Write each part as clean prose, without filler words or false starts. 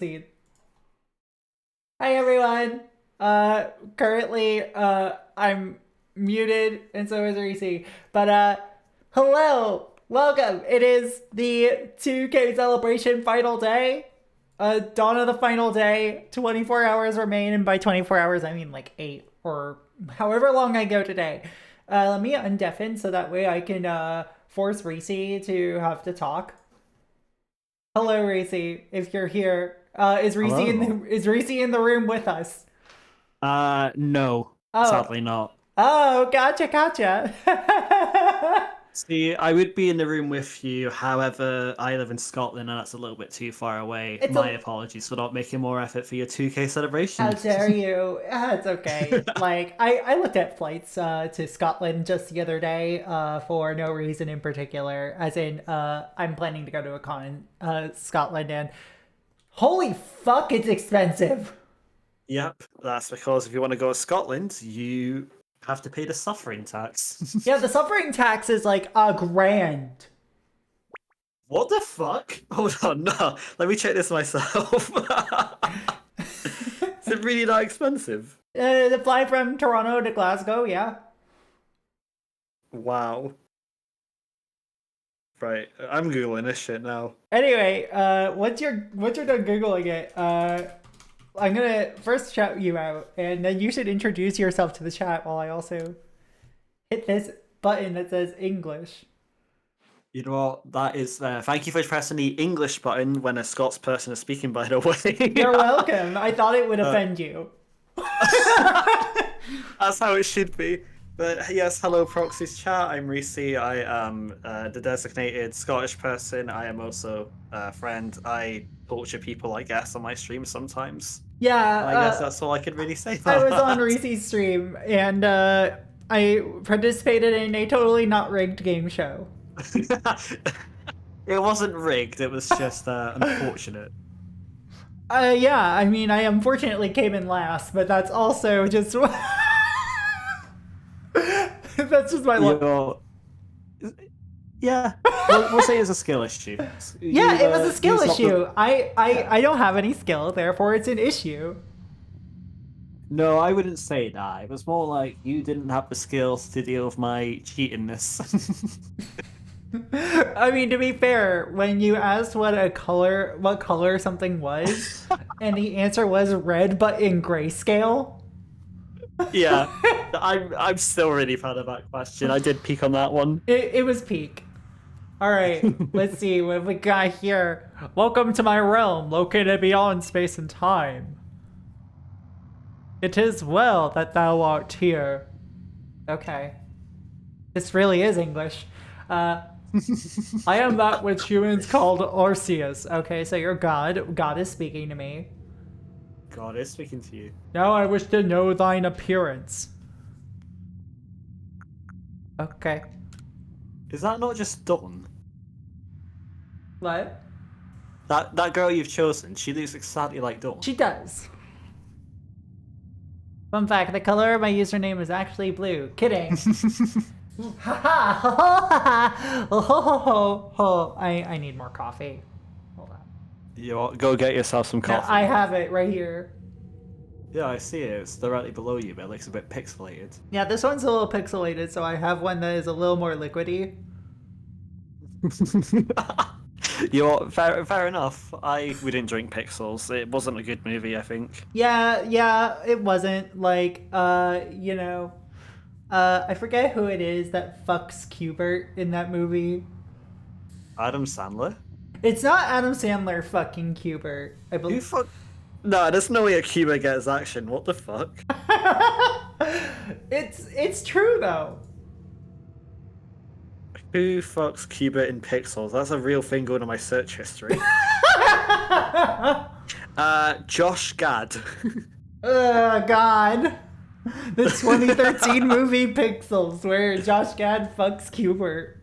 See. Hi everyone. Currently, I'm muted, and so is Reese. But hello, welcome. It is the 2K celebration final day. Dawn of the final day. 24 hours remain, and by 24 hours I mean like 8 or however long I go today. Let me undeafen so that way I can force Reese to have to talk. Hello, Reese. If you're here, Hello. is Reese in the room with us? No, Oh, sadly not. oh, gotcha. See, I would be in the room with you. However, I live in Scotland and that's a little bit too far away. it's My a apologies for not making more effort for your 2K celebration. How dare you? It's okay. Like I looked at flights to Scotland just the other day for no reason in particular. As in, I'm planning to go to a con in Scotland, and holy fuck, it's expensive. Yep, that's because if you want to go to Scotland, you have to pay the suffering tax. Yeah, the suffering tax is like $1,000. What the fuck? Hold on, no. Let me check this myself. Is it really that expensive? To fly from Toronto to Glasgow, yeah. Wow. Right, I'm googling this shit now. Anyway, once you're done googling it, I'm gonna first shout you out, and then you should introduce yourself to the chat while I also hit this button that says English. You know what? That is. Thank you for pressing the English button when a Scots person is speaking. By the way, You're welcome. I thought it would uh, offend you. that's how it should be. But yes, hello, Proxy's chat. I'm Reese. I am the designated Scottish person. I am also a friend. I torture people, I guess, on my stream sometimes. Yeah, And I guess that's all I could really say I about was on that. Reese's stream, and I participated in a totally not rigged game show. It wasn't rigged. It was just unfortunate. Yeah, I mean, I unfortunately came in last, but that's also just that's just my luck. You're Yeah, we'll say it's a skill issue. Yeah, it was a skill Use not the issue. yeah. I don't have any skill, therefore it's an issue. No, I wouldn't say that. It was more like you didn't have the skills to deal with my cheatingness. I mean, to be fair, when you asked what color something was, and the answer was red, but in grayscale, Yeah, I'm still really proud of that question. I did peek on that one. it was peak. All right, let's see what we got here. Welcome to my realm, located beyond space and time. It is well that thou art here. Okay, this really is English. Uh, I am that which humans called Arceus. Okay, so your god. God is speaking to me. God is speaking to you. Now I wish to know thine appearance. Okay. Is that not just Dawn? What? That girl you've chosen, she looks exactly like Dawn. She does. Fun fact, the color of my username is actually blue. Kidding. Haha! Ho ho ho ho ho. I need more coffee. Hold on. You go get yourself some No, I coffee. have it right here. Yeah, I see it. It's directly below you, but it looks a bit pixelated. Yeah, this one's a little pixelated, so I have one that is a little more liquidy. You're fair enough. We didn't drink Pixels. It wasn't a good movie, I think. Yeah, it wasn't like I forget who it is that fucks Cubert in that movie. Adam Sandler? It's not Adam Sandler fucking Cubert. I Who believe. fuck? No, there's no way a Cuba gets action. What the fuck? It's true though. Who fucks Cuba in Pixels? That's a real thing going on my search history. Josh Gad. God. The 2013 movie Pixels, where Josh Gad fucks Cubert.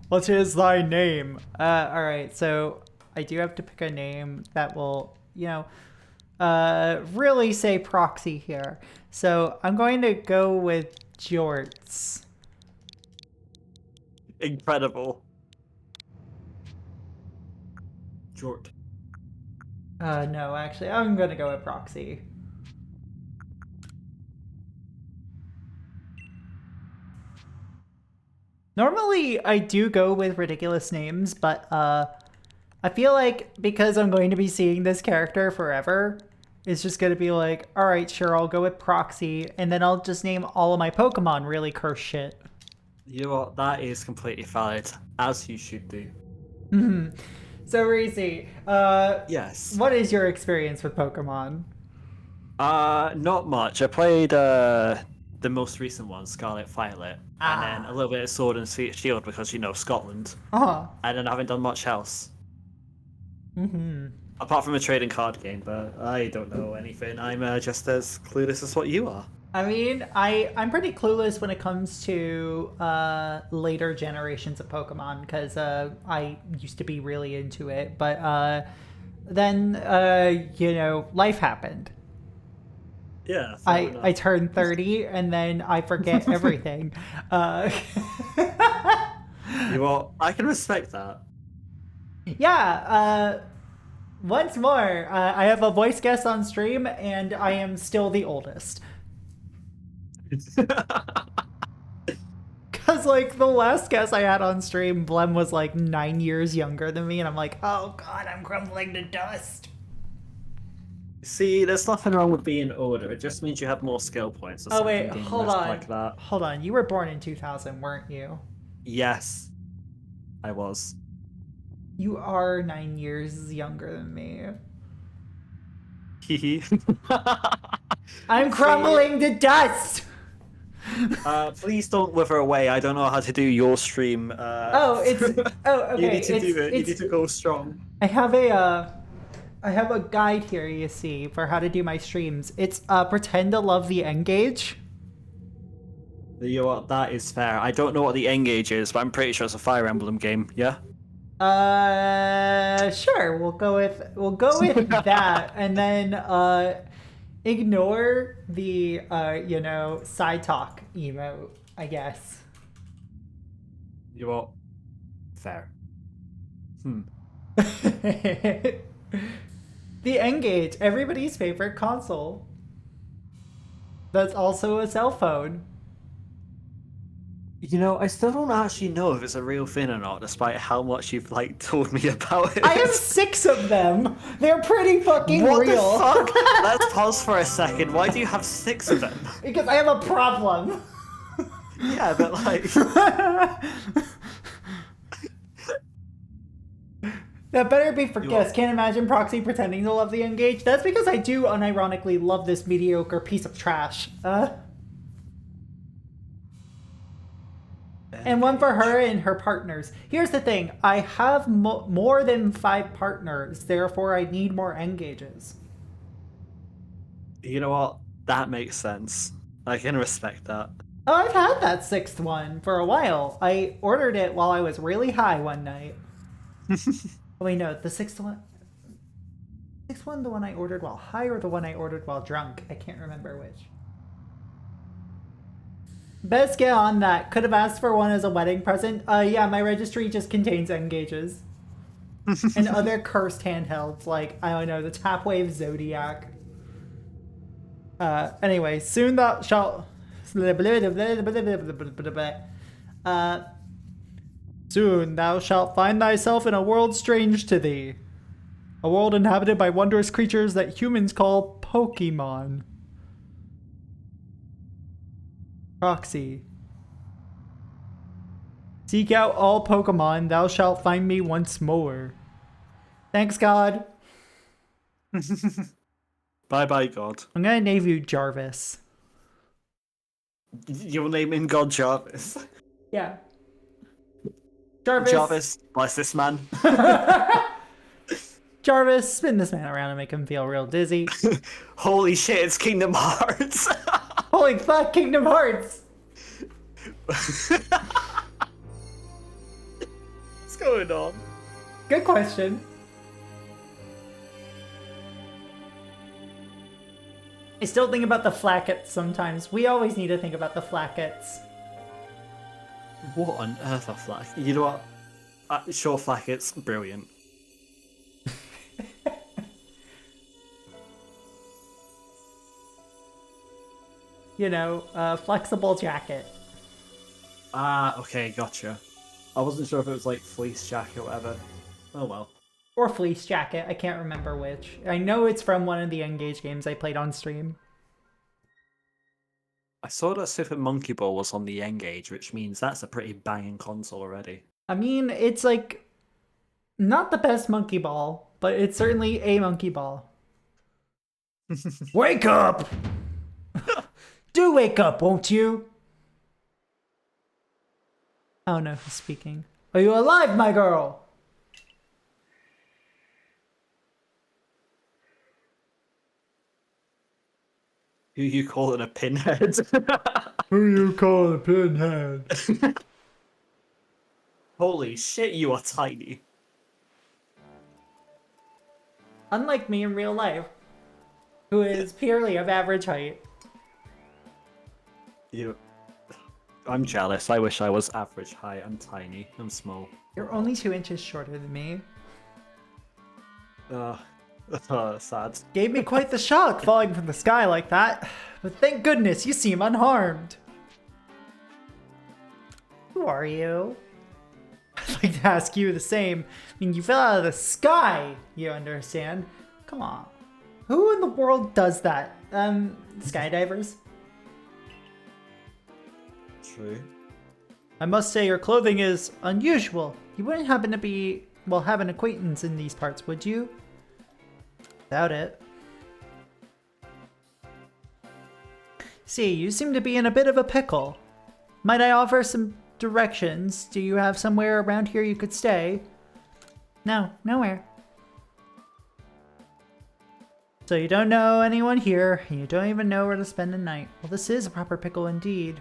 What is thy name? Alright, so I do have to pick a name that will, really say proxy here. So I'm going to go with Jorts. Incredible. Jort. No, actually, I'm gonna go with proxy. Normally, I do go with ridiculous names, but I feel like because I'm going to be seeing this character forever, it's just gonna be like, all right, sure, I'll go with proxy, and then I'll just name all of my Pokemon really cursed shit. You know what? That is completely valid, as you should do. So, Reese, Yes. what is your experience with Pokemon? Not much. I played the most recent one, Scarlet Violet, and then a little bit of Sword and Shield because Scotland, Uh-huh. and then I haven't done much else Mm-hmm. apart from a trading card game. But I don't know anything. I'm just as clueless as what you are. I mean, I'm pretty clueless when it comes to later generations of Pokemon because I used to be really into it, but then life happened. Yeah, fair I enough. turned 30 and then I forget everything. Uh, I can respect that. yeah. Once more, I have a voice guest on stream, and I am still the oldest. Cause like the last guest I had on stream, Blem was like 9 years younger than me, and I'm like, oh god, I'm crumbling to dust. See, there's nothing wrong with being older. It just means you have more skill points or Oh something wait, hold dangerous on, like that. hold on. You were born in 2000, weren't you? Yes, I was. You are 9 years younger than me. Hehe. I'm See, crumbling to dust. please don't wither away. I don't know how to do your stream. Oh, it's oh You okay. need to do it. You need It's to go strong. I have I have a guide here. You see for how to do my streams. It's pretend to love the Engage. You know what? That is fair. I don't know what the Engage is, but I'm pretty sure it's a Fire Emblem game. Yeah. Sure. We'll go with that, and then ignore the side talk emote, I guess. You know what? Fair. Hmm. The Engage, everybody's favorite console. That's also a cell phone. I still don't actually know if it's a real thing or not, despite how much you've told me about it. I have 6 of them. They're pretty fucking What real. the fuck? Let's pause for a second. Why do you have 6 of them? Because I have a problem. Yeah, but That better be for gifts. Can't imagine Proxy pretending to love the Engage. That's because I do unironically love this mediocre piece of trash. And one for her and her partners. Here's the thing. I have more than 5 partners. Therefore, I need more Engages. you know what? That makes sense. I can respect that. Oh, I've had that 6th one for a while. I ordered it while I was really high one night. Oh, wait, no. The 6th one... 6th one, the one I ordered while high or the one I ordered while drunk? I can't remember which. Best get on that. Could have asked for one as a wedding present. Yeah, my registry just contains Engages. And other cursed handhelds, like, I don't know, the Tapwave Zodiac. Anyway, soon thou shalt... Soon thou shalt find thyself in a world strange to thee. A world inhabited by wondrous creatures that humans call Pokemon. Proxy. Seek out all Pokemon, thou shalt find me once more. Thanks, God. Bye bye, God. I'm gonna name you Jarvis. You're naming God Jarvis. Yeah. Jarvis. Jarvis, bless this man. Jarvis, spin this man around and make him feel real dizzy. Holy shit, it's Kingdom Hearts. Holy fuck, Kingdom Hearts! What's going on? Good question. I still think about the Flackets sometimes. We always need to think about the Flackets. What on earth are Flack? You know what? Sure, Flack, it's brilliant. flexible jacket. Ah, okay, gotcha. I wasn't sure if it was like fleece jacket or whatever. Oh well. Or fleece jacket, I can't remember which. I know it's from one of the Engage games I played on stream. I saw that Super Monkey Ball was on the N-Gage, which means that's a pretty banging console already. I mean, it's like not the best monkey ball, but it's certainly a monkey ball. Wake up! Do wake up, won't you? I don't know who's speaking. Are you alive, my girl? Who you calling a pinhead? Who you call a pinhead? Holy shit, you are tiny. Unlike me in real life, who is purely of average height. I'm jealous. I wish I was average height. I'm tiny. I'm small. You're only 2 inches shorter than me. Sad. Gave me quite the shock falling from the sky like that. But thank goodness you seem unharmed. Who are you? I'd like to ask you the same. I mean, you fell out of the sky, you understand? Come on. Who in the world does that? Skydivers? True. I must say your clothing is unusual. You wouldn't happen to be, well, have an acquaintance in these parts, would you? Doubt it. See, you seem to be in a bit of a pickle. Might I offer some directions? Do you have somewhere around here you could stay? No, nowhere. So you don't know anyone here, and you don't even know where to spend the night. Well, this is a proper pickle indeed.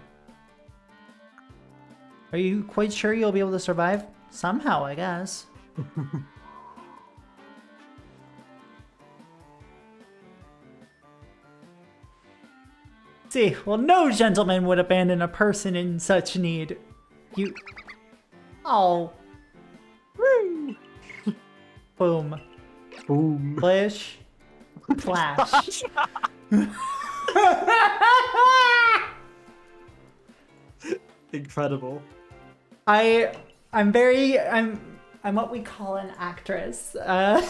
Are you quite sure you'll be able to survive? Somehow, I guess. See, well, no gentleman would abandon a person in such need. You... Oh. Woo. Boom. Boom. Flash. Flash. Incredible. I'm what we call an actress. A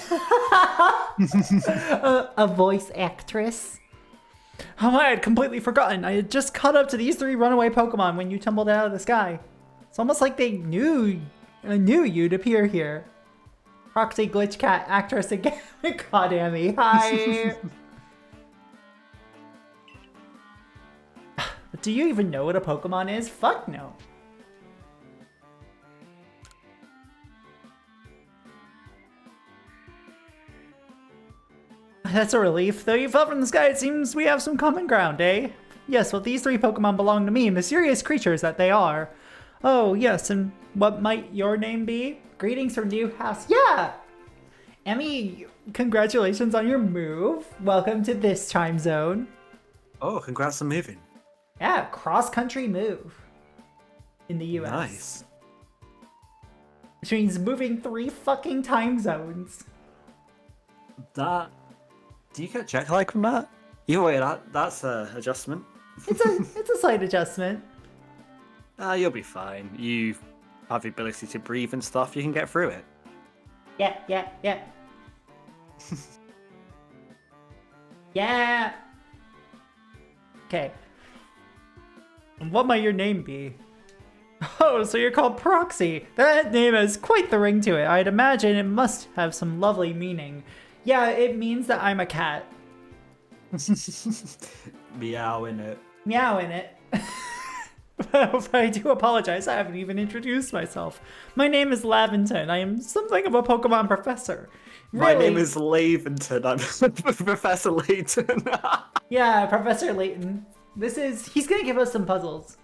voice actress. Oh, I had completely forgotten. I had just caught up to these 3 runaway Pokemon when you tumbled out of the sky. It's almost like they knew you'd appear here. Proxy Glitch Cat actress again. God damn me. Hi. But do you even know what a Pokemon is? Fuck no. That's a relief. Though you fell from the sky, it seems we have some common ground, eh? Yes, well, these 3 Pokemon belong to me, mysterious creatures that they are. Oh, yes, and what might your name be? Greetings from New House. Yeah! Emmy, congratulations on your move. Welcome to this time zone. Oh, congrats on moving. Yeah, cross-country move. In the US. Nice. Which means moving 3 fucking time zones. Do you get jet lag from that? Either way, that's a adjustment. It's a slight adjustment. You'll be fine. You have the ability to breathe and stuff. You can get through it. Yeah. Yeah. Okay. And what might your name be? Oh, so you're called Proxy. That name has quite the ring to it. I'd imagine it must have some lovely meaning. Yeah, it means that I'm a cat. Meow in it. Meow in it. But I do apologize, I haven't even introduced myself. My name is Laventon. I am something of a Pokemon professor. My name is Laventon. I'm Professor Layton. Yeah, Professor Layton. He's gonna give us some puzzles.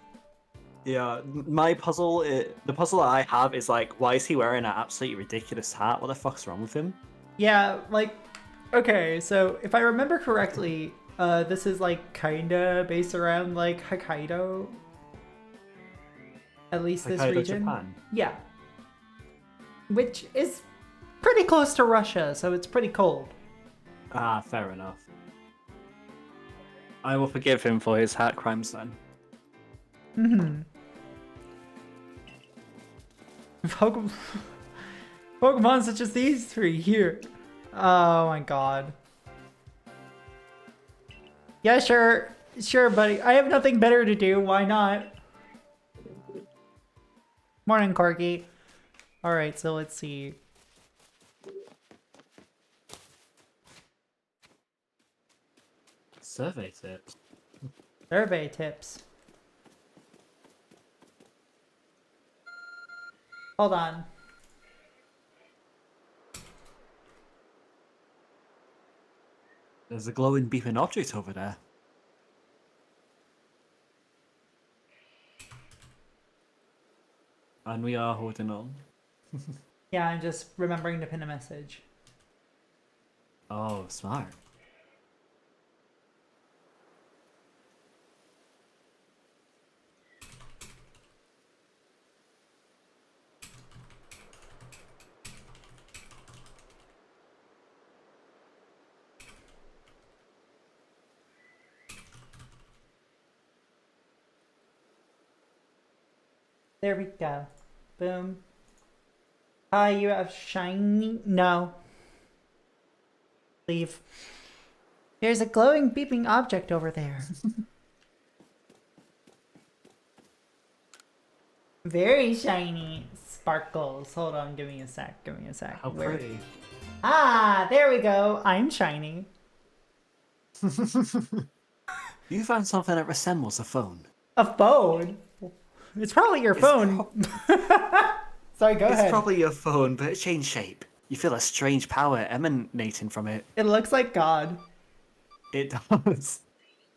Yeah, my puzzle, the puzzle that I have is like, why is he wearing an absolutely ridiculous hat? What the fuck's wrong with him? Yeah, like, okay, so if I remember correctly, this is like kinda based around like Hokkaido. At least this Hokkaido, region. Japan. Yeah. Which is pretty close to Russia, so it's pretty cold. Ah, fair enough. I will forgive him for his hat crimes then. Pokemon such as these three here. Oh my god. Yeah, sure. Sure, buddy. I have nothing better to do. Why not? Morning, Corky. Alright, so let's see. Survey tips. Survey tips. Hold on. There's a glowing beeping object over there. And we are holding on. Yeah, I'm just remembering to pin a message. Oh, smart. There we go. Boom. Hi, you have shiny? No. Leave. There's a glowing beeping object over there. Very shiny. Sparkles. Hold on, give me a sec. Give me a sec. How Where- pretty. Ah, there we go. I'm shiny. You found something that resembles a phone. A phone? It's probably your phone. Sorry, go ahead. It's probably your phone, but it changed shape. You feel a strange power emanating from it. It looks like God. It does.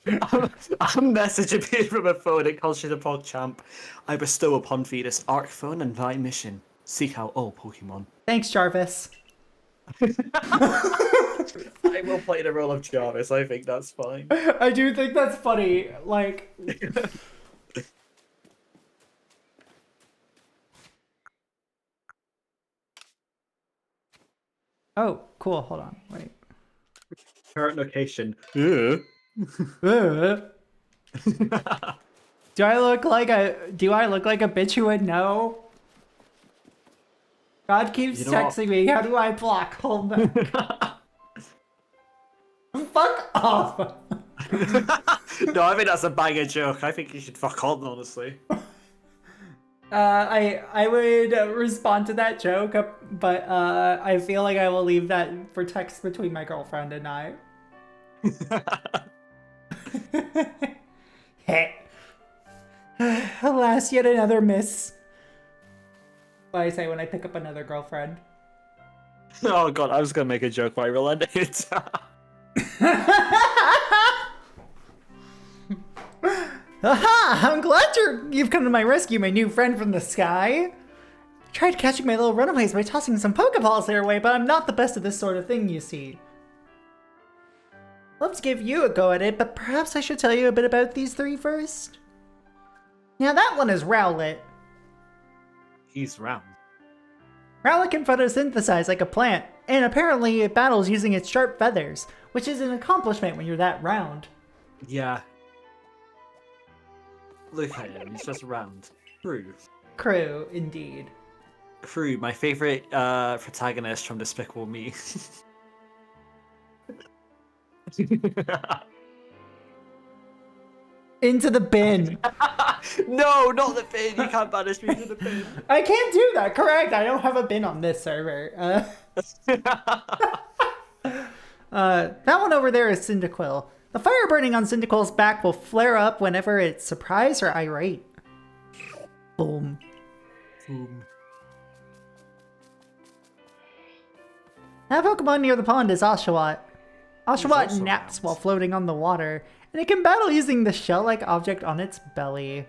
A message appeared from a phone. It calls you the PogChamp. I bestow upon thee this Arc phone and thy mission. Seek out all Pokemon. Thanks, Jarvis. I will play the role of Jarvis. I think that's fine. I do think that's funny. Like... Oh, cool. Hold on. Wait. Current location. Do I look like a bitch who would know? God keeps You know what? texting me. How do I block? Hold on. Fuck off. No, I think that's a banger joke. I think you should fuck on, honestly. I would respond to that joke, but I feel like I will leave that for text between my girlfriend and I. Hey. Alas, yet another miss. What I say when I pick up another girlfriend. Oh god, I was gonna make a joke, but I relented. Aha! I'm glad you've come to my rescue, my new friend from the sky. I tried catching my little runaways by tossing some Pokeballs their way, but I'm not the best at this sort of thing, you see. Love to give you a go at it, but perhaps I should tell you a bit about these three first. Now that one is Rowlet. He's round. Rowlet can photosynthesize like a plant, and apparently it battles using its sharp feathers, which is an accomplishment when you're that round. Yeah. Look at him, he's just round. Crew. Crew, indeed. Crew, my favorite protagonist from Despicable Me. Into the bin. No, not the bin. You can't banish me to the bin. I can't do that, correct. I don't have a bin on this server. That one over there is Cyndaquil. The fire burning on Cyndaquil's back will flare up whenever it's surprised or irate. Boom. Boom. That Pokemon near the pond is Oshawott. Oshawott also naps round. while floating on the water, and it can battle using the shell-like object on its belly.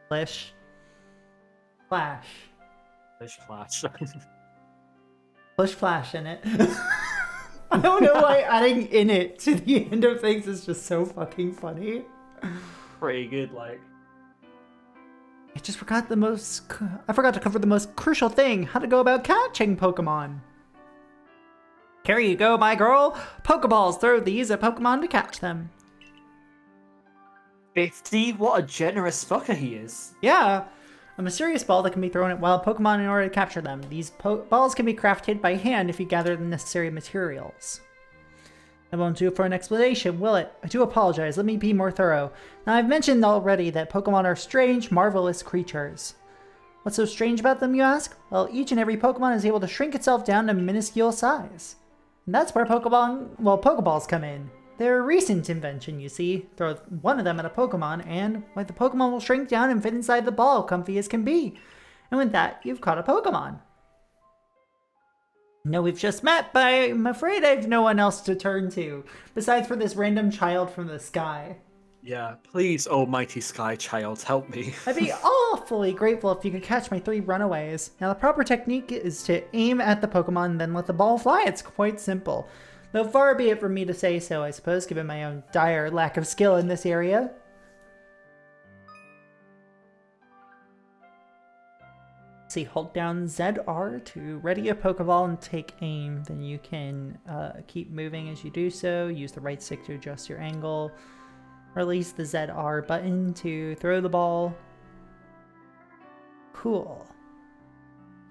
Splish. Flash. Fish flash. Push flash in it. I don't know why adding "in it" to the end of things is just so fucking funny. Pretty good, like. I forgot to cover the most crucial thing, how to go about catching Pokemon. Here you go, my girl. Pokeballs, throw these at Pokemon to catch them. 50? What a generous fucker he is. Yeah, a mysterious ball that can be thrown at wild Pokemon in order to capture them. These balls can be crafted by hand if you gather the necessary materials. That won't do for an explanation, will it? I do apologize. Let me be more thorough. Now, I've mentioned already that Pokemon are strange, marvelous creatures. What's so strange about them, you ask? Well, each and every Pokemon is able to shrink itself down to minuscule size. And that's where Pokeballs come in. They're a recent invention, you see. Throw one of them at a Pokemon, and the Pokemon will shrink down and fit inside the ball, comfy as can be. And with that, you've caught a Pokemon. No, we've just met, but I'm afraid I have no one else to turn to, besides for this random child from the sky. Yeah, please, almighty sky child, help me. I'd be awfully grateful if you could catch my 3 runaways. Now, the proper technique is to aim at the Pokemon and then let the ball fly. It's quite simple. Though far be it from me to say so, I suppose, given my own dire lack of skill in this area. See, hold down ZR to ready a Pokeball and take aim. Then you can keep moving as you do so. Use the right stick to adjust your angle. Release the ZR button to throw the ball. Cool.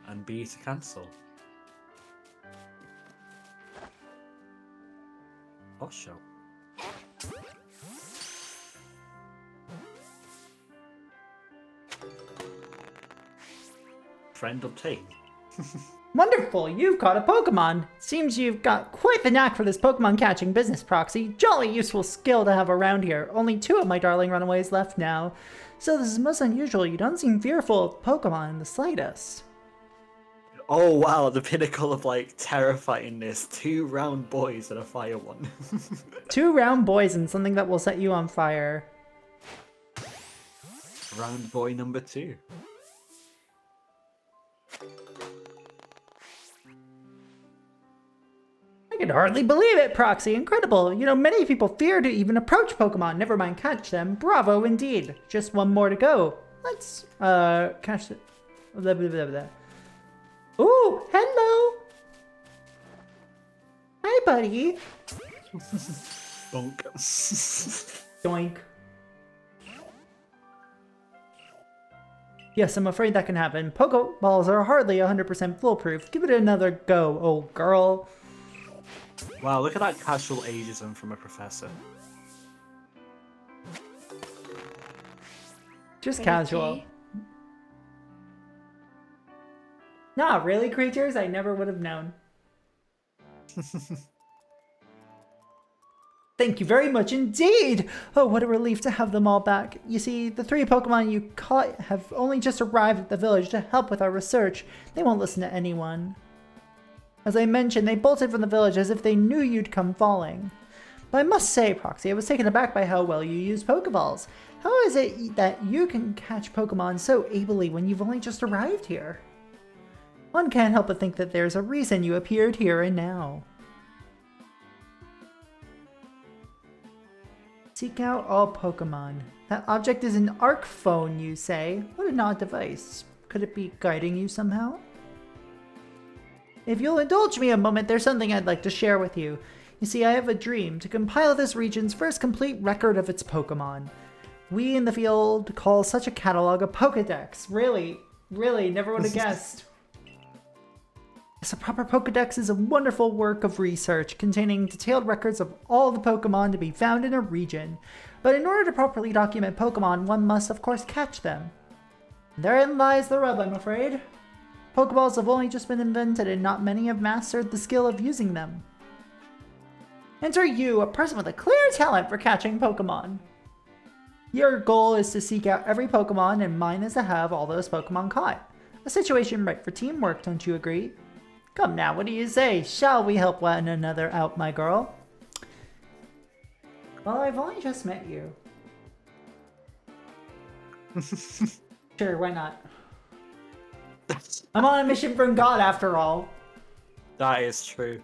And B to cancel. Oh, show. Friend obtained. Wonderful! You've caught a Pokemon! Seems you've got quite the knack for this Pokemon catching business, Proxy. Jolly useful skill to have around here. Only 2 of my darling runaways left now. So this is most unusual. You don't seem fearful of Pokemon in the slightest. Oh wow, the pinnacle of terrifyingness. 2 round boys and a fire one. 2 round boys and something that will set you on fire. Round boy number 2. I can hardly believe it, Proxy. Incredible. You know, many people fear to even approach Pokemon, never mind catch them. Bravo indeed. Just 1 more to go. Let's, catch it. Blah, blah, blah, blah. Ooh, hello. Hi, buddy. Bonk. Doink. Yes, I'm afraid that can happen. Pokeballs are hardly 100% foolproof. Give it another go, old girl. Wow, look at that casual ageism from a professor. Just casual. Nah, really, creatures? I never would have known. Thank you very much indeed! Oh, what a relief to have them all back. You see, the 3 Pokemon you caught have only just arrived at the village to help with our research. They won't listen to anyone. As I mentioned, they bolted from the village as if they knew you'd come falling. But I must say, Proxy, I was taken aback by how well you use Pokeballs. How is it that you can catch Pokemon so ably when you've only just arrived here? One can't help but think that there's a reason you appeared here and now. Seek out all Pokemon. That object is an Arc phone, you say? What an odd device. Could it be guiding you somehow? If you'll indulge me a moment, there's something I'd like to share with you. You see, I have a dream to compile this region's first complete record of its Pokemon. We in the field call such a catalog a Pokedex. Really, never would have guessed. Yes, a proper Pokedex is a wonderful work of research containing detailed records of all the Pokemon to be found in a region. But in order to properly document Pokemon, one must of course catch them. Therein lies the rub, I'm afraid. Pokeballs have only just been invented and not many have mastered the skill of using them. Enter you, a person with a clear talent for catching Pokemon. Your goal is to seek out every Pokemon and mine is to have all those Pokemon caught. A situation ripe for teamwork, don't you agree? Come now, what do you say? Shall we help one another out, my girl? Well, I've only just met you. Sure, why not? I'm on a mission from God after all. That is true.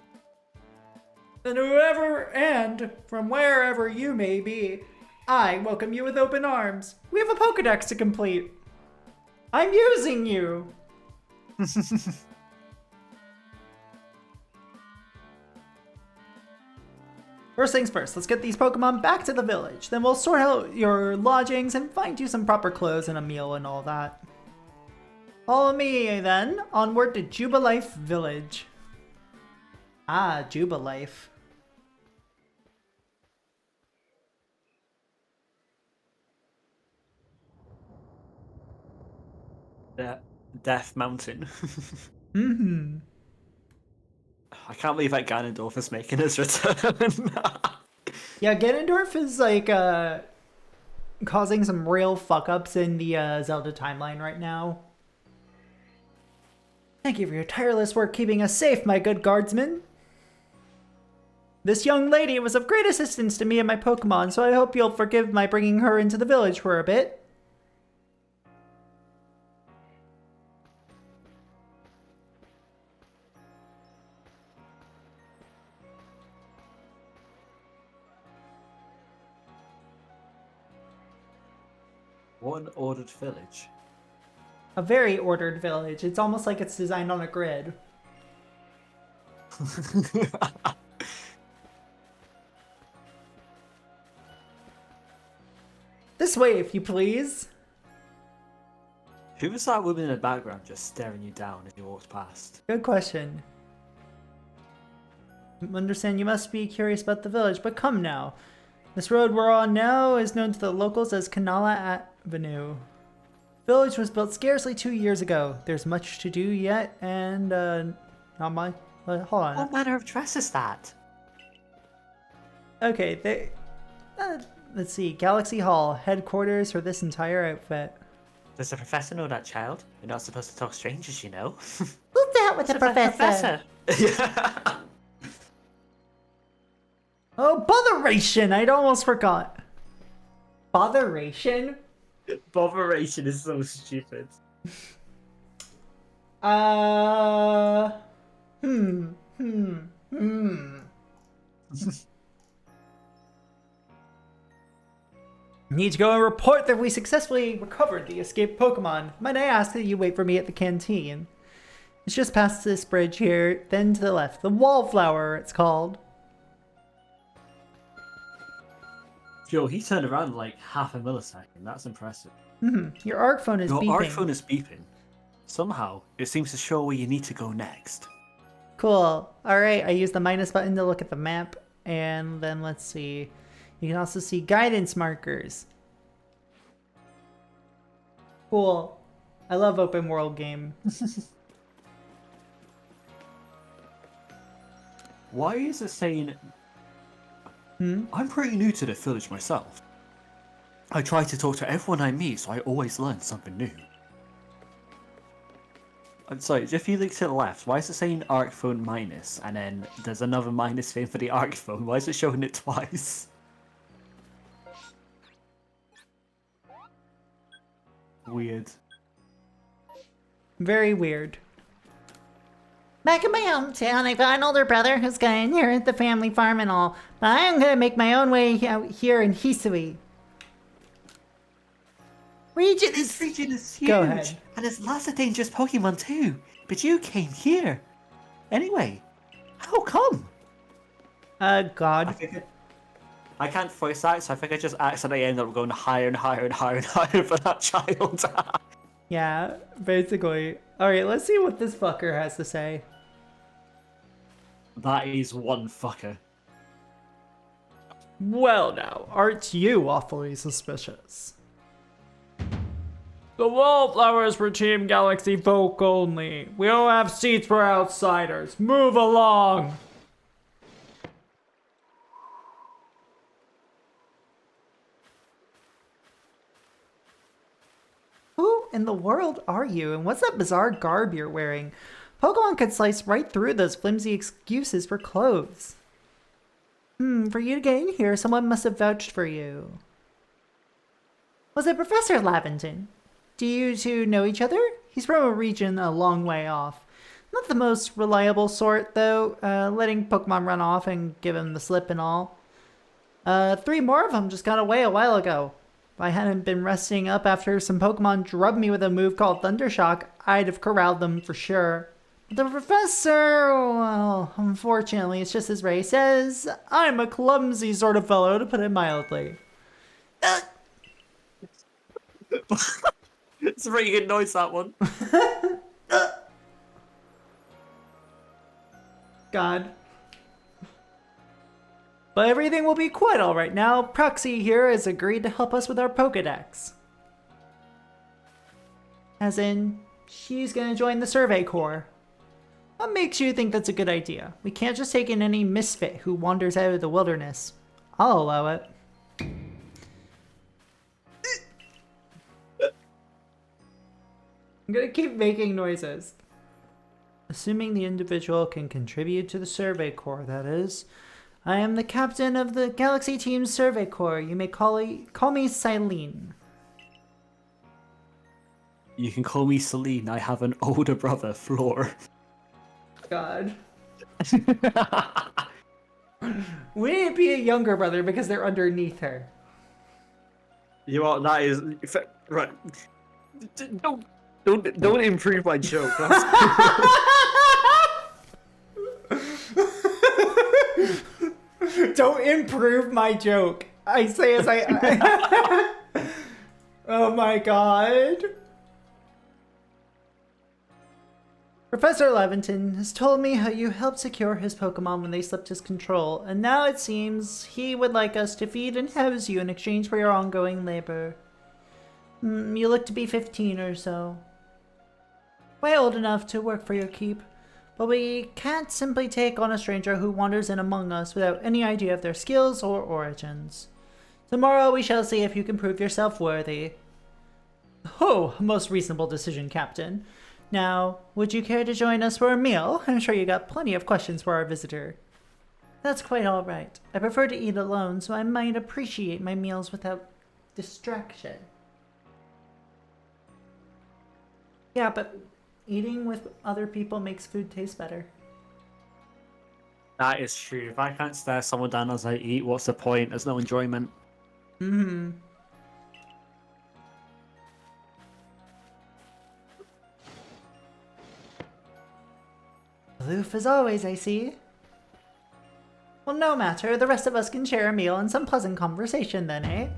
And from wherever you may be, I welcome you with open arms. We have a Pokedex to complete. I'm using you. First things first, let's get these Pokemon back to the village. Then we'll sort out your lodgings and find you some proper clothes and a meal and all that. Follow me then, onward to Jubilife Village. Ah, Jubilife. Death Mountain. Mm-hmm. I can't believe that Ganondorf is making his return. Yeah, Ganondorf is like causing some real fuck-ups in the Zelda timeline right now. Thank you for your tireless work keeping us safe, my good guardsman. This young lady was of great assistance to me and my Pokemon, so I hope you'll forgive my bringing her into the village for a bit. What an ordered village. A very ordered village. It's almost like it's designed on a grid. This way, if you please. Who was that woman in the background just staring you down as you walked past? Good question. Understand you must be curious about the village, but come now. This road we're on now is known to the locals as Kanala Avenue. Village was built scarcely 2 years ago. There's much to do yet, and not much. Hold on. What manner of dress is that? Okay, let's see. Galaxy Hall, headquarters for this entire outfit. Does the professor know that child? You're not supposed to talk strangers, you know. Who's that with the professor? Yeah. Oh, botheration! I'd almost forgot. Botheration? Botheration is so stupid. Need to go and report that we successfully recovered the escaped Pokemon. Might I ask that you wait for me at the canteen? It's just past this bridge here, then to the left. The Wallflower, it's called. Yo, he turned around in like half a millisecond. That's impressive. Your ARC phone is Your beeping. ARC phone is beeping. Somehow, it seems to show where you need to go next. Cool. Alright, I use the minus button to look at the map. And then let's see. You can also see guidance markers. Cool. I love open world game. Why is it saying... I'm pretty new to the village myself. I try to talk to everyone I meet, so I always learn something new. I'm sorry, if you look to the left, why is it saying ARC phone minus, and then there's another minus thing for the ARC phone? Why is it showing it twice? Weird. Very weird. Back in my hometown, I've got an older brother who's gonna inherit the family farm and all, but I'm gonna make my own way out here in Hisui. This region is huge, Go ahead. and there's lots of dangerous Pokemon too. But you came here. Anyway, how come? God. I can't voice that, so I think I just accidentally ended up going higher and higher and higher and higher for that child. Yeah, basically. Alright, let's see what this fucker has to say. That is one fucker. Well now, aren't you awfully suspicious? The Wallflower is for Team Galaxy folk only. We don't have seats for outsiders. Move along! Who in the world are you, and what's that bizarre garb you're wearing? Pokemon could slice right through those flimsy excuses for clothes. For you to get in here, someone must have vouched for you. Was it Professor Laventon? Do you two know each other? He's from a region a long way off. Not the most reliable sort, though, letting Pokemon run off and give him the slip and all. 3 more of them just got away a while ago. If I hadn't been resting up after some Pokemon drubbed me with a move called Thundershock, I'd have corralled them for sure. The professor, well, unfortunately, it's just as Ray says, I'm a clumsy sort of fellow, to put it mildly. It's a pretty good noise, that one. God. But everything will be quite alright now. Proxy here has agreed to help us with our Pokedex. As in, she's gonna join the Survey Corps. What makes you think that's a good idea? We can't just take in any misfit who wanders out of the wilderness. I'll allow it. I'm gonna keep making noises. Assuming the individual can contribute to the Survey Corps, that is. I am the captain of the Galaxy Team's Survey Corps. You may call me Silene. You can call me Celine. I have an older brother, Floor. God. Wouldn't it be a younger brother because they're underneath her? You are. That is right. Don't improve my joke. Don't improve my joke. I say as I oh my god. Professor Levinton has told me how you helped secure his Pokemon when they slipped his control, and now it seems he would like us to feed and house you in exchange for your ongoing labor. You look to be 15 or so. Quite old enough to work for your keep, but we can't simply take on a stranger who wanders in among us without any idea of their skills or origins. Tomorrow we shall see if you can prove yourself worthy. Oh, a most reasonable decision, Captain. Now, would you care to join us for a meal? I'm sure you got plenty of questions for our visitor. That's quite all right. I prefer to eat alone, so I might appreciate my meals without distraction. Yeah, but eating with other people makes food taste better. That is true. If I can't stare someone down as I eat, what's the point? There's no enjoyment. Mm-hmm. Aloof as always, I see. Well, no matter. The rest of us can share a meal and some pleasant conversation then, eh?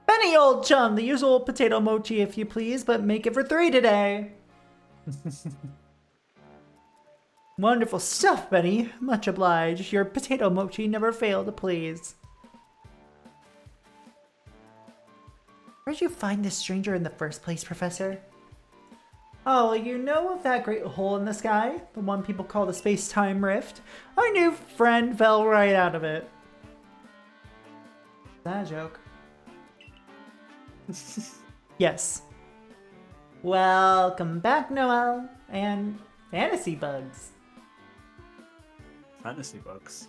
Benny, old chum, the usual potato mochi if you please, but make it for 3 today. Wonderful stuff, Benny. Much obliged. Your potato mochi never failed to please. Where'd you find this stranger in the first place, Professor? Oh, you know of that great hole in the sky? The one people call the space-time rift? Our new friend fell right out of it. Is that a joke? Yes. Welcome back, Noel, and Fantasy Bugs. Fantasy bugs.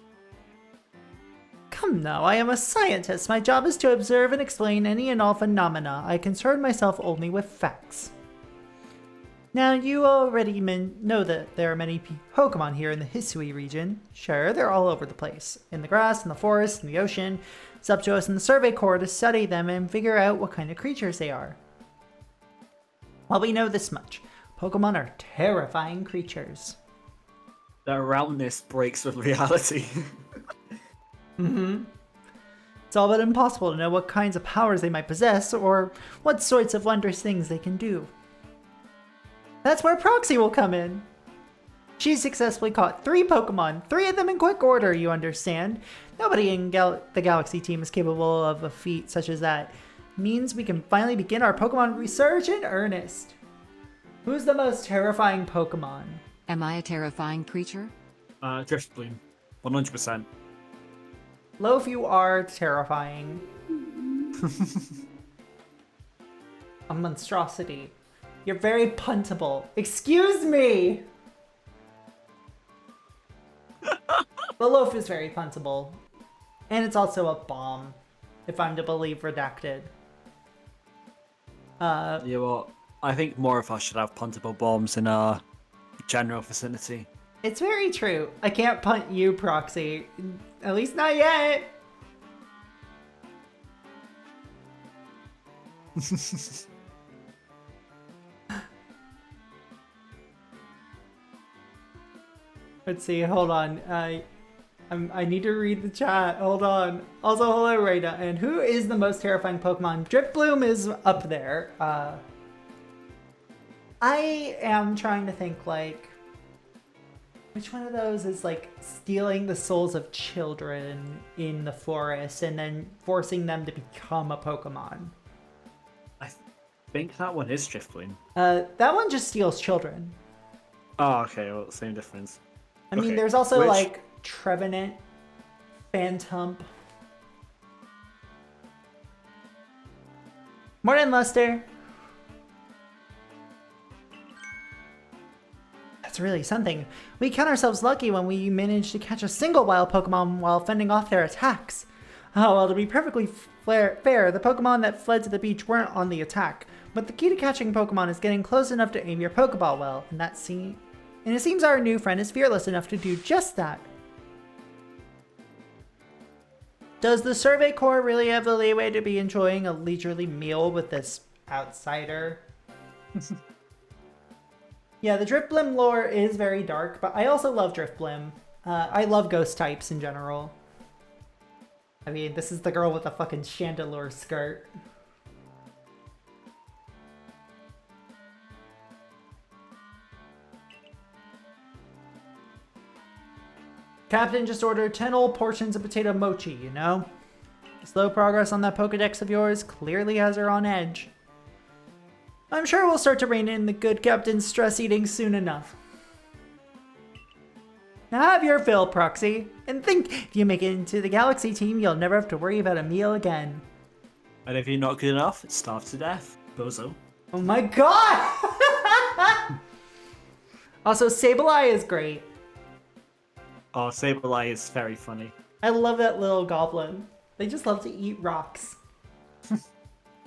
Come now, I am a scientist. My job is to observe and explain any and all phenomena. I concern myself only with facts. Now, you already know that there are many Pokemon here in the Hisui region. Sure, they're all over the place. In the grass, in the forest, in the ocean. It's up to us in the Survey Corps to study them and figure out what kind of creatures they are. Well, we know this much. Pokemon are terrifying creatures. Their roundness breaks with reality. Mm-hmm. It's all but impossible to know what kinds of powers they might possess or what sorts of wondrous things they can do. That's where Proxy will come in. She successfully caught 3 Pokemon, 3 of them in quick order, you understand. Nobody in the Galaxy Team is capable of a feat such as that. Means we can finally begin our Pokemon research in earnest. Who's the most terrifying Pokemon? Am I a terrifying creature? Driftbloom. 100%. Loaf, you are terrifying. A monstrosity. You're very puntable. Excuse me! The Loaf is very puntable. And it's also a bomb, if I'm to believe Redacted. You know what? I think more of us should have puntable bombs in our general vicinity. It's very true. I can't punt you, Proxy. At least not yet. Let's see. Hold on. I need to read the chat. Hold on. Also, hello, Raina. And who is the most terrifying Pokemon? Drifbloom is up there. I am trying to think, like, which one of those is, like, stealing the souls of children in the forest and then forcing them to become a Pokemon? I think that one is Drifbloom. That one just steals children. Oh, okay. Well, same difference. I mean, Okay, there's also, which- like, Trevenant, Phantump. Morning, Lester. That's really something. We count ourselves lucky when we manage to catch a single wild Pokemon while fending off their attacks. Oh, well, to be perfectly fair, the Pokemon that fled to the beach weren't on the attack. But the key to catching Pokemon is getting close enough to aim your Pokeball well, and it seems our new friend is fearless enough to do just that. Does the Survey Corps really have the leeway to be enjoying a leisurely meal with this outsider? Yeah, the Drifblim lore is very dark, but I also love Drifblim. I love ghost types in general. I mean, this is the girl with the fucking Chandelure skirt. Captain just ordered 10 old portions of potato mochi, you know? Slow progress on that Pokedex of yours clearly has her on edge. I'm sure we'll start to rein in the good captain's stress eating soon enough. Now have your fill, Proxy. And think, if you make it into the Galaxy team, you'll never have to worry about a meal again. And if you're not good enough, starve to death. Bozo. Oh my god! Also, Sableye is great. Oh, Sableye is very funny. I love that little goblin. They just love to eat rocks.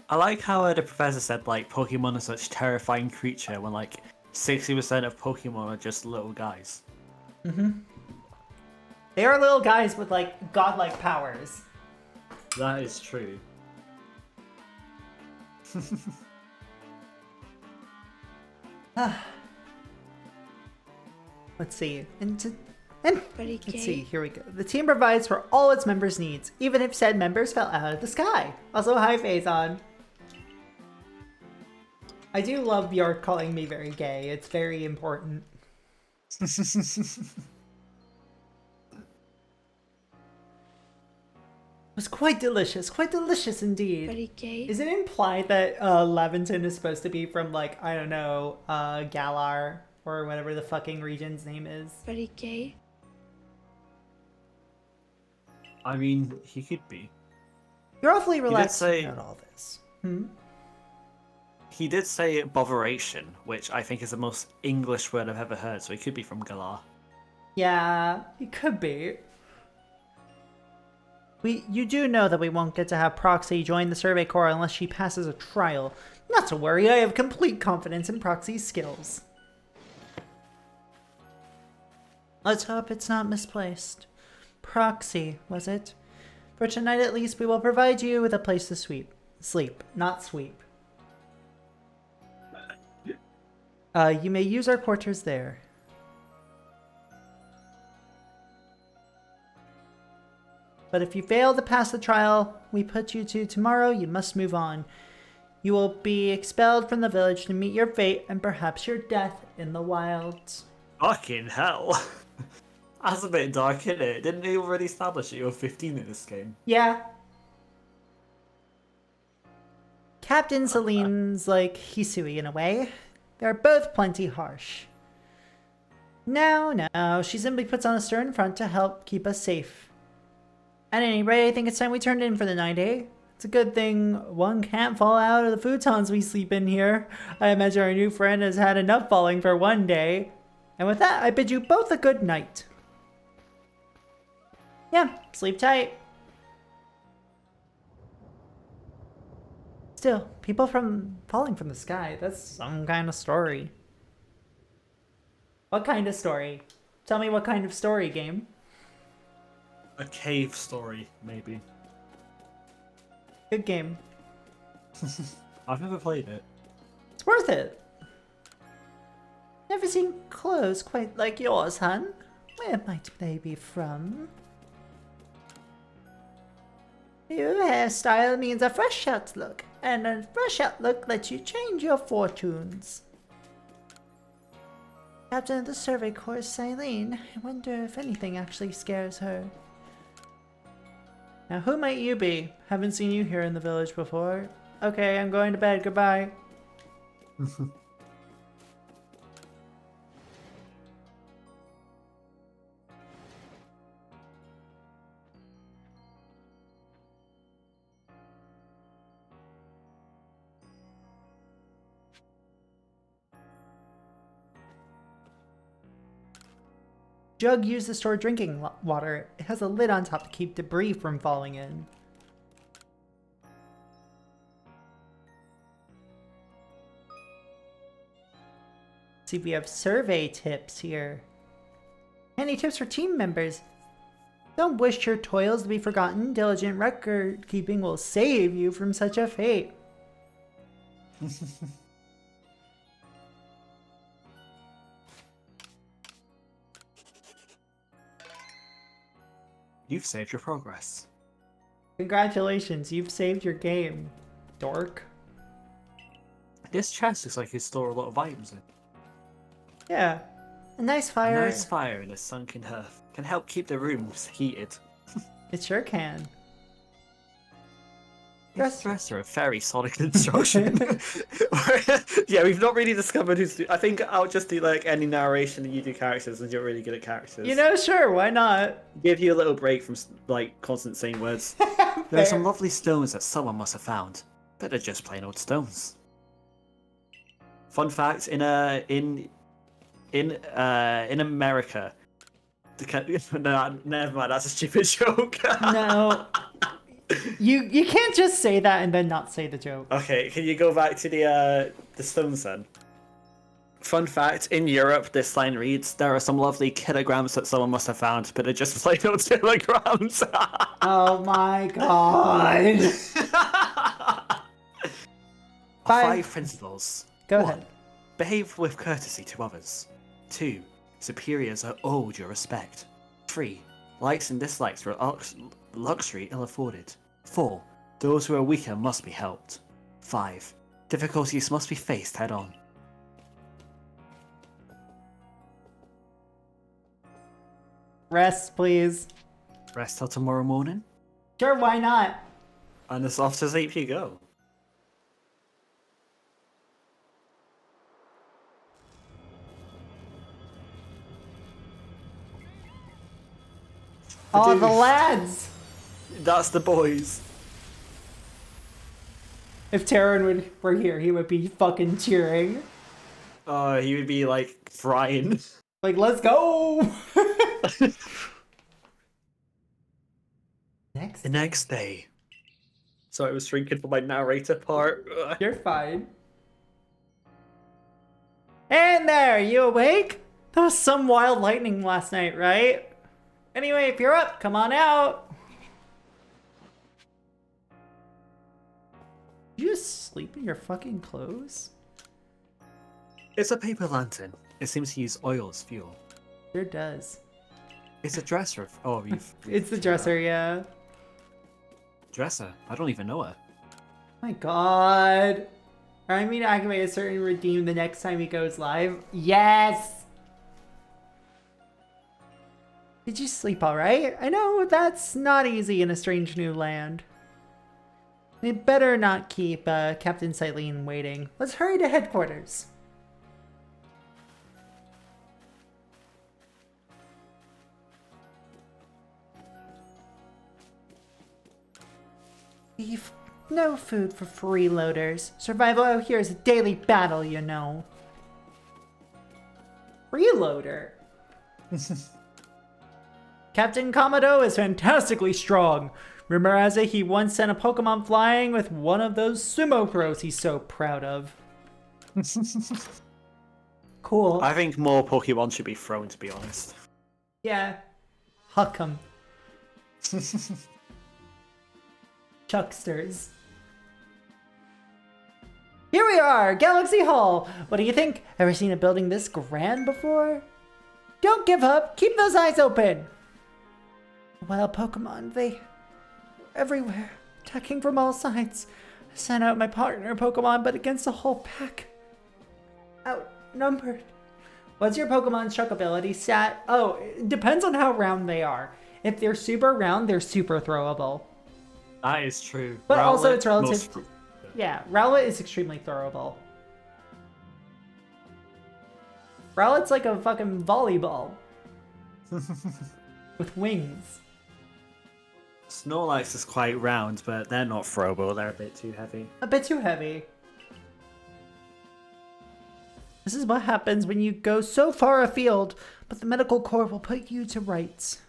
I like how the professor said, like, Pokemon are such terrifying creature when, like, 60% of Pokemon are just little guys. They are little guys with, like, godlike powers. That is true. Let's see. Let's Pretty see, here we go. The team provides for all its members' needs, even if said members fell out of the sky. Also, hi, Phazon. I do love Bjork calling me very gay. It's very important. It was quite delicious indeed. Pretty gay. Is it implied that Levinton is supposed to be from, like, I don't know, Galar, or whatever the fucking region's name is? Pretty gay. I mean, he could be. You're awfully relaxed say- about all this. He did say botheration, which I think is the most English word I've ever heard, so he could be from Galar. Yeah, it could be. You do know that we won't get to have Proxy join the Survey Corps unless she passes a trial. Not to worry, I have complete confidence in Proxy's skills. Let's hope it's not misplaced. Proxy, was it? For tonight at least, we will provide you with a place to sleep, not sweep. You may use our quarters there. But if you fail to pass the trial we put you to tomorrow, you must move on. You will be expelled from the village to meet your fate and perhaps your death in the wilds. Fucking hell. That's a bit dark, isn't it? Didn't they already establish that you were 15 in this game? Yeah. Captain Celine's like Hisui in a way. They're both plenty harsh. No, she simply puts on a stern front to help keep us safe. At any rate, I think it's time we turned in for the night, eh? It's a good thing one can't fall out of the futons we sleep in here. I imagine our new friend has had enough falling for one day. And with that, I bid you both a good night. Yeah, sleep tight. Still, people falling from the sky, that's some kind of story. What kind of story? Tell me what kind of story, game. A cave story, maybe. Good game. I've never played it. It's worth it. Never seen clothes quite like yours, hun. Where might they be from? New hairstyle means a fresh outlook, and a fresh outlook lets you change your fortunes. Captain of the Survey Corps, Silene. I wonder if anything actually scares her. Now, who might you be? Haven't seen you here in the village before. Okay, I'm going to bed. Goodbye. Jug used to store drinking water. It has a lid on top to keep debris from falling in. See, we have survey tips here. Any tips for team members? Don't wish your toils to be forgotten. Diligent record keeping will save you from such a fate. You've saved your progress. Congratulations, you've saved your game, dork. This chest looks like you store a lot of items in. Yeah, a nice A fire. nice fire in a sunken earth can help keep the rooms heated. It sure can. This dresser a very solid construction. Yeah, we've not really discovered who's. I think I'll just do like any narration and you do characters, and you're really good at characters. You know, sure, why not? Give you a little break from like constant saying words. There are some lovely stones that someone must have found, but they're just plain old stones. Fun fact: in America, no, never mind. That's a stupid joke. No. You can't just say that and then not say the joke. Okay, can you go back to the stones then? Fun fact: in Europe, this line reads, "There are some lovely kilograms that someone must have found, but they're just plain old kilograms." Oh my god. Five principles. Go 1. ahead. Behave with courtesy to others. 2. Superiors are owed your respect. 3. Likes and dislikes are luxury ill-afforded. 4. Those who are weaker must be helped. 5. Difficulties must be faced head-on. Rest, please. Rest till tomorrow morning, Sure, why not? and as off to sleep you go. Oh, the lads! That's the boys. If Taran were here, he would be fucking cheering. Oh, he would be like crying. Like, let's go! The next day. So I was drinking for my narrator part. Ugh. You're fine. And there, you awake? That was some wild lightning last night, right? Anyway, if you're up, come on out. You just sleep in your fucking clothes? It's a paper lantern. It seems to use oil as fuel. Sure does. It's a dresser. Oh, It's the dresser, yeah. Dresser? I don't even know her. My god. I mean, activate a certain redeem the next time he goes live. Yes! Did you sleep alright? I know that's not easy in a strange new land. We better not keep Captain Silene waiting. Let's hurry to headquarters. We've no food for freeloaders. Survival out here is a daily battle, you know. Freeloader? Captain Komodo is fantastically strong. Rumor has it he once sent a Pokemon flying with one of those sumo throws he's so proud of. Cool. I think more Pokemon should be thrown, to be honest. Yeah. Huck 'em. Chucksters. Here we are, Galaxy Hall. What do you think? Ever seen a building this grand before? Don't give up. Keep those eyes open. Wild Pokemon, they were everywhere, attacking from all sides. I sent out my partner Pokemon, but against a whole pack. Outnumbered. What's your Pokemon Truck ability stat? Oh, it depends on how round they are. If they're super round, they're super throwable. That is true. But also Rowlet, it's relative. most- Yeah, Rowlet is extremely throwable. Rowlet's like a fucking volleyball. With wings. Snorlax is quite round, but they're not throwable. They're a bit too heavy. A bit too heavy. This is what happens when you go so far afield, but the medical corps will put you to rights.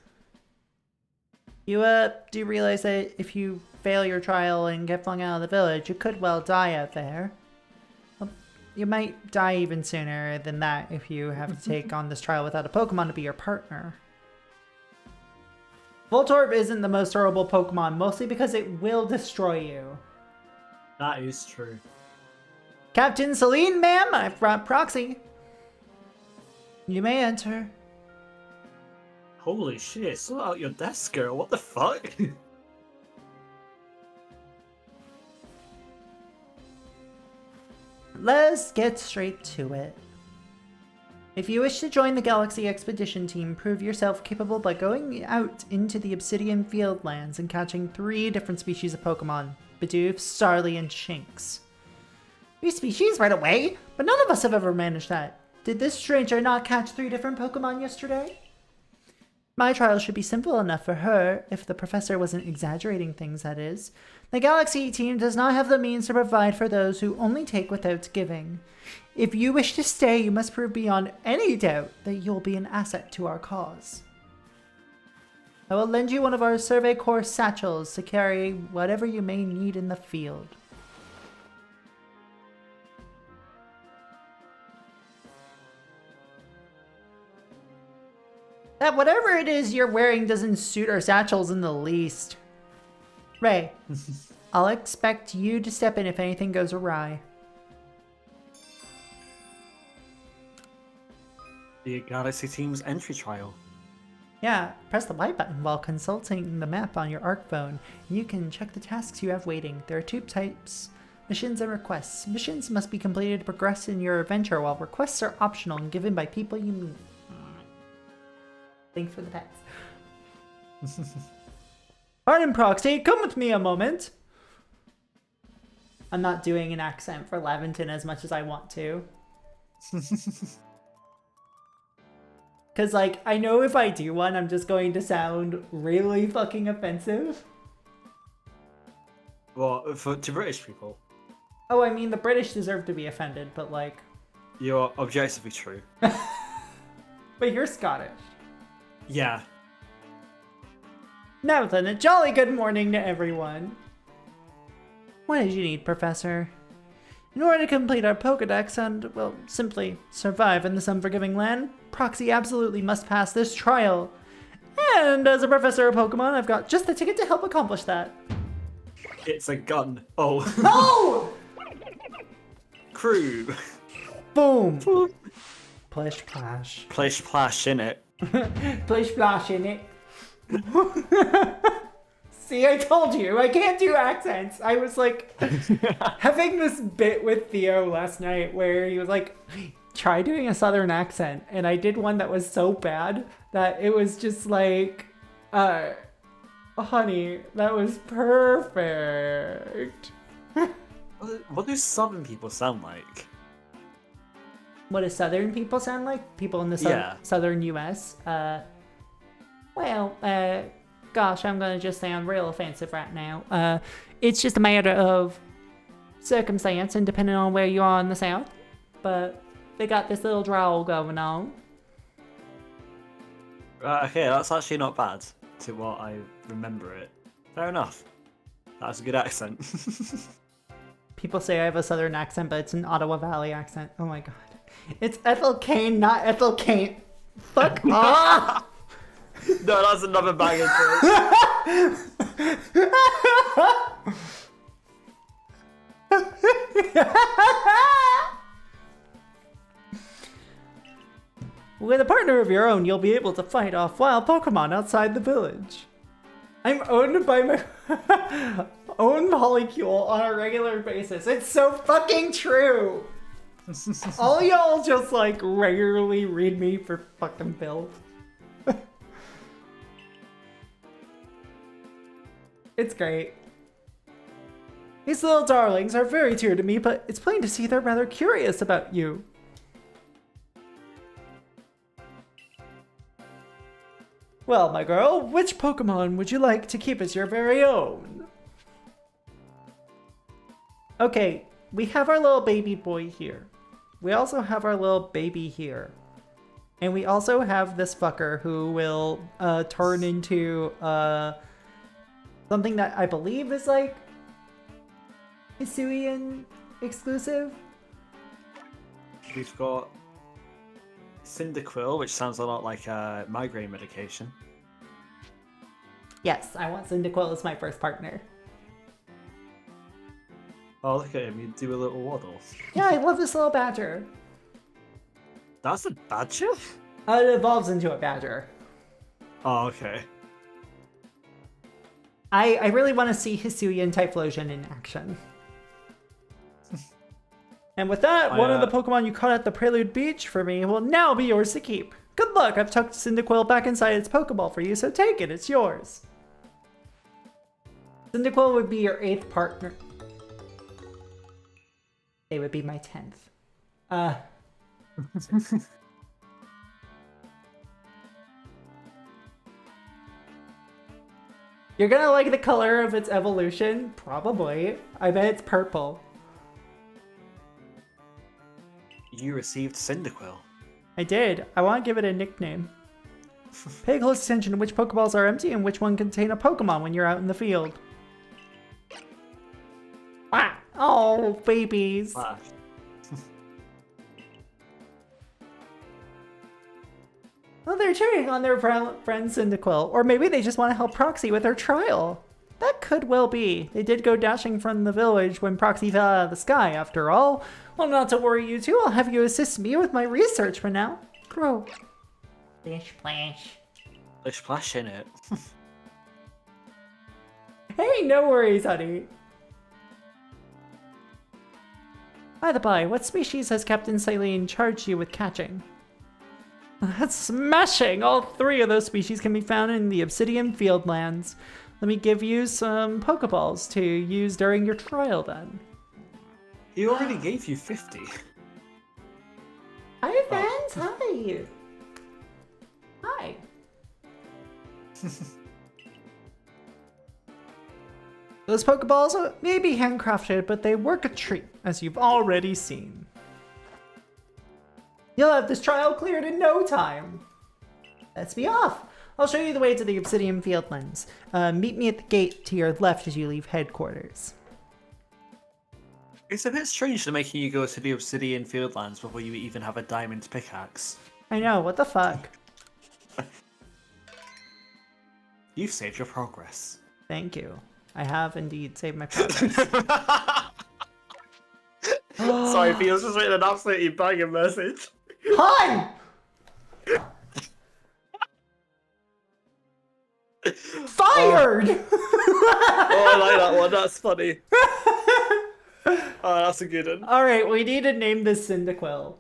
You, do realize that if you fail your trial and get flung out of the village, you could well die out there. Well, you might die even sooner than that if you have to take on this trial without a Pokemon to be your partner. Voltorb isn't the most throwable Pokemon, mostly because it will destroy you. That is true. Captain Celine, ma'am, I've brought proxy. You may enter. Holy shit, sort out your desk, girl. What the fuck? Let's get straight to it. If you wish to join the Galaxy Expedition team, prove yourself capable by going out into the Obsidian Fieldlands and catching 3 different species of Pokemon: Bidoof, Starly, and Shinx. 3 species right away? But none of us have ever managed that. Did this stranger not catch 3 different Pokemon yesterday? My trial should be simple enough for her, if the professor wasn't exaggerating things, that is. The Galaxy team does not have the means to provide for those who only take without giving. If you wish to stay, you must prove beyond any doubt that you'll be an asset to our cause. I will lend you one of our Survey Corps satchels to carry whatever you may need in the field. That whatever it is you're wearing doesn't suit our satchels in the least. Ray, I'll expect you to step in if anything goes awry. The Galaxy team's entry trial. Yeah, press the Y button while consulting the map on your ARC phone. You can check the tasks you have waiting. There are 2 types: missions and requests. Missions must be completed to progress in your adventure, while requests are optional and given by people you meet. Thanks for the pets. Pardon, Proxy, come with me a moment. I'm not doing an accent for Laventon as much as I want to. Because, like, I know if I do one, I'm just going to sound really fucking offensive. Well, to British people. Oh, I mean, the British deserve to be offended, but, like... You're objectively true. But you're Scottish. Yeah. Now then, a jolly good morning to everyone. What did you need, Professor? In order to complete our Pokedex and, well, simply survive in this unforgiving land, Proxy absolutely must pass this trial. And as a professor of Pokemon, I've got just the ticket to help accomplish that. It's a gun. Oh. Oh! Crew. Boom! Plish plash. Plish plash in it. Plish splash in it. See, I told you, I can't do accents. I was like having this bit with Theo last night where he was like, try doing a southern accent. And I did one that was so bad that it was just like, honey, that was perfect. What do southern people sound like? What do southern people sound like? People in the southern US? Gosh, I'm gonna just sound real offensive right now. It's just a matter of circumstance and depending on where you are in the South. But they got this little drawl going on. Okay, that's actually not bad to what I remember it. Fair enough. That's a good accent. People say I have a southern accent, but it's an Ottawa Valley accent. Oh my god. It's Ethel Kane, not Ethel Kane. Fuck off! No, that's another banger With a partner partner of your own, you'll be able to fight off wild Pokemon outside the village. I'm owned by my own Polycule on a regular basis. It's so fucking true. All y'all just like regularly read me for fucking filth. It's great. These little darlings are very dear to me, but it's plain to see they're rather curious about you. Well, my girl, which Pokemon would you like to keep as your very own? Okay, we have our little baby boy here. We also have our little baby here. And we also have this fucker who will turn into something that I believe is like Hisuian exclusive. We've got Cyndaquil, which sounds a lot like a migraine medication. Yes, I want Cyndaquil as my first partner. Oh, look at him, you do a little waddle. Yeah, I love this little badger. That's a badger? It evolves into a badger. Oh, okay. I really want to see Hisuian Typhlosion in action. And with that, one of the Pokemon you caught at the Prelude Beach for me will now be yours to keep. Good luck, I've tucked Cyndaquil back inside its Pokeball for you, so take it, it's yours. Cyndaquil would be your 8th partner. They would be my 10th. You're gonna like the color of its evolution? Probably. I bet it's purple. You received Cyndaquil. I did. I want to give it a nickname. Pay close attention to which Pokeballs are empty and which one contain a Pokemon when you're out in the field. Ah! Oh, babies. Wow. Well, they're cheering on their friend Cyndaquil. Or maybe they just want to help Proxy with her trial. That could well be. They did go dashing from the village when Proxy fell out of the sky, after all. Well, not to worry you two, I'll have you assist me with my research for now. Grow. Splish splash. There's splash in it. Hey, no worries, honey. By the by, what species has Captain Silene charged you with catching? That's smashing! All 3 of those species can be found in the Obsidian Fieldlands. Let me give you some Pokeballs to use during your trial then. He already gave you 50. Hi, friends! Hi! Hi! Those Pokeballs may be handcrafted, but they work a treat, as you've already seen. You'll have this trial cleared in no time. Let's be off. I'll show you the way to the Obsidian Fieldlands. Meet me at the gate to your left as you leave headquarters. It's a bit strange to making you go to the Obsidian Fieldlands before you even have a diamond pickaxe. I know, what the fuck? You've saved your progress. Thank you. I have indeed saved my progress. Sorry, Theo's just written an absolutely banging message. Hun! Fired! Oh, I like that one. That's funny. Oh, that's a good one. Alright, we need to name this Cyndaquil.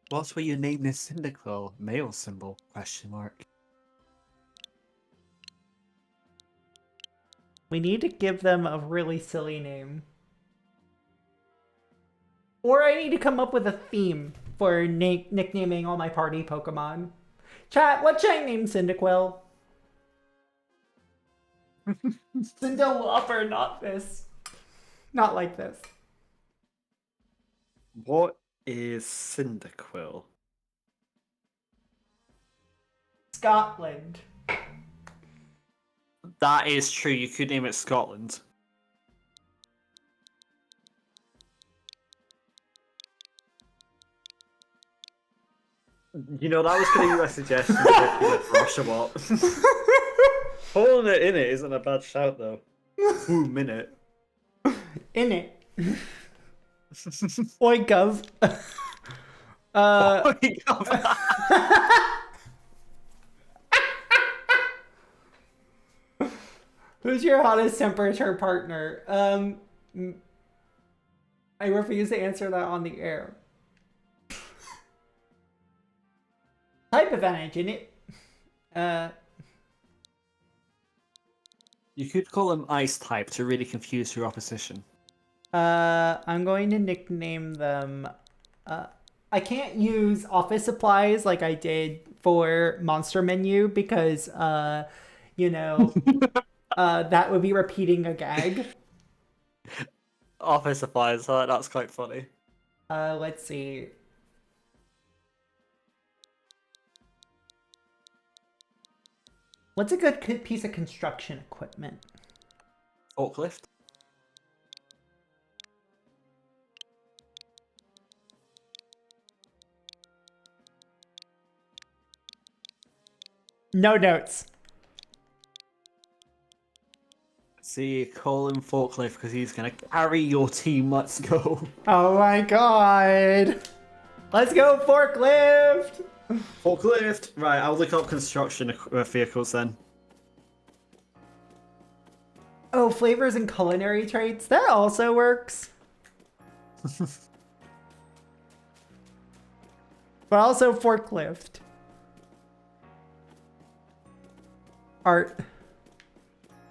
What will you name this Cyndaquil? Male symbol? Question mark. We need to give them a really silly name. Or I need to come up with a theme for nicknaming all my party Pokemon. Chat, what should I name Cyndaquil? Cyndaquil, not this. Not like this. What is Cyndaquil? Scotland. That is true. You could name it Scotland. You know, that was going to be my suggestion if you went for Oshawott. Holding it in it isn't a bad shout, though. Ooh, minute. In it. Oi, Gov. Uh, Oh my God. who's your hottest temperature partner? I refuse to answer that on the air. Type advantage in it. You could call him Ice type to really confuse your opposition. I'm going to nickname them. I can't use office supplies like I did for Monster Menu because, you know, that would be repeating a gag. Office supplies, that's quite funny. Let's see. What's a good piece of construction equipment? Forklift? No notes. See, call him Forklift because he's gonna carry your team. Let's go. Oh my god. Let's go, forklift! Forklift! Right, I'll look up construction vehicles then. Oh, flavors and culinary traits? That also works. But also forklift. Art.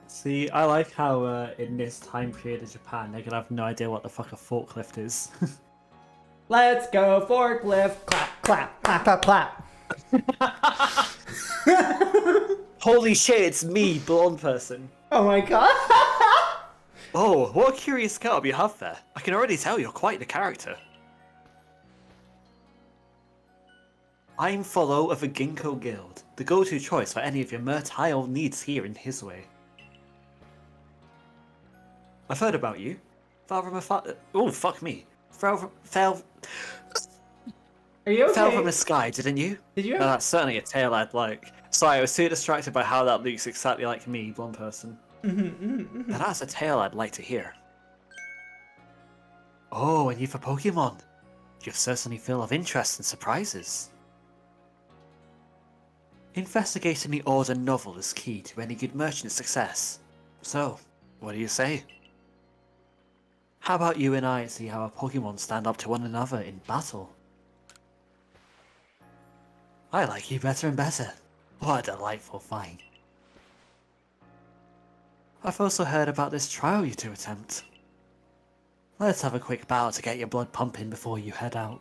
See, I like how in this time period of Japan, they're gonna have no idea what the fuck a forklift is. Let's go, forklift! Clap, clap, clap, clap, clap. Holy shit, it's me, blonde person. Oh my god! Oh, what a curious setup you have there. I can already tell you're quite the character. I'm follow of the Ginkgo Guild, the go-to choice for any of your mertile needs here in his way. I've heard about you. Fell from a oh, fuck me. Fell Are you okay? from the sky, didn't you? Did you? That's certainly a tale I'd like. Sorry, I was too distracted by how that looks exactly like me, blonde person. Now that's a tale I'd like to hear. Oh, and you've a Pokemon. You're certainly full of interest and surprises. Investigating the odd and novel is key to any good merchant's success. So, what do you say? How about you and I see how our Pokemon stand up to one another in battle? I like you better and better. What a delightful fight. I've also heard about this trial you two attempt. Let's have a quick battle to get your blood pumping before you head out.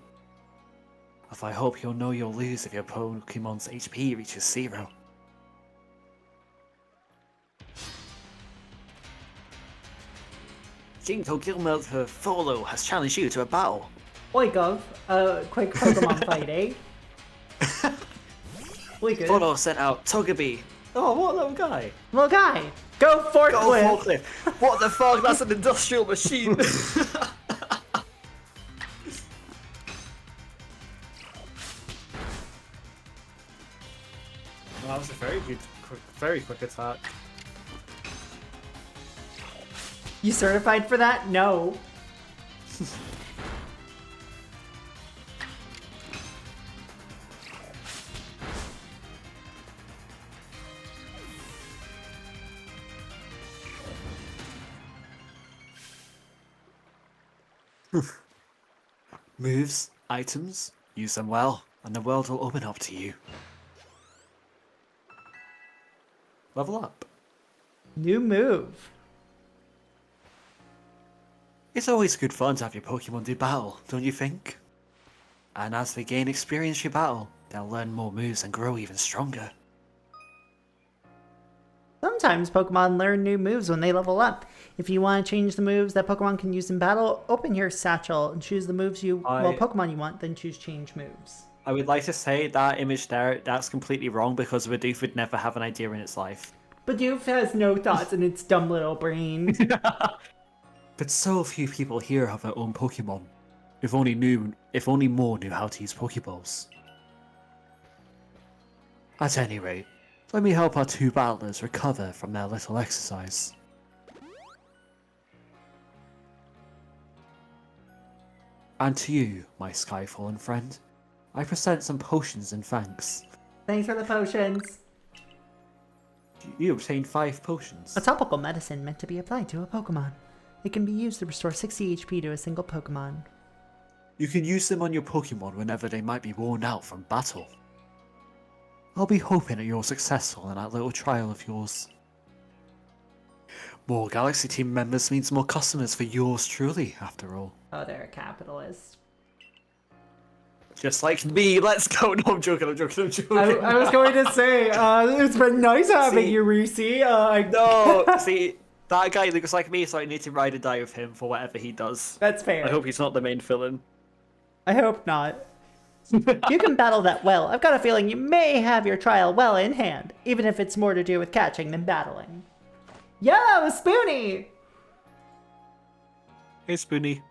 If I hope you'll know you'll lose if your Pokemon's HP reaches 0. Ginkgo Guild Follow has challenged you to a battle. Oi, Gov. Quick Pokemon fight, eh? We good. Follow sent out Togepi. Oh, what a little guy. Little guy, go forklift! Go forklift. What the fuck? That's an industrial machine. Well, that was a very quick attack. You certified for that? No. Moves, items, use them well, and the world will open up to you. Level up. New move. It's always good fun to have your Pokemon do battle, don't you think? And as they gain experience through battle, they'll learn more moves and grow even stronger. Sometimes Pokemon learn new moves when they level up. If you want to change the moves that Pokemon can use in battle, open your satchel and choose the moves Pokemon you want, then choose change moves. I would like to say that image there, that's completely wrong because Bidoof would never have an idea in its life. Bidoof has no thoughts in its dumb little brain. But so few people here have their own Pokemon. If only more knew how to use Pokeballs. At any rate, let me help our two battlers recover from their little exercise. And to you, my Skyfallen friend, I present some potions in thanks. Thanks for the potions. You obtained 5 potions. A topical medicine meant to be applied to a Pokemon. It can be used to restore 60 HP to a single Pokemon. You can use them on your Pokemon whenever they might be worn out from battle. I'll be hoping that you're successful in that little trial of yours. More Galaxy Team members means more customers for yours truly, after all. Oh, they're a capitalist. Just like me, let's go. No, I'm joking. I was going to say, it's been nice having See- you, Reese. No, see, that guy looks like me, so I need to ride or die with him for whatever he does. That's fair. I hope he's not the main villain. I hope not. You can battle that well. I've got a feeling you may have your trial well in hand, even if it's more to do with catching than battling. Yo, Spoonie! Hey, Spoonie.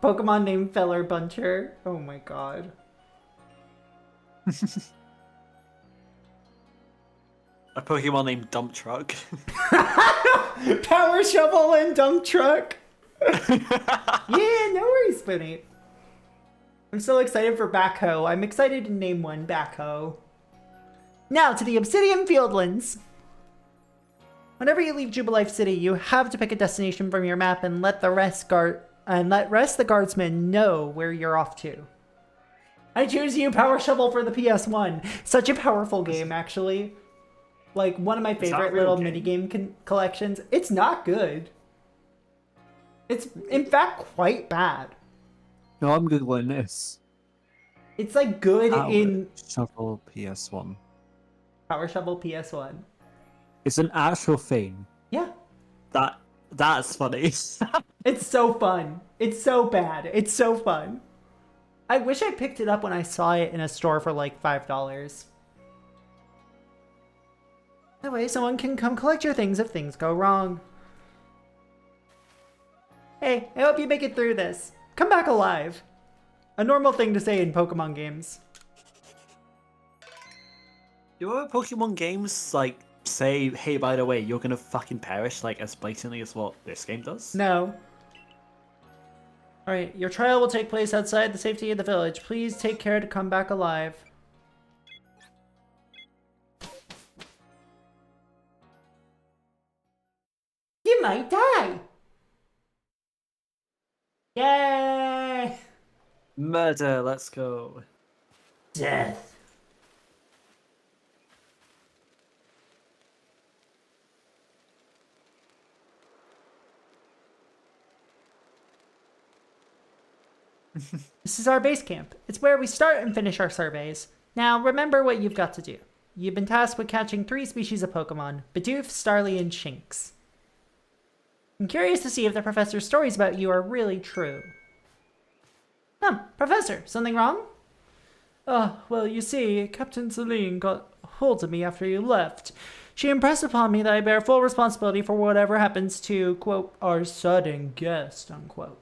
Pokemon named Feller Buncher. Oh my god. A Pokemon named Dump Truck. Power Shovel and Dump Truck. Yeah, no worries, Spoonie. I'm so excited for Backhoe. I'm excited to name one Backhoe. Now to the Obsidian Fieldlands. Whenever you leave Jubilife City, you have to pick a destination from your map and let the rest the guardsmen know where you're off to. I choose you, Power Shovel, for the PS1. Such a powerful game, actually. Like, one of my It's not a favorite real little game. minigame collections. It's not good. It's, in fact, quite bad. No, I'm googling this. It's, like, good in Shovel PS1. Power Shovel PS1. It's an actual thing. Yeah. That's funny. It's so fun. It's so bad. It's so fun. I wish I picked it up when I saw it in a store for like $5. That way someone can come collect your things if things go wrong. Hey, I hope you make it through this. Come back alive. A normal thing to say in Pokemon games. Do other Pokemon games, like, say, hey, by the way, you're gonna fucking perish, like, as blatantly as what this game does? No. Alright, your trial will take place outside the safety of the village. Please take care to come back alive. You might die. Yay! Murder, let's go. Death. This is our base camp. It's where we start and finish our surveys. Now, remember what you've got to do. You've been tasked with catching 3 species of Pokemon, Bidoof, Starly, and Shinx. I'm curious to see if the professor's stories about you are really true. Professor, something wrong? Well, you see, Captain Celine got hold of me after you left. She impressed upon me that I bear full responsibility for whatever happens to, quote, our sudden guest, unquote.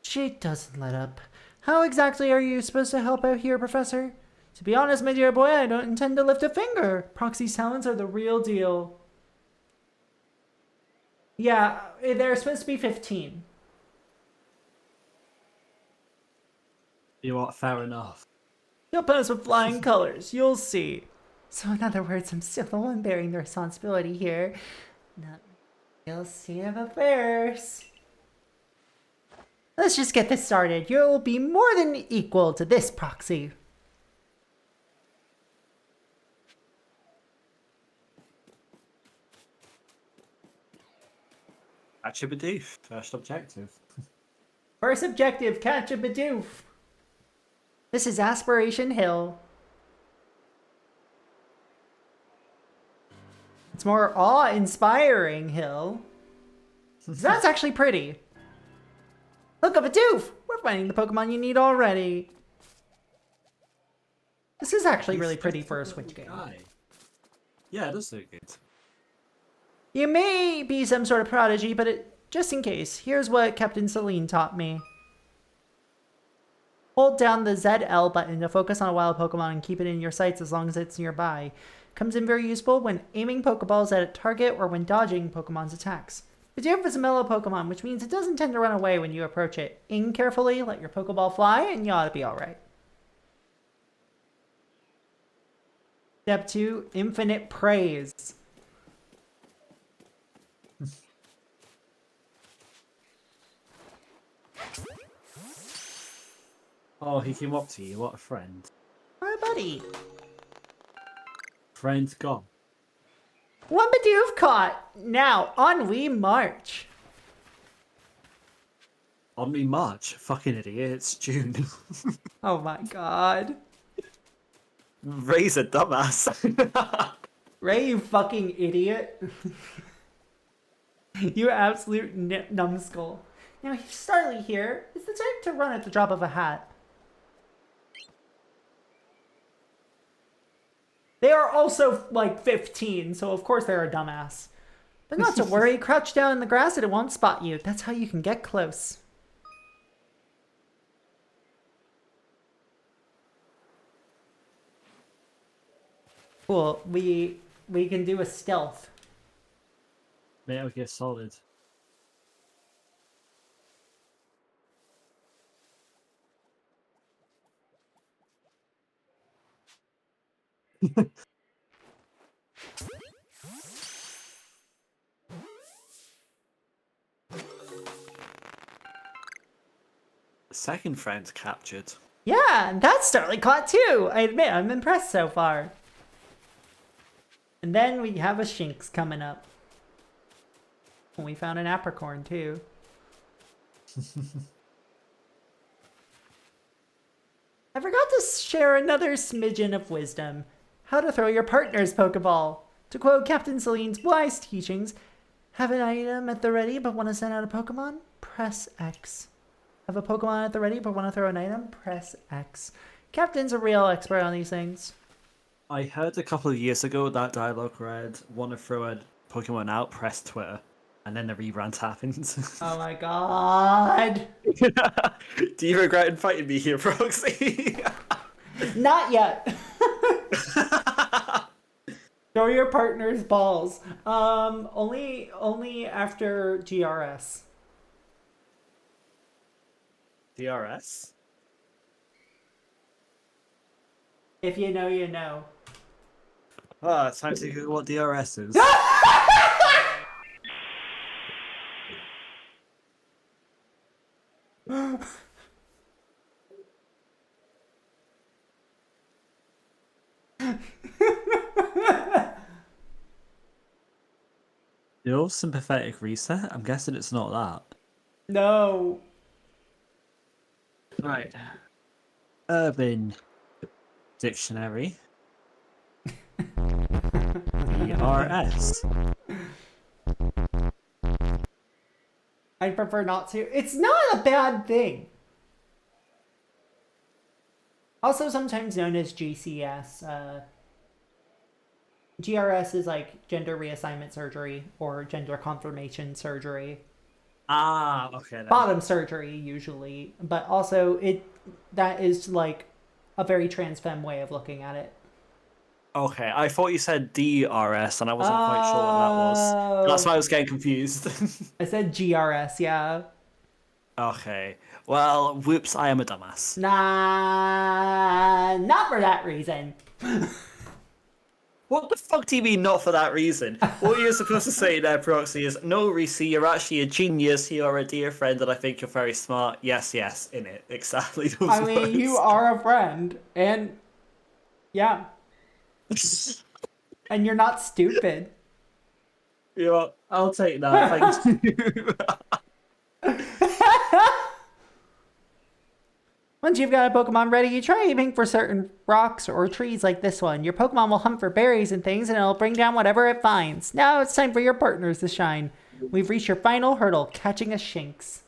She doesn't let up. How exactly are you supposed to help out here, Professor? To be honest, my dear boy, I don't intend to lift a finger. Proxy's talents are the real deal. Yeah, they're supposed to be 15. You know what? Fair enough. You'll pass with flying colors. You'll see. So in other words, I'm still the one bearing the responsibility here. No, You'll see about first. let's just get this started. You'll be more than equal to this proxy. Achibadoof, first objective. First objective, catch a Bidoof. This is Aspiration Hill. It's more awe-inspiring hill. That's actually pretty. Look, a Bidoof! We're finding the Pokemon you need already. This is actually really pretty for a Switch game. Yeah, it does look good. You may be some sort of prodigy, but just in case, here's what Captain Celine taught me. Hold down the ZL button to focus on a wild Pokemon and keep it in your sights as long as it's nearby. Comes in very useful when aiming Pokeballs at a target or when dodging Pokemon's attacks. But you have a mellow Pokemon, which means it doesn't tend to run away when you approach it. Aim carefully, let your Pokeball fly, and you ought to be alright. Step 2, Infinite Praise. Oh, he came up to you. What a friend. My buddy. Friend gone. What would you have caught? Now, on we march. On me March. Fucking idiot. It's June. Oh my god. Ray's a dumbass. Ray, you fucking idiot. You absolute numbskull. Now, Starly here is the type to run at the drop of a hat. They are also like 15, so of course they're a dumbass. But not to worry, crouch down in the grass and it won't spot you. That's how you can get close. Cool, we can do a stealth. Metal Gear Solid. Second friend captured. Yeah, and that's Starly caught too. I admit, I'm impressed so far. And then we have a Shinx coming up. We found an Apricorn too. I forgot to share another smidgen of wisdom. How to throw your partner's Pokeball. To quote Captain Celine's wise teachings, have an item at the ready but want to send out a Pokemon? Press X. Have a Pokemon at the ready but want to throw an item? Press X. Captain's a real expert on these things. I heard a couple of years ago that dialogue read, want to throw a Pokemon out, press Twitter. And then the rebrand happens. Oh my god. Do you regret inviting me here, Proxy? Not yet. Throw your partner's balls. Only after GRS. DRS? If you know, you know. Ah, it's time to Google what DRS is. No sympathetic reset? I'm guessing it's not that. No. Right. Urban Dictionary. DRS. I prefer not to. It's not a bad thing. Also sometimes known as GCS. GRS is like gender reassignment surgery or gender confirmation surgery. Ah, okay then. Bottom surgery usually, but also that is like a very trans femme way of looking at it. Okay, I thought you said DRS and I wasn't quite sure what that was. That's why I was getting confused. I said GRS, yeah. Okay, well, whoops, I am a dumbass. Nah, not for that reason. What the fuck do you mean not for that reason? What you're supposed to say there, Proxy, is, no, Reese, you're actually a genius, you are a dear friend, and I think you're very smart. Yes, yes, in it. Exactly those I mean, words. you are a friend, and yeah. And you're not stupid. Yeah, I'll take that, thank you. Once you've got a Pokemon ready, you try aiming for certain rocks or trees like this one. Your Pokemon will hunt for berries and things, and it'll bring down whatever it finds. Now it's time for your partners to shine. We've reached your final hurdle, catching a Shinx.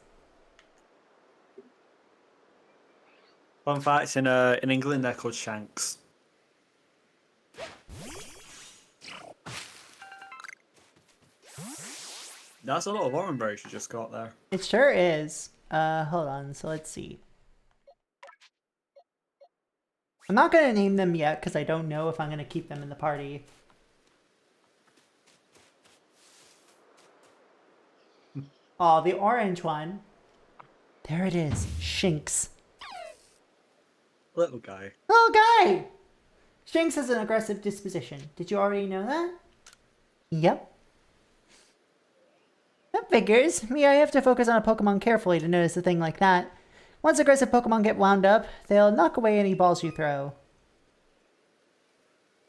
Fun fact, in England, they're called Shanks. That's a lot of orange berries you just got there. It sure is. Hold on, so let's see. I'm not gonna name them yet, because I don't know if I'm gonna keep them in the party. Oh, the orange one. There it is. Shinx. Little guy. Oh, guy! Shinx has an aggressive disposition. Did you already know that? Yep. That figures. I have to focus on a Pokemon carefully to notice a thing like that. Once aggressive Pokemon get wound up, they'll knock away any balls you throw.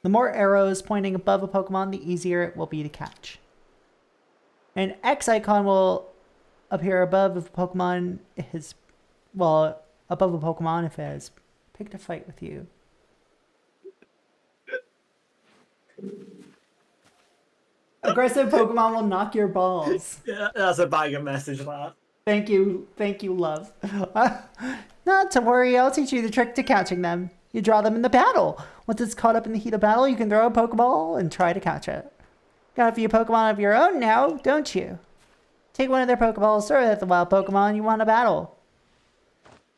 The more arrows pointing above a Pokemon, the easier it will be to catch. An X icon will appear above if a Pokemon is, well, above a Pokemon if it has picked a fight with you. Aggressive Pokemon will knock your balls. Yeah, that's a banger message, that. Thank you, love. Not to worry, I'll teach you the trick to catching them. You draw them in the battle. Once it's caught up in the heat of battle, you can throw a Pokeball and try to catch it. Got a few Pokemon of your own now, don't you? Take one of their Pokeballs, throw it at the wild Pokemon you want to battle.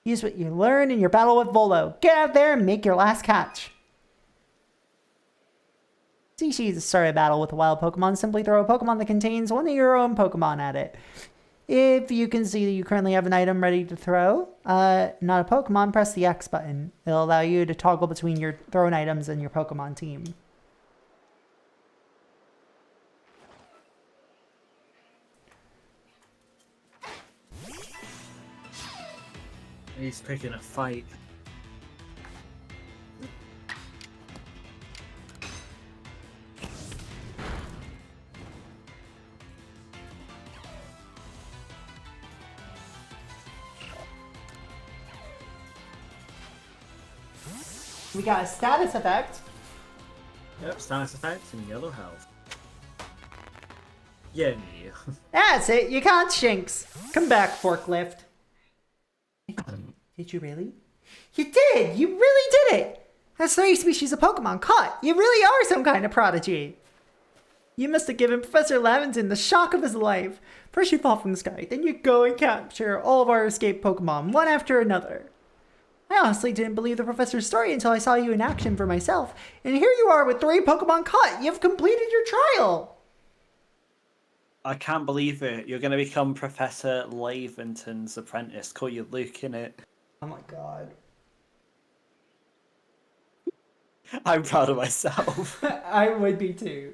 Use what you learn in your battle with Volo. Get out there and make your last catch. To teach you to start a battle with a wild Pokemon, simply throw a Pokemon that contains one of your own Pokemon at it. If you can see that you currently have an item ready to throw, not a Pokemon, press the X button. It'll allow you to toggle between your thrown items and your Pokemon team. He's picking a fight. We got a status effect. Yep, status effects and yellow health. Yeah. That's it, you caught Shinx. Come back, Forklift. Did you really? You did! You really did it! That's 3 species of Pokemon caught! You really are some kind of prodigy! You must have given Professor Laventon the shock of his life. First you fall from the sky, then you go and capture all of our escaped Pokemon, one after another. I honestly didn't believe the professor's story until I saw you in action for myself. And here you are with 3 Pokemon caught! You've completed your trial! I can't believe it. You're going to become Professor Laventon's apprentice. Call you Luke, innit? Oh my god. I'm proud of myself. I would be too.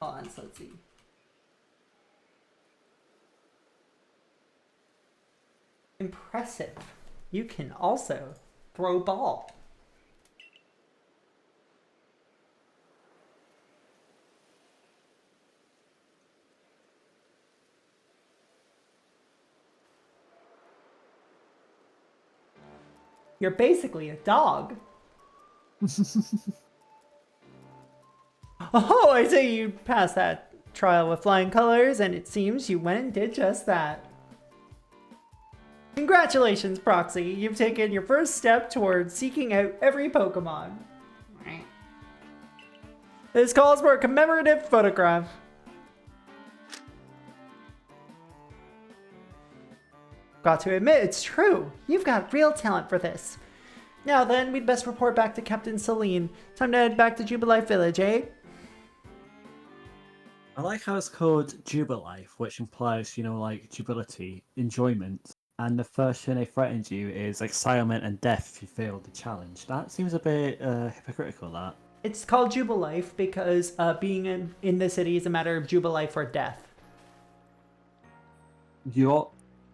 Hold on, so let's see. Impressive. You can also throw ball. You're basically a dog. Oh, I see you passed that trial with flying colors, and it seems you went and did just that. Congratulations, Proxy. You've taken your first step towards seeking out every Pokemon. This calls for a commemorative photograph. Got to admit, it's true. You've got real talent for this. Now then, we'd best report back to Captain Celine. Time to head back to Jubilife Village, eh? I like how it's called Jubilife, which implies, like jubility, enjoyment. And the first thing they threatened you is excitement and death if you fail the challenge. That seems a bit hypocritical, that. It's called Jubilife because being in the city is a matter of Jubilife or death.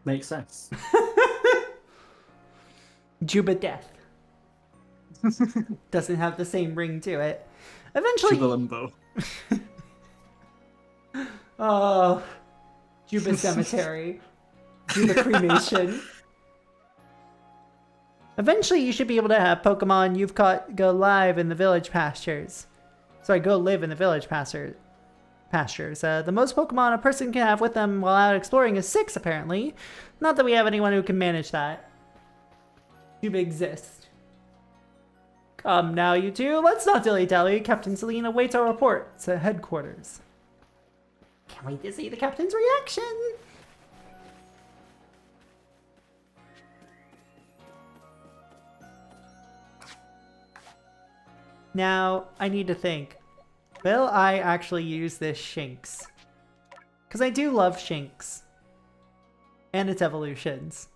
Makes sense. Juba death. Doesn't have the same ring to it. Eventually... Jubilimbo. Oh, Juba Cemetery. Juba Cremation. Eventually, you should be able to have Pokemon you've caught go live in the village pastures. Sorry, go live in the village pastures. The most Pokemon a person can have with them while out exploring is 6, apparently. Not that we have anyone who can manage that. Juba exists. Come now, you two. Let's not dilly-dally. Captain Celine awaits our report to headquarters. Can't wait to see the captain's reaction. Now, I need to think. Will I actually use this Shinx? Because I do love Shinx. And its evolutions.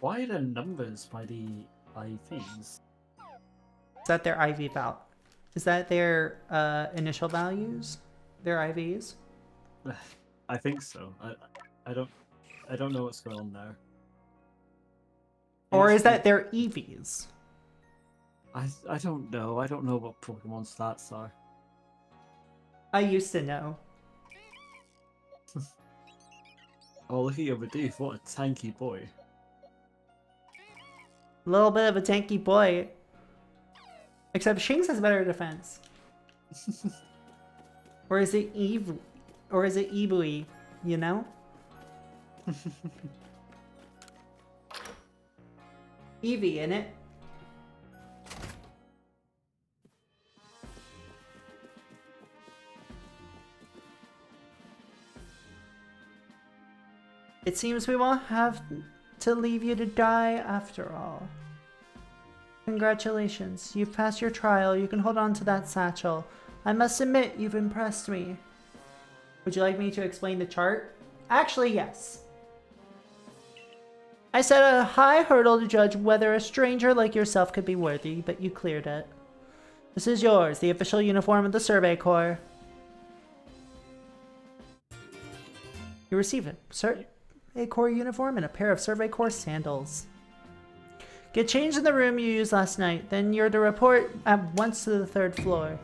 Why are the numbers by the IVs? Is that their IV val? Is that their initial values? Their IVs? I think so. I don't know what's going on there. Or Yes, is that their EVs? I don't know. I don't know what Pokemon stats are. I used to know. Oh, look at your Bidoof. What a tanky boy. A little bit of a tanky boy. Except Shinx has better defense. Or is it Eve? Or is it Ebui? You know? Eevee in it. It seems we won't have to leave you to die after all. Congratulations, you've passed your trial. You can hold on to that satchel. I must admit, you've impressed me. Would you like me to explain the chart? Actually, yes. I set a high hurdle to judge whether a stranger like yourself could be worthy, but you cleared it. This is yours, the official uniform of the Survey Corps. You receive it. Survey Corps uniform and a pair of Survey Corps sandals. Get changed in the room you used last night, then you're to report at once to the 3rd floor.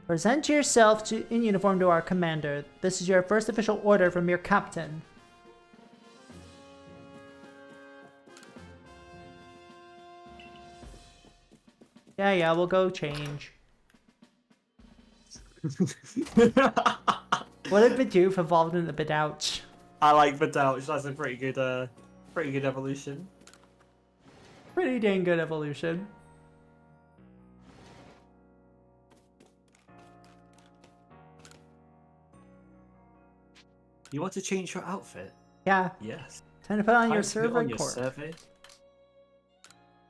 Present yourself in uniform to our commander. This is your first official order from your captain. Yeah, we'll go change. What if Bidoof evolved into Bidouch? I like Vidouch. That's a pretty good evolution. Pretty dang good evolution. You want to change your outfit? Yeah, Yes. time to put on your Time to put Survey on your Corps. survey.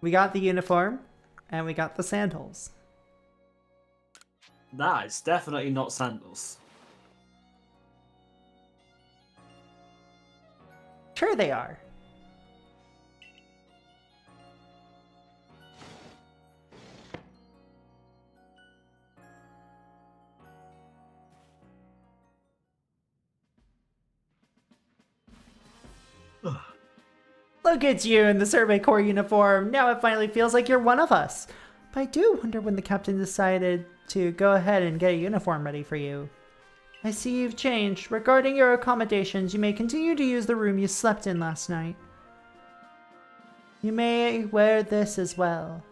We got the uniform, and we got the sandals. That is definitely not sandals. Sure they are. Look at you in the Survey Corps uniform. Now it finally feels like you're one of us. But I do wonder when the captain decided to go ahead and get a uniform ready for you. I see you've changed. Regarding your accommodations, you may continue to use the room you slept in last night. You may wear this as well.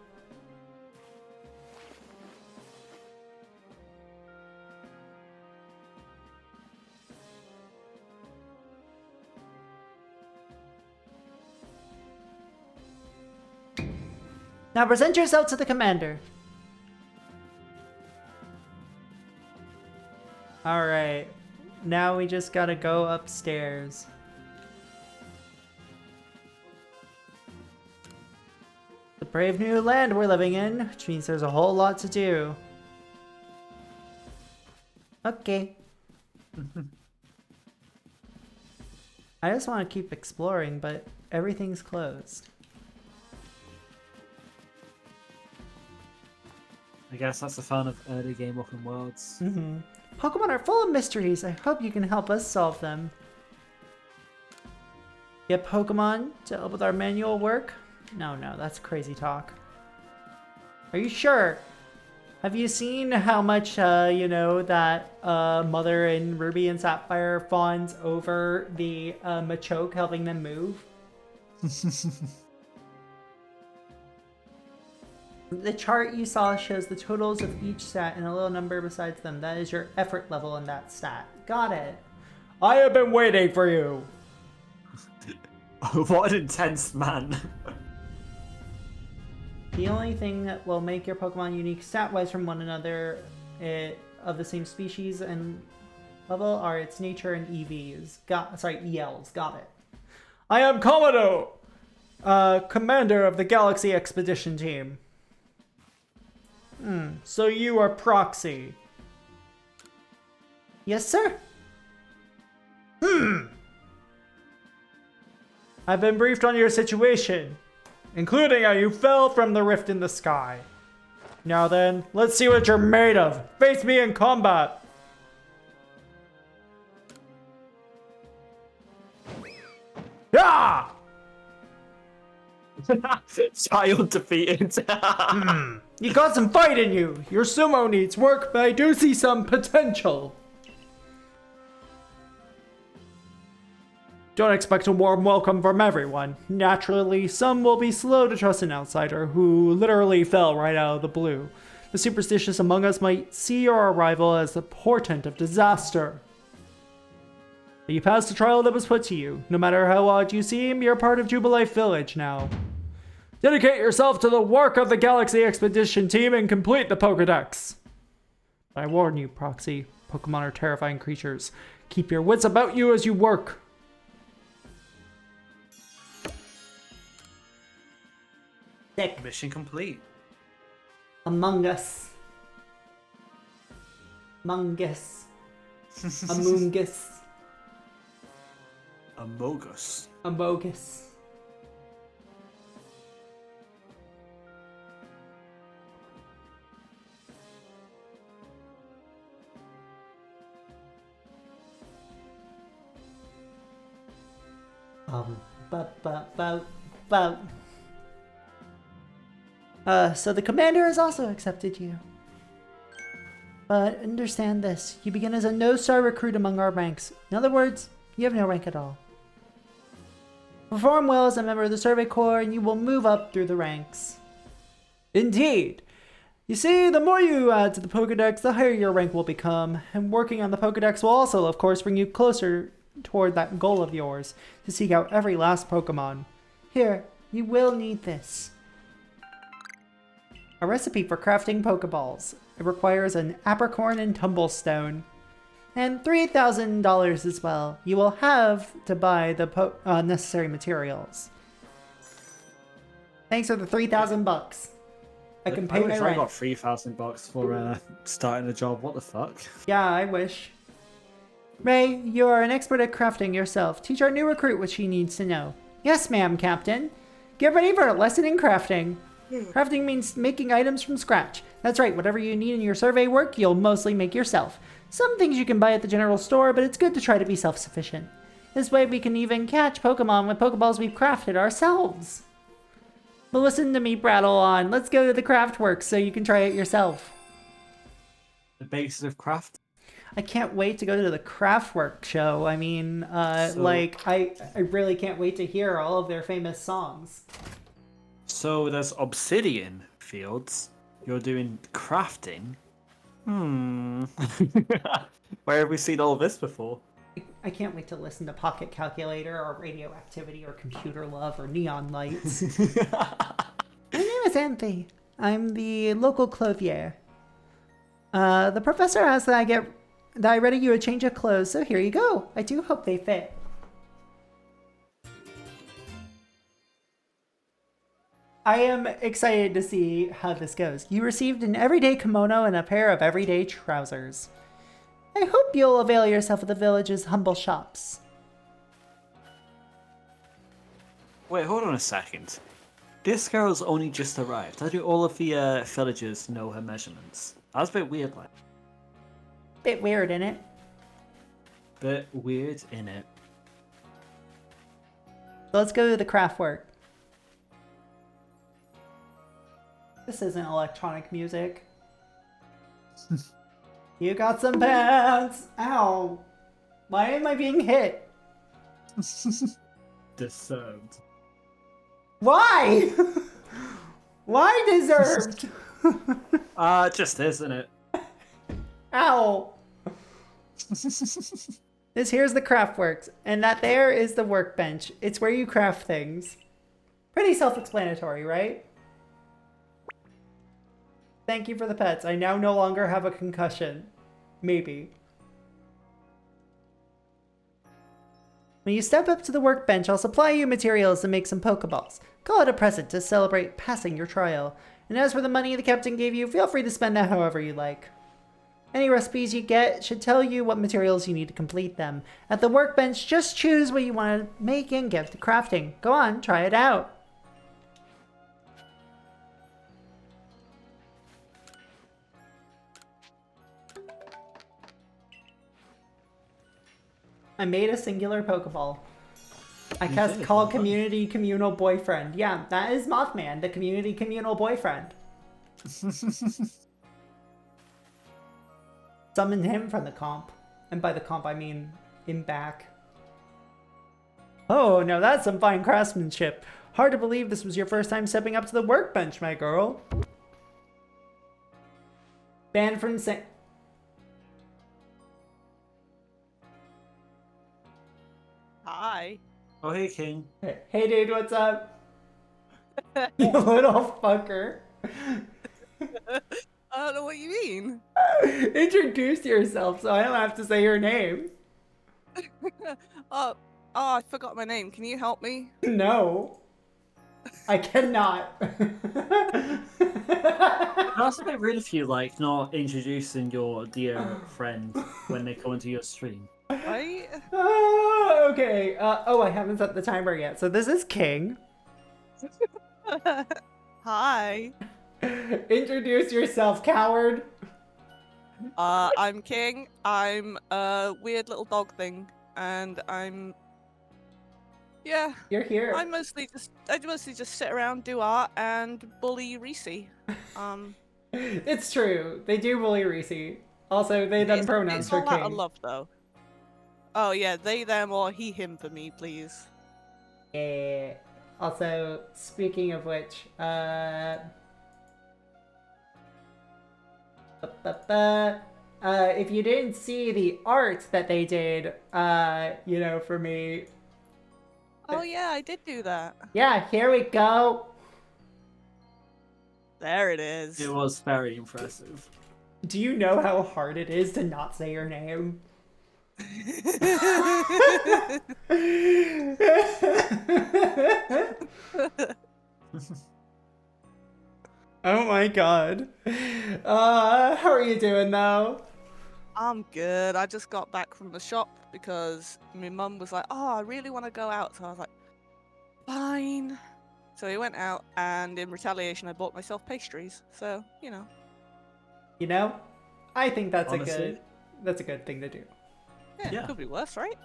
Now present yourself to the commander. Alright. Now we just gotta go upstairs. The brave new land we're living in, which means there's a whole lot to do. Okay. I just want to keep exploring, but everything's closed. I guess that's the fun of early game open worlds. Pokemon are full of mysteries. I hope you can help us solve them. Get Pokemon to help with our manual work? No, that's crazy talk. Are you sure? Have you seen how much, that Mother and Ruby and Sapphire fawns over the Machoke, helping them move? The chart you saw shows the totals of each stat and a little number besides them. That is your effort level in that stat. Got it. I have been waiting for you. What an intense man. The only thing that will make your Pokemon unique stat-wise from one another of the same species and Level are its nature and EVs. ELs. Got it. I am Komodo, commander of the Galaxy Expedition Team. So you are Proxy. Yes, sir. I've been briefed on your situation, including how you fell from the rift in the sky. Now then, let's see what you're made of. Face me in combat. Ah! Child defeated. You got some fight in you. Your sumo needs work, but I do see some potential. Don't expect a warm welcome from everyone. Naturally, some will be slow to trust an outsider who literally fell right out of the blue. The superstitious among us might see your arrival as the portent of disaster. But you passed the trial that was put to you. No matter how odd you seem, you're part of Jubilife Village now. Dedicate yourself to the work of the Galaxy Expedition Team and complete the Pokedex. I warn you, Proxy, Pokemon are terrifying creatures. Keep your wits about you as you work. Sick. Mission complete. Among Us. Mungus. Amoongus. Amogus. Amogus. So the commander has also accepted you. But understand this, you begin as a no-star recruit among our ranks. In other words, you have no rank at all. Perform well as a member of the Survey Corps and you will move up through the ranks. Indeed. You see, the more you add to the Pokedex, the higher your rank will become, and working on the Pokedex will also, of course, bring you closer toward that goal of yours, to seek out every last Pokemon. Here, you will need this. A recipe for crafting Pokeballs. It requires an apricorn and tumblestone. And $3,000 as well. You will have to buy the necessary materials. Thanks for the 3,000 bucks. I can pay my wish I rent. got $3,000 for starting a job. What the fuck? Yeah, I wish. Ray, you are an expert at crafting yourself. Teach our new recruit what she needs to know. Yes, ma'am, Captain. Get ready for a lesson in crafting. Crafting means making items from scratch. That's right, whatever you need in your survey work, you'll mostly make yourself. Some things you can buy at the general store, but it's good to try to be self-sufficient. This way we can even catch Pokemon with Pokeballs we've crafted ourselves. But listen to me prattle on. Let's go to the craft work so you can try it yourself. The basis of craft. I can't wait to go to the Craftwork show. I mean, So- I really can't wait to hear all of their famous songs. So there's obsidian fields. You're doing crafting. Where have we seen all this before? I can't wait to listen to Pocket Calculator or Radioactivity or Computer Love or Neon Lights. My name is Anthony. I'm the local clothier. The professor asked that I ready you a change of clothes, so here you go. I do hope they fit. I am excited to see how this goes. You received an everyday kimono and a pair of everyday trousers. I hope you'll avail yourself of the village's humble shops. Wait, hold on a second. This girl's only just arrived. How do all of the villagers know her measurements? That's a bit weird, like. Bit weird, innit? Bit weird, innit? So let's go to the craft work. This isn't electronic music. You got some pants! Ow! Why am I being hit? Deserved. Why? Why deserved? Just isn't it? Ow! Here's the craft works, and that there is the workbench. It's where you craft things. Pretty self-explanatory, right? Thank you for the pets. I now no longer have a concussion. Maybe. When you step up to the workbench, I'll supply you materials to make some Pokeballs. Call it a present to celebrate passing your trial. And as for the money the captain gave you, feel free to spend that however you like. Any recipes you get should tell you what materials you need to complete them. At the workbench, just choose what you want to make and give to crafting. Go on, try it out. I made a singular Pokeball. I cast did? Call Nice. Community Communal Boyfriend. Yeah, that is Mothman, the Community Communal Boyfriend. Summon him from the comp. And by the comp, I mean him back. Oh, now that's some fine craftsmanship. Hard to believe this was your first time stepping up to the workbench, my girl. Banned from Hi. Oh, hey, King. Hey dude, what's up? You little fucker. I don't know what you mean. Introduce yourself so I don't have to say your name. Oh, I forgot my name. Can you help me? No. I cannot. That's a bit rude of you, like, not introducing your dear friend when they come into your stream. Right? Okay. Oh, I haven't set the timer yet. So this is King. Hi. Introduce yourself, coward. I'm King. I'm a weird little dog thing, and yeah. You're here. I mostly just sit around, do art, and bully Reese. It's true. They do bully Reese. Also, they done pronouns it's for all out of King. love, though. Oh yeah, they, them, or he, him for me, please. Also, speaking of which, if you didn't see the art that they did, for me, Oh yeah, I did do that. yeah, here we go. There it is. It was very impressive. Do you know how hard it is to not say your name? Oh my god. How are you doing though? I'm good. I just got back from the shop because my mum was like, "Oh, I really want to go out." So I was like, "Fine." So we went out, and in retaliation, I bought myself pastries. So You know, I think that's Honestly? a good thing to do. Yeah. could be worse, right?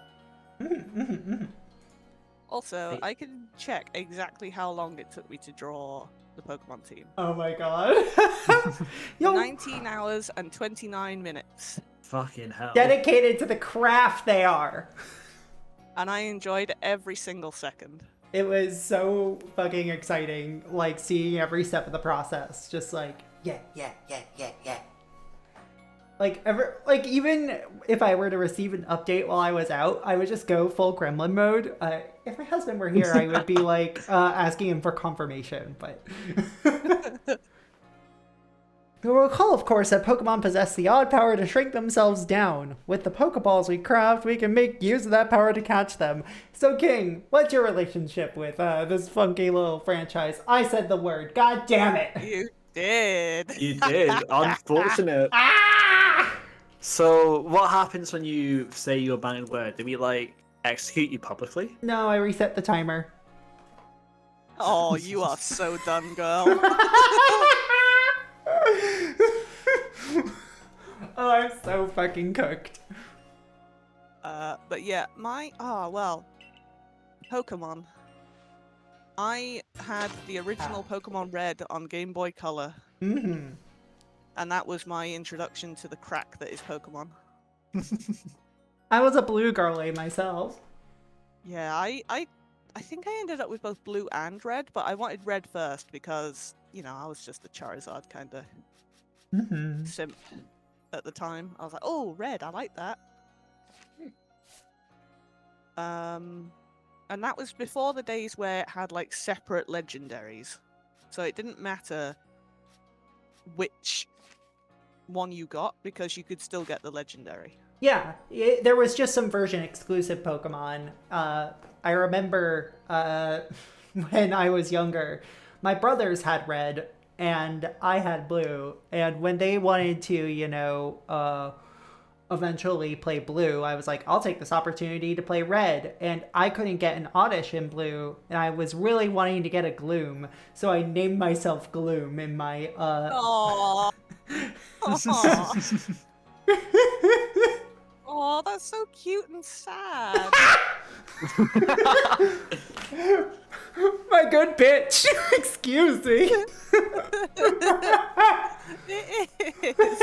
Also, Hey. I can check exactly how long it took me to draw the Pokemon team. Oh my god. Yo, 19 hours and 29 minutes. Fucking hell. dedicated to the craft they are. And I enjoyed every single second. It was so fucking exciting, like seeing every step of the process. Just like, yeah. Like even if I were to receive an update while I was out, I would just go full gremlin mode. If my husband were here, I would be like asking him for confirmation, but you'll recall, of course, that Pokemon possess the odd power to shrink themselves down. With the Pokeballs we craft, we can make use of that power to catch them. So, King, what's your relationship with this funky little franchise? I said the word. God damn it! You did. You did. Unfortunate. So, what happens when you say your banned word? Do we, like, execute you publicly? No, I reset the timer. Oh, you are so done, girl. Oh, I'm so fucking cooked. But yeah, Pokemon. I had the original Pokemon Red on Game Boy Color, Mm-hmm. and that was my introduction to the crack that is Pokemon. I was a blue girly myself. Yeah, I think I ended up with both blue and red, but I wanted red first because, I was just a Charizard kind of Mm-hmm. simp at the time. I was like, oh, red, I like that. And that was before the days where it had like separate legendaries. So it didn't matter which one you got because you could still get the legendary. Yeah, there was just some version exclusive Pokemon. I remember when I was younger, my brothers had red and I had blue. And when they wanted to, eventually play blue, I was like, I'll take this opportunity to play red. And I couldn't get an Oddish in blue, and I was really wanting to get a Gloom. So I named myself Gloom in my Aww. Oh, that's so cute and sad. my good bitch. Excuse me. It is.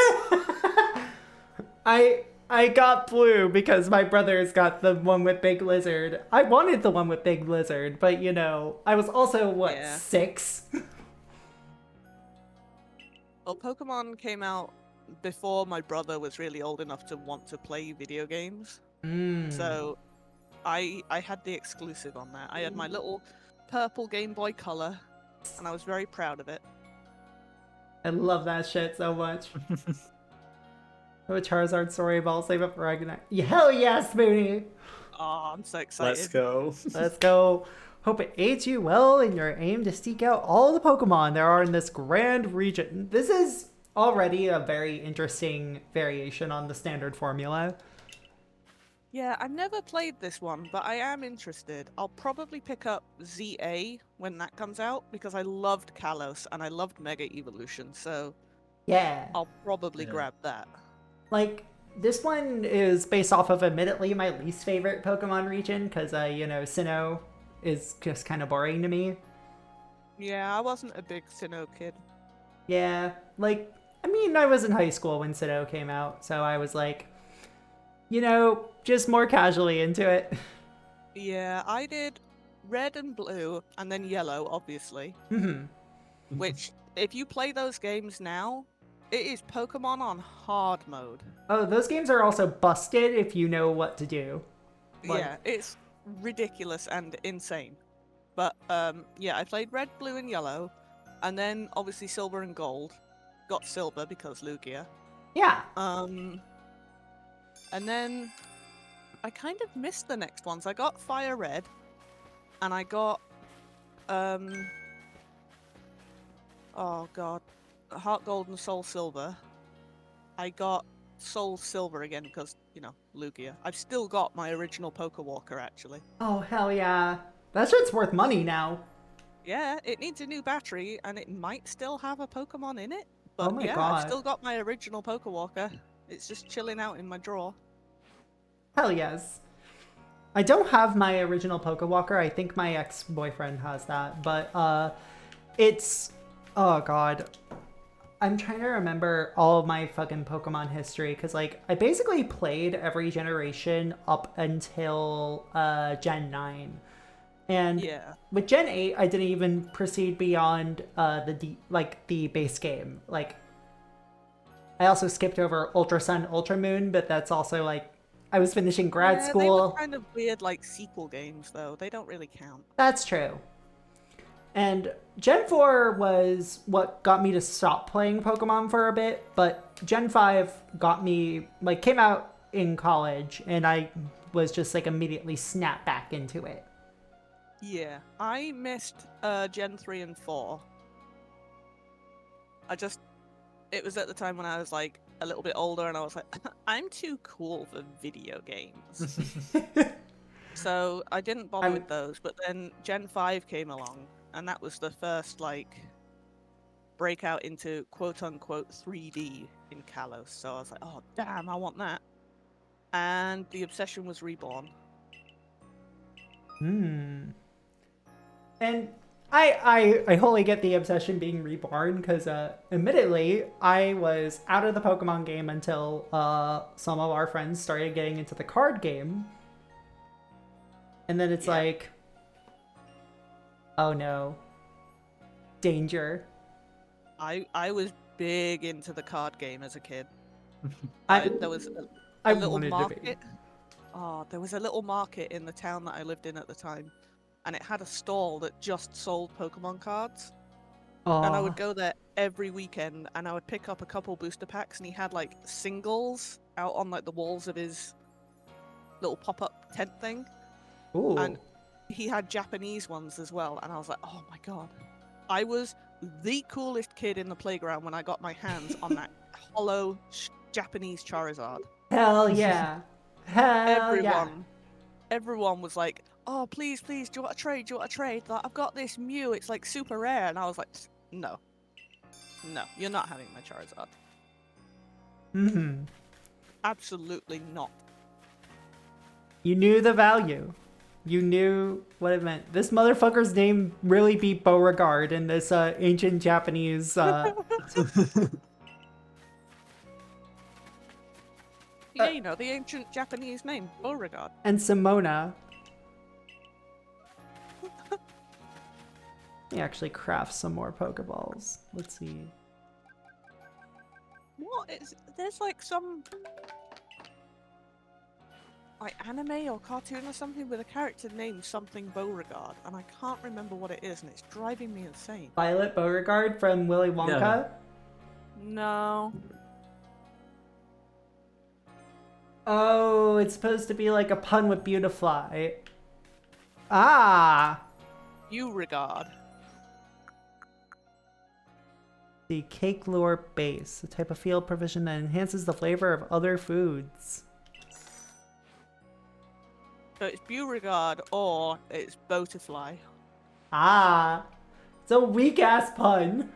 I got blue because my brothers got the one with Big Lizard. I wanted the one with Big Lizard, but I was also Yeah. 6? Well, Pokemon came out before my brother was really old enough to want to play video games. So I had the exclusive on that. I had my little purple Game Boy Color, and I was very proud of it. I love that shit so much. Oh, Charizard story ball, save it for Ragnarok. Hell yes, Mooney! Oh, I'm so excited. Let's go. Let's go. Hope it aids you well in your aim to seek out all the Pokemon there are in this grand region. This is already a very interesting variation on the standard formula. Yeah, I've never played this one, but I am interested. I'll probably pick up ZA when that comes out, because I loved Kalos and I loved Mega Evolution, so Yeah. I'll probably Yeah. grab that. Like, this one is based off of admittedly my least favorite Pokemon region, because, Sinnoh is just kind of boring to me. Yeah, I wasn't a big Sinnoh kid. Yeah, like, I mean, I was in high school when Sinnoh came out, so I was like, just more casually into it. Yeah, I did red and blue, and then yellow, obviously. Which, if you play those games now, it is Pokemon on hard mode. Oh, those games are also busted if you know what to do. Like- Yeah, it's ridiculous and insane. But yeah, I played red, blue, and yellow, and then obviously silver and gold. Got silver because Lugia. Yeah. And then I kind of missed the next ones. I got fire red, and I got oh god, heart gold and soul silver. I got soul silver again because Lugia. I've still got my original Pokewalker actually. Oh, hell yeah. That shit's worth money now. Yeah, it needs a new battery, and it might still have a Pokemon in it. But Oh my yeah, God. I've still got my original Pokewalker. It's just chilling out in my drawer. Hell yes. I don't have my original Pokewalker. I think my ex-boyfriend has that. But, it's... Oh, God. I'm trying to remember all of my fucking Pokemon history. Because, like, I basically played every generation up until, Gen 9. And Yeah. with Gen 8, I didn't even proceed beyond the base game. Like, I also skipped over Ultra Sun, Ultra Moon, but that's also like I was finishing grad Yeah, school. They were kind of weird, like sequel games, though. They don't really count. That's true. And Gen 4 was what got me to stop playing Pokemon for a bit, but Gen 5 got me, like, came out in college, and I was just, like, immediately snapped back into it. Yeah, I missed Gen 3 and 4. It was at the time when I was like a little bit older and I was like, I'm too cool for video games. So I didn't bother with those, but then Gen 5 came along and that was the first like breakout into quote unquote 3D in Kalos. So I was like, oh damn, I want that. And the obsession was reborn. And I wholly get the obsession being reborn, because admittedly, I was out of the Pokemon game until some of our friends started getting into the card game. And then it's like, oh no. Danger. I was big into the card game as a kid. There was I a little wanted to be. market. Oh, there was a little market in the town that I lived in at the time, and it had a stall that just sold Pokemon cards. And I would go there every weekend, and I would pick up a couple booster packs, and he had like singles out on like the walls of his little pop-up tent thing, Ooh. and he had Japanese ones as well. And I was like, oh my god, I was the coolest kid in the playground when I got my hands on that hollow Japanese Charizard. Hell yeah. Hell yeah. Everyone was like, oh, please, do you want a trade? Like, I've got this Mew, it's like super rare. And I was like, no, you're not having my Charizard. Mm-hmm. Absolutely not. You knew the value. You knew what it meant. This motherfucker's name really beat Beauregard in this ancient Japanese... Yeah, you know, the ancient Japanese name, Beauregard. and Simona. Let me actually craft some more Pokeballs. Let's see. What is... There's like some... like anime or cartoon or something with a character named something Beauregard, and I can't remember what it is, and it's driving me insane. Violet Beauregard from Willy Wonka. Yeah. No. Oh, it's supposed to be like a pun with Beautifly. Ah! Beauregard. The cake lure base, a type of field provision that enhances the flavor of other foods. So it's Beauregard or it's Boaterfly. Ah! It's a weak ass pun.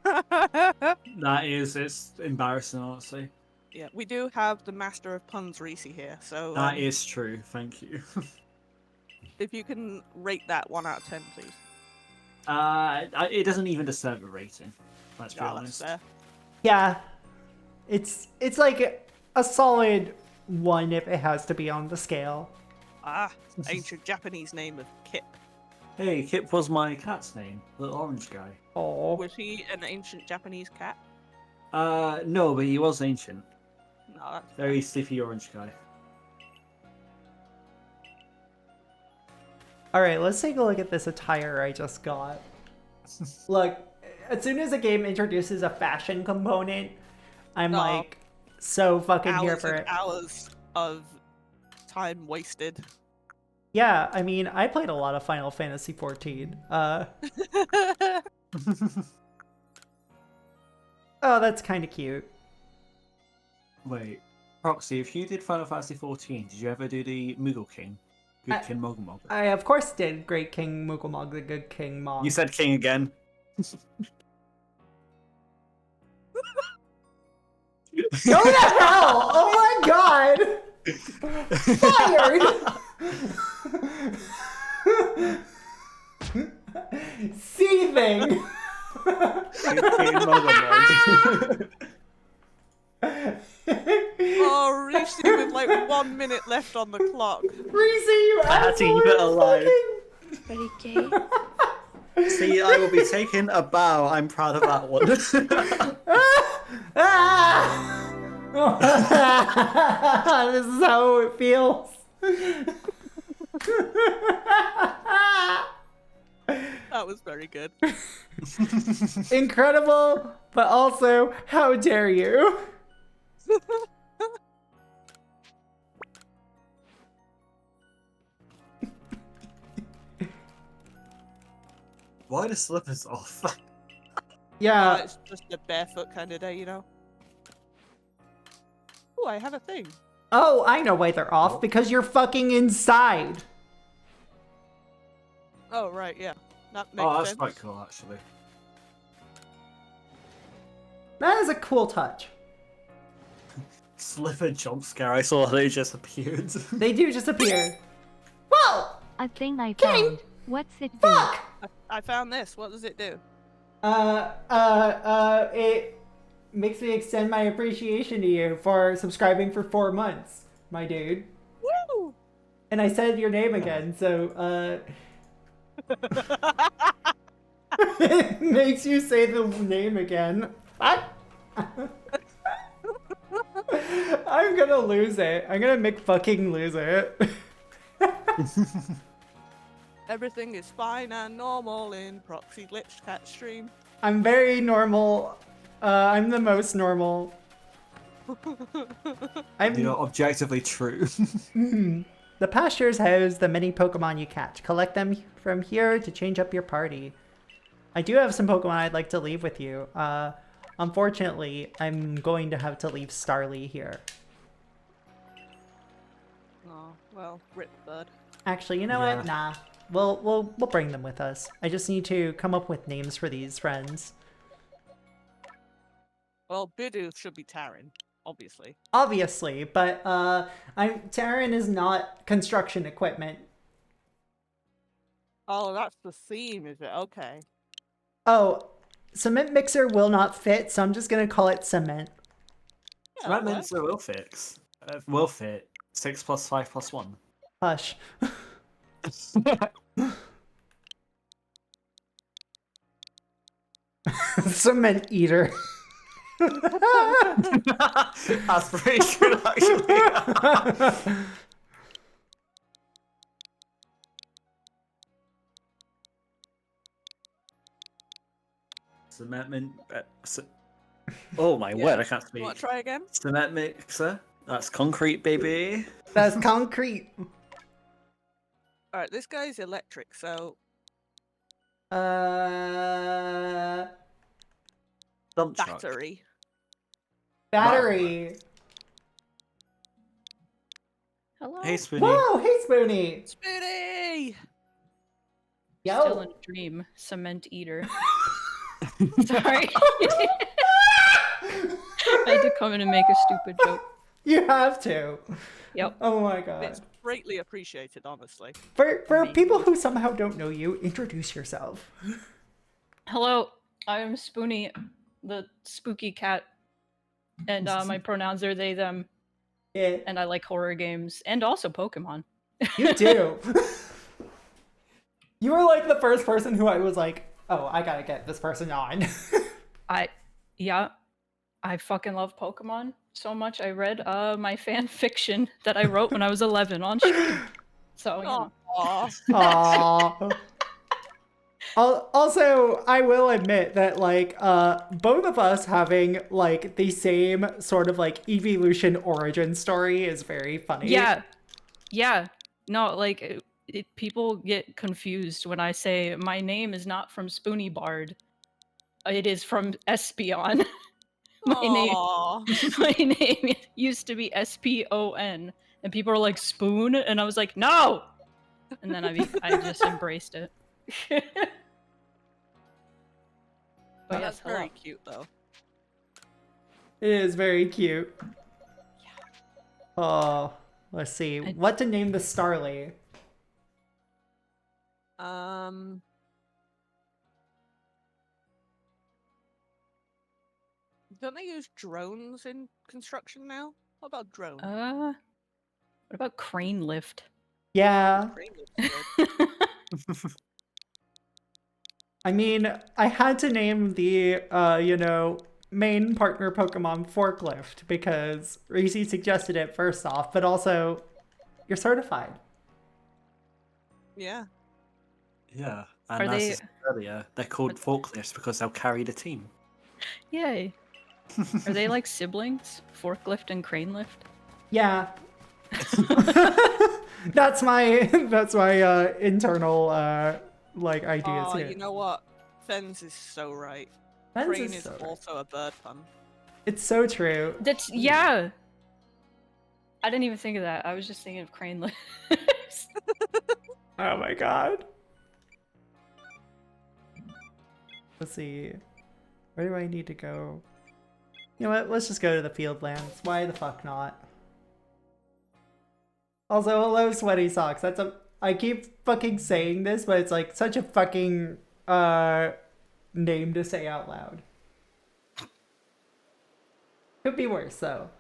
It's embarrassing, honestly. Yeah, we do have the master of puns, Reese, here, so That is true, thank you. if you can rate that 1 out of 10, please. It doesn't even deserve a rating. Let's be Ah, that's honest. fair. Yeah. It's like a solid 1 if it has to be on the scale. Ah, ancient Japanese name of Kip. Hey, Kip was my cat's name, the orange guy. Oh. Was he an ancient Japanese cat? No, but he was ancient. No, that's Very sleepy orange guy. Alright, let's take a look at this attire I just got. Look, as soon as a game introduces a fashion component, I'm Oh. like so fucking here hours for and it. hours of time wasted. Yeah, I mean, I played a lot of Final Fantasy XIV. Oh, that's kind of cute. Wait, Proxy, if you did Final Fantasy XIV, did you ever do the Moogle King? Good King Mogumog? I, of course, did Great King Mooglmog, the Good King Mog. You said king again. Go to hell! Oh my god! Fired! Seething! Good King Mogumog. Oh, Reese with like 1 minute left on the clock. Reese, you I had to keep it alive. Very gay. See, I will be taking a bow. I'm proud of that one. This is how it feels. That was very good. Incredible, but also, how dare you? Why the slippers off? Yeah, It's just a barefoot kind of day, you know? Oh, I have a thing. oh, I know why they're off, because you're fucking inside. Oh, right, yeah. That makes Oh, that's sense. quite cool, actually. That is a cool touch. Slipper jump scare. I saw they just appeared. They do just appear. Whoa! A thing I King! found. What's it do? Fuck! I found this. What does it do? It makes me extend my appreciation to you for subscribing for 4 months, my dude. Woo! And I said your name again, so, it makes you say the name again. What? I'm gonna lose it. I'm gonna make fucking lose it. Everything is fine and normal in Proxy Glitched Cat stream. I'm very normal. I'm the most normal. I'm You know, objectively true. The pastures house the many Pokemon you catch. Collect them from here to change up your party. I do have some Pokemon I'd like to leave with you. Unfortunately, I'm going to have to leave Starly here. Oh, well, rip bird. Actually, you know Yeah. what? Nah. We'll bring them with us. I just need to come up with names for these friends. Well, Bidoof should be Tarin, obviously. Obviously, but Terran is not construction equipment. Oh, that's the theme, is it? Okay. Oh, cement mixer will not fit, so I'm just gonna call it cement. Yeah, That that means it will fix. Will fit. 6 plus 5 plus 1. Hush. Cement eater. That's pretty good, actually. Cement. Oh my Yeah. word, I can't You speak. want to try again? Cement mixer. That's concrete, baby. That's concrete. Alright, this guy's electric, so Uh, Dump truck. battery. battery. Hello. Hey, Spoonie. Whoa, hey Spoonie. Spoony! Still in Yo. a dream. Cement eater. Sorry. I had to come in and make a stupid joke. You have to. Yep. Oh my god. It's greatly appreciated, honestly. For Amazing. people who somehow don't know you, introduce yourself. Hello, I am Spoonie, the spooky cat. And my pronouns are they, them, Yeah, and I like horror games and also Pokemon. you do. You were like the first person who I was like, oh, I gotta get this person on. Yeah, I fucking love Pokemon so much. I read my fan fiction that I wrote when I was 11 on stream. So, you know. Aw. Aww. Also, I will admit that like both of us having like the same sort of like evolution origin story is very funny. Yeah. No, like people get confused when I say my name is not from Spoonie Bard. It is from Espeon. Aw. My name used to be Spon, and people are like Spoon, and I was like, no. And then I just embraced it. But That's yes, very hello. cute, though. It is very cute. Oh, let's see. What to name the Starly? Don't they use drones in construction now? What about drones? What about Crane Lift? Yeah. Crane looks good. I mean, I had to name the, main partner Pokemon Forklift because Reese suggested it first off, but also, you're certified. Yeah. Yeah. And Are as they- I said earlier, they're called forklifts because they'll carry the team. Yay. Are they like siblings? Forklift and Crane Lift? Yeah. That's my internal ideas Oh, here. you know what? Fens is so right. Fence Crane is is so right. also a bird pun. It's so true. That's yeah. I didn't even think of that. I was just thinking of Crane Lift. Oh my god. Let's see. Where do I need to go? You know what? Let's just go to the field lands. Why the fuck not? Also, hello, Sweaty Socks. I keep fucking saying this, but it's like such a fucking name to say out loud. Could be worse though.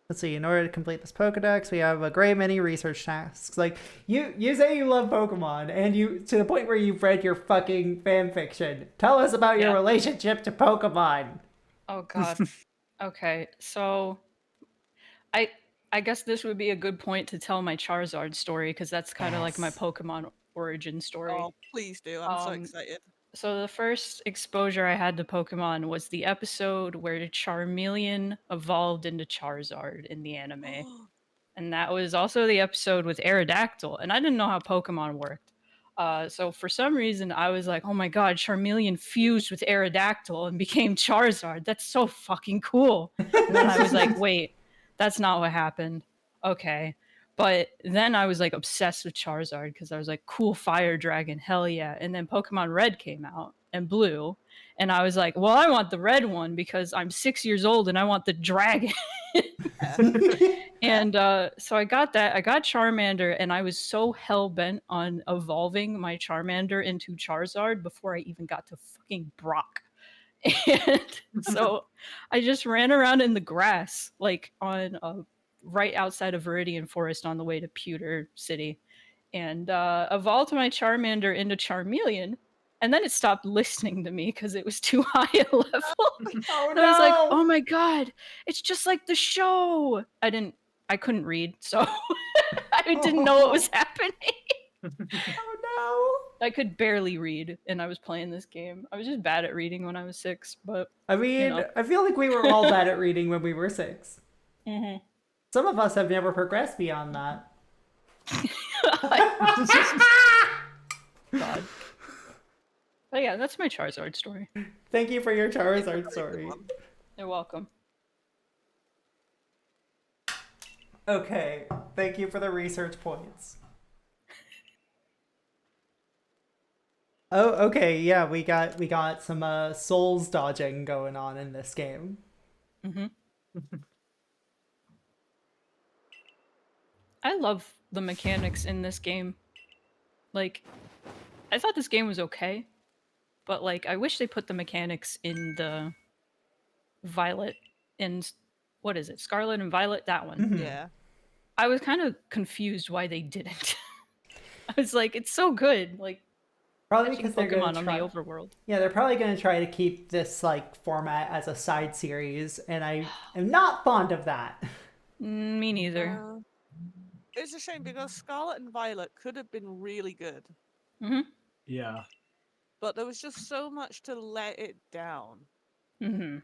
Let's see, in order to complete this Pokedex, we have a great many research tasks. Like, you say you love Pokemon, and you, to the point where you've read your fucking fan fiction. Tell us about your Yeah. relationship to Pokemon. Oh god. Okay, so I I guess this would be a good point to tell my Charizard story because that's kind of like my Yes. Pokemon origin story. Oh, please do. I'm so Um, excited. So the first exposure I had to Pokemon was the episode where Charmeleon evolved into Charizard in the anime. And that was also the episode with Aerodactyl, and I didn't know how Pokemon worked. So for some reason, I was like, "Oh my god, Charmeleon fused with Aerodactyl and became Charizard. That's so fucking cool." And then I was like, "Wait, that's not what happened." Okay, but then I was like obsessed with Charizard because I was like, "Cool fire dragon, hell yeah!" And then Pokemon Red came out and Blue, and I was like, "Well, I want the red one because I'm 6 years old and I want the dragon." And so I got that. I got Charmander, and I was so hell bent on evolving my Charmander into Charizard before I even got to fucking Brock. And so I just ran around in the grass, like on right outside of Viridian Forest on the way to Pewter City, and evolved my Charmander into Charmeleon. And then it stopped listening to me because it was too high a level. Oh And I was like, no! "Oh my god, it's just like the show." I couldn't read, so I didn't know what was happening. Oh I could barely read, and I was playing this game. I was just bad at reading when I was 6, but no! I mean, know. I feel like we were all bad at reading when we were 6. mhm. Some of us have never progressed beyond that. God. But yeah, that's my Charizard story. Thank you for your Charizard Very good story. one. You're welcome. Okay, thank you for the research points. Oh, okay, yeah, we got some souls dodging going on in this game. Mhm. I love the mechanics in this game. Like, I thought this game was okay, but like, I wish they put the mechanics in the Violet and what is it, Scarlet and Violet? That one. Mhm. Yeah. I was kind of confused why they didn't. I was like, it's so good. Like, Probably catching because they're gonna Pokemon on try. the overworld. Yeah, they're probably gonna try to keep this like format as a side series, and I am not fond of that. Me neither. It's a shame because Scarlet and Violet could have been really good, Mm-hmm. Yeah. but there was just so much to let it down. Mm-hmm.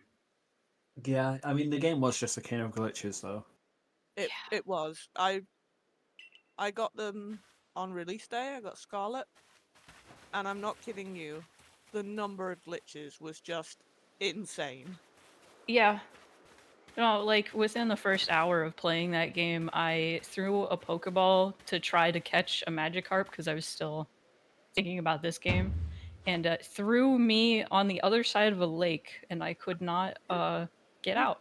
Yeah, I mean, the game was just a king of glitches, though. It was. I got them on release day. I got Scarlet, and I'm not kidding you. The number of glitches was just insane. Yeah. No, like within the first hour of playing that game, I threw a Pokeball to try to catch a Magikarp because I was still thinking about this game, and threw me on the other side of a lake, and I could not get out.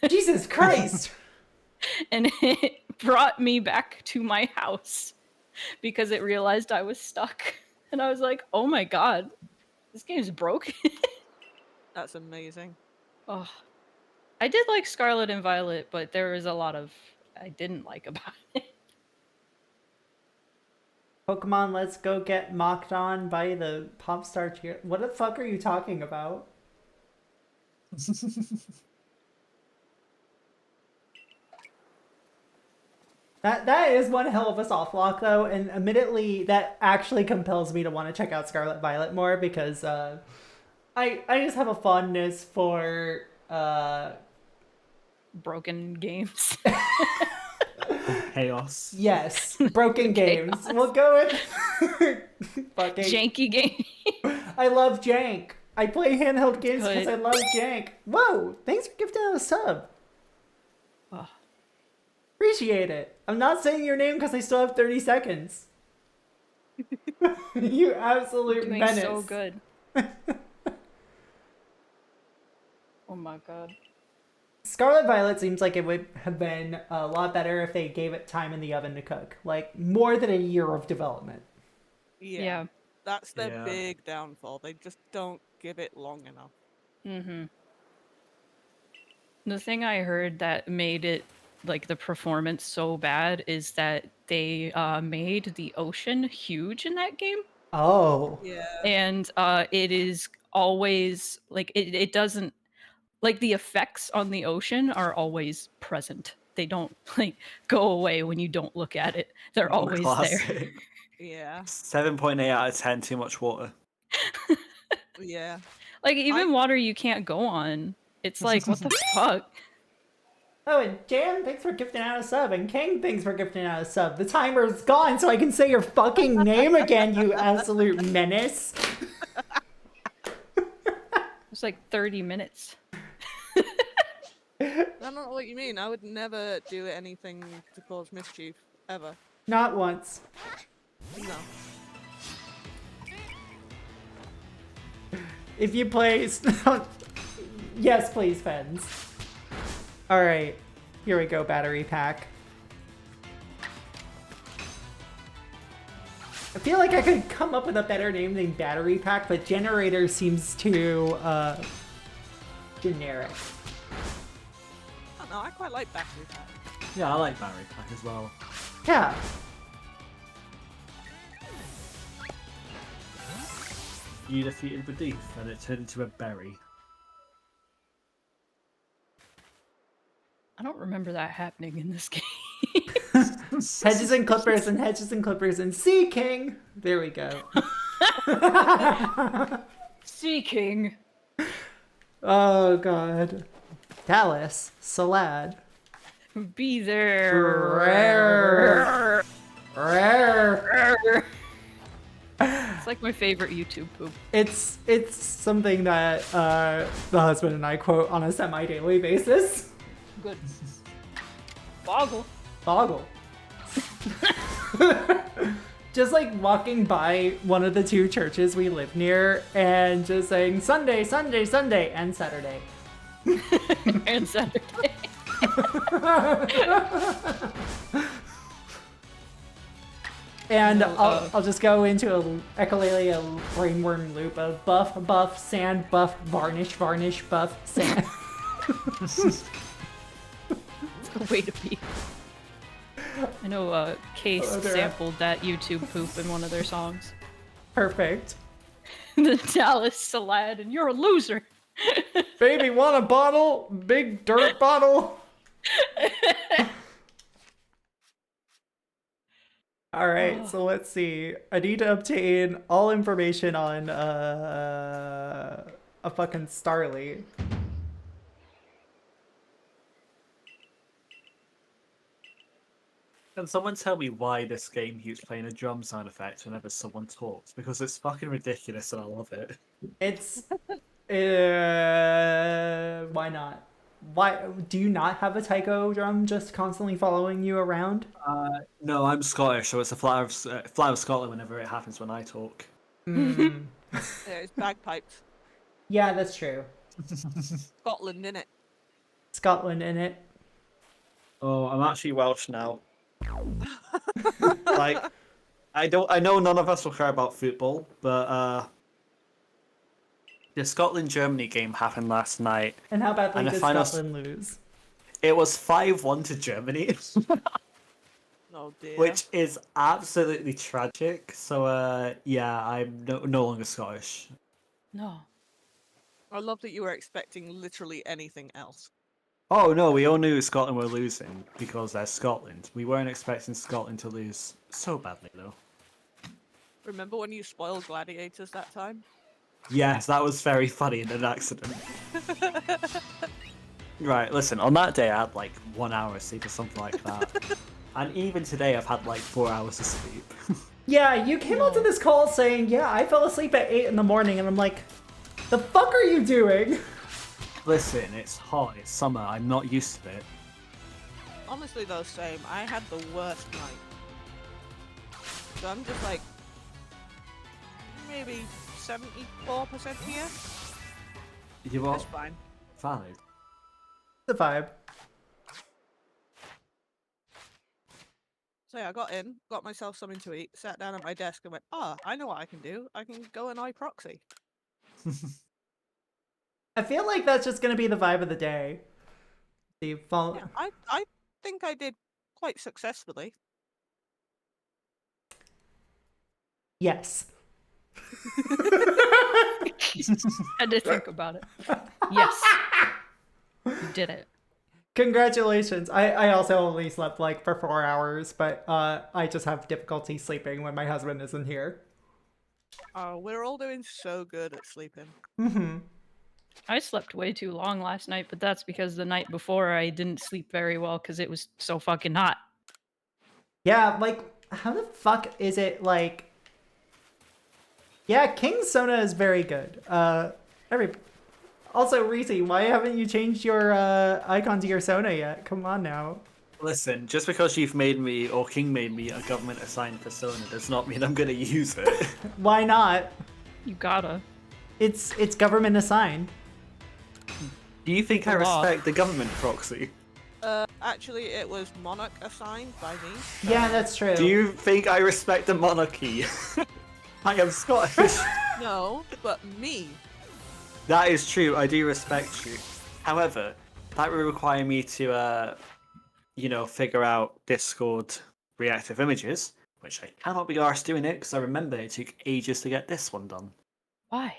Jesus Christ! And it brought me back to my house because it realized I was stuck. And I was like, oh my god, this game's broken. That's amazing. Oh, I did like Scarlet and Violet, but there was a lot of I didn't like about it. Pokemon, let's go get mocked on by the pop star cheer. What the fuck are you talking about? That is one hell of a soft lock though, and admittedly that actually compels me to want to check out Scarlet Violet more because I just have a fondness for Broken games. Chaos. yes, broken games. Chaos. We'll go with fucking Janky game. I love jank. I play handheld games because Good. I love jank. Whoa, thanks for gifting us a sub. Oh, Appreciate it. I'm not saying your name because I still have 30 seconds. You absolute doing menace. so good. Oh my god. Scarlet Violet seems like it would have been a lot better if they gave it time in the oven to cook. Like, more than a year of development. Yeah. That's their Yeah. big downfall. They just don't give it long enough. Mm-hmm. The thing I heard that made it like the performance so bad is that they made the ocean huge in that game, Oh. Yeah. and it is always like it doesn't like the effects on the ocean are always present. they don't like go away when you don't look at it. They're always there. Classic. Yeah. 7.8 out of 10. Too much water. Yeah. Like even water you can't go on. It's like what the fuck? Oh, and Jan, thanks for gifting out a sub, and King, thanks for gifting out a sub. The timer's gone, so I can say your fucking name again, you absolute menace. It's like 30 minutes. I don't know what you mean. I would never do anything to cause mischief, ever. Not once. No. If you play... Yes, please, Fens. Alright, here we go, battery pack. I feel like I could come up with a better name than battery pack, but generator seems too, generic. I don't know, I quite like battery pack. Yeah, I like Barry Pack as well. Yeah. You defeated Badif, and it turned into a berry. I don't remember that happening in this game. Hedges and clippers and hedges and clippers and Sea King. There we go. Sea King. Oh god. Dallas. Salad. Be there. Rare. Rare. It's like my favorite YouTube poop. It's something that the husband and I quote on a semi-daily basis. Good. Boggle. Boggle. Just like walking by one of the two churches we live near and just saying Sunday, Sunday, Sunday, and Saturday. And Saturday. And I'll just go into a echolalia brainworm loop of buff, buff, sand, buff, varnish, varnish, buff, sand. It's a way to be. I know Case sampled that YouTube poop in one of their songs. Perfect. The Dallas Salad, and you're a loser. Baby, want a bottle? Big dirt bottle? Alright, so let's see. I need to obtain all information on a fucking Starly. Can someone tell me why this game keeps playing a drum sound effect whenever someone talks? Because it's fucking ridiculous and I love it. It's why not? Why do you not have a taiko drum just constantly following you around? No, I'm Scottish, so it's a flower of Scotland whenever it happens when I talk. Yeah, it's bagpipes. Yeah, that's true. Scotland, innit? Scotland in it. Oh, I'm actually Welsh now. Like, I know none of us will care about football, but the Scotland-Germany game happened last night. And how badly And the did final Scotland lose? It was 5-1 to Germany, Oh dear. which is absolutely tragic. So, yeah, I'm no longer Scottish. No. I love that you were expecting literally anything else. Oh no, we all knew Scotland were losing because they're Scotland. We weren't expecting Scotland to lose so badly, though. Remember when you spoiled gladiators that time? Yes, that was very funny in an accident. Right, listen, on that day I had like 1 hour of sleep or something like that. And even today I've had like 4 hours of sleep. Yeah, you came onto this call saying, yeah, I fell asleep at 8 in the morning, and I'm like, the fuck are you doing? Listen, it's hot, it's summer, I'm not used to it. Honestly though, same. I had the worst night. So I'm just like, maybe 74% here? You That's what? fine. Valid. The vibe. So yeah, I got in, got myself something to eat, sat down at my desk and went, I know what I can do. I can go and iProxy. I feel like that's just gonna be the vibe of the day. The fall. Yeah, I think I did quite successfully. Yes. Had to think about it. Yes. You did it. Congratulations. I also only slept like for 4 hours, but I just have difficulty sleeping when my husband isn't here. Oh, we're all doing so good at sleeping. Mm-hmm. I slept way too long last night, but that's because the night before I didn't sleep very well because it was so fucking hot. Yeah, like, how the fuck is it like... Yeah, King Sona is very good. Every... Also, Reese, why haven't you changed your icon to your Sona yet? Come on now. Listen, just because you've made me, or King made me, a government assigned persona does not mean I'm gonna use it. Why not? You gotta. It's government assigned. Do you think I Law. respect the government, Proxy? Actually, it was Monarch assigned by me. Yeah, that's true. Do you think I respect the monarchy? I am Scottish. No, but me. That is true, I do respect you. However, that would require me to, figure out Discord reactive images, which I cannot be arsed doing it because I remember it took ages to get this one done. Why?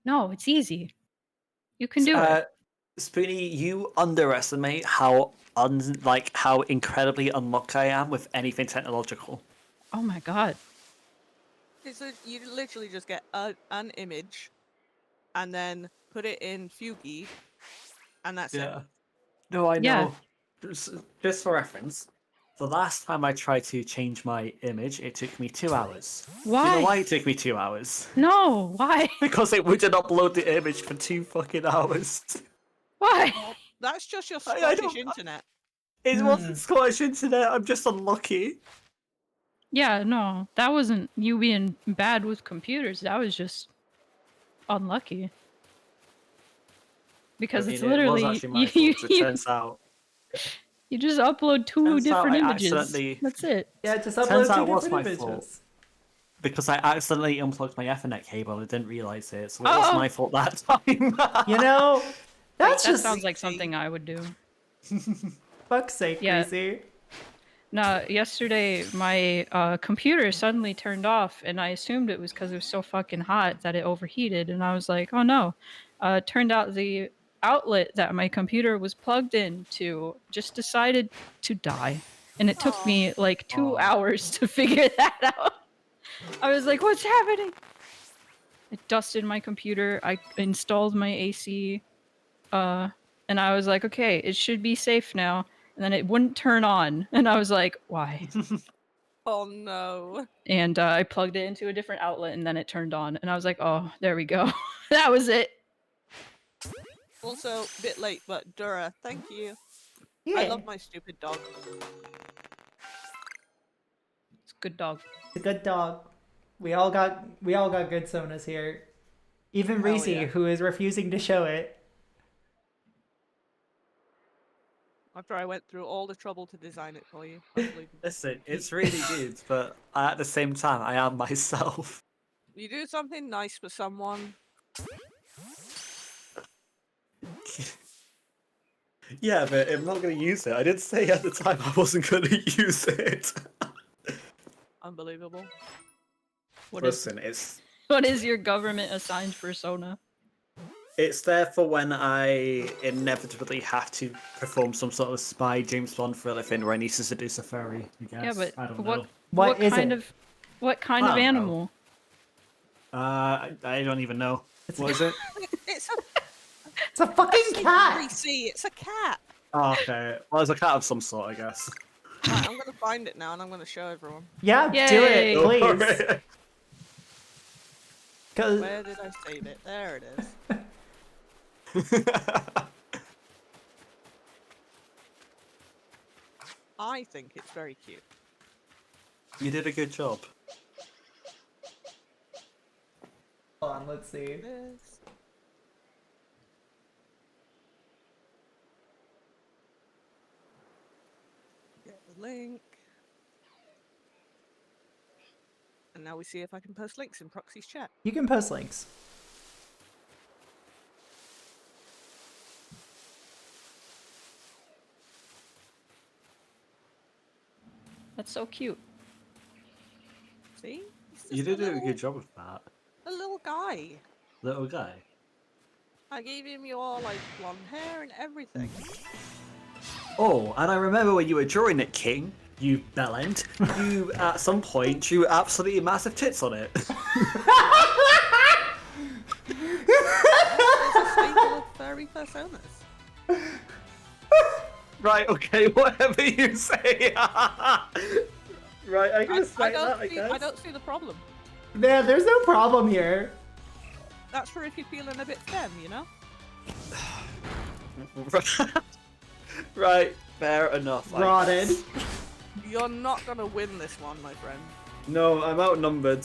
No, it's easy. You can do it. Spoonie, you underestimate how how incredibly unlucky I am with anything technological. Oh my god. You literally just get an image, and then put it in Fugi, and that's it. No, I Yeah. know. Just for reference, the last time I tried to change my image, it took me 2 hours. Do you Why? know why it took me 2 hours? No, why? Because it wouldn't upload the image for 2 fucking hours. Why? That's just your I Scottish don't- internet. It wasn't Scottish internet, I'm just unlucky. Yeah, no, that wasn't you being bad with computers. That was just unlucky. Because it's literally It was actually my fault, it turns out. you just upload two Turns out different I images. accidentally- That's it. Yeah, just Turns upload out two it was different my images. fault. Because I accidentally unplugged my Ethernet cable and didn't realise it, so it was my fault that time. You know, that's That just sounds like something I would do. fuck's sake, Yeah. Greasy. No, yesterday my computer suddenly turned off, and I assumed it was because it was so fucking hot that it overheated. And I was like, "Oh no!" It turned out the outlet that my computer was plugged into just decided to die, and it took me like 2 hours to figure that out. I was like, "What's happening?" I dusted my computer. I installed my AC, and I was like, "Okay, it should be safe now." And then it wouldn't turn on, and I was like, "Why?" Oh no. And I plugged it into a different outlet, and then it turned on, and I was like, "Oh, there we go." That was it. Also, bit late, but Dura, thank you. Yeah, I love my stupid dog. It's a good dog. it's a good dog. We all got good Sonas here. Even Hell Reese, yeah. who is refusing to show it. After I went through all the trouble to design it for you. Unbelievable. Listen, it's really good, but at the same time, I am myself. You do something nice for someone. Yeah, but I'm not going to use it. I did say at the time I wasn't going to use it. Unbelievable. What is Listen, your government assigned persona? it's there for when I inevitably have to perform some sort of spy James Bond thriller thing where I need to seduce a fairy. I guess. Yeah, but I don't what know. What is kind it? of what kind I of don't know. animal? I don't even know. What is it? It's It's a fucking cat! See, it's a cat. Oh, okay. Well, it's a cat of some sort, I guess. Right, I'm gonna find it now and I'm gonna show everyone. Yeah, do Yay. it, please. Cause Where did I save it? There it is. I think it's very cute. You did a good job. hold on, let's see. This. Get the link. And now we see if I can post links in Proxy's chat. You can post links. That's so cute. See? It's You just did a good job with that. a little guy. Little guy. I gave him your like blonde hair and everything. Oh, and I remember when you were drawing it, King, you bellend, you at some point drew absolutely massive tits on it. There's a stable of furry personas. Right, okay, whatever you say. Right, I can respect that, I guess. I don't see the problem. Yeah, there's no problem here. That's for if you're feeling a bit femme, you know? Right, fair enough. I Rotted. guess. You're not gonna win this one, my friend. No, I'm outnumbered.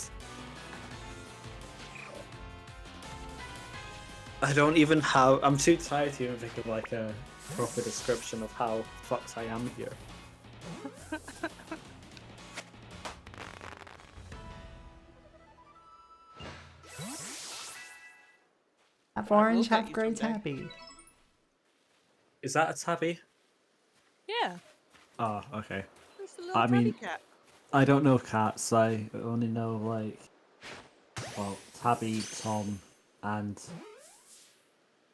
I don't even have. I'm too tired to even think of like a proper description of how fucked I am here. Half I will orange, get half you grey someday. tabby. Is that a tabby? Yeah, Oh, okay. it's a little I tabby mean- cat. I don't know cats. I only know like, well, Tabby, Tom, and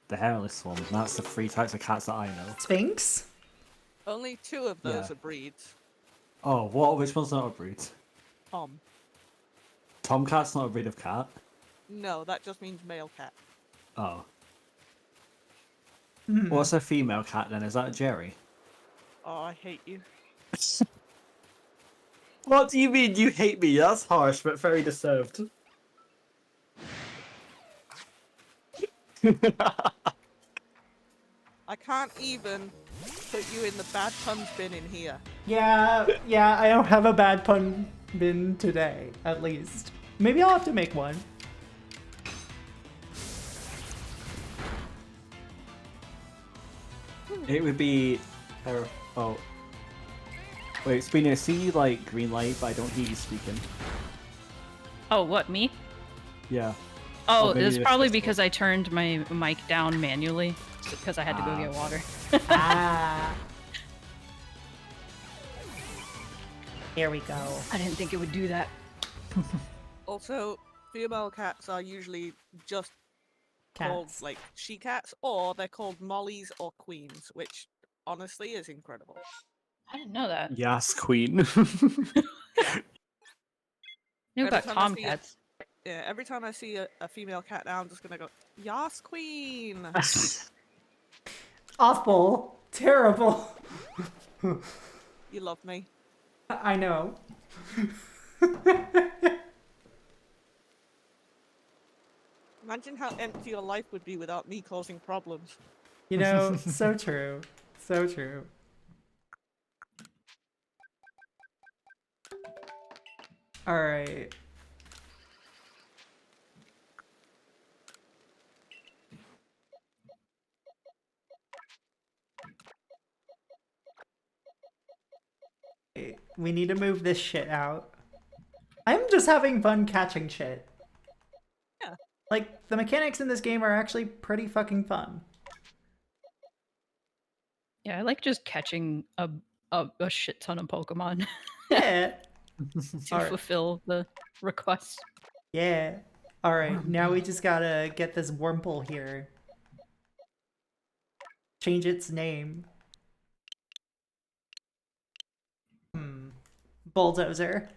the hairless one. That's the 3 types of cats that I know. Sphinx? Only 2 of those Yeah. are breeds. Oh, what? Which one's not a breed? Tom. Tomcat's not a breed of cat. No, that just means male cat. Oh. Hmm. What's a female cat then? Is that a Jerry? Oh, I hate you. What do you mean you hate me? That's harsh, but very deserved. I can't even put you in the bad puns bin in here. Yeah, I don't have a bad pun bin today, at least. Maybe I'll have to make one. It would be. Oh. Wait, Spinner, see like green light, but I don't hear you speaking. Oh, what, me? Yeah. Oh, maybe it's it's probably just- because I turned my mic down manually because I had to go get water. Ah. Here we go. I didn't think it would do that. Also, female cats are usually just called Cats. like she cats, or they're called mollies or queens, which honestly is incredible. I didn't know that. Yes, Queen. Knew Every about time I see it- tomcats. Yeah, every time I see a female cat now, I'm just gonna go, Yas queen! Awful. Terrible. You love me. I know. Imagine how empty your life would be without me causing problems. You know, so true. So true. Alright. We need to move this shit out. I'm just having fun catching shit. Yeah. Like, the mechanics in this game are actually pretty fucking fun. Yeah, I like just catching a shit ton of Pokemon Yeah. to Alright. fulfill the request. Yeah. Alright, now we just gotta get this Wurmple here. Change its name. Bulldozer.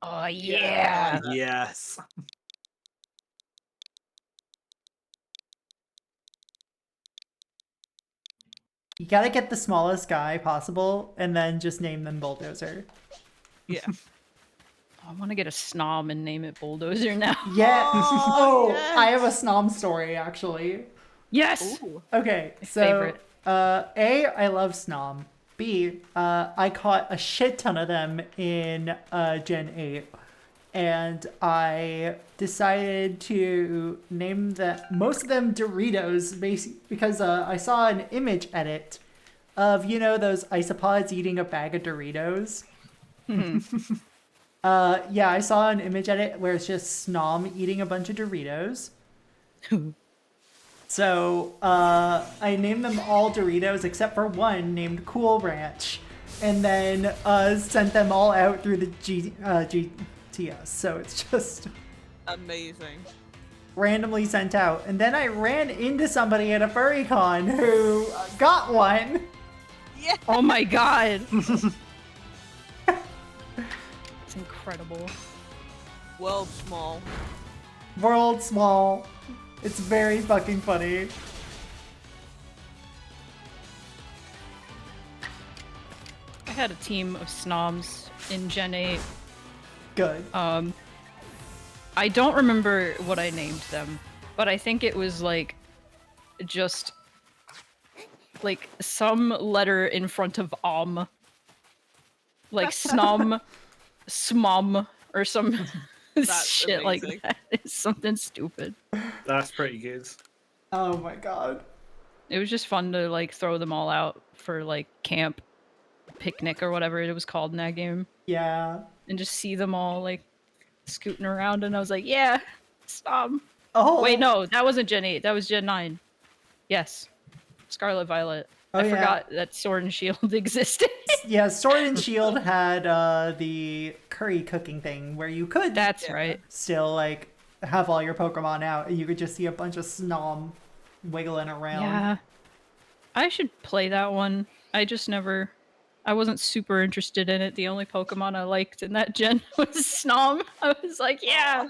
Oh yeah. Yes. You gotta get the smallest guy possible and then just name them Bulldozer. Yeah. I want to get a Snom and name it Bulldozer now. Yeah. Oh, yes. I have a Snom story actually. Yes. Ooh. Okay, so favorite. A, I love Snom. B, I caught a shit ton of them in Gen 8. And I decided to name most of them Doritos because I saw an image edit of, you know, those isopods eating a bag of Doritos. Yeah, I saw an image edit where it's just Snom eating a bunch of Doritos. So I named them all Doritos except for one named Cool Ranch, and then sent them all out through the GTS. So it's just Amazing. randomly sent out. And then I ran into somebody at a furry con who got one. Yeah. Oh my god. It's incredible. World small. World small. It's very fucking funny. I had a team of Snoms in Gen 8. Good. I don't remember what I named them, but I think it was like just like some letter in front of like Snom, Smom, or some That's shit like amazing. that. It's something stupid. That's pretty good. Oh my god. It was just fun to like throw them all out for like camp, picnic, or whatever it was called in that game, Yeah. and just see them all like scooting around. And I was like, yeah, stop. Oh. Wait, no, that wasn't Gen 8. That was Gen 9. Yes, Scarlet Violet. Oh, I yeah. forgot that Sword and Shield existed. Yeah, Sword and Shield had the curry cooking thing where you could That's Yeah. right. still like have all your Pokemon out and you could just see a bunch of Snom wiggling around. Yeah. I should play that one. I just never. I wasn't super interested in it. The only Pokemon I liked in that gen was Snom. I was like, yeah.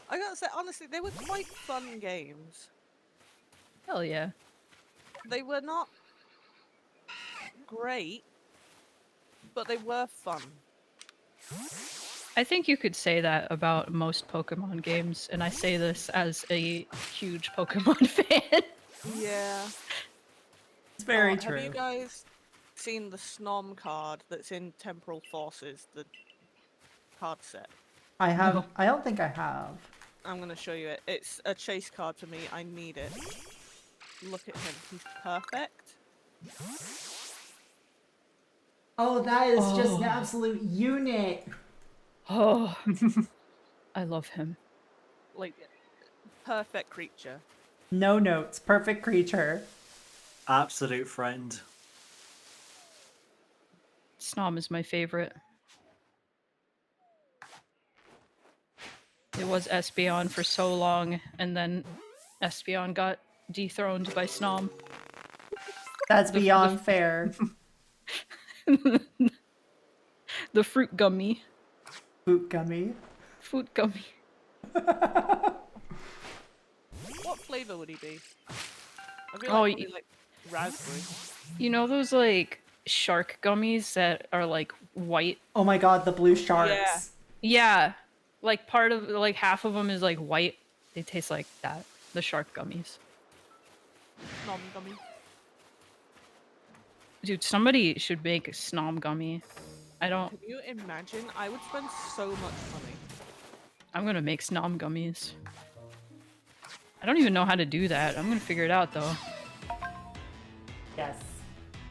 I gotta say, honestly, they were quite fun games. Hell yeah. They were not great, but they were fun. I think you could say that about most Pokemon games, and I say this as a huge Pokemon fan. Yeah. It's very Have you true. guys seen the Snom card that's in Temporal Forces, the card set? I have No. I don't think I have. I'm gonna show you it. It's a chase card for me. I need it. Look at him. He's perfect. Oh, that is just an Oh. absolute unit. Oh. I love him. Like, perfect creature. No notes, perfect creature. Absolute friend. Snom is my favorite. It was Espeon for so long, and then Espeon got dethroned by Snom. That's The- beyond fair. The fruit gummy. Boot gummy. Fruit gummy. What flavor would he be? I feel Oh, like probably like raspberry. You know those like shark gummies that are like white? Oh my god, the blue sharks. Yeah. Like part of like half of them is like white. They taste like that. The shark gummies. Snom gummy. Dude, somebody should make a Snom gummy. I don't. Can you imagine? I would spend so much money. I'm gonna make Snom gummies. I don't even know how to do that. I'm gonna figure it out though, Yes.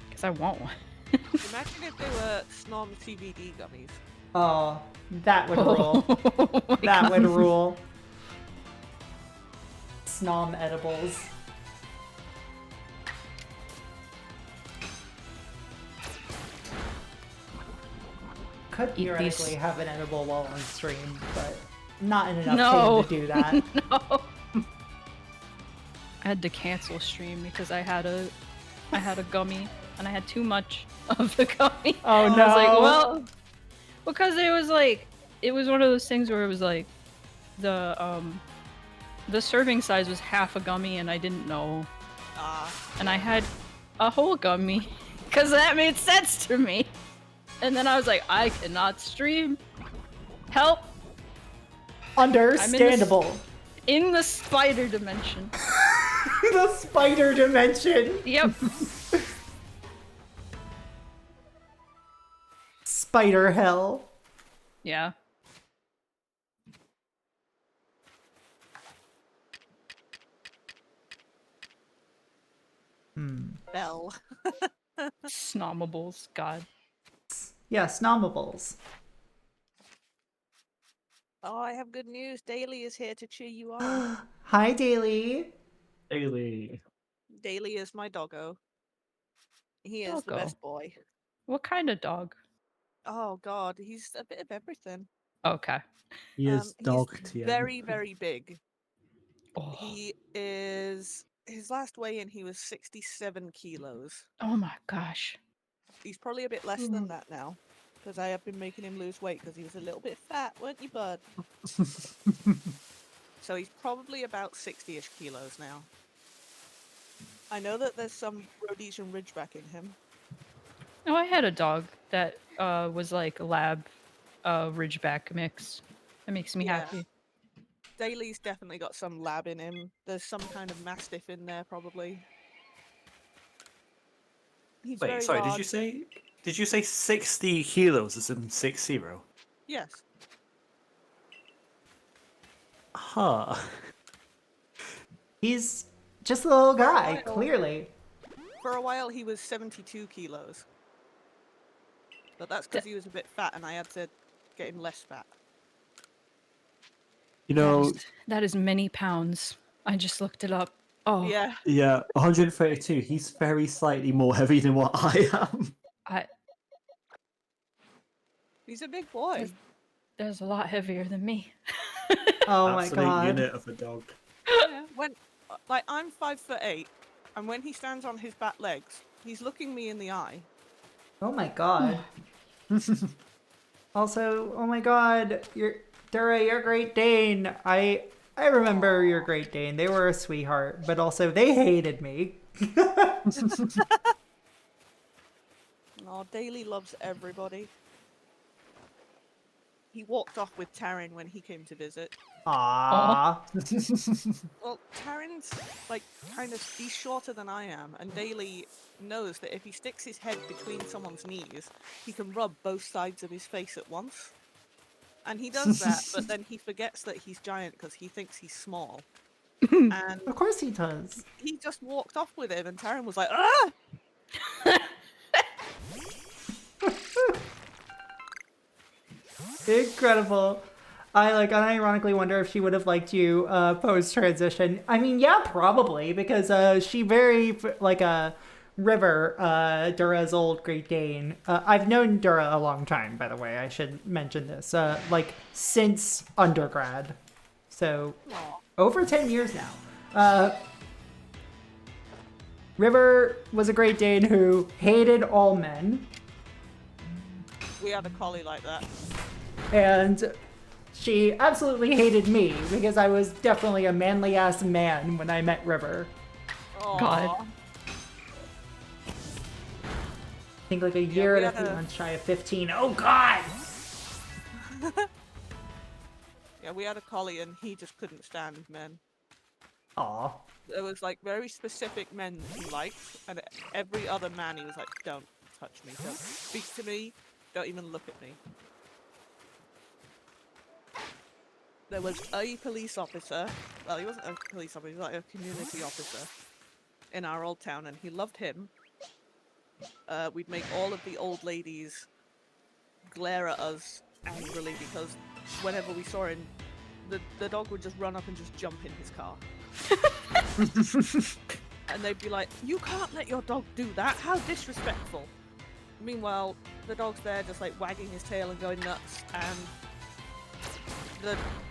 because I want one. Imagine if they were Snom CBD gummies. Oh, that would rule. Oh my That God. would rule. Snom edibles. Could Eat these. theoretically have an edible while on stream, but not in enough No. time to do that. No. I had to cancel stream because I had a gummy and I had too much of the gummy. Oh And no. I was like, well, because it was one of those things where it was like the serving size was half a gummy and I didn't know, and I had a whole gummy because that made sense to me. And then I was like, I cannot stream. Help! Understandable. In the spider dimension. The spider dimension. Yep. Spider hell. Yeah. Bell. Snomables, God. Yeah, Snomables. Oh, I have good news. Daly is here to cheer you on. Hi, Daily. Daily. Daly is my doggo. He is the Doggo. best boy. What kind of dog? Oh god, he's a bit of everything. Okay. He is dog he's TM. very, very big. Oh. He is his last weigh-in, he was 67 kilos. Oh my gosh. He's probably a bit less than that now, because I have been making him lose weight because he was a little bit fat, weren't you, bud? So he's probably about 60-ish kilos now. I know that there's some Rhodesian Ridgeback in him. Oh, I had a dog that was like a lab Ridgeback mix. That makes me Yeah. happy. Daly's definitely got some lab in him. There's some kind of Mastiff in there, probably. He's very Wait, sorry, large. did you say 60 kilos as in 60? Yes. Huh. He's just a little guy, while. clearly. For a while, he was 72 kilos. But that's because he was a bit fat, and I had to get him less fat. You know, That is many pounds. I just looked it up. Oh, Yeah. yeah, 132. He's very slightly more heavy than what I am. He's a big boy. That's a lot heavier than me. Oh my Absolute god. unit of a dog. Yeah. I'm 5'8", and when he stands on his back legs, he's looking me in the eye. Oh my god. Also, oh my god, Dura, your Great Dane. I remember your Great Dane. They were a sweetheart, but also they hated me. Oh, Daly loves everybody. He walked off with Taryn when he came to visit. Aww. Well, Taryn's he's shorter than I am, and Daly knows that if he sticks his head between someone's knees, he can rub both sides of his face at once. And he does that, but then he forgets that he's giant because he thinks he's small. And Of course he does. he just walked off with him, and Taryn was like, "Ah!" Incredible. I unironically wonder if she would have liked you post transition. I mean, yeah, probably, because she very River, Dura's old Great Dane. I've known Dura a long time, by the way. I should mention this. Since undergrad, so over 10 years now. River was a Great Dane who hated all men. We had a collie like that. And she absolutely hated me because I was definitely a manly ass man when I met River. Aww. God. I think like a year and a few months shy of 15. Oh god! Yeah, we had a collie and he just couldn't stand men. Aw. There was very specific men that he liked, and every other man he was like, "Don't touch me, don't speak to me, don't even look at me." There was a police officer, well, he wasn't a police officer, he was a community officer in our old town, and he loved him. We'd make all of the old ladies glare at us angrily because whenever we saw him, the dog would just run up and just jump in his car. And they'd be like, "You can't let your dog do that, how disrespectful." Meanwhile, the dog's there just wagging his tail and going nuts, and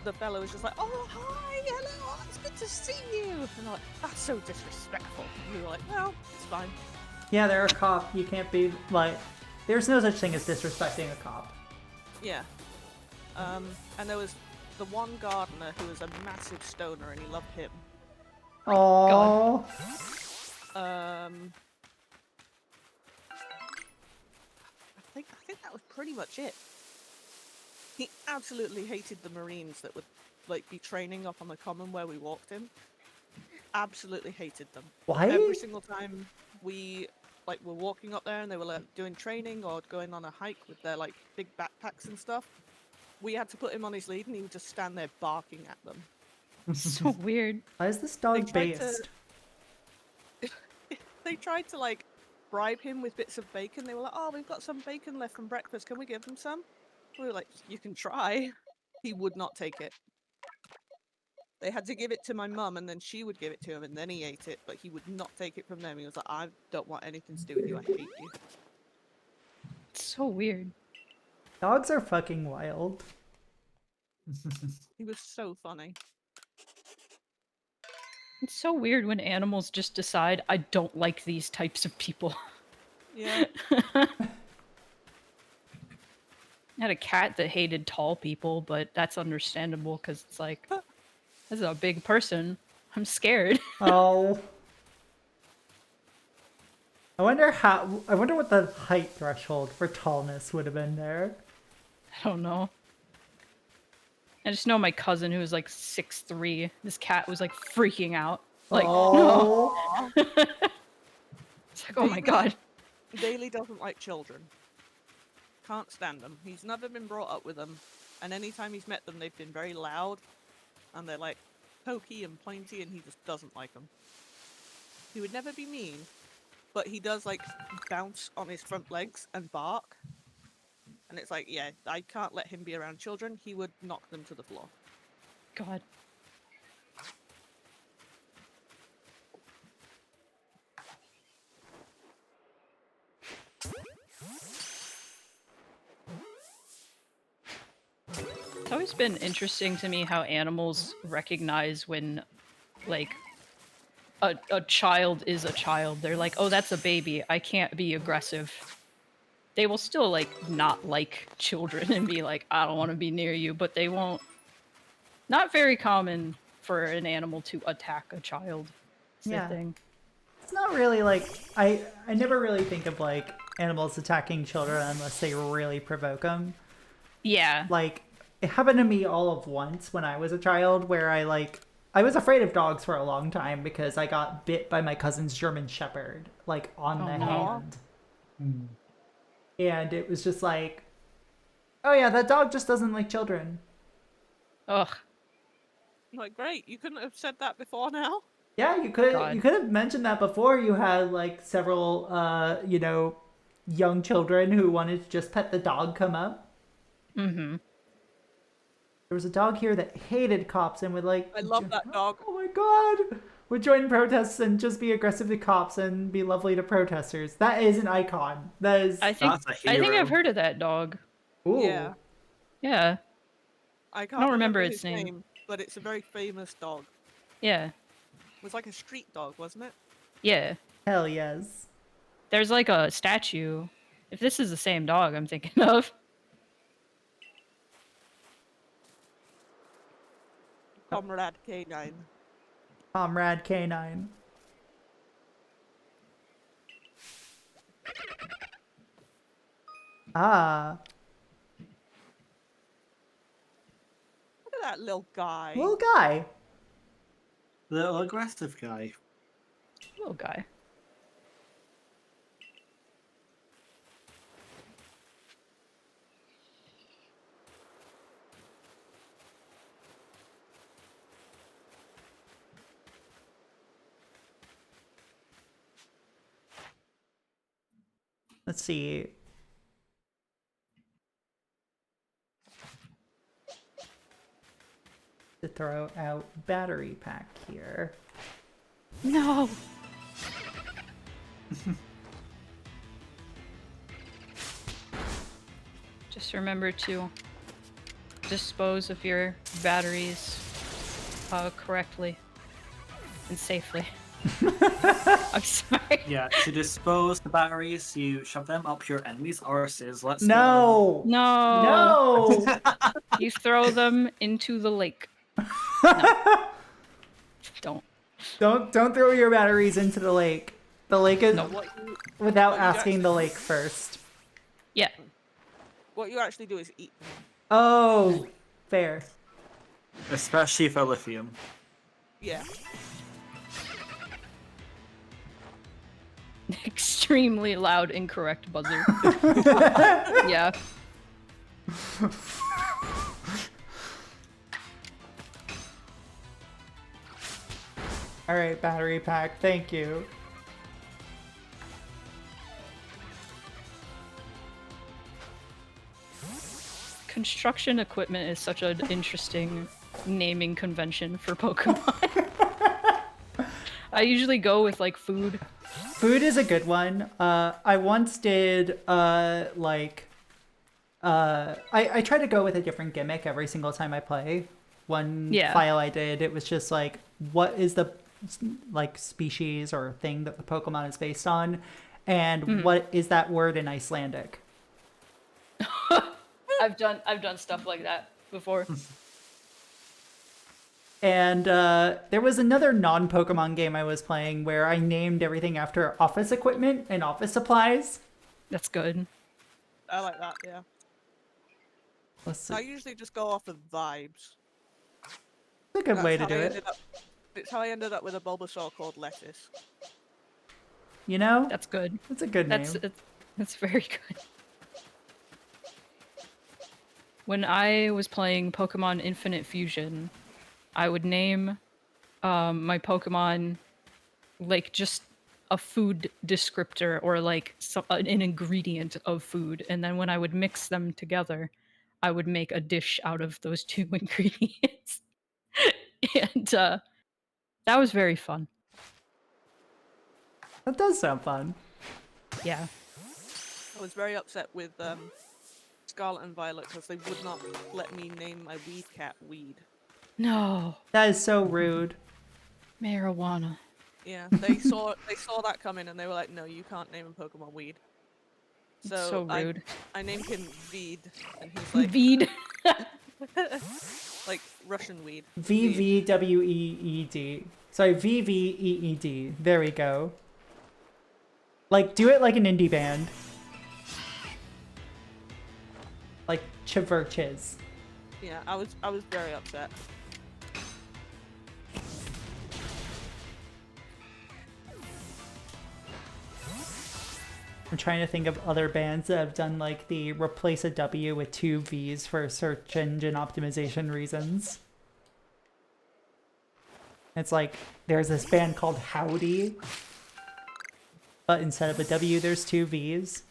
the fellow was just like, "Oh, hi, hello, oh, it's good to see you." And they're like, "That's so disrespectful." And we were like, "Well, it's fine." Yeah, they're a cop. You can't be there's no such thing as disrespecting a cop. Yeah. And there was the one gardener who was a massive stoner, and he loved him. Oh. I think that was pretty much it. He absolutely hated the Marines that would be training up on the common where we walked in. Absolutely hated them. Why? Every single time we were walking up there and they were doing training or going on a hike with their big backpacks and stuff, we had to put him on his lead and he would just stand there barking at them. So weird. Why is this dog They tried to- based? They tried to bribe him with bits of bacon. They were like, "Oh, we've got some bacon left from breakfast. Can we give them some?" We were like, "You can try." He would not take it. They had to give it to my mum, and then she would give it to him, and then he ate it, but he would not take it from them. He was like, "I don't want anything to do with you. I hate you." It's so weird. Dogs are fucking wild. He was so funny. It's so weird when animals just decide, I don't like these types of people. Yeah. I had a cat that hated tall people, but that's understandable because it's like, this is a big person. I'm scared. Oh. I wonder what the height threshold for tallness would have been there. I don't know. I just know my cousin who was like 6'3". This cat was like freaking out. Like, no. Oh. It's like, oh my god. Daly doesn't like children. Can't stand them. He's never been brought up with them. And anytime he's met them, they've been very loud. And they're like pokey and pointy, and he just doesn't like them. He would never be mean, but he does like bounce on his front legs and bark. And it's like, yeah, I can't let him be around children. He would knock them to the floor. God. It's always been interesting to me how animals recognize when, like, a child is a child. They're like, oh, that's a baby. I can't be aggressive. They will still, like, not like children and be like, I don't want to be near you, but they won't. Not very common for an animal to attack a child. It's the Yeah. thing. It's not really like I never really think of like animals attacking children unless they really provoke them. Yeah. Like it happened to me all of once when I was a child where I was afraid of dogs for a long time because I got bit by my cousin's German Shepherd like on the no. hand. And it was just like, oh yeah, that dog just doesn't like children. Ugh. I'm like, great, you couldn't have said that before now? Yeah, you could God. have mentioned that before. You had like several young children who wanted to just pet the dog come up. Mm-hmm. There was a dog here that hated cops and would like I love that dog. Oh my god. Would join protests and just be aggressive to cops and be lovely to protesters. That is an icon. That is I think That's a I've hero. heard of that dog. Ooh. Yeah. Yeah. I can't don't remember his its name. but it's a very famous dog. Yeah. It was like a street dog, wasn't it? Yeah. Hell yes. There's like a statue. If this is the same dog I'm thinking of. Comrade K9. Comrade Canine. Ah, Look at that little guy. little guy. Little aggressive guy. Little guy. Let's see. To throw out battery pack here. No. Just remember to dispose of your batteries correctly and safely. I'm sorry. Yeah, to dispose the batteries, you shove them up your enemy's arses. Let's go. No. No. No. You throw them into the lake. No. Don't. Don't throw your batteries into the lake. The lake is No. without what you asking the lake first. Yeah. What you actually do is eat them. Oh, fair. Especially for lithium. Yeah. Extremely loud, incorrect buzzer. Yeah. All right, battery pack. Thank you. Construction equipment is such an interesting naming convention for Pokemon. I usually go with like food. Food is a good one. I once did I try to go with a different gimmick every single time I play. One Yeah. file I did, it was just like, what is the like species or thing that the Pokemon is based on? And what is that word in Icelandic? I've done stuff like that before. And there was another non-Pokemon game I was playing where I named everything after office equipment and office supplies. That's good. I like that, yeah. Let's see. I usually just go off of vibes. It's a good way to how do I it. ended up- It's how I ended up with a Bulbasaur called Lettuce. You know? That's good. That's a good name. That's very good. When I was playing Pokemon Infinite Fusion, I would name my Pokemon like just a food descriptor or like an ingredient of food, and then when I would mix them together, I would make a dish out of those two ingredients. And that was very fun. That does sound fun. Yeah. I was very upset with Scarlet and Violet because they would not let me name my weed cat Weed. No. That is so rude. Marijuana. Yeah, they saw that coming and they were like, "No, you can't name a Pokemon Weed." So rude. I named him Veed, and he's like Veed. like Russian weed. VVWEED. Sorry, VVEED. There we go. Like, do it like an indie band. Like Chiverches. Yeah, I was very upset. I'm trying to think of other bands that have done like the replace a W with two V's for search engine optimization reasons. It's like there's this band called Howdy, but instead of a W, there's two V's.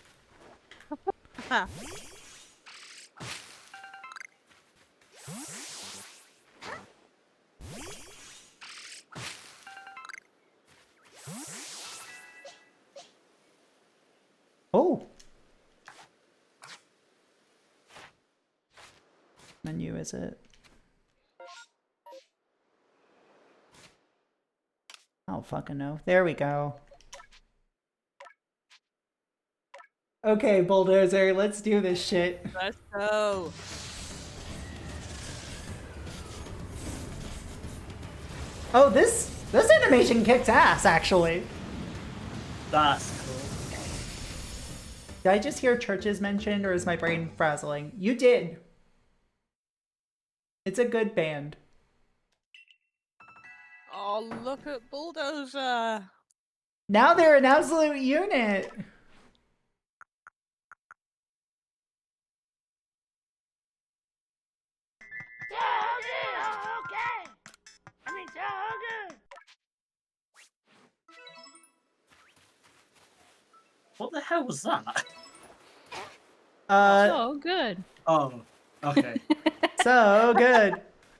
Oh! Menu is it? I don't fucking know. There we go. Okay, Bulldozer, let's do this shit. Let's go. Oh, this animation kicks ass, actually. That's cool. Did I just hear churches mentioned, or is my brain frazzling? You did. It's a good band. Oh, look at Bulldozer. Now they're an absolute unit. What the hell was that? So good. Oh, okay. So good.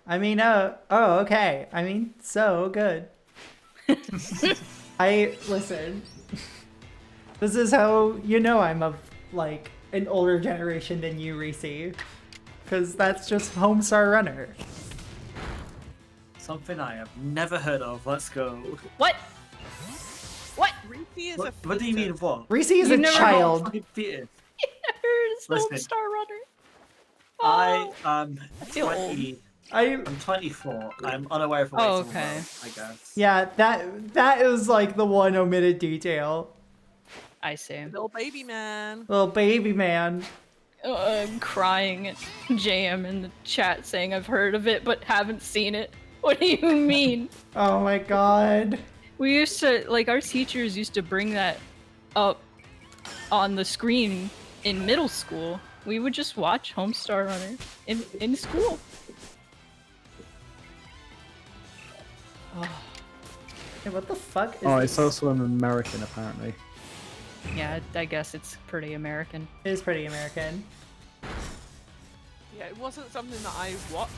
I mean, okay. I mean, so good. Listen. This is how you know I'm of, like, an older generation than you, Reese. Because that's just Homestar Runner. Something I have never heard of. Let's go. What? What? Reese is What a do you mean what? Reese is You a never child. Fucking theater. Here's Listen. Star Runner. I am feel 20. I'm 24. I'm unaware of the Oh, ways of the okay. world, I guess. Yeah, that is like the one omitted detail. I see. little baby man. Little baby man. Crying at JM in the chat saying I've heard of it but haven't seen it. What do you mean? Oh my god. We used to, like, our teachers used to bring that up on the screen in middle school. We would just watch Homestar Runner in school. Hey, what the fuck is Oh, this? it's also an American, apparently. Yeah, I guess it's pretty American. It is pretty American. Yeah, it wasn't something that I watched,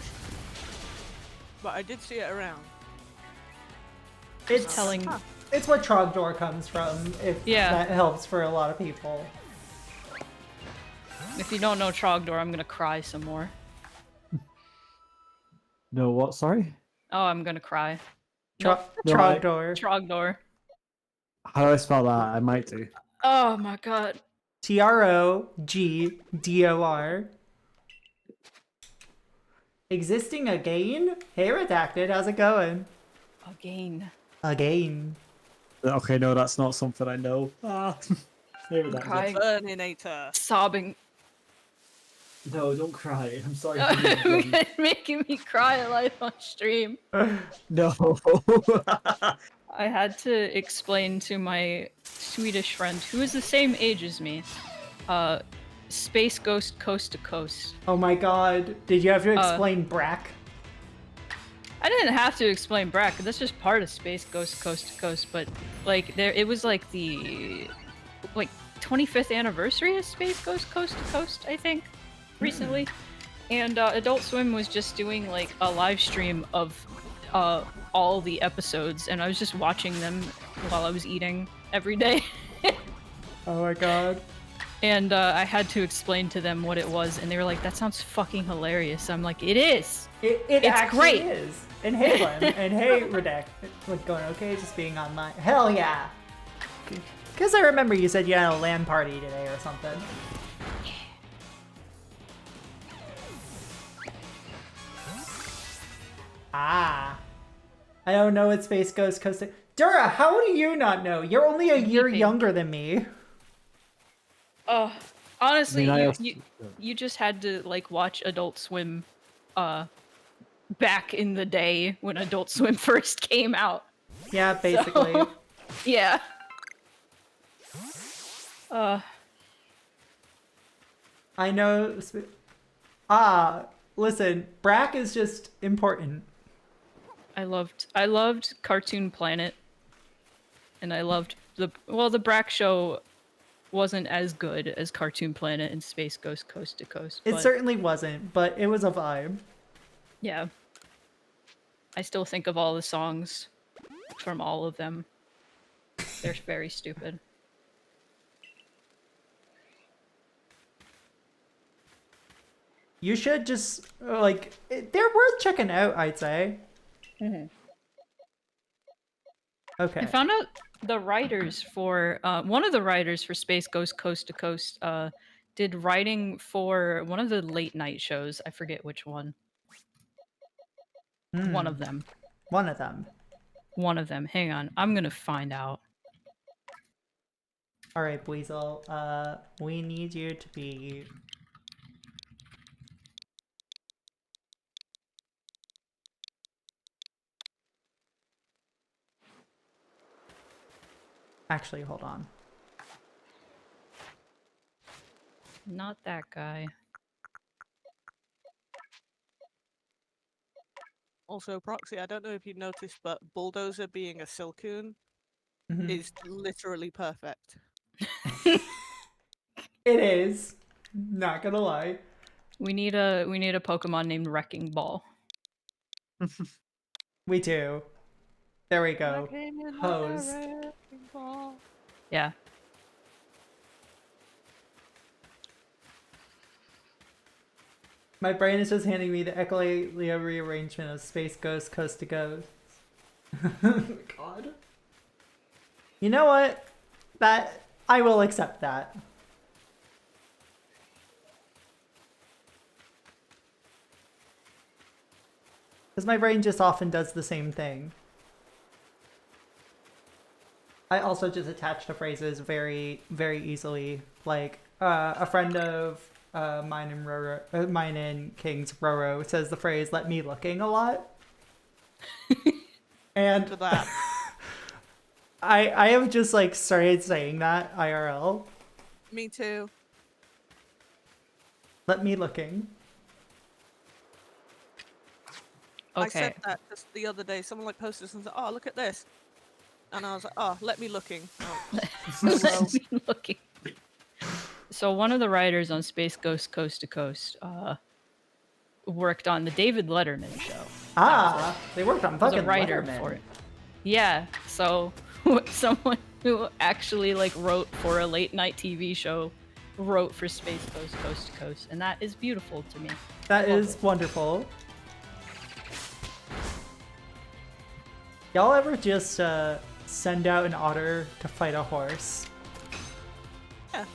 but I did see it around. It's Telling It's what Trogdor comes from, if Yeah. that helps for a lot of people. If you don't know Trogdor, I'm gonna cry some more. No, what? Sorry? Oh, I'm gonna cry. Trogdor. Trogdor. How do I spell that? I might do. Oh my god. Trogdor. Existing again? Hey, Redacted, how's it going? Again. Again. Okay, no, that's not something I know. Ah, here that. Crying. Burninator. Sobbing. No, don't cry. I'm sorry. Making me cry live on stream. No. I had to explain to my Swedish friend, who is the same age as me, Space Ghost Coast to Coast. Oh my god. Did you have to explain Brack? I didn't have to explain Brack, that's just part of Space Ghost Coast to Coast, but like it was like the 25th anniversary of Space Ghost Coast to Coast, I think, recently. And Adult Swim was just doing like a live stream of all the episodes, and I was just watching them while I was eating every day. Oh my god. And I had to explain to them what it was, and they were like, that sounds fucking hilarious. I'm like, it is! It's actually great. is. And hey, Glenn. And hey, Redact. Like, going okay, just being online. Hell yeah! Because I remember you said you had a LAN party today or something. Ah. I don't know what Space Ghost Coast to... Dura, how do you not know? You're only a year younger than me. Honestly, I mean, you just had to like watch Adult Swim back in the day when Adult Swim first came out. Yeah, basically. So, yeah. I know... listen, Brack is just important. I loved Cartoon Planet, and I loved the Brack Show wasn't as good as Cartoon Planet and Space Ghost Coast to Coast. It but certainly wasn't, but it was a vibe. yeah, I still think of all the songs from all of them. They're very stupid. You should just, like, they're worth checking out, I'd say. Mm-hmm. Okay. I found out the writers for one of the writers for Space Ghost Coast to Coast did writing for one of the late night shows. I forget which one. One of them. One of them. One of them. Hang on, I'm gonna find out. All right, Weasel. We need you to be... Actually, hold on. Not that guy. Also, Proxy, I don't know if you noticed, but Bulldozer being a Silcoon is literally perfect. It is. Not gonna lie. We need a Pokemon named Wrecking Ball. We do. There we go. Hose. Yeah. My brain is just handing me the Echolea rearrangement of Space Ghost Coast to Coast. God. You know what? That I will accept that. Because my brain just often does the same thing. I also just attach to phrases very, very easily. Like, a friend of mine and King's, Roro, says the phrase, "let me looking" a lot. And For that. I have just, like, started saying that IRL. Me too. Let me looking. Okay. I said that just the other day. Someone like posted and said, "Oh, look at this," and I was like, "Oh, let me looking." Oh. Let me looking. So one of the writers on Space Ghost Coast to Coast worked on the David Letterman show. They worked on Was fucking a writer Letterman. for it. Yeah, so someone who actually like wrote for a late night TV show wrote for Space Ghost Coast to Coast, and that is beautiful to me. That Love is wonderful. Y'all ever just send out an otter to fight a horse? Yeah.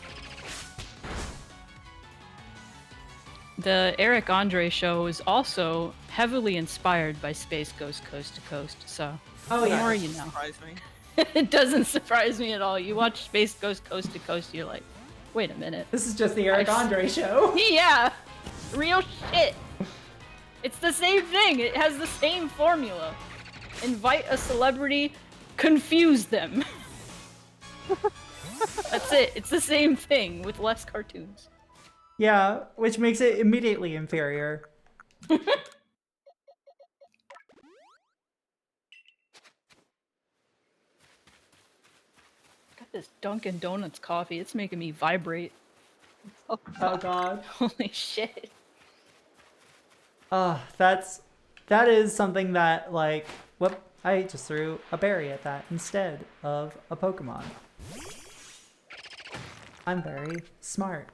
The Eric Andre show is also heavily inspired by Space Ghost Coast to Coast, so Oh the yeah. more That you doesn't know. surprise me. It doesn't surprise me at all. You watch Space Ghost Coast to Coast, you're like, wait a minute. This is just the Eric I- Andre show. Yeah, real shit. It's the same thing. It has the same formula. Invite a celebrity, confuse them. That's it. It's the same thing with less cartoons. Yeah, which makes it immediately inferior. Got this Dunkin' Donuts coffee. It's making me vibrate. Oh god. Holy shit. That is something that, like, whoop, I just threw a berry at that instead of a Pokemon. I'm very smart.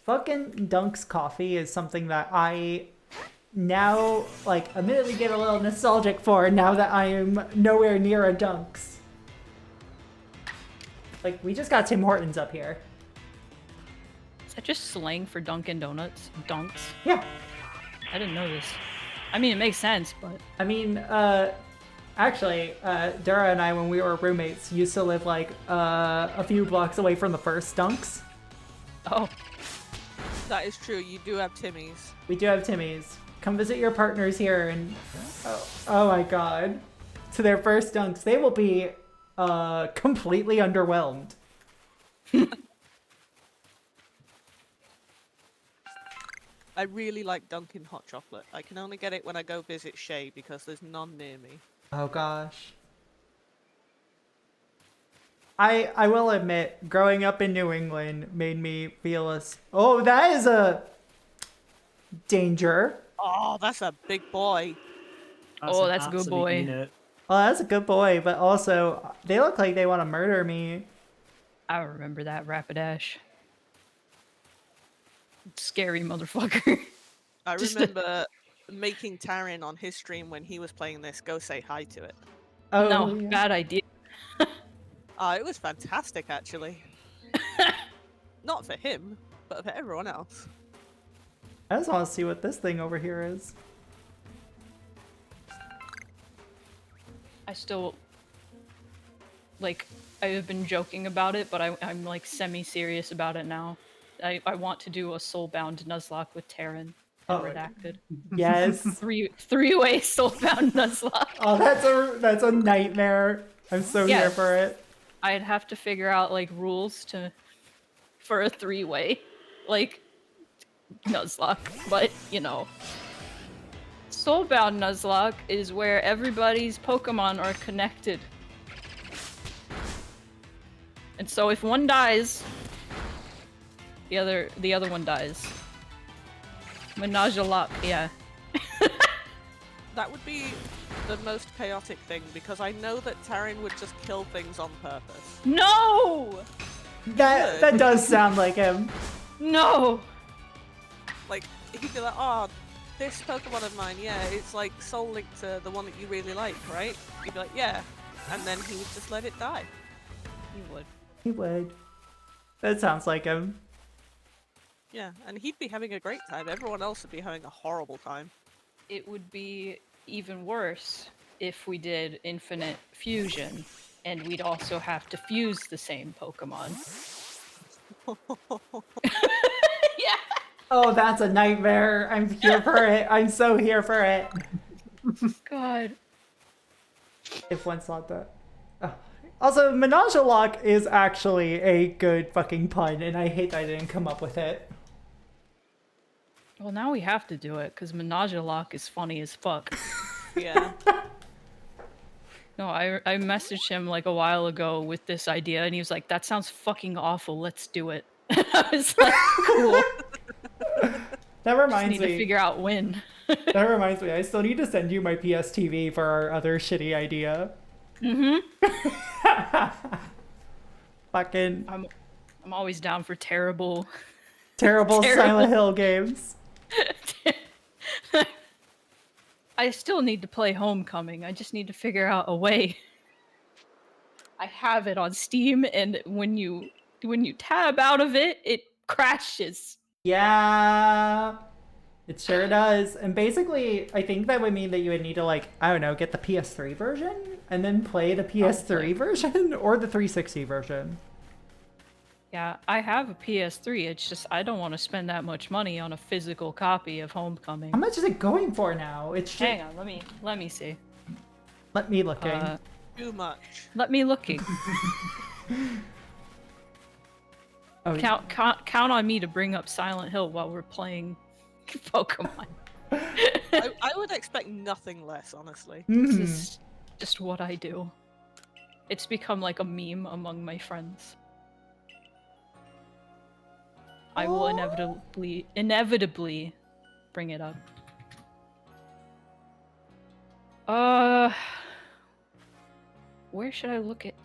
Fucking Dunk's coffee is something that I now, like, admittedly get a little nostalgic for now that I am nowhere near a Dunk's. Like, we just got Tim Hortons up here. Is that just slang for Dunkin' Donuts? Dunks? Yeah. I didn't know this. I mean, it makes sense, but I mean, actually, Dara and I, when we were roommates, used to live like a few blocks away from the first Dunks. oh, That is true. You do have Timmy's. We do have Timmy's. Come visit your partners here, and oh my god, to their first Dunks, they will be completely underwhelmed. I really like Dunkin' hot chocolate. I can only get it when I go visit Shay because there's none near me. Oh gosh. I will admit, growing up in New England made me feel oh, that is a danger. Oh, that's a big boy. Oh, an that's a good absolute boy. unit. Well, that's a good boy, but also they look like they want to murder me. I remember that Rapidash. Scary motherfucker. I Just a- remember making Tarin on his stream when he was playing this go say hi to it. Oh, No, yeah. bad idea. It was fantastic actually. Not for him, but for everyone else. I just want to see what this thing over here is. I still like I have been joking about it, but I'm like semi-serious about it now. I want to do a soulbound Nuzlocke with Terran and Oh. Redacted. Yes. Three-way soulbound Nuzlocke. Oh, that's a nightmare. I'm so here Yeah. for it. I'd have to figure out like rules for a three-way like Nuzlocke, but you know. Soulbound Nuzlocke is where everybody's Pokemon are connected. And so if one dies, the other one dies. Menage a lock, yeah. That would be the most chaotic thing because I know that Tarin would just kill things on purpose. No! That does sound like him. No! Like, he'd be like, oh, this Pokemon of mine, yeah, it's like soul linked to the one that you really like, right? You'd be like, yeah. And then he would just let it die. He would. He would. That sounds like him. Yeah, and he'd be having a great time. Everyone else would be having a horrible time. It would be even worse if we did infinite fusion, and we'd also have to fuse the same Pokemon. Yeah! Oh, that's a nightmare. I'm here for it. I'm so here for it. God. If one slot that. Oh. Also, Menage a Lock is actually a good fucking pun, and I hate that I didn't come up with it. Well, now we have to do it, because Menage a Lock is funny as fuck. Yeah. No, I messaged him like a while ago with this idea, and he was like, that sounds fucking awful, let's do it. I was like, cool. That Just reminds need to me. figure out when. That reminds me. I still need to send you my PSTV for our other shitty idea. Fucking I'm always down for terrible. terrible Terrible. Silent Hill games. I still need to play Homecoming. I just need to figure out a way. I have it on Steam, and when you tab out of it, it crashes. Yeah, it sure does. And basically, I think that would mean that you would need to, like, I don't know, get the PS3 version and then play the PS3 version or the 360 version. Yeah, I have a PS3. It's just I don't want to spend that much money on a physical copy of Homecoming. How much is it going for now? It's just... Hang on, let me see. Let me looking. Too much. Let me looking. Oh, Count on me to bring up Silent Hill while we're playing Pokemon. I would expect nothing less, honestly. This mhm. is just what I do. It's become like a meme among my friends. I will inevitably bring it up. Where should I look it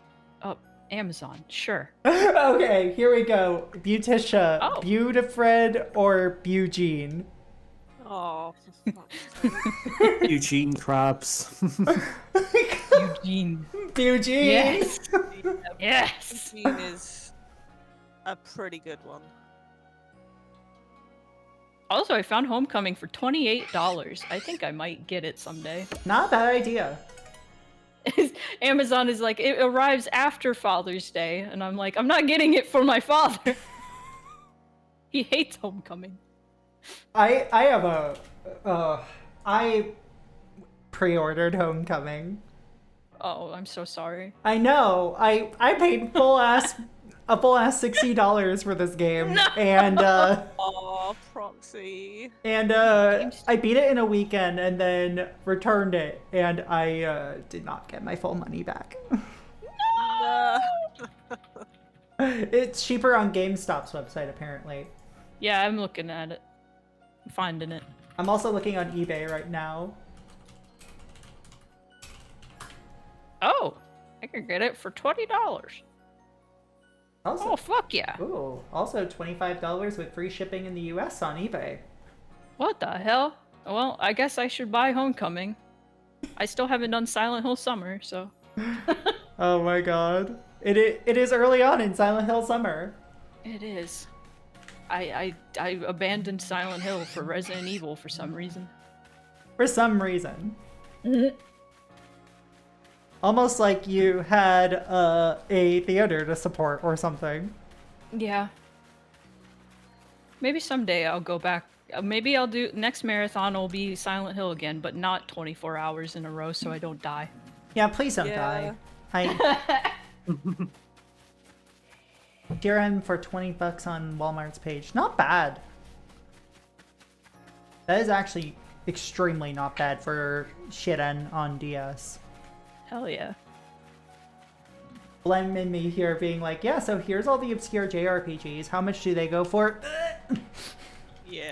up? Amazon, sure. Okay, here we go. Beauticia, Oh. Beautifred, or Eugene? Oh, for fuck's sake. Eugene Krabs. Eugene. Eugene! Yes. Yes. Eugene is a pretty good one. Also, I found Homecoming for $28. I think I might get it someday. Not a bad idea. Amazon is like, it arrives after Father's Day, and I'm like, I'm not getting it for my father. He hates Homecoming. I have I pre-ordered Homecoming. Oh, I'm so sorry. I know. I paid a full ass $60 for this game. No! And Oh, Proxy. I beat it in a weekend and then returned it, and I did not get my full money back. No. It's cheaper on GameStop's website apparently. Yeah, I'm looking at it. I'm finding it. I'm also looking on eBay right now. Oh, I can get it for $20. Also, Oh, fuck yeah. ooh, also $25 with free shipping in the US on eBay. What the hell? Well, I guess I should buy Homecoming. I still haven't done Silent Hill Summer, so. Oh my god. It is early on in Silent Hill Summer. It is. I abandoned Silent Hill for Resident Evil for some reason. For some reason. Almost like you had a theater to support or something. Yeah. Maybe someday I'll go back. Maybe I'll do next marathon will be Silent Hill again, but not 24 hours in a row so I don't die. Yeah, please don't die. DRM for $20 on Walmart's page. Not bad. That is actually extremely not bad for Shiren on DS. Hell yeah. Blem and me here being like, yeah, so here's all the obscure JRPGs. How much do they go for? Yeah.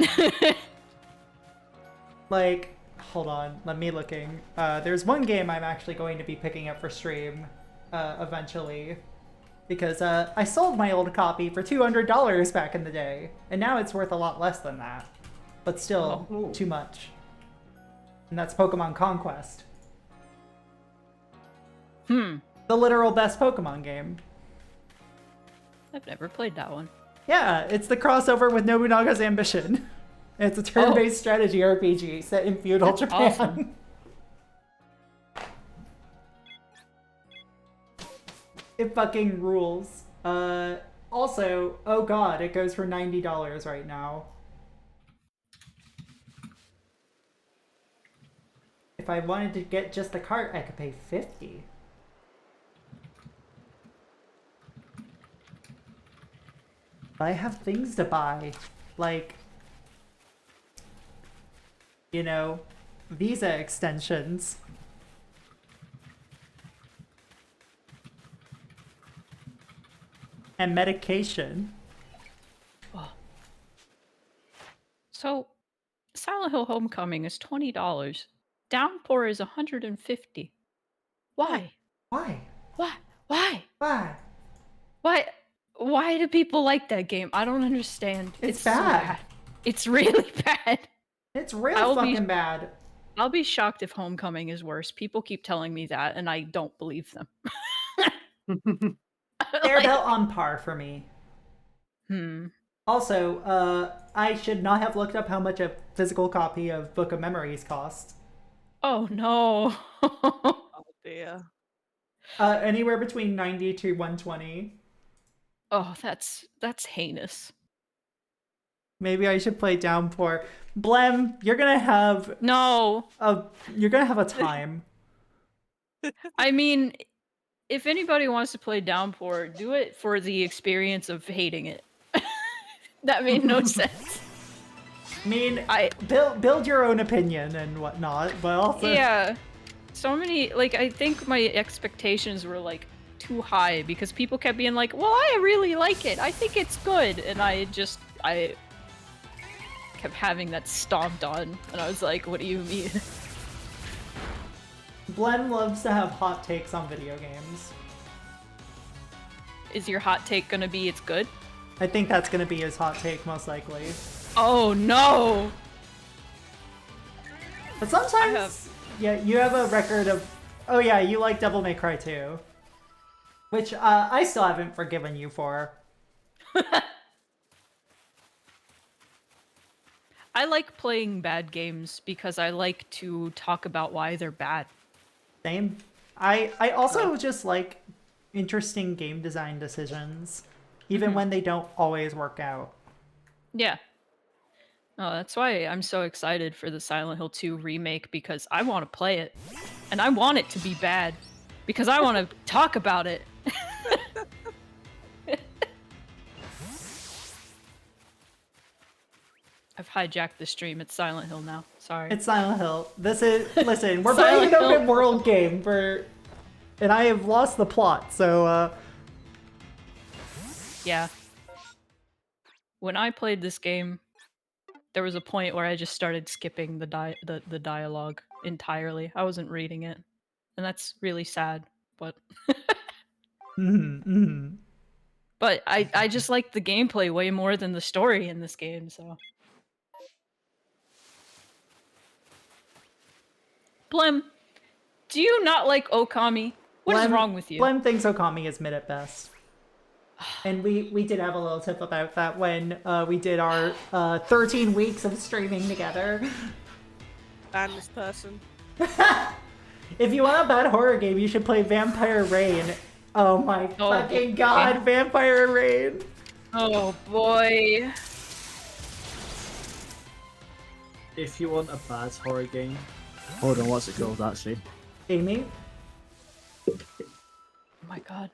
Like, hold on, let me looking. There's one game I'm actually going to be picking up for stream eventually. Because I sold my old copy for $200 back in the day. And now it's worth a lot less than that. But still, too much. And that's Pokemon Conquest. The literal best Pokemon game. I've never played that one. Yeah, it's the crossover with Nobunaga's Ambition. It's a turn-based strategy RPG set in feudal Japan. awesome. It fucking rules. Also, oh god, it goes for $90 right now. If I wanted to get just the cart, I could pay $50. But I have things to buy, like, you know, Visa extensions. And medication. So, Silent Hill Homecoming is $20. Downpour is $150. Why? Why? Why? Why? Why? Why? Why do people like that game? I don't understand. It's so bad. It's really bad. It's I real will be- fucking bad. I'll be shocked if Homecoming is worse. People keep telling me that, and I don't believe them. They're Like, about on par for me. hmm. Also, I should not have looked up how much a physical copy of Book of Memories costs. Oh no. Oh dear. Anywhere between 90 to 120. Oh, that's heinous. Maybe I should play Downpour. Blem, you're gonna have No. a time. I mean, if anybody wants to play Downpour, do it for the experience of hating it. That made no sense. I mean, I build your own opinion and whatnot, but also yeah. So many like I think my expectations were like too high because people kept being like, "Well, I really like it. I think it's good." And I kept having that stomped on and I was like, "What do you mean?" Blem loves to have hot takes on video games. Is your hot take going to be it's good? I think that's gonna be his hot take, most likely. Oh, no. But sometimes, have- yeah, you have a record of. Oh yeah, you like Devil May Cry 2, which I still haven't forgiven you for. I like playing bad games because I like to talk about why they're bad. Same. I also just like interesting game design decisions, even when they don't always work out. Yeah. Oh, that's why I'm so excited for the Silent Hill 2 remake because I want to play it. And I want it to be bad because I want to talk about it. I've hijacked the stream. It's Silent Hill now. Sorry. It's Silent Hill. This is listen. We're Silent playing an Hill. open world game and I have lost the plot. So Yeah. When I played this game, there was a point where I just started skipping the dialogue entirely. I wasn't reading it. And that's really sad, but but I just like the gameplay way more than the story in this game, so. Blem, do you not like Okami? What is wrong with you? Blem thinks Okami is mid at best. And we did have a little tip about that when we did our 13 weeks of streaming together. And this person. If you want a bad horror game, you should play Vampire Rain. Oh my fucking god, Vampire Rain! Oh boy. If you want a bad horror game, hold on, what's it called actually? Amy? Oh my god.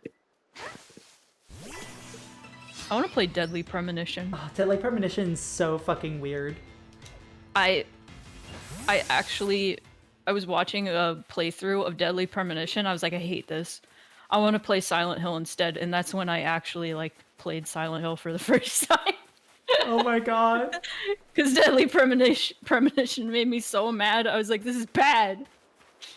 I want to play Deadly Premonition. Oh, Deadly Premonition's so fucking weird. I was watching a playthrough of Deadly Premonition. I was like, I hate this. I want to play Silent Hill instead, and that's when I actually like played Silent Hill for the first time. Oh my god. Because Deadly Premonition made me so mad. I was like, this is bad.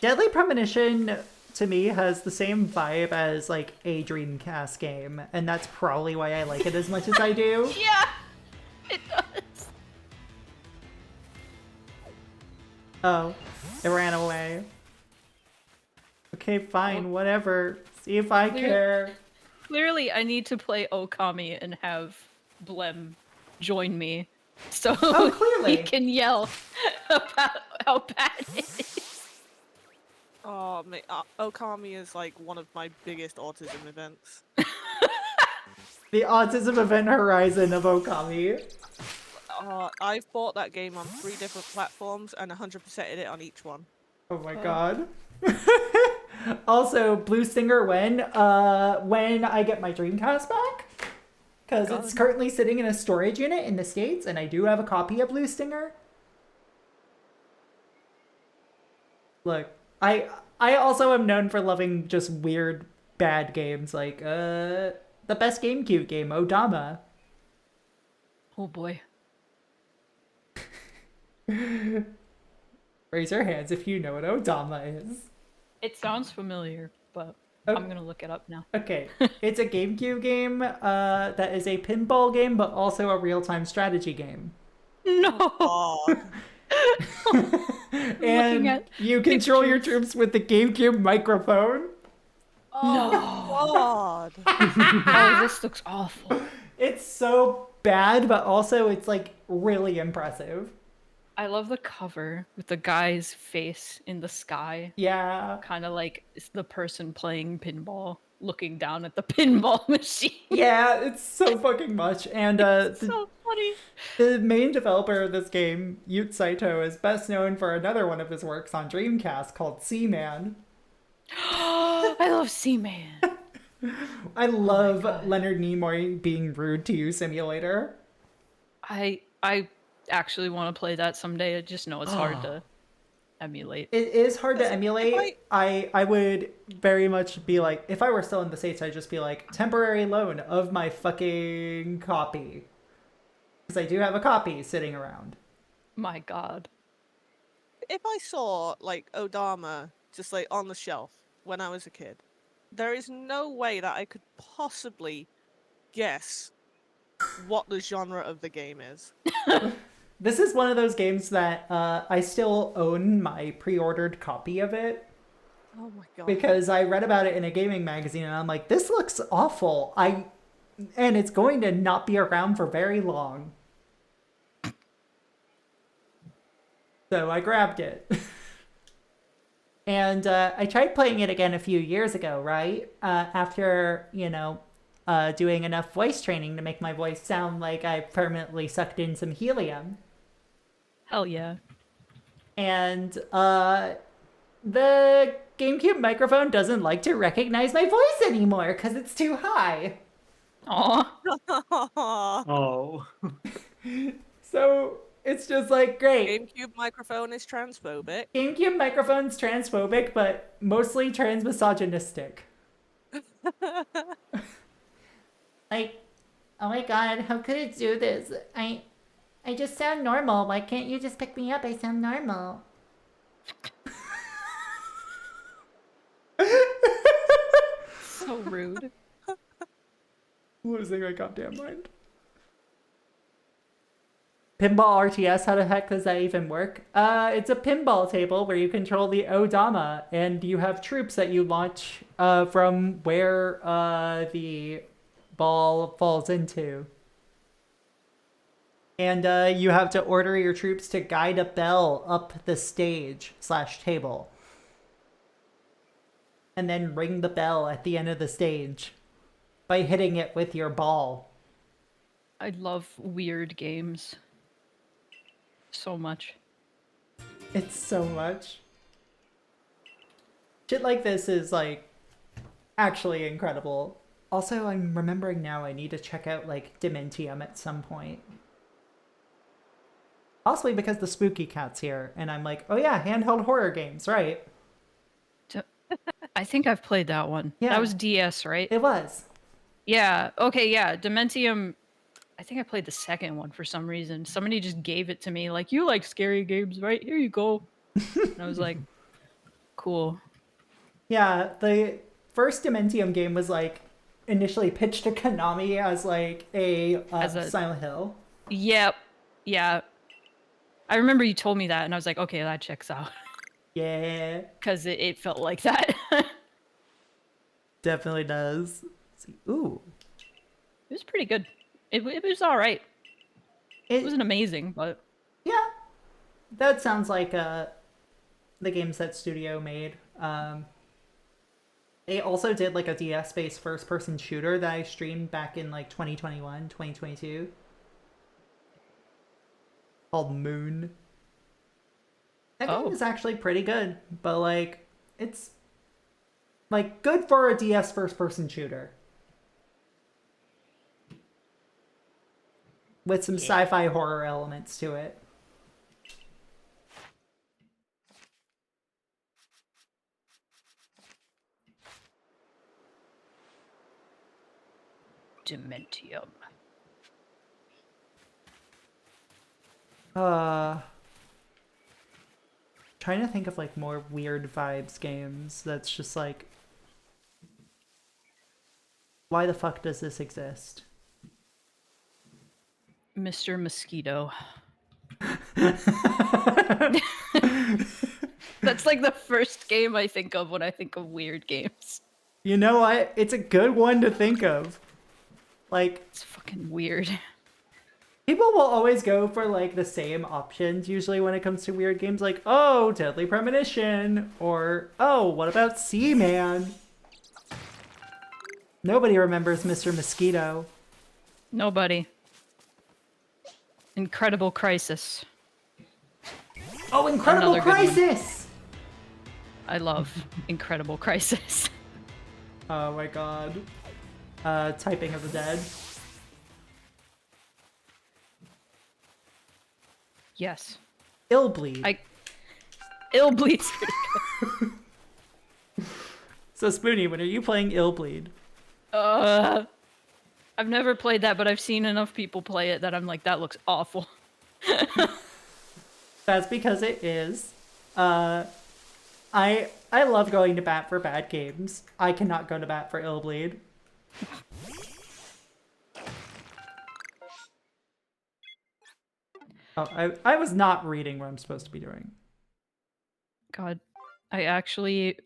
Deadly Premonition to me has the same vibe as like a Dreamcast game, and that's probably why I like it as much as I do. Yeah, it does. Oh, it ran away. Okay, fine, whatever. See if I care. Clearly, I need to play Okami and have Blem join me, so clearly. he can yell about how bad it is. Oh, Okami is like one of my biggest autism events. The Autism Event Horizon of Okami. I've bought that game on 3 different platforms and 100%ed it on each one. Oh my god. Also, Blue Stinger when I get my Dreamcast back. Because it's currently sitting in a storage unit in the States, and I do have a copy of Blue Stinger. Look, I also am known for loving just weird, bad games, like, the best GameCube game, Odama. Oh boy. Raise your hands if you know what Odama is. It sounds familiar, but Oh. I'm gonna look it up now. Okay, it's a GameCube game that is a pinball game, but also a real-time strategy game. No! Oh, And at you control your pictures. troops with the GameCube microphone. God. Oh, this looks awful. It's so bad, but also it's like really impressive. I love the cover with the guy's face in the sky. Yeah. Kind of like it's the person playing pinball looking down at the pinball machine. Yeah, it's so fucking much. And So funny. the main developer of this game, Yute Saito, is best known for another one of his works on Dreamcast called Seaman. I love Seaman. I love God. Leonard Nimoy being rude to you simulator. I actually want to play that someday. I just know it's hard to emulate. It is hard to Listen, if emulate. I would very much be like, if I were still in the States, I'd just be like, temporary loan of my fucking copy. Because I do have a copy sitting around. My God. If I saw like Odama just like on the shelf when I was a kid, there is no way that I could possibly guess what the genre of the game is. This is one of those games that I still own my pre-ordered copy of it. Oh my god. Because I read about it in a gaming magazine and I'm like, this looks awful. And it's going to not be around for very long. So I grabbed it. And I tried playing it again a few years ago, right? After, doing enough voice training to make my voice sound like I permanently sucked in some helium. Hell yeah. And the GameCube microphone doesn't like to recognize my voice anymore because it's too high. Aw. Oh. So it's just like, great. GameCube microphone is transphobic. GameCube microphone's transphobic, but mostly transmisogynistic. Like, oh my god, how could it do this? I just sound normal. Why can't you just pick me up? I sound normal. So rude. Losing my goddamn mind. Pinball RTS, how the heck does that even work? It's a pinball table where you control the Odama, and you have troops that you launch from where the ball falls into. And you have to order your troops to guide a bell up the stage / table. And then ring the bell at the end of the stage by hitting it with your ball. I love weird games. So much. It's so much. Shit like this is, like, actually incredible. Also, I'm remembering now I need to check out, like, Dementium at some point. Possibly because the Spooky Cat's here, and I'm like, oh yeah, handheld horror games, right? I think I've played that one. Yeah. That was DS, right? It was. Yeah. Okay, yeah. Dementium. I think I played the second one for some reason. Somebody just gave it to me, like, you like scary games, right? Here you go. And I was like, cool. Yeah, the first Dementium game was, like, initially pitched to Konami as, like, a Silent Hill. Yep. Yeah. I remember you told me that, and I was like, okay, that checks out. Yeah. Because it felt like that. Definitely does. Let's see. Ooh. It was pretty good. It was all right. It wasn't amazing, but yeah, that sounds like the games that Studio made. They also did like a DS-based first-person shooter that I streamed back in like 2021, 2022, called Moon. That game is actually pretty good, but like it's like good for a DS first-person shooter. With some sci-fi horror elements to it. Dementium. Trying to think of like more weird vibes games that's just like, why the fuck does this exist? Mr. Mosquito. That's like the first game I think of when I think of weird games. You know what? It's a good one to think of. Like, It's fucking weird. people will always go for like the same options usually when it comes to weird games, like, oh, Deadly Premonition, or oh, what about Seaman? Nobody remembers Mr. Mosquito. Nobody. Incredible Crisis. Oh, Incredible Another good one. Crisis! I love Incredible Crisis. Oh my god. Typing of the Dead. Yes. Illbleed. Illbleed's So Spoony, when are you playing Illbleed? I've never played that, but I've seen enough people play it that I'm like, that looks awful. That's because it is. I love going to bat for bad games. I cannot go to bat for Illbleed. Oh, I was not reading what I'm supposed to be doing. God, I actually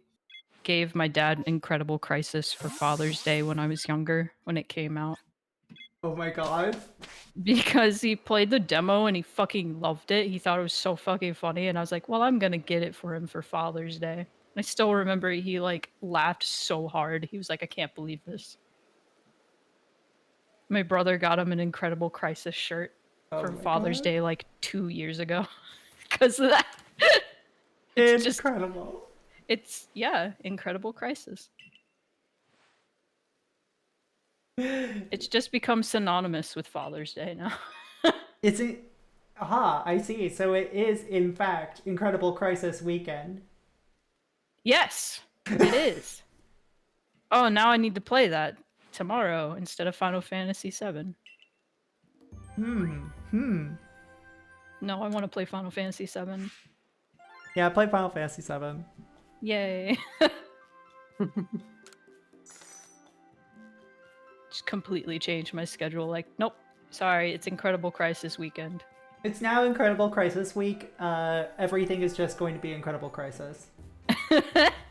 gave my dad Incredible Crisis for Father's Day when I was younger, when it came out. Oh my god. Because he played the demo and he fucking loved it. He thought it was so fucking funny, and I was like, well, I'm gonna get it for him for Father's Day. And I still remember he like laughed so hard. He was like, I can't believe this. My brother got him an Incredible Crisis shirt for my Father's God. Day like 2 years ago. Because of that. It's just- incredible. It's, yeah, Incredible Crisis. It's just become synonymous with Father's Day now. It's a... Aha, I see. So it is, in fact, Incredible Crisis weekend. Yes, it is. Oh, now I need to play that tomorrow instead of Final Fantasy VII. No, I want to play Final Fantasy VII. Yeah, play Final Fantasy VII. Yay. Just completely changed my schedule. Like, nope, sorry, it's Incredible Crisis weekend. It's now Incredible Crisis week. Everything is just going to be Incredible Crisis.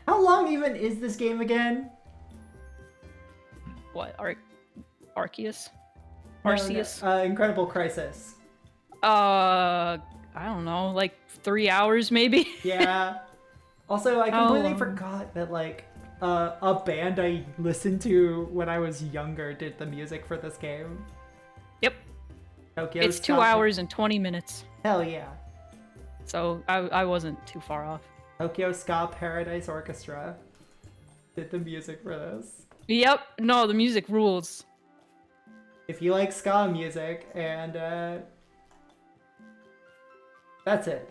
How long even is this game again? What, Arceus? No, Arceus? no, Incredible Crisis. I don't know, like 3 hours maybe? Yeah. Also, I completely Oh. forgot that, like, a band I listened to when I was younger did the music for this game. Yep. Tokyo It's 2 Ska- hours and 20 minutes. Hell yeah. So I wasn't too far off. Tokyo Ska Paradise Orchestra did the music for this. Yep, no, the music rules. If you like ska music, and that's it.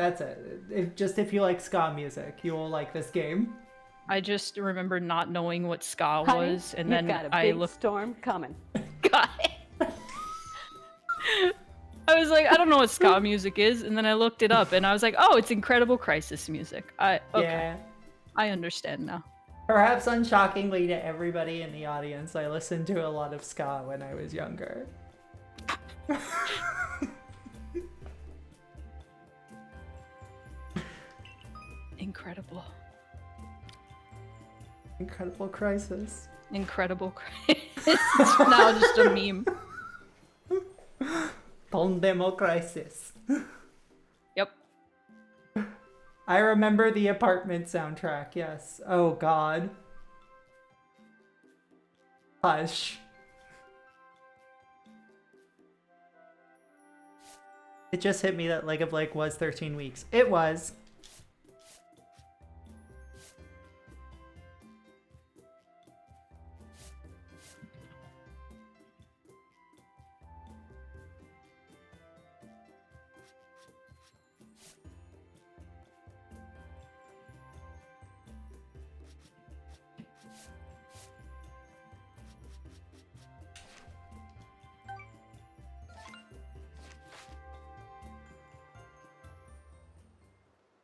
If you like ska music, you will like this game. I just remember not knowing what ska Honey, was, and you've then got a I big looked. storm coming. God. I was like, I don't know what ska music is, and then I looked it up, and I was like, oh, it's Incredible Crisis music. Okay, Yeah. I understand now. Perhaps unshockingly to everybody in the audience, I listened to a lot of ska when I was younger. Incredible. Incredible Crisis. Incredible Crisis. It's now just a meme. Pandemo Crisis. Yep. I remember the apartment soundtrack, yes. Oh god. Hush. It just hit me that Leg of Lake was 13 weeks. It was.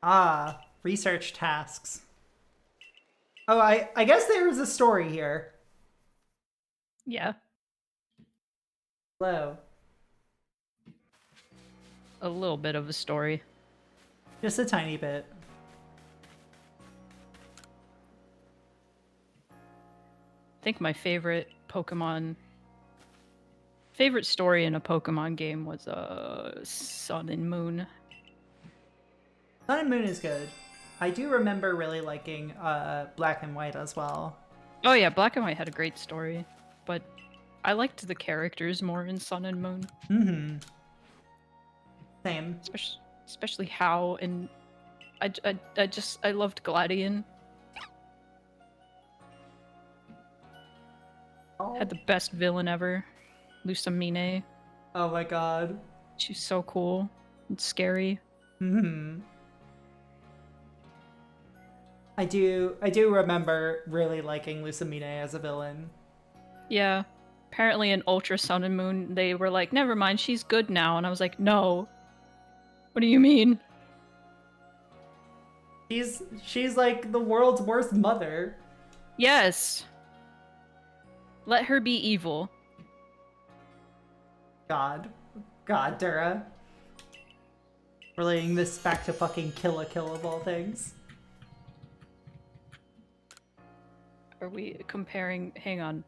Ah, research tasks. Oh, I guess there was a story here. Yeah. Hello. a little bit of a story. Just a tiny bit. I think my favorite story in a Pokemon game was Sun and Moon. Sun and Moon is good. I do remember really liking Black and White as well. Oh yeah, Black and White had a great story, but I liked the characters more in Sun and Moon. Mm-hmm. Same. Especially How, and I loved Gladion. Had the best villain ever, Lusamine. Oh my god. She's so cool and scary. Mm-hmm. I do remember really liking Lusamine as a villain. Yeah. Apparently in Ultra Sun and Moon, they were like, never mind, she's good now. And I was like, no. What do you mean? She's like the world's worst mother. Yes. Let her be evil. God, Dura. Relating this back to fucking Kill of all things. Are we comparing? Hang on,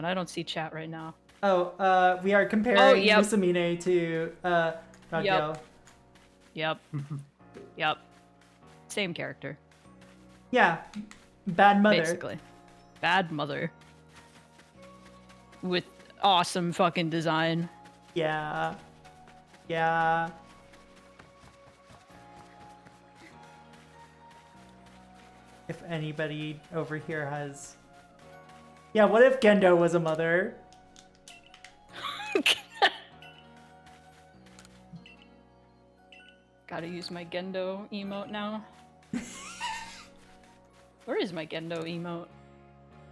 I don't see chat right now. Oh, we are comparing yep. Lusamine to Ragyo. Yep. Yep. Same character. Yeah, bad mother. Basically. Bad mother. With awesome fucking design. Yeah. Yeah. If anybody over here has... Yeah, what if Gendo was a mother? Gotta use my Gendo emote now. Where is my Gendo emote?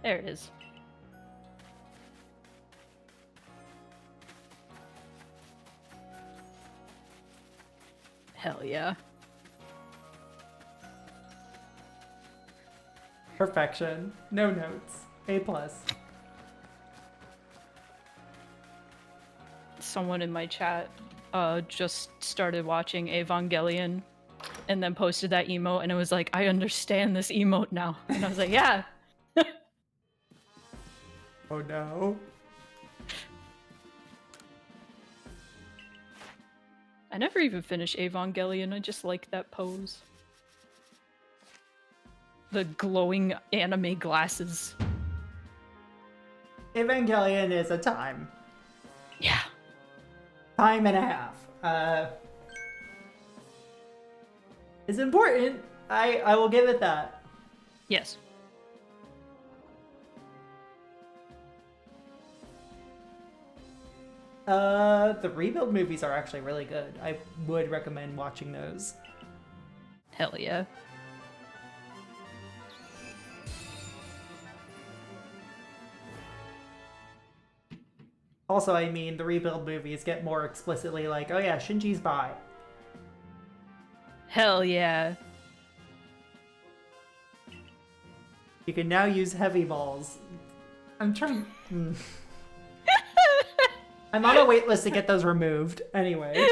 There it is. Hell yeah. Perfection. No notes. A+. Someone in my chat just started watching Evangelion and then posted that emote and it was like, I understand this emote now. And I was like, yeah. Oh no. I never even finished Evangelion, I just like that pose. The glowing anime glasses. Evangelion is a time. Yeah. Time and a half. It's important. I will give it that. Yes. The rebuild movies are actually really good. I would recommend watching those. Hell yeah. Also, I mean, the rebuild movies get more explicitly like, oh yeah, Shinji's bi. Hell yeah. You can now use heavy balls. I'm trying... I'm on a wait list to get those removed. Anyway.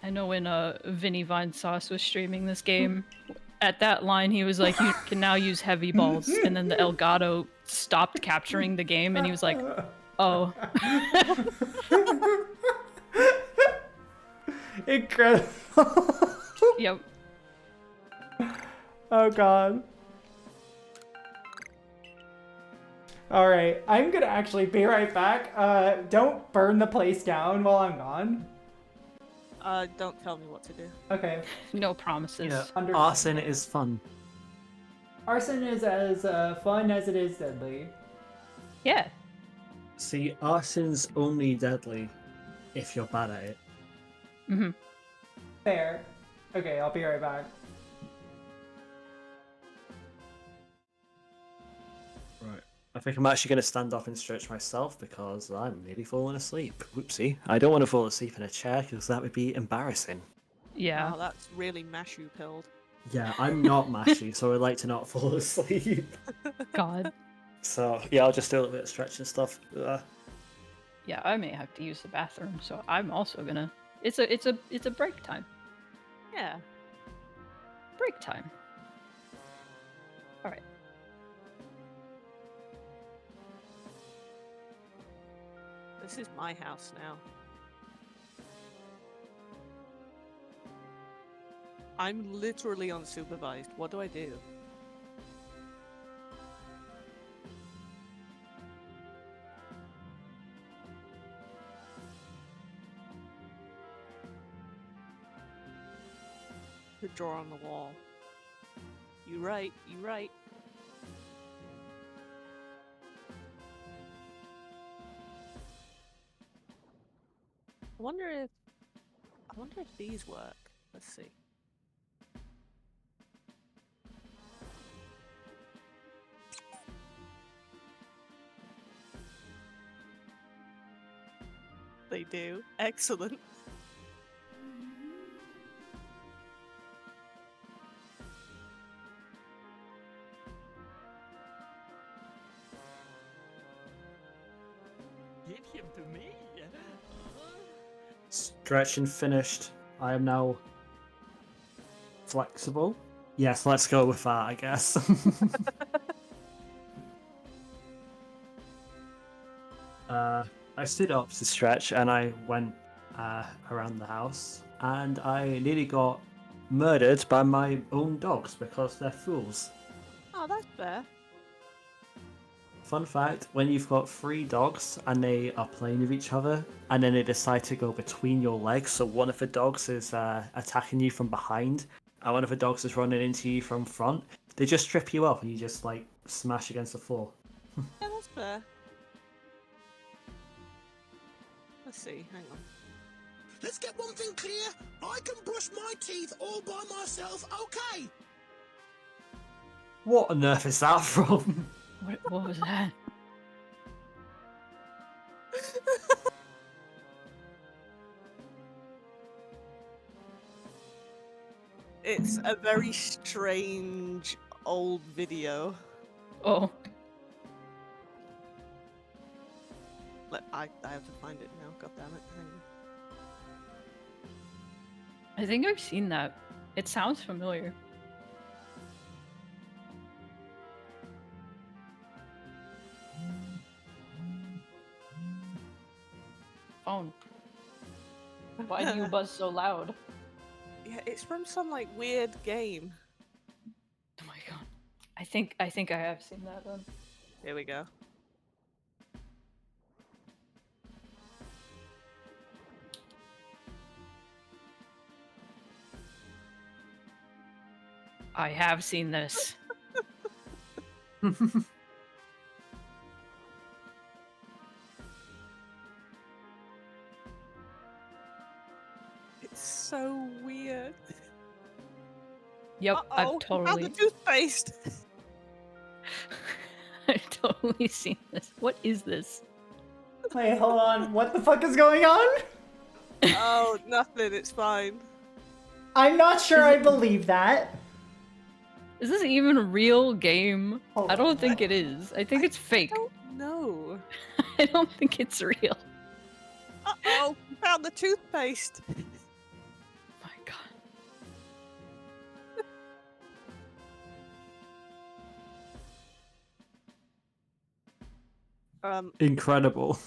I know when Vinny Vine Sauce was streaming this game, at that line he was like, you can now use heavy balls, and then the Elgato stopped capturing the game and he was like, oh. Incredible. Yep. Oh god. Alright, I'm gonna actually be right back. Don't burn the place down while I'm gone. Don't tell me what to do. Okay. No promises. Yeah, Under- arson is fun. Arson is as fun as it is deadly. Yeah. See, arson's only deadly if you're bad at it. Mm-hmm. Fair. Okay, I'll be right back. Right. I think I'm actually going to stand up and stretch myself because I'm nearly falling asleep. Whoopsie. I don't want to fall asleep in a chair because that would be embarrassing. Yeah. Wow, that's really mashu pilled. Yeah, I'm not mashy, so I like to not fall asleep. God. So yeah, I'll just do a little bit of stretch and stuff. Yeah, I may have to use the bathroom, so I'm also gonna. It's a break time. Yeah. Break time. All right. This is my house now. I'm literally unsupervised. What do I do? To draw on the wall. You right, you right. I wonder if these work. Let's see. They do. Excellent. Give him to me. Stretching finished. I am now flexible. Yes, let's go with that, I guess. I stood up to stretch and I went around the house, and I nearly got murdered by my own dogs because they're fools. Oh, that's fair. Fun fact, when you've got 3 dogs and they are playing with each other and then they decide to go between your legs, so one of the dogs is attacking you from behind and one of the dogs is running into you from front, they just strip you up and you just like smash against the floor. Yeah, that's fair. Let's see, hang on. Let's get one thing clear. I can brush my teeth all by myself, okay? What on earth is that from? What was that? It's a very strange old video. Oh, I have to find it now. God damn it! Hang on. I think I've seen that. It sounds familiar. Phone. Why do you buzz so loud? Yeah, it's from some like weird game. Oh my god. I think I have seen that then. Here we go. I have seen this. It's so weird. Yep, I've Found totally the toothpaste. I've totally seen this. What is this? Wait, hold on. What the fuck is going on? Oh, nothing. It's fine. I'm not sure I believe that. Is this even a real game? Hold I on, don't think what? it is. I think it's fake. No. I don't think it's real. Uh-oh, found the toothpaste. My god. Incredible.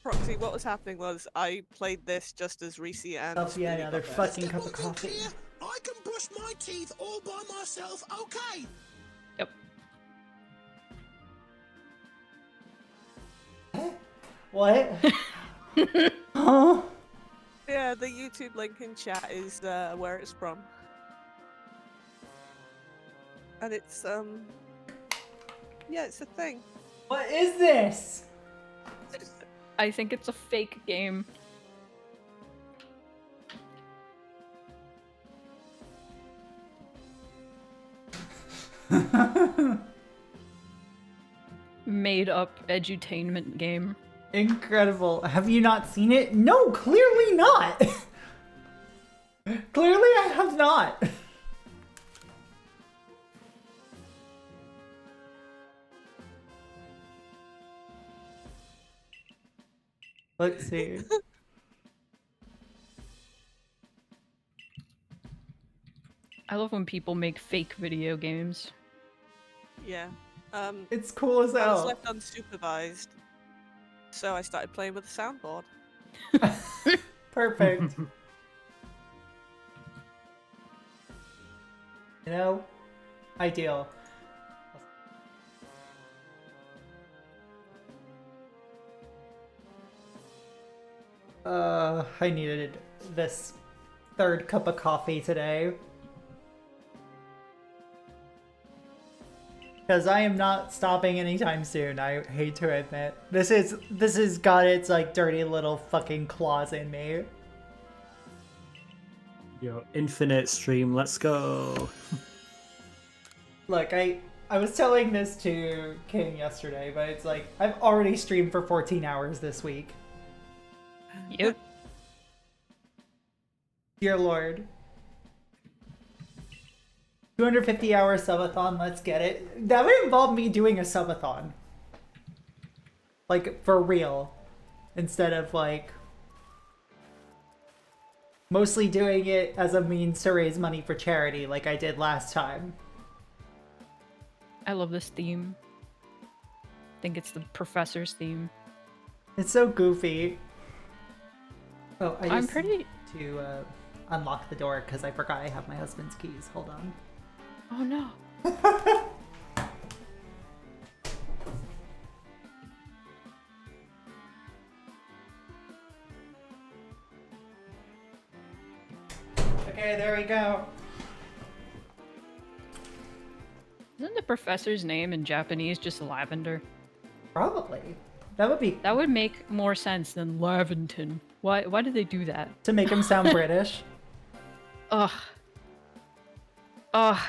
Proxy, what was happening was I played this just as Reese and Selfie, Vinny another got there. fucking cup of One thing coffee. clear. I can brush my teeth all by myself, okay? Yep. What? Huh? Yeah, the YouTube link in chat is where it's from. And it's yeah, it's a thing. What is this? I think it's a fake game. Made up edutainment game. Incredible. Have you not seen it? No, clearly not. Clearly I have not. Let's see. I love when people make fake video games. Yeah. It's cool as I was hell. left unsupervised, so I started playing with the soundboard. Perfect. You know, ideal. I needed this third cup of coffee today. Because I am not stopping anytime soon, I hate to admit. This has got its like dirty little fucking claws in me. Yo, infinite stream, let's go. Look, I was telling this to King yesterday, but it's like I've already streamed for 14 hours this week. Yep. Dear Lord. 250-hour subathon, let's get it. That would involve me doing a subathon. Like, for real. Instead of, like, mostly doing it as a means to raise money for charity like I did last time. I love this theme. I think it's the professor's theme. It's so goofy. Oh, I I'm just pretty. to unlock the door because I forgot I have my husband's keys. Hold on. Oh no. Okay, there we go. Isn't the professor's name in Japanese just Lavender? Probably. That would be That would make more sense than Laventon. Why did they do that? to make him sound British. Ugh. Ugh.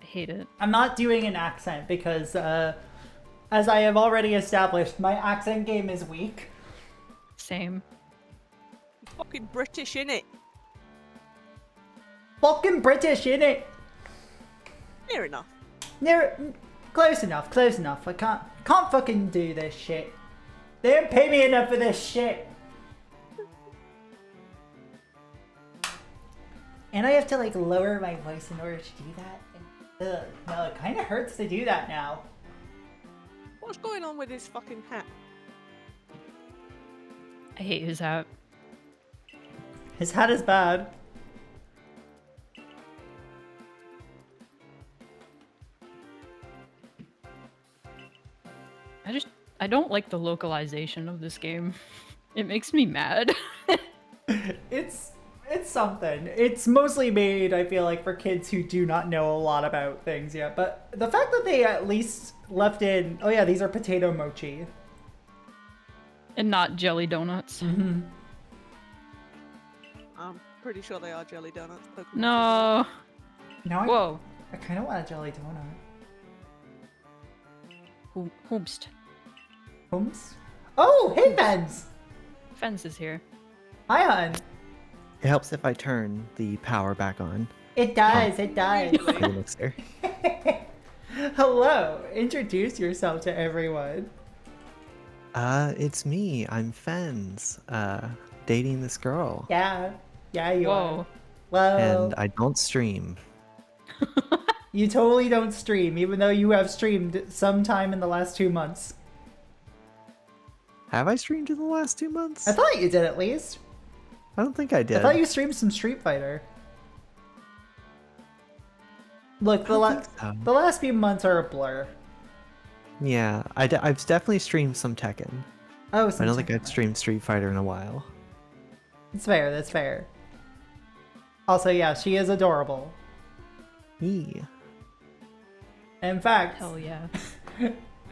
I hate it. I'm not doing an accent because, as I have already established, my accent game is weak. Same. Fucking British, innit? Fucking British, innit? Fair enough. Close enough, close enough. I can't fucking do this shit. They don't pay me enough for this shit. And I have to like lower my voice in order to do that. Ugh, no, it kind of hurts to do that now. What's going on with his fucking hat? I hate his hat. His hat is bad. I don't like the localization of this game. It makes me mad. It's something. It's mostly made, I feel like, for kids who do not know a lot about things yet. But the fact that they at least left in, oh yeah, these are potato mochi. And not jelly donuts. Mm-hmm. I'm pretty sure they are jelly donuts. Pokemon No. Now Whoa. I kind of want a jelly donut. Hoomst. Hooms? Oh, hey, Fens! Fence is here. Hi, hon. It helps if I turn the power back on. It does, it does. for the elixir. Hello, introduce yourself to everyone. It's me. I'm Fens. Dating this girl. Yeah, you Whoa. are. Whoa. And I don't stream. You totally don't stream, even though you have streamed sometime in the last 2 months. Have I streamed in the last 2 months? I thought you did at least. I don't think I did. I thought you streamed some Street Fighter. Look, the last few months are a blur. Yeah, I've definitely streamed some Tekken. Oh, I don't think I've streamed Street Fighter in a while. It's fair, that's fair. Also, yeah, she is adorable. Yeah. In fact, Hell yeah.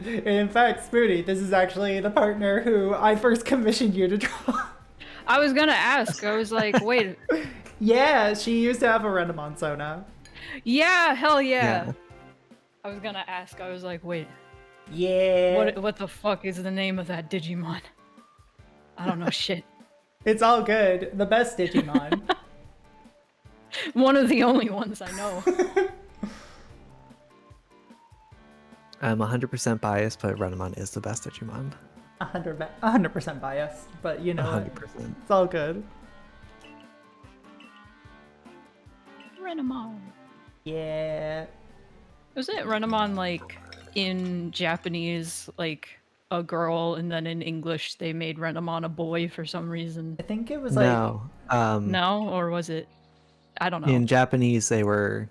in fact, Spoody, this is actually the partner who I first commissioned you to draw. I was gonna ask. I was like, wait. Yeah, she used to have a Renamon Sona. Yeah, hell yeah. I was gonna ask. I was like, wait. Yeah. What the fuck is the name of that Digimon? I don't know shit. It's all good. The best Digimon. One of the only ones I know. I'm 100% biased, but Renamon is the best Digimon. 100% biased, but you know what? 100%. It's all good. Renamon. Yeah. Wasn't Renamon like in Japanese like a girl, and then in English they made Renamon a boy for some reason? I think it was like No. No, or was it? I don't know. In Japanese, they were.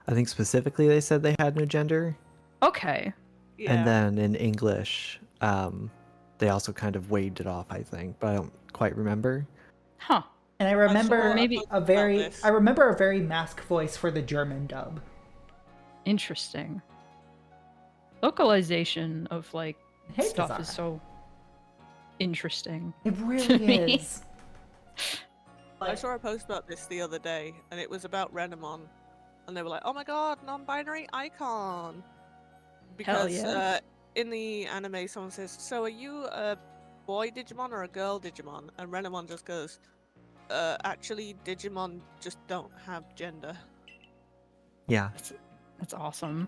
I think specifically they said they had no gender, Okay. Yeah. and then in English, they also kind of waved it off. I think, but I don't quite remember. Huh. and I remember maybe- a very this. I remember a very mask voice for the German dub. Interesting. Localization of like Hey, stuff Kazara. is so interesting. It to really me. is. I saw a post about this the other day, and it was about Renamon, and they were like, "Oh my god, non-binary icon!" Because yeah. in the anime, someone says, "So are you a boy Digimon or a girl Digimon?" And Renamon just goes, "Actually, Digimon just don't have gender." Yeah. That's awesome.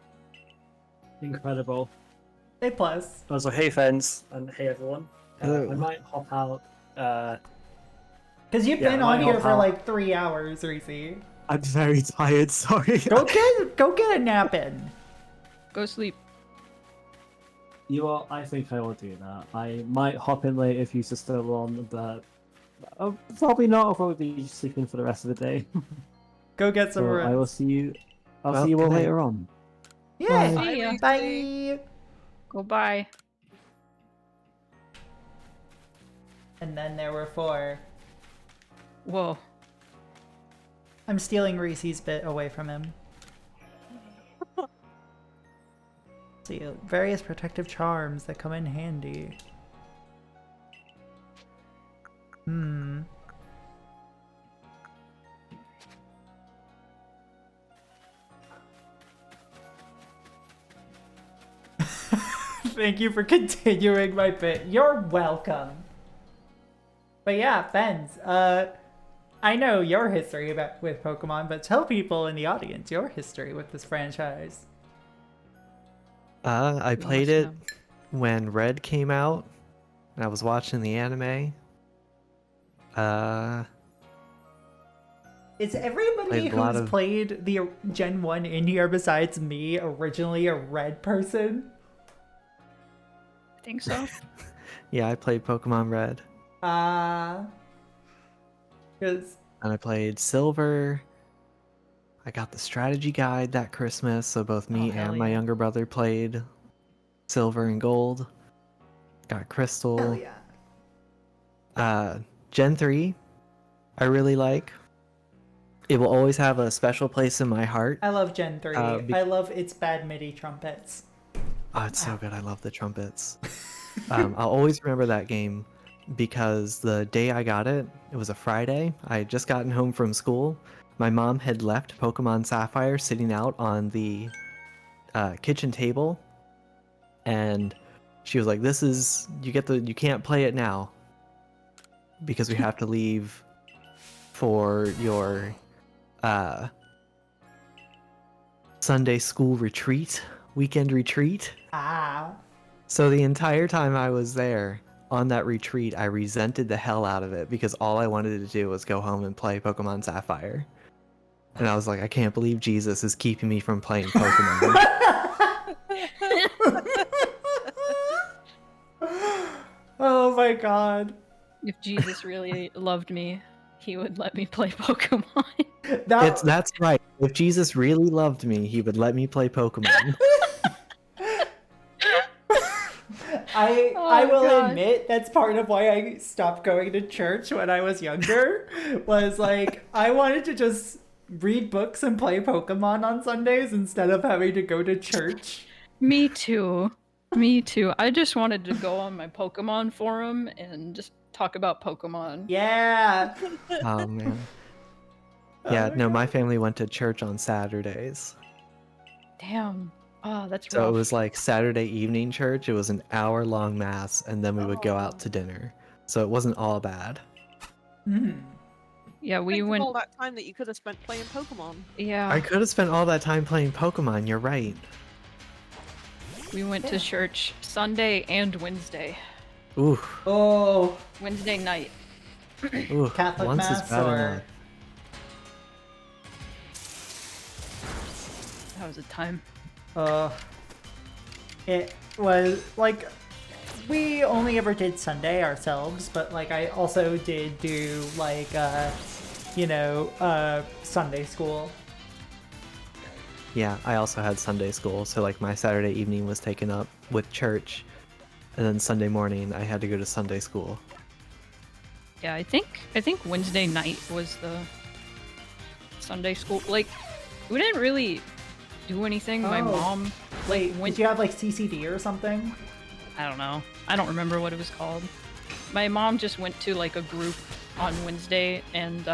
Incredible. A plus. Also, hey friends and hey everyone. Hello. I might hop out. Because you've Yeah, been my on here whole for house- like 3 hours, Reese. I'm very tired. Sorry. Go get a nap in. Go sleep. You are. I think I will do that. I might hop in late if you're still on, but probably not. I'll probably be sleeping for the rest of the day. Go get some So I will rest. see you. I'll Well, see you all good night. later on. Yeah. See ya. Bye. Go bye. And then there were 4. Whoa. I'm stealing Reese's bit away from him. See, various protective charms that come in handy. Thank you for continuing my bit. You're welcome. But yeah, Benz, I know your history with Pokemon, but tell people in the audience your history with this franchise. I Who played wants to it know? when Red came out. And I was watching the anime. Is everybody Played a lot who's of- played the Gen 1 in here besides me originally a Red person? I think so. Yeah, I played Pokemon Red. Because And I played Silver. I got the strategy guide that Christmas, so both me Oh, hell and my yeah. younger brother played Silver and Gold. Got Crystal. hell yeah. Gen 3, I really like. It will always have a special place in my heart. I love Gen 3. I love its bad MIDI trumpets. Oh, it's so good. I love the trumpets. I'll always remember that game because the day I got it, it was a Friday. I had just gotten home from school. My mom had left Pokemon Sapphire sitting out on the kitchen table, and she was like, you can't play it now because we have to leave for your Sunday school weekend retreat. So the entire time I was there on that retreat, I resented the hell out of it because all I wanted to do was go home and play Pokemon Sapphire. And I was like, I can't believe Jesus is keeping me from playing Pokemon. Oh my god. If Jesus really loved me, he would let me play Pokemon. That's right. If Jesus really loved me, he would let me play Pokemon. I will God. admit that's part of why I stopped going to church when I was younger. Was like I wanted to just read books and play Pokemon on Sundays instead of having to go to church. Me too. Me too. I just wanted to go on my Pokemon forum and just talk about Pokemon. Yeah. Oh man. Yeah, no, my family went to church on Saturdays. Damn. Oh, that's So rough. it was like Saturday evening church. It was an hour-long mass, and then we would go out to dinner. So it wasn't all bad. Yeah, we Think of went. all that time that you could have spent playing Pokemon. Yeah, I could have spent all that time playing Pokemon, you're right. we went to church Sunday and Wednesday. Ooh, Oh, Wednesday night. ooh. Catholic Once mass is bad or enough. That was a time. it was like we only ever did Sunday ourselves, but like I also did do like Sunday school. Yeah, I also had Sunday school, so like my Saturday evening was taken up with church, and then Sunday morning I had to go to Sunday school. Yeah, I think Wednesday night was the Sunday school. Like, we didn't really do anything. My Oh. mom, like, Wait, went. did you have like CCD or something? I don't know. I don't remember what it was called. My mom just went to like a group on Wednesday, and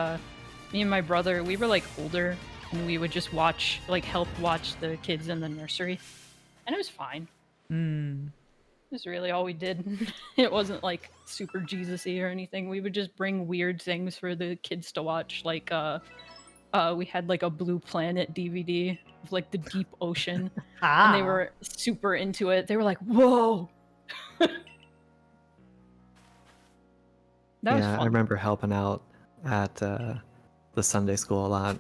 me and my brother, we were like older, and we would just watch, like, help watch the kids in the nursery, and it was fine. It was really all we did. It wasn't like super Jesus-y or anything. We would just bring weird things for the kids to watch, like we had like a Blue Planet DVD of like the deep ocean, and they were super into it. They were like, "Whoa!" That was Yeah, I fun. remember helping out at the Sunday school a lot,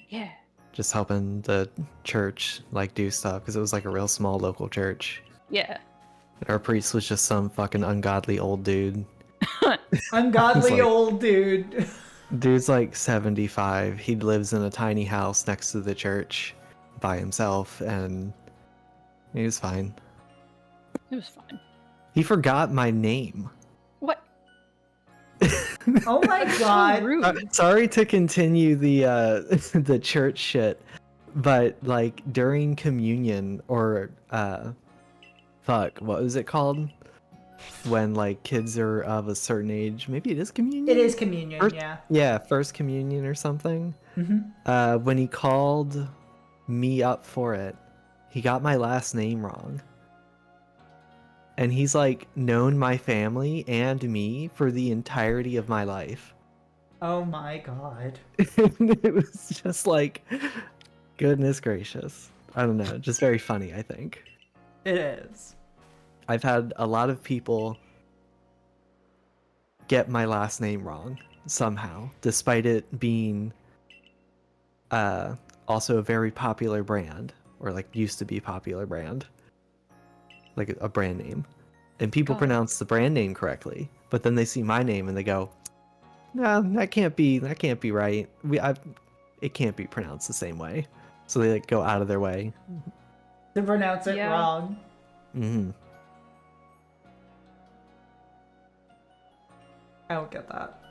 Yeah. just helping the church like do stuff because it was like a real small local church. Yeah. And our priest was just some fucking ungodly old dude. Ungodly It's like- old dude. Dude's like 75. He lives in a tiny house next to the church by himself, and he was fine. It was fun. He forgot my name. What? Oh my So god. rude. Sorry to continue the the church shit, but like during communion or fuck, what was it called? When like kids are of a certain age, maybe it is communion. It is communion, First- yeah. Yeah, first communion or something. Mm-hmm. When he called me up for it, he got my last name wrong. And he's like known my family and me for the entirety of my life. Oh my god. It was just like, goodness gracious. I don't know, just very funny, I think. It is. I've had a lot of people get my last name wrong somehow, despite it being also a very popular brand, or like used to be a popular brand, like a brand name. And people Oh. pronounce the brand name correctly, but then they see my name and they go, "No, that can't be right. It can't be pronounced the same way." So they like go out of their way. To pronounce it Yeah. wrong. Mm-hmm. I don't get that.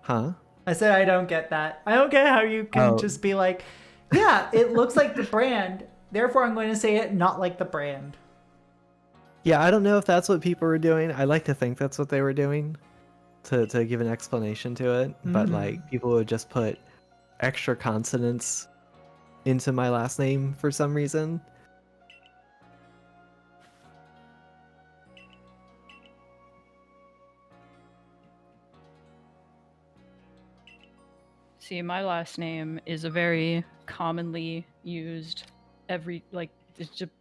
Huh? I said I don't get that. I don't get how you can Oh. just be like, yeah, it looks like the brand, therefore I'm going to say it not like the brand. Yeah, I don't know if that's what people were doing. I like to think that's what they were doing to give an explanation to it. But Mhm. like people would just put extra consonants into my last name for some reason. See, my last name is a very commonly used it's just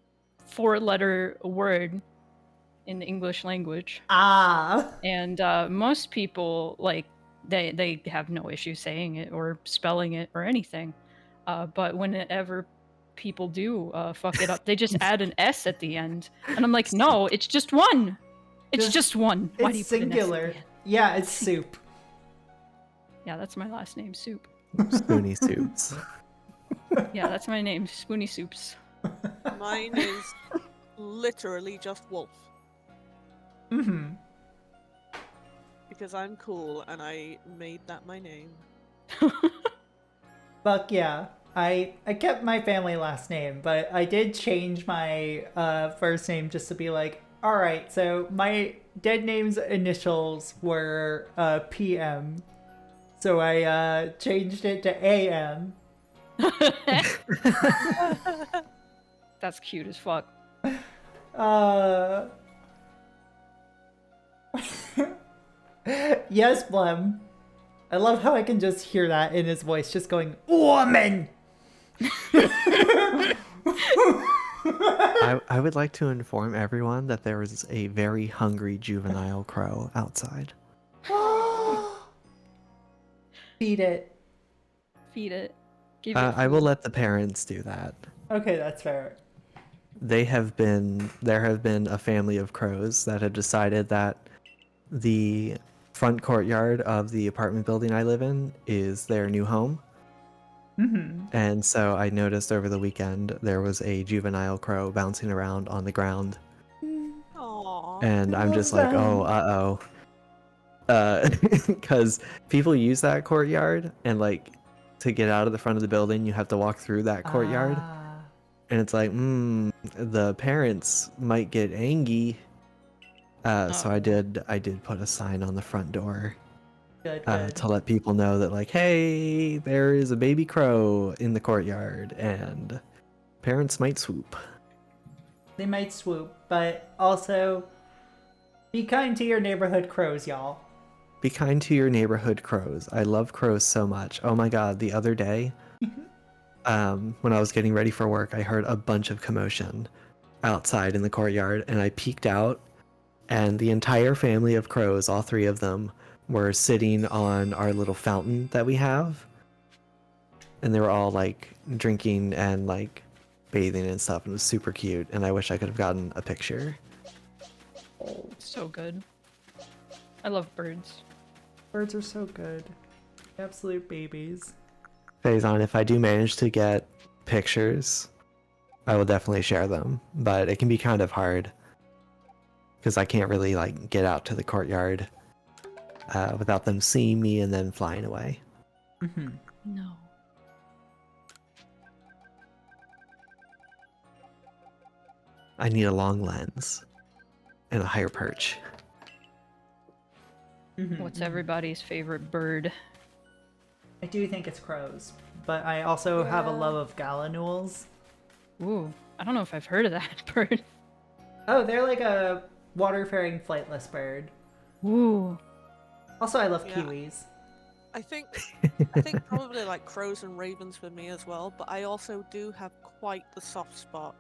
4-letter word in the English language. Ah. And most people, like, they have no issue saying it or spelling it or anything. But whenever people do fuck it up, they just add an S at the end. And I'm like, no, it's just one. It's just one. Why do you It's put an S at the singular. end? Yeah, it's soup. Yeah, that's my last name, Soup. Spoonie Soups. Yeah, that's my name, Spoony Soups. Mine is literally just Wolf. Mm-hmm. Because I'm cool and I made that my name. Fuck yeah. I kept my family last name, but I did change my first name just to be like, alright, so my dead name's initials were PM. So I changed it to AM. That's cute as fuck. Yes, Blem. I love how I can just hear that in his voice, just going, woman! I would like to inform everyone that there is a very hungry juvenile crow outside. Feed it. Feed it. Give it I will food. let the parents do that. Okay, that's fair. There have been a family of crows that have decided that the front courtyard of the apartment building I live in is their new home. Mm-hmm. And so I noticed over the weekend there was a juvenile crow bouncing around on the ground. Aww. And I'm just like, oh, uh-oh. Because people use that courtyard, and like to get out of the front of the building, you have to walk through that courtyard. And it's like, the parents might get angry. So I did put a sign on the front door Good. to let people know that, like, hey, there is a baby crow in the courtyard, and parents might swoop. They might swoop, but also be kind to your neighborhood crows, y'all. Be kind to your neighborhood crows. I love crows so much. Oh my god, the other day, when I was getting ready for work, I heard a bunch of commotion outside in the courtyard, and I peeked out, and the entire family of crows, all three of them, were sitting on our little fountain that we have. And they were all like drinking and like bathing and stuff, and it was super cute, and I wish I could have gotten a picture. So good. I love birds. Birds are so good. Absolute babies. Faison, if I do manage to get pictures, I will definitely share them, but it can be kind of hard because I can't really like get out to the courtyard without them seeing me and then flying away. Mm-hmm. No. I need a long lens and a higher perch. Mm-hmm. What's everybody's favorite bird? I do think it's crows, but I also have a love of gallinules. Ooh, I don't know if I've heard of that bird. Oh, they're like a water-faring flightless bird. Ooh. Also, I love Yeah. kiwis. I think probably like crows and ravens for me as well, but I also do have quite the soft spot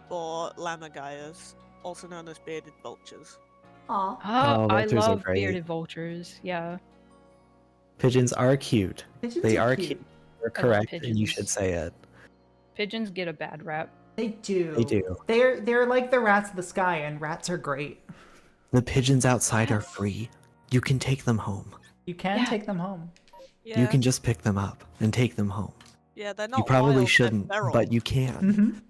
for lammergeiers, also known as bearded vultures. Aw. Oh, I vultures are love great. bearded vultures. Yeah. Pigeons are cute. Pigeons They are are cute. cute. They're I love correct, and you should pigeons. say it. Pigeons get a bad rap. They do. They do. They're like the rats of the sky, and rats are great. The pigeons outside are free. You can take them home. You can Yeah. take them home. Yeah, You can just pick them up and take them home. yeah, they're not You probably wild, shouldn't, they're feral. but you can.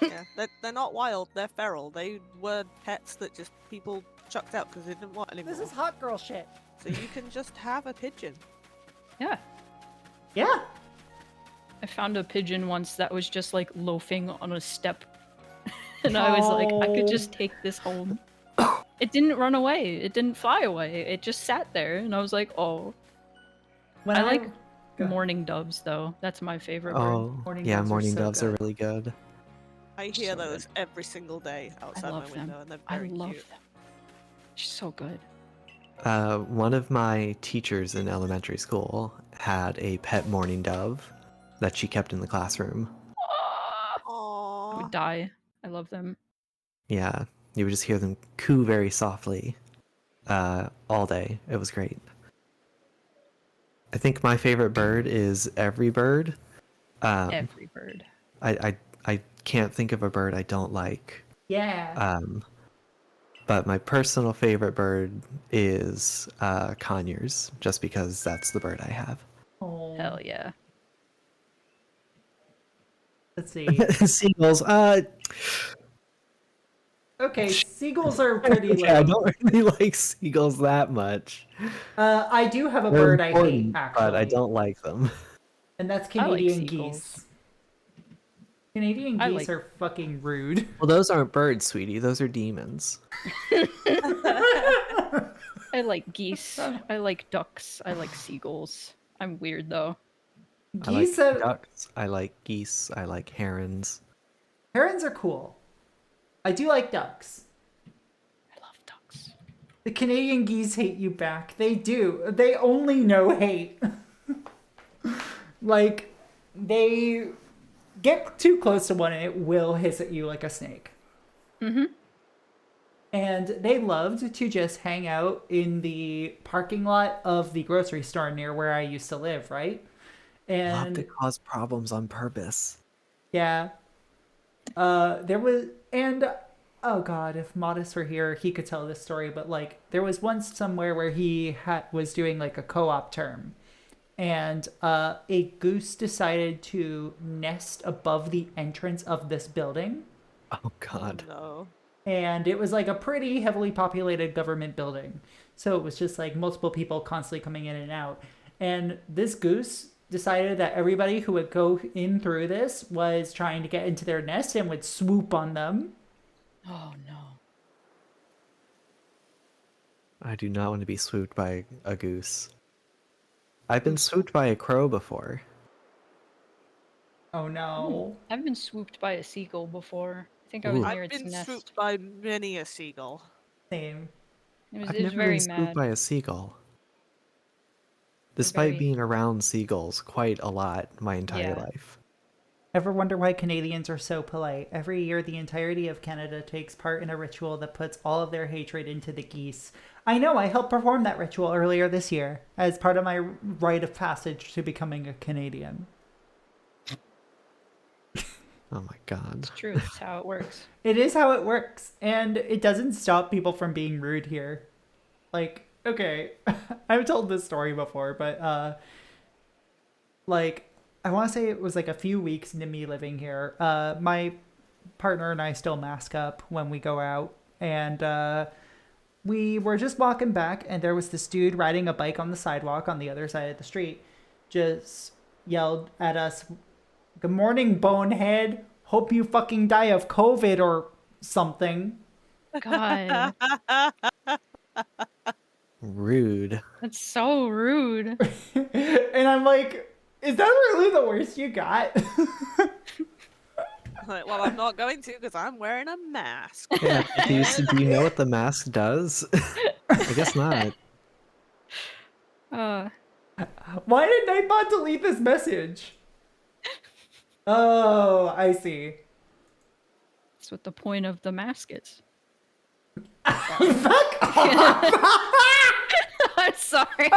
Mm-hmm. Yeah, they're not wild, they're feral. They were pets that just people chucked out because they didn't want anymore. This is hot girl shit. So you can just have a pigeon. Yeah. Yeah. I found a pigeon once that was just like loafing on a step. And I was like, I could just take this home. It didn't run away. It didn't fly away. It just sat there. And I was like, oh. When I like Go ahead. mourning doves, though. That's my favorite bird. Oh, Morning yeah, doves are morning so doves are good. really good. I hear So good. those every single day outside my love them. window, and they're I very love cute. them. She's so good. One of my teachers in elementary school had a pet mourning dove that she kept in the classroom. I Aww. would die. I love them. Yeah, you would just hear them coo very softly all day. It was great. I think my favorite bird is every bird. Every bird. I can't think of a bird I don't like. Yeah. But my personal favorite bird is conures, just because that's the bird I have. Oh. Hell yeah. Let's see. Seagulls. Okay, seagulls are pretty Yeah, I low. don't really like seagulls that much. I do have a They're bird I hate, important, actually. but I don't like them. And that's I like Canadian seagulls. geese. Canadian I geese like- are fucking rude. Well, those aren't birds, sweetie. Those are demons. I like geese. I like ducks. I like seagulls. I'm weird though. Geese I like are... ducks. I like geese. I like herons. Herons are cool. I do like ducks. I love ducks. The Canadian geese hate you back. They do. They only know hate. Like, they get too close to one and it will hiss at you like a snake. Mm-hmm. And they loved to just hang out in the parking lot of the grocery store near where I used to live, right? Love to And cause problems on purpose. yeah, there was, and oh god, if Modest were here, he could tell this story. But like, there was once somewhere where he was doing like a co-op term, and a goose decided to nest above the entrance of this building. Oh God. No. And it was like a pretty heavily populated government building. So it was just like multiple people constantly coming in and out. And this goose decided that everybody who would go in through this was trying to get into their nest and would swoop on them. Oh no. I do not want to be swooped by a goose. I've been swooped by a crow before. Oh no. I've been swooped by a seagull before. I think I was Ooh. near I've its been nest. swooped by many a seagull. Same. It was, I've it was never very been swooped mad. by a seagull. Despite very- being around seagulls quite a lot my entire Yeah. life. Ever wonder why Canadians are so polite? Every year, the entirety of Canada takes part in a ritual that puts all of their hatred into the geese. I know, I helped perform that ritual earlier this year as part of my rite of passage to becoming a Canadian. Oh my God. It's true. That's how it works. It is how it works, and it doesn't stop people from being rude here. Like, okay, I've told this story before, but like, I want to say it was like a few weeks into me living here. My partner and I still mask up when we go out, and we were just walking back, and there was this dude riding a bike on the sidewalk on the other side of the street, just yelled at us, "Good morning, bonehead. Hope you fucking die of COVID or something." God, Rude. that's so rude. And I'm like, is that really the worst you got? Like, well, I'm not going to because I'm wearing a mask. Yeah, do you know what the mask does? I guess not. Uh, Why did Nightbot delete this message? Oh, I see. that's what the point of the mask is. Fuck off! I'm sorry.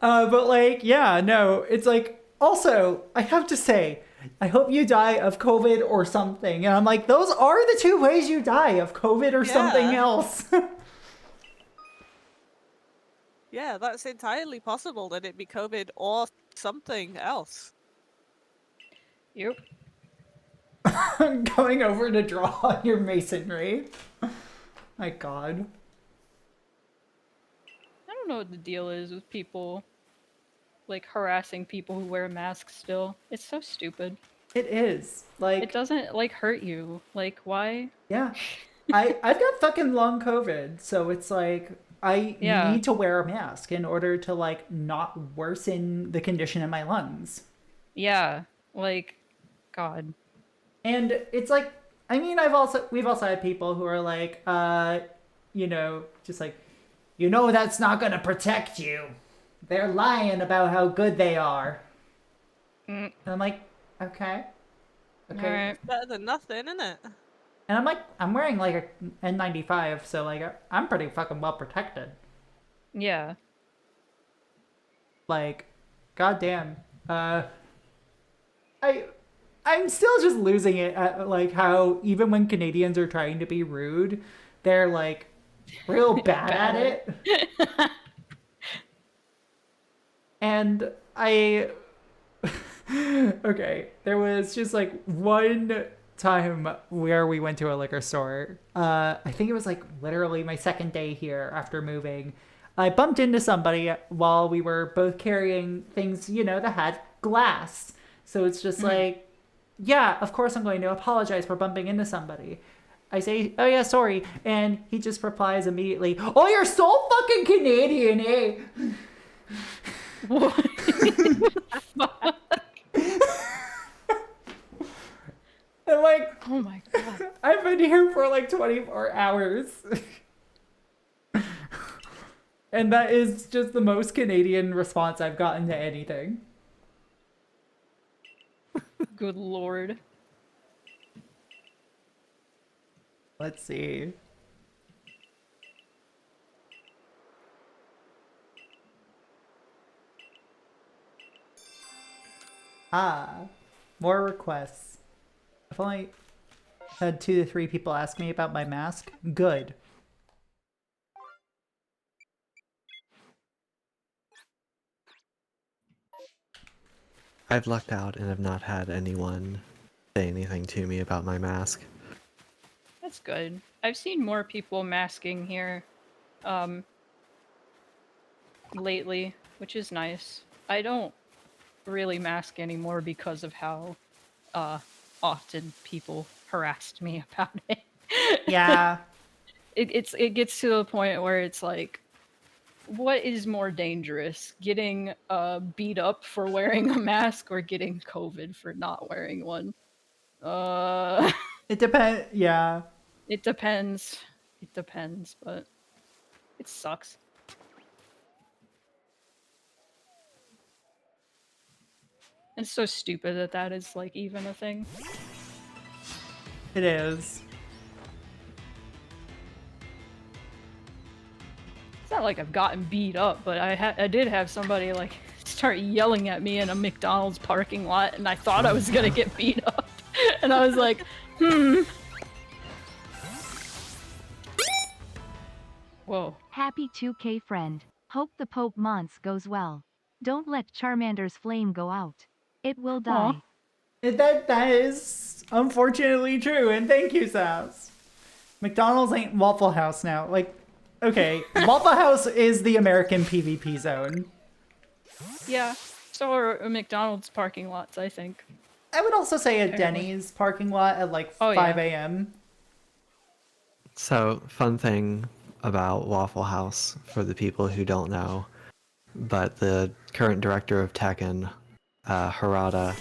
But like, yeah, no, it's like, also, I have to say, I hope you die of COVID or something. And I'm like, those are the two ways you die, of COVID or something Yeah. else. Yeah, that's entirely possible that it be COVID or something else. Yep. Going over to draw on your masonry. My God. I don't know what the deal is with people like harassing people who wear masks still. It's so stupid. It is. Like, It doesn't like hurt you. Like why? yeah. I've got fucking long COVID, so it's like I Yeah. need to wear a mask in order to like not worsen the condition in my lungs. Yeah. Like God. And it's like, I mean, we've also had people who are like, you know, just like, you know, that's not gonna protect you. They're lying about how good they are. Mm. And I'm like, okay. Okay. Alright. Better than nothing, isn't it? And I'm like, I'm wearing like a N95, so like I'm pretty fucking well protected. Yeah. Like, goddamn. I'm still just losing it at like how even when Canadians are trying to be rude, they're like real bad at it. And okay, there was just like one time where we went to a liquor store. I think it was like literally my second day here after moving. I bumped into somebody while we were both carrying things, you know, that had glass. So it's just like, yeah, of course I'm going to apologize for bumping into somebody. I say, oh yeah, sorry. And he just replies immediately, oh, you're so fucking Canadian, eh? What? I'm like, Oh my god. I've been here for like 24 hours. And that is just the most Canadian response I've gotten to anything. Good lord. Let's see. Ah, more requests. I've only had 2 to 3 people ask me about my mask. Good. I've lucked out and have not had anyone say anything to me about my mask. That's good. I've seen more people masking here lately, which is nice. I don't really mask anymore because of how often people harassed me about it. Yeah. It gets to the point where it's like, what is more dangerous, getting beat up for wearing a mask or getting COVID for not wearing one? It depends. Yeah. It depends. It depends, but it sucks. It's so stupid that that is like even a thing. It is. It's not like I've gotten beat up, but I did have somebody like start yelling at me in a McDonald's parking lot, and I thought I was gonna get beat up, and I was like, Whoa. Happy 2K friend. Hope the Pope Mons goes well. Don't let Charmander's flame go out. It will die. That is unfortunately true, and thank you, Sass. McDonald's ain't Waffle House now. Like, okay, Waffle House is the American PvP zone. Yeah, so are McDonald's parking lots, I think. I would also say a Apparently. Denny's parking lot at like Oh, 5 yeah. a.m. So, fun thing about Waffle House for the people who don't know, but the current director of Tekken, Harada,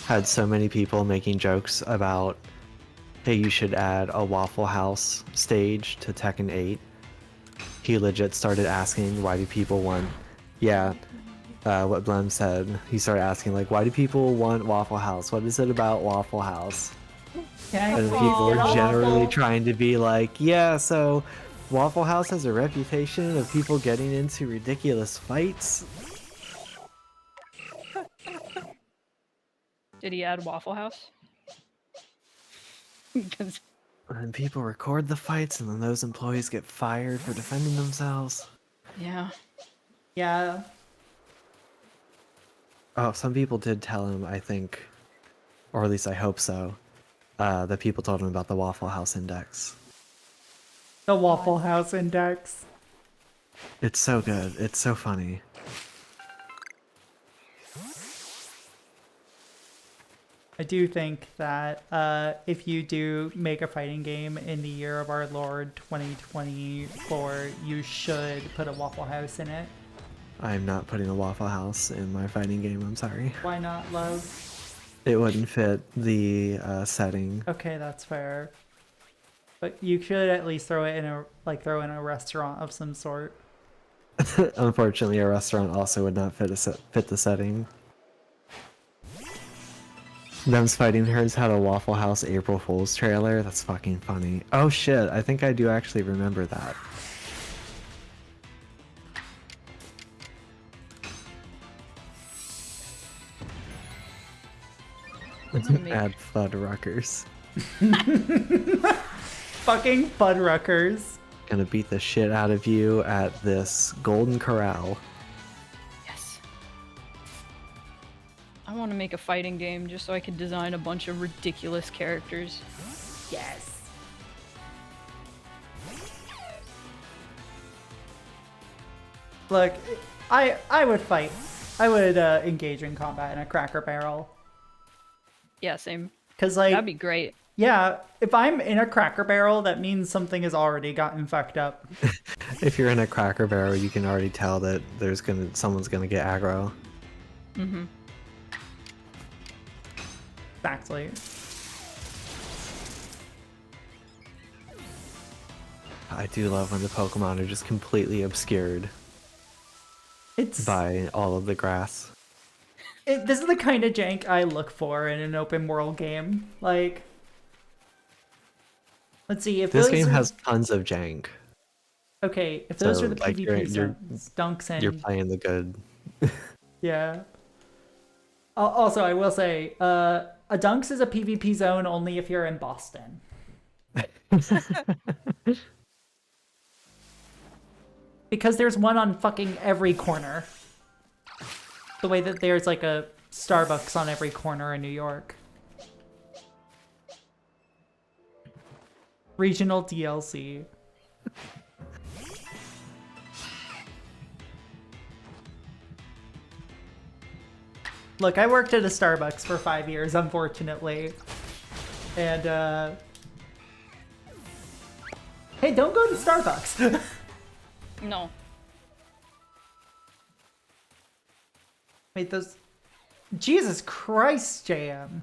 had so many people making jokes about, hey, you should add a Waffle House stage to Tekken 8. He legit started asking, why do people want, what Blem said. He started asking, like, why do people want Waffle House? What is it about Waffle House? And people were generally trying to be like, yeah, so Waffle House has a reputation of people getting into ridiculous fights. Did he add Waffle House? 'Cause- And people record the fights, and then those employees get fired for defending themselves. yeah. Yeah. Oh, some people did tell him, I think, or at least I hope so, that people told him about the Waffle House Index. The Waffle House Index. It's so good. It's so funny. I do think that if you do make a fighting game in the year of our Lord 2024, you should put a Waffle House in it. I'm not putting a Waffle House in my fighting game, I'm sorry. Why not, love? It wouldn't fit the setting. Okay, that's fair. But you should at least throw it in a throw in a restaurant of some sort. Unfortunately, a restaurant also would not fit the setting. Them's Fighting Herds had a Waffle House April Fool's trailer. That's fucking funny. Oh shit, I think I do actually remember that. Add Fuddruckers. Fucking Fuddruckers. Gonna beat the shit out of you at this Golden Corral. Yes. I want to make a fighting game just so I can design a bunch of ridiculous characters. Yes. Look, I would fight. I would engage in combat in a Cracker Barrel. Yeah, same. Cause like That'd be great. yeah, if I'm in a Cracker Barrel, that means something has already gotten fucked up. If you're in a Cracker Barrel, you can already tell that someone's gonna get aggro. Mm-hmm. Exactly. I do love when the Pokemon are just completely obscured It's by all of the grass. this is the kind of jank I look for in an open world game. Like, let's see if This those game are, has tons of jank. okay. If those So, are the like, PvP you're zones, dunks and you're playing the good. yeah. Also, I will say, a dunks is a PvP zone only if you're in Boston. Because there's one on fucking every corner. The way that there's like a Starbucks on every corner in New York. Regional DLC. Look, I worked at a Starbucks for 5 years, unfortunately. And, hey, don't go to Starbucks! No. Wait, those... Jesus Christ, JM.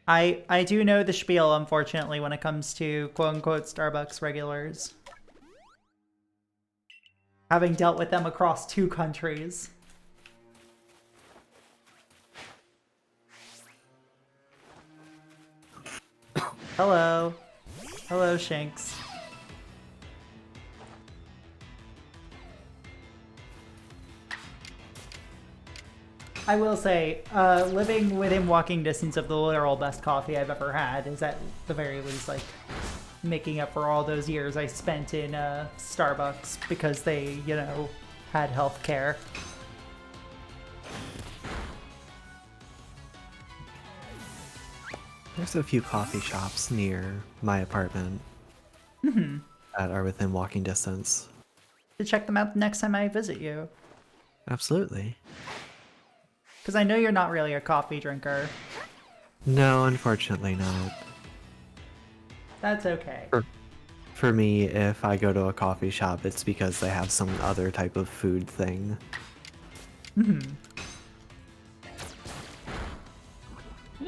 I do know the spiel, unfortunately, when it comes to quote-unquote Starbucks regulars. Having dealt with them across 2 countries. Hello. Hello, Shanks. I will say, living within walking distance of the literal best coffee I've ever had is at the very least, like, making up for all those years I spent in Starbucks because they, you know, had health care. There's a few coffee shops near my apartment that are within walking distance. To check them out the next time I visit you. Absolutely. Because I know you're not really a coffee drinker. No, unfortunately not. That's okay. For me, if I go to a coffee shop, it's because they have some other type of food thing. There's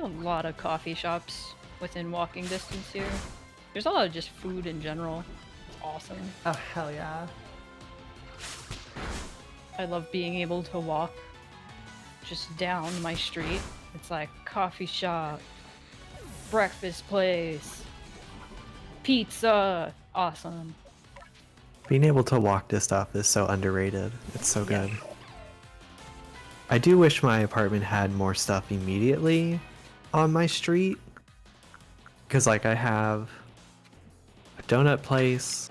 a lot of coffee shops within walking distance here. There's a lot of just food in general. It's awesome. Oh, hell yeah. I love being able to walk just down my street. It's like coffee shop, breakfast place, pizza. Awesome. Being able to walk to stuff is so underrated. It's so good. I do wish my apartment had more stuff immediately on my street. Because, like, I have a donut place,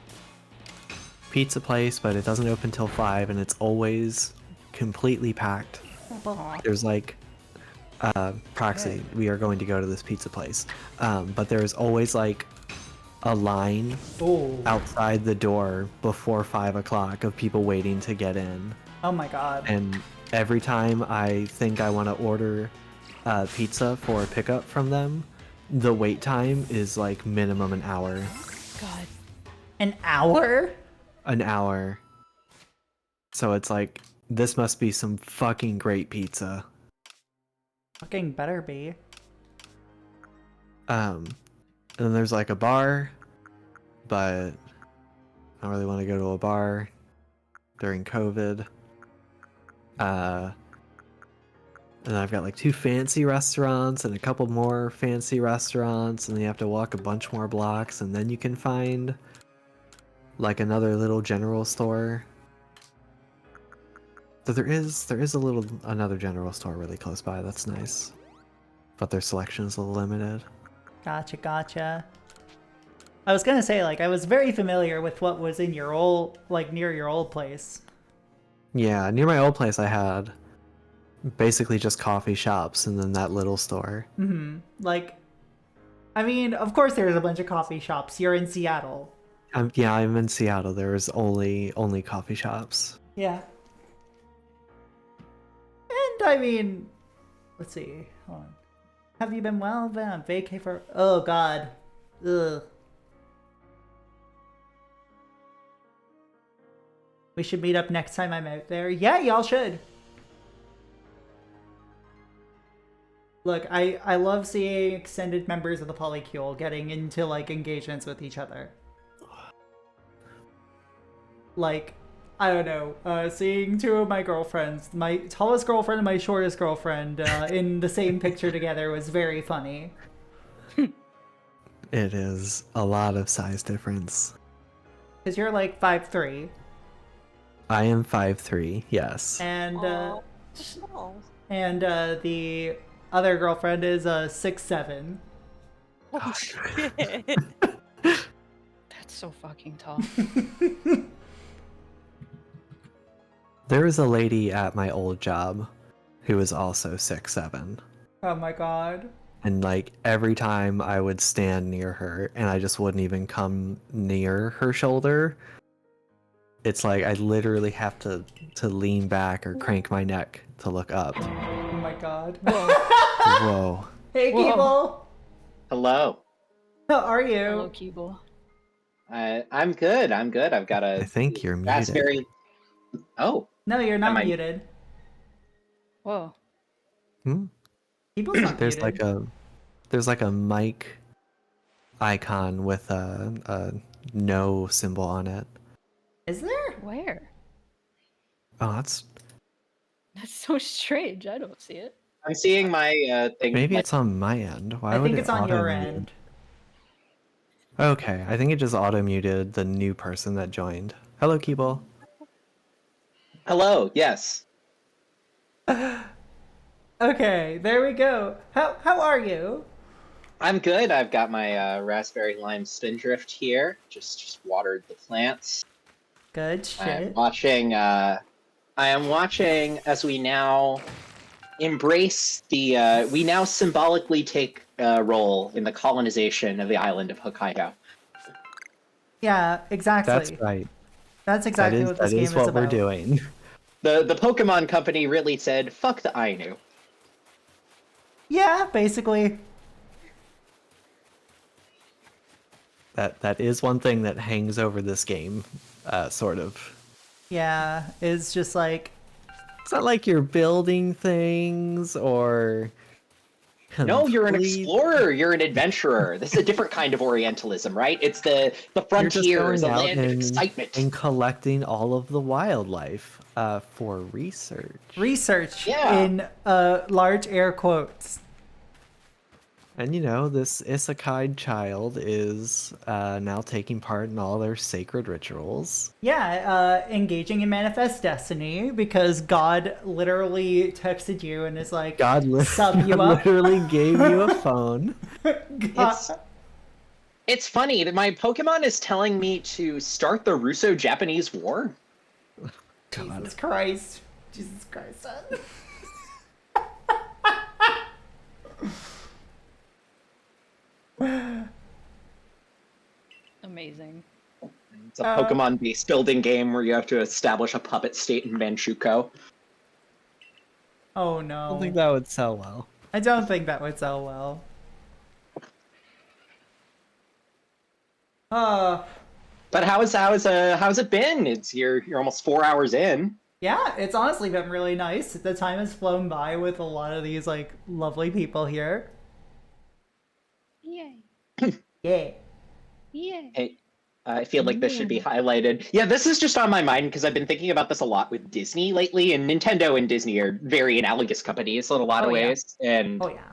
pizza place, but it doesn't open till 5 and it's always completely packed. There's like, Proxy, we are going to go to this pizza place. But there's always like a line outside the door before 5 o'clock of people waiting to get in. Oh my god. And every time I think I want to order pizza for a pickup from them, the wait time is like minimum an hour. God. An hour? An hour. So it's like, this must be some fucking great pizza. Fucking better be. And then there's like a bar, but I don't really want to go to a bar during COVID. And I've got like 2 fancy restaurants and a couple more fancy restaurants, and then you have to walk a bunch more blocks, and then you can find like another little general store. So there is another general store really close by. That's nice, but their selection is a little limited. Gotcha, gotcha. I was gonna say, like, I was very familiar with what was in your old, like, near your old place. Yeah, near my old place I had basically just coffee shops and then that little store. Like, I mean, of course there's a bunch of coffee shops. You're in Seattle. Yeah, I'm in Seattle. There was only coffee shops. Yeah. And I mean, let's see. Hold on. Have you been well? Been on vacay for? Oh God. Ugh. We should meet up next time I'm out there. Yeah, y'all should. Look, I love seeing extended members of the Polycule getting into like engagements with each other. like, I don't know, seeing two of my girlfriends, my tallest girlfriend and my shortest girlfriend, in the same picture together was very funny. It is a lot of size difference. Because you're like 5'3", I am 5'3", yes. and Aw, oh, the other girlfriend is 6'7". oh shit. That's so fucking tall. There was a lady at my old job who was also 6'7". Oh my god. And like every time I would stand near her and I just wouldn't even come near her shoulder, it's like I literally have to lean back or crank my neck to look up. Oh my god. Whoa. Hey, Whoa. Keeble. Hello. How are Hello, you? Keeble. I'm good. I'm good. I've got I a think you're muted. raspberry. Oh, No, you're not Am I- muted. Whoa. Hmm? Keeble's not There's muted. like a mic icon with a no symbol on it. Is there? Where? Oh, that's That's so strange. I don't see it. I'm seeing my thing. maybe my- it's on my end. Why I would think it it's on your auto-mute? end. Okay, I think it just auto muted the new person that joined. Hello, Keeble. Hello. Yes. Okay, there we go. How are you? I'm good. I've got my raspberry lime spindrift here. Just watered the plants. Good I'm shit. watching. I am watching as we now embrace the. We now symbolically take a role in the colonization of the island of Hokkaido. Yeah, exactly. That's right. That's exactly what this that game is is what about. we're doing. The Pokemon Company really said, "Fuck the Ainu." Yeah, basically. That is one thing that hangs over this game, sort of. Yeah, it's just like, It's not like you're building things or. No, you're an complete- explorer. You're an adventurer. This is a different kind of Orientalism, right? It's the You're just frontiers, going a out land of excitement. and collecting all of the wildlife for research. research Yeah. in large air quotes. And you know, this isekai child is now taking part in all their sacred rituals. Yeah, engaging in manifest destiny because God literally texted you and is like, God, sub you God up. literally gave you a phone. It's funny that my Pokemon is telling me to start the Russo-Japanese War. Jesus Christ. Jesus Christ, son. Amazing. It's a Pokemon-based building game where you have to establish a puppet state in Manchukuo. Oh I no. don't think that would sell well. I don't think that would sell well. But how's it been? You're almost 4 hours in. Yeah, it's honestly been really nice. The time has flown by with a lot of these like lovely people here. Yay. Yeah. Yay. Hey, I feel like this should be highlighted. Yeah, this is just on my mind because I've been thinking about this a lot with Disney lately, and Nintendo and Disney are very analogous companies in a lot of Oh, yeah. ways. And Oh yeah.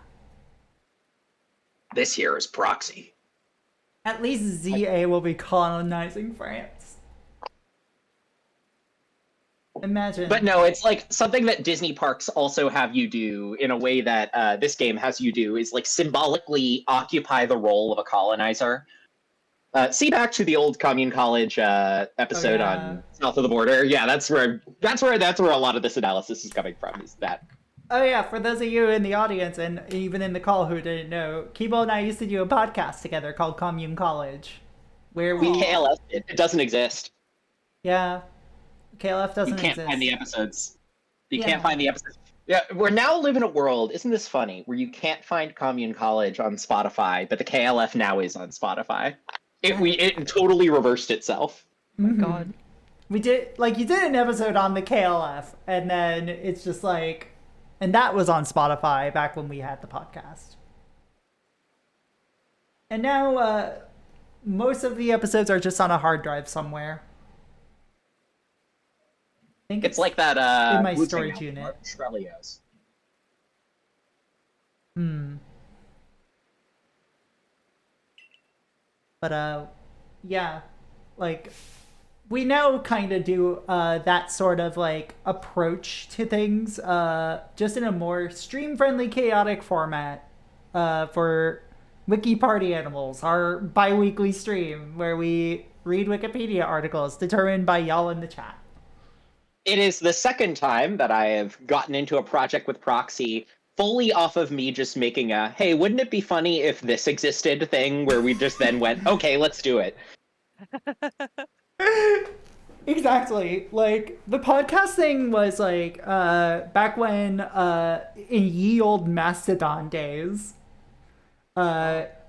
this year is Proxy. At least ZA will be colonizing France. Imagine. But no, it's like something that Disney parks also have you do in a way that this game has you do is like symbolically occupy the role of a colonizer. See back to the old Commune College episode on South of the Border. Yeah, that's where a lot of this analysis is coming from. Is that? Oh yeah, for those of you in the audience and even in the call who didn't know, Kibo and I used to do a podcast together called Commune College, where We KLF it. It doesn't exist. Yeah, KLF doesn't You can't exist. find the episodes. You Yeah. can't find the episodes. Yeah, we're now live in a world, isn't this funny, where you can't find Commune College on Spotify, but the KLF now is on Spotify. It totally reversed itself. Oh my god. We did you did an episode on the KLF, and then it's just like, and that was on Spotify back when we had the podcast. And now most of the episodes are just on a hard drive somewhere. think It's like that in my Wu-Tang storage album, unit. Mark Strelios. But yeah, like we now kind of do that sort of like approach to things, just in a more stream-friendly, chaotic format, for Wiki Party Animals, our bi-weekly stream where we read Wikipedia articles determined by y'all in the chat. It is the second time that I have gotten into a project with Proxy fully off of me just making a, hey, wouldn't it be funny if this existed thing where we just then went, okay, let's do it. Exactly. Like the podcast thing was like back when in ye old Mastodon days,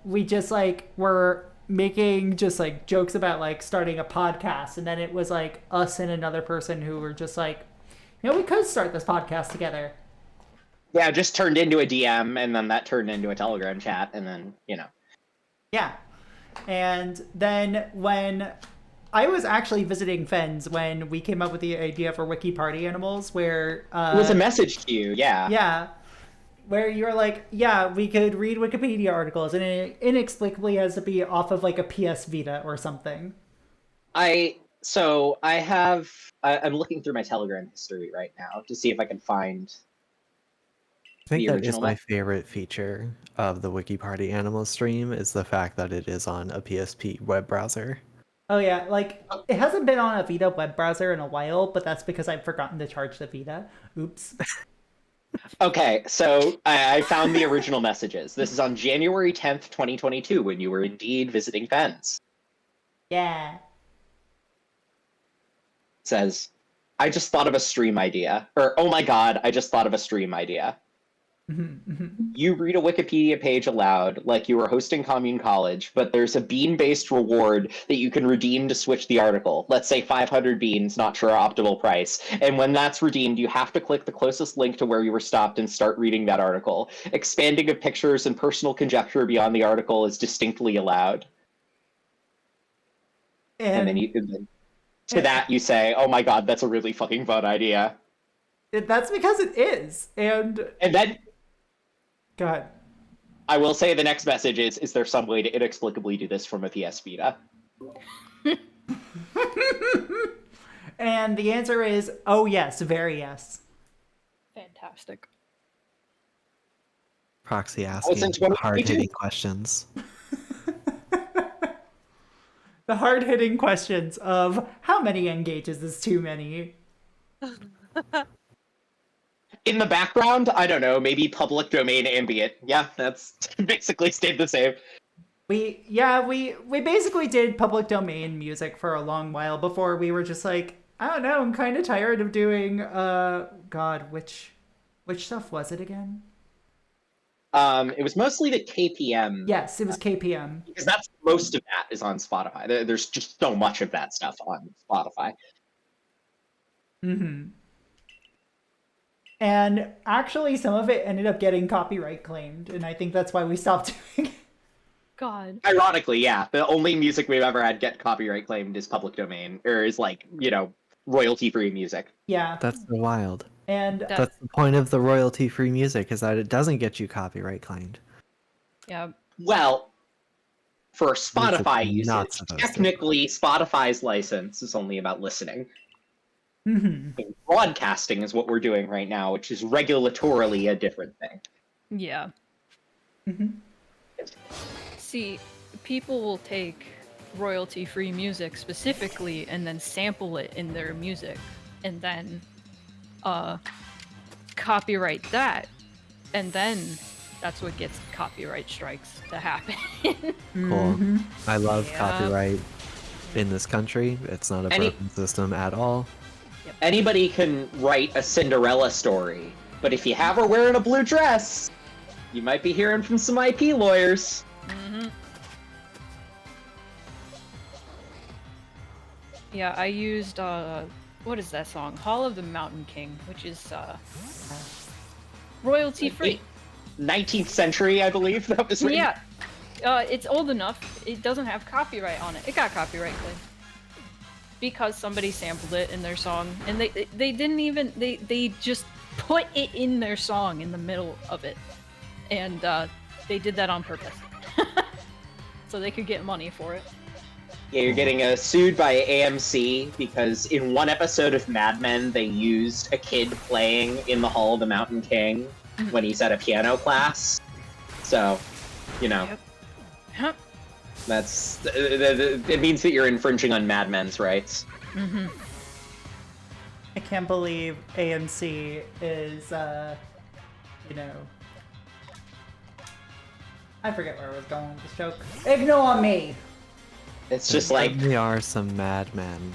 we just like were making just like jokes about like starting a podcast, and then it was like us and another person who were just like, you know, we could start this podcast together. Yeah, it just turned into a DM, and then that turned into a Telegram chat, and then, you know. Yeah. And then when I was actually visiting Fens when we came up with the idea for Wiki Party Animals, where It was a message to you, yeah. Yeah. Where you're like, yeah, we could read Wikipedia articles, and it inexplicably has to be off of like a PS Vita or something. I'm looking through my Telegram history right now to see if I can find I think the that is original my one. favorite feature of the Wiki Party Animal stream is the fact that it is on a PSP web browser. Oh yeah, like it hasn't been on a Vita web browser in a while, but that's because I've forgotten to charge the Vita. Oops. Okay, so I found the original messages. This is on January 10th, 2022, when you were indeed visiting Fens. Yeah. It says, I just thought of a stream idea. Or, oh my god, I just thought of a stream idea. You read a Wikipedia page aloud like you were hosting Commune College, but there's a bean-based reward that you can redeem to switch the article. Let's say 500 beans, not sure optimal price. And when that's redeemed, you have to click the closest link to where you were stopped and start reading that article. Expanding of pictures and personal conjecture beyond the article is distinctly allowed. And then to that you say, oh my god, that's a really fucking fun idea. That's because it is. And then go ahead. I will say the next message is there some way to inexplicably do this from a PS Vita? And the answer is, oh yes, very yes. Fantastic. Proxy asking since when- hard-hitting questions. The hard-hitting questions of how many engages is too many. In the background, I don't know, maybe public domain ambient. Yeah, that's basically stayed the same. We basically did public domain music for a long while before we were just like, I don't know, I'm kind of tired of doing God, which stuff was it again? It was mostly the KPM. Yes, it was KPM. Because that's most of that is on Spotify. There's just so much of that stuff on Spotify. Mm-hmm. And actually, some of it ended up getting copyright claimed, and I think that's why we stopped doing it. God. Ironically, yeah, the only music we've ever had get copyright claimed is public domain, or is like, you know, royalty-free music. Yeah. That's so wild. And that's the point of the royalty-free music, is that it doesn't get you copyright claimed. Yeah. Well, for Spotify not usage, supposed to. technically Spotify's license is only about listening. Mm-hmm. Broadcasting is what we're doing right now, which is regulatorily a different thing. Yeah. Mm-hmm. See, people will take royalty-free music specifically and then sample it in their music and then copyright that, and then that's what gets copyright strikes to happen. Cool. I love Yeah. copyright in this country. It's not a broken system at all. Anybody can write a Cinderella story, but if you have her wearing a blue dress, you might be hearing from some IP lawyers. Mm-hmm. Yeah, I used what is that song? Hall of the Mountain King, which is royalty free. 19th century, I believe that was written. Yeah, it's old enough. It doesn't have copyright on it. It got copyright claim. because somebody sampled it in their song, and they didn't even they just put it in their song in the middle of it, and they did that on purpose, so they could get money for it. Yeah, you're getting sued by AMC because in one episode of Mad Men, they used a kid playing in the Hall of the Mountain King when he's at a piano class. So, you know, Yep. that's it means that you're infringing on Mad Men's rights. Mm-hmm. I can't believe AMC is, you know... I forget where I was going with this joke. Ignore me! It's just like We are some madmen.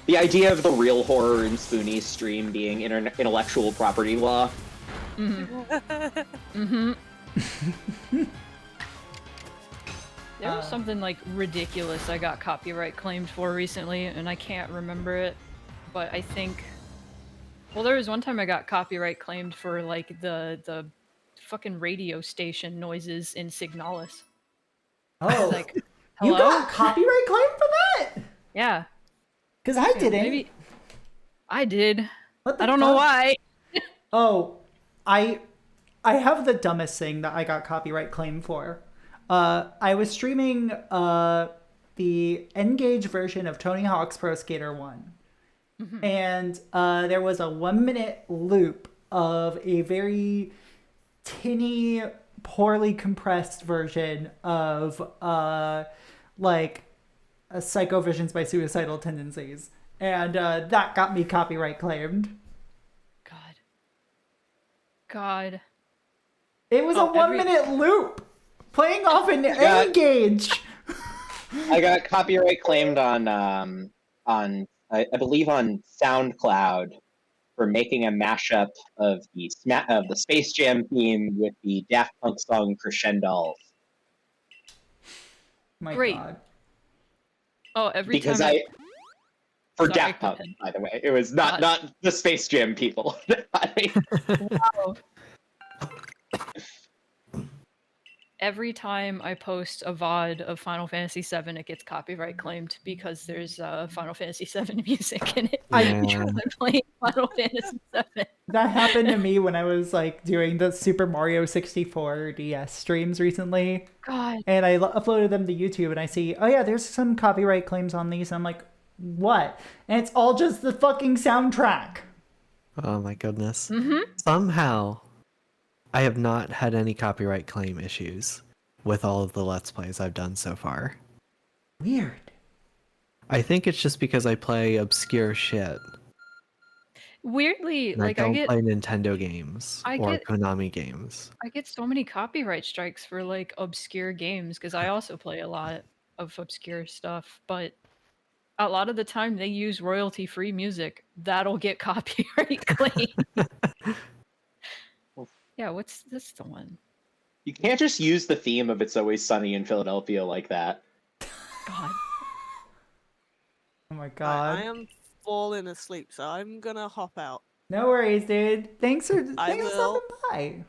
the idea of the real horror in Spoonie's stream being intellectual property law. Mm-hmm. There was something like ridiculous I got copyright claimed for recently, and I can't remember it, but I think... Well, there was one time I got copyright claimed for like the fucking radio station noises in Signalis. Oh, Like, you hello? got copyright claim for that? Yeah. Because I didn't. Maybe I did. What the I don't know fuck? why. Oh, I have the dumbest thing that I got copyright claim for. I was streaming the N-Gage version of Tony Hawk's Pro Skater 1. And there was a 1-minute loop of a very tinny, poorly compressed version of like Psycho Visions by Suicidal Tendencies. And that got me copyright claimed. God. It was a 1-minute loop playing off an N-Gage. I got copyright claimed on I believe on SoundCloud for making a mashup of the Space Jam theme with the Daft Punk song Crescendo. My Great. God. Oh, every Because time for Sorry, Daft go Punk, ahead. by the way, it was not the Space Jam people. Wow. Every time I post a VOD of Final Fantasy VII, it gets copyright claimed because there's Final Fantasy VII music in it. Because I'm playing Final Fantasy VII. That happened to me when I was like doing the Super Mario 64 DS streams recently. God. And I uploaded them to YouTube and I see, oh yeah, there's some copyright claims on these. And I'm like, what? And it's all just the fucking soundtrack. Oh my goodness. Somehow, I have not had any copyright claim issues with all of the Let's Plays I've done so far. Weird. I think it's just because I play obscure shit. Weirdly, And like I I don't get play Nintendo games or Konami games. I get so many copyright strikes for like obscure games because I also play a lot of obscure stuff, but a lot of the time they use royalty-free music that'll get copyright claim. Yeah, what's this the one? You can't just use the theme of It's Always Sunny in Philadelphia like that. God. Oh my God. I am falling asleep, so I'm gonna hop out. No worries, dude. Thanks for I stopping will. by.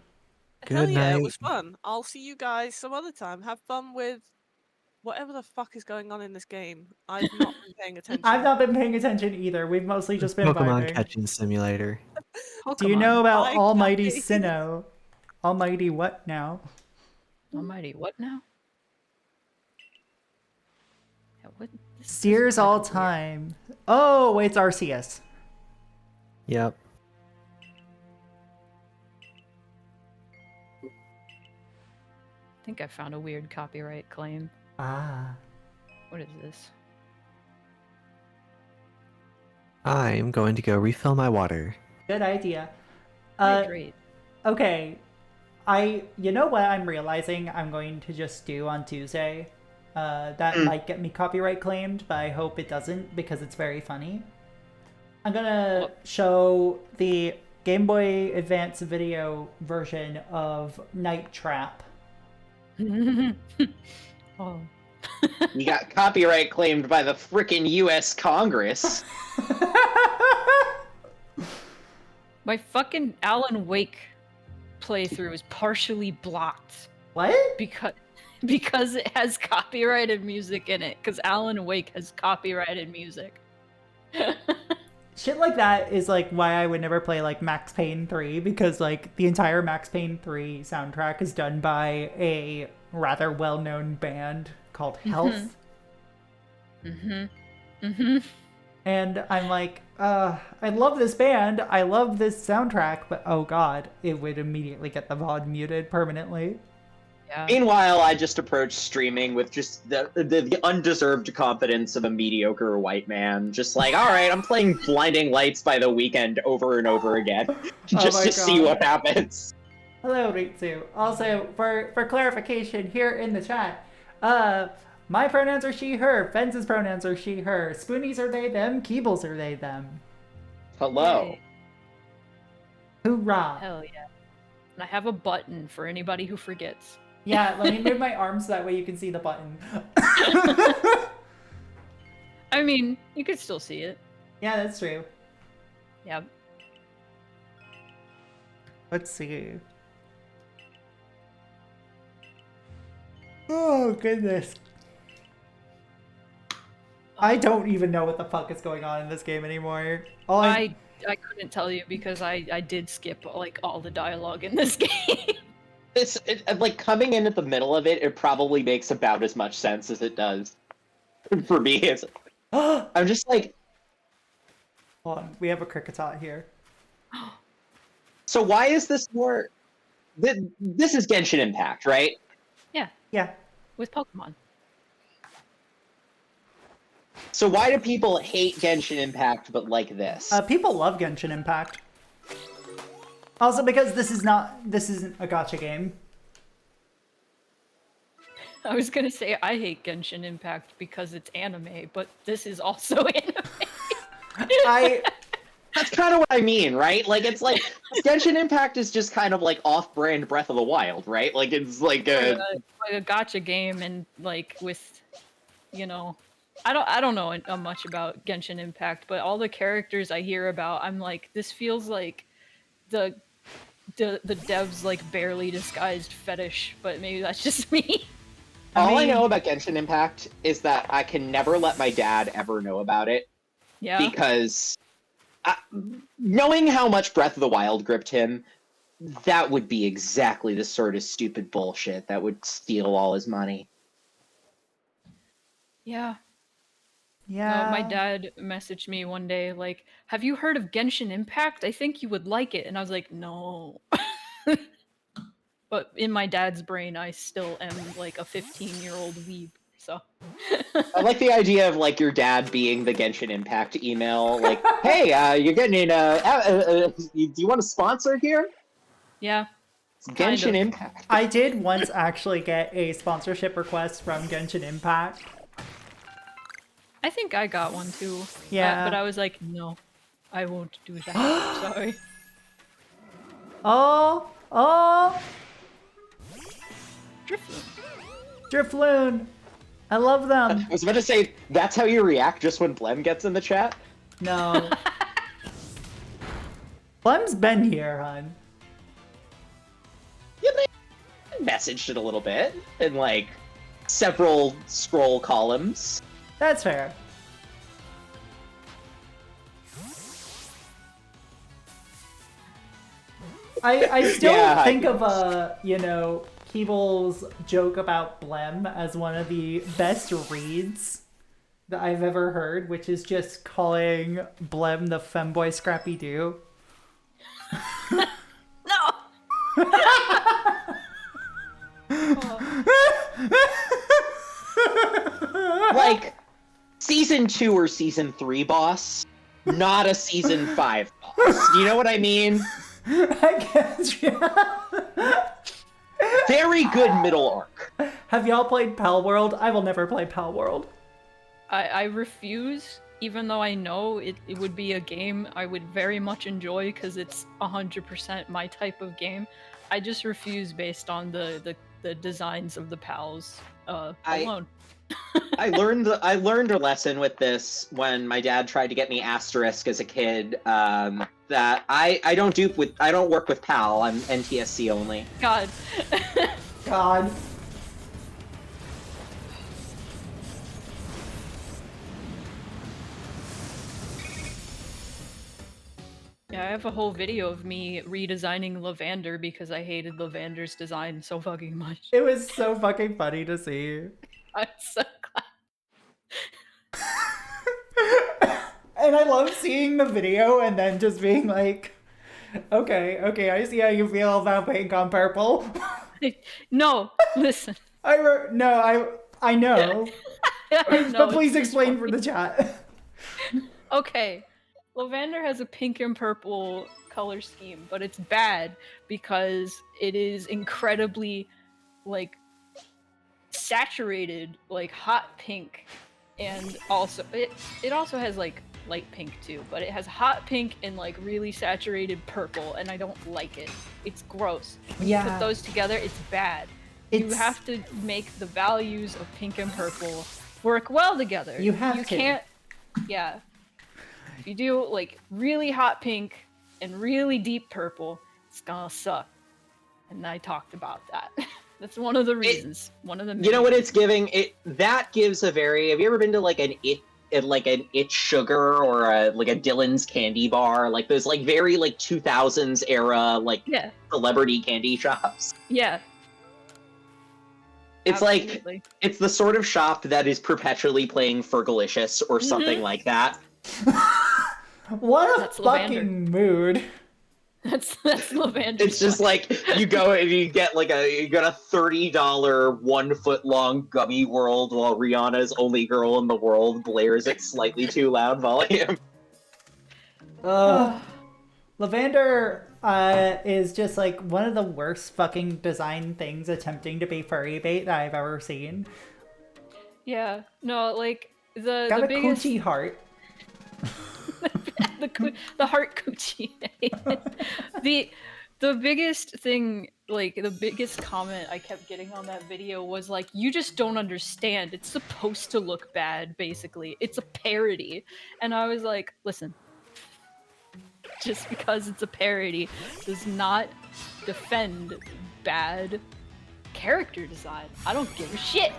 Hell Good yeah, night. it was fun. I'll see you guys some other time. Have fun with whatever the fuck is going on in this game. I've not been paying attention. I've not been paying attention either. We've mostly just been Pokemon vibing. Catching Simulator. Do you know about Hi, Almighty guys. Sinnoh? Almighty what now? Almighty, what now? Yeah, what? Steers all time. Oh, it's Arceus. Yep. I think I found a weird copyright claim. Ah. What is this? I'm going to go refill my water. Good idea. Hydrate. Okay. You know what I'm realizing I'm going to just do on Tuesday? That might get me copyright claimed, but I hope it doesn't because it's very funny. I'm gonna show the Game Boy Advance video version of Night Trap. Oh. You got copyright claimed by the frickin' U.S. Congress. My fucking Alan Wake playthrough is partially blocked. What? because it has copyrighted music in it. Because Alan Wake has copyrighted music. Shit like that is like why I would never play like Max Payne 3, because like the entire Max Payne 3 soundtrack is done by a rather well-known band called Health. And I'm like, I love this band, I love this soundtrack, but oh god, it would immediately get the VOD muted permanently. Yeah. Meanwhile, I just approached streaming with just the undeserved confidence of a mediocre white man. Just like, all right, I'm playing Blinding Lights by The Weeknd over and over again, just to see what happens. Hello, Ritsu. Also, for clarification, here in the chat, my pronouns are she, her. Fenz's pronouns are she, her. Spoonies are they, them. Keebles are they, them. Hello. Yay. Hoorah. Hell yeah. And I have a button for anybody who forgets. Yeah, let me move my arms so that way you can see the button. I mean, you could still see it. Yeah, that's true. Yep. Let's see. Oh, goodness. I don't even know what the fuck is going on in this game anymore. I couldn't tell you because I did skip like all the dialogue in this game. It's like coming in at the middle of it. It probably makes about as much sense as it does for me. I'm just like, hold on, we have a Cricketot here. so why is this more? This is Genshin Impact, right? Yeah. Yeah. With Pokemon. So why do people hate Genshin Impact but like this? People love Genshin Impact. Also because this isn't a gacha game. I was gonna say I hate Genshin Impact because it's anime, but this is also anime. That's kind of what I mean, right? Like, it's like Genshin Impact is just kind of like off-brand Breath of the Wild, right? Like, it's like like a gacha game, and like with, you know, I don't know much about Genshin Impact, but all the characters I hear about, I'm like, this feels like the devs like barely disguised fetish, but maybe that's just me. All I know about Genshin Impact is that I can never let my dad ever know about it. Yeah. Because knowing how much Breath of the Wild gripped him, that would be exactly the sort of stupid bullshit that would steal all his money. Yeah. Yeah. No, my dad messaged me one day like, "Have you heard of Genshin Impact? I think you would like it." And I was like, "No." But in my dad's brain, I still am like a 15-year-old weeb. So I like the idea of like your dad being the Genshin Impact email, like, "Hey, you're getting do you want to sponsor here?" Yeah. Genshin Impact. I did once actually get a sponsorship request from Genshin Impact. I think I got one too. Yeah. But I was like, no, I won't do that. Sorry. Oh! Drifloon. Drifloon! I love them. I was about to say, that's how you react just when Blem gets in the chat? No. Blem's been here, hon. Yeah, they messaged it a little bit in like several scroll columns. That's fair. I still think of Keeble's joke about Blem as one of the best reads that I've ever heard, which is just calling Blem the femboy Scrappy Doo. No. Like season 2 or season 3 boss, not a season 5 boss. Do you know what I mean? I guess, yeah. Very good middle arc. Have y'all played Pal World? I will never play Pal World. I refuse, even though I know it would be a game I would very much enjoy because it's 100% my type of game. I just refuse based on the designs of the pals alone. I learned a lesson with this when my dad tried to get me Asterisk as a kid. That I don't work with PAL. I'm NTSC only. God. God. Yeah, I have a whole video of me redesigning Lavender because I hated Lavender's design so fucking much. It was so fucking funny to see. I'm so And I love seeing the video and then just being like, okay, I see how you feel about pink on purple. glad. No, listen. I know. I know But please it's explain for funny. the chat. Okay, Lavender has a pink and purple color scheme, but it's bad because it is incredibly, like, saturated, like hot pink, and also it also has like light pink too, but it has hot pink and like really saturated purple, and I don't like it. It's gross. When you Yeah. put those together, it's bad. You have to make the values of pink and purple work well together. You have You to. can't. Yeah. If you do like really hot pink and really deep purple, it's gonna suck. And I talked about that. That's one of the reasons. One of the You know what many it's giving? That gives a very. Have you ever been to like an It Sugar or like a Dylan's candy bar? Like those like very like 2000s era like Yeah. celebrity candy shops. Yeah. It's Absolutely. like it's the sort of shop that is perpetually playing Fergalicious or something like that. What a That's fucking mood. That's Lavender. It's just like you go and you get like a $30 1 foot long gummy world while Rihanna's Only Girl in the World blares at slightly too loud volume. Lavender is just like one of the worst fucking design things attempting to be furry bait that I've ever seen. Yeah. No, like the Got a biggest coochie heart. the heart coochie. The biggest thing, like the biggest comment I kept getting on that video was like, you just don't understand. It's supposed to look bad, basically. It's a parody. And I was like, listen, just because it's a parody does not defend bad character design. I don't give a shit.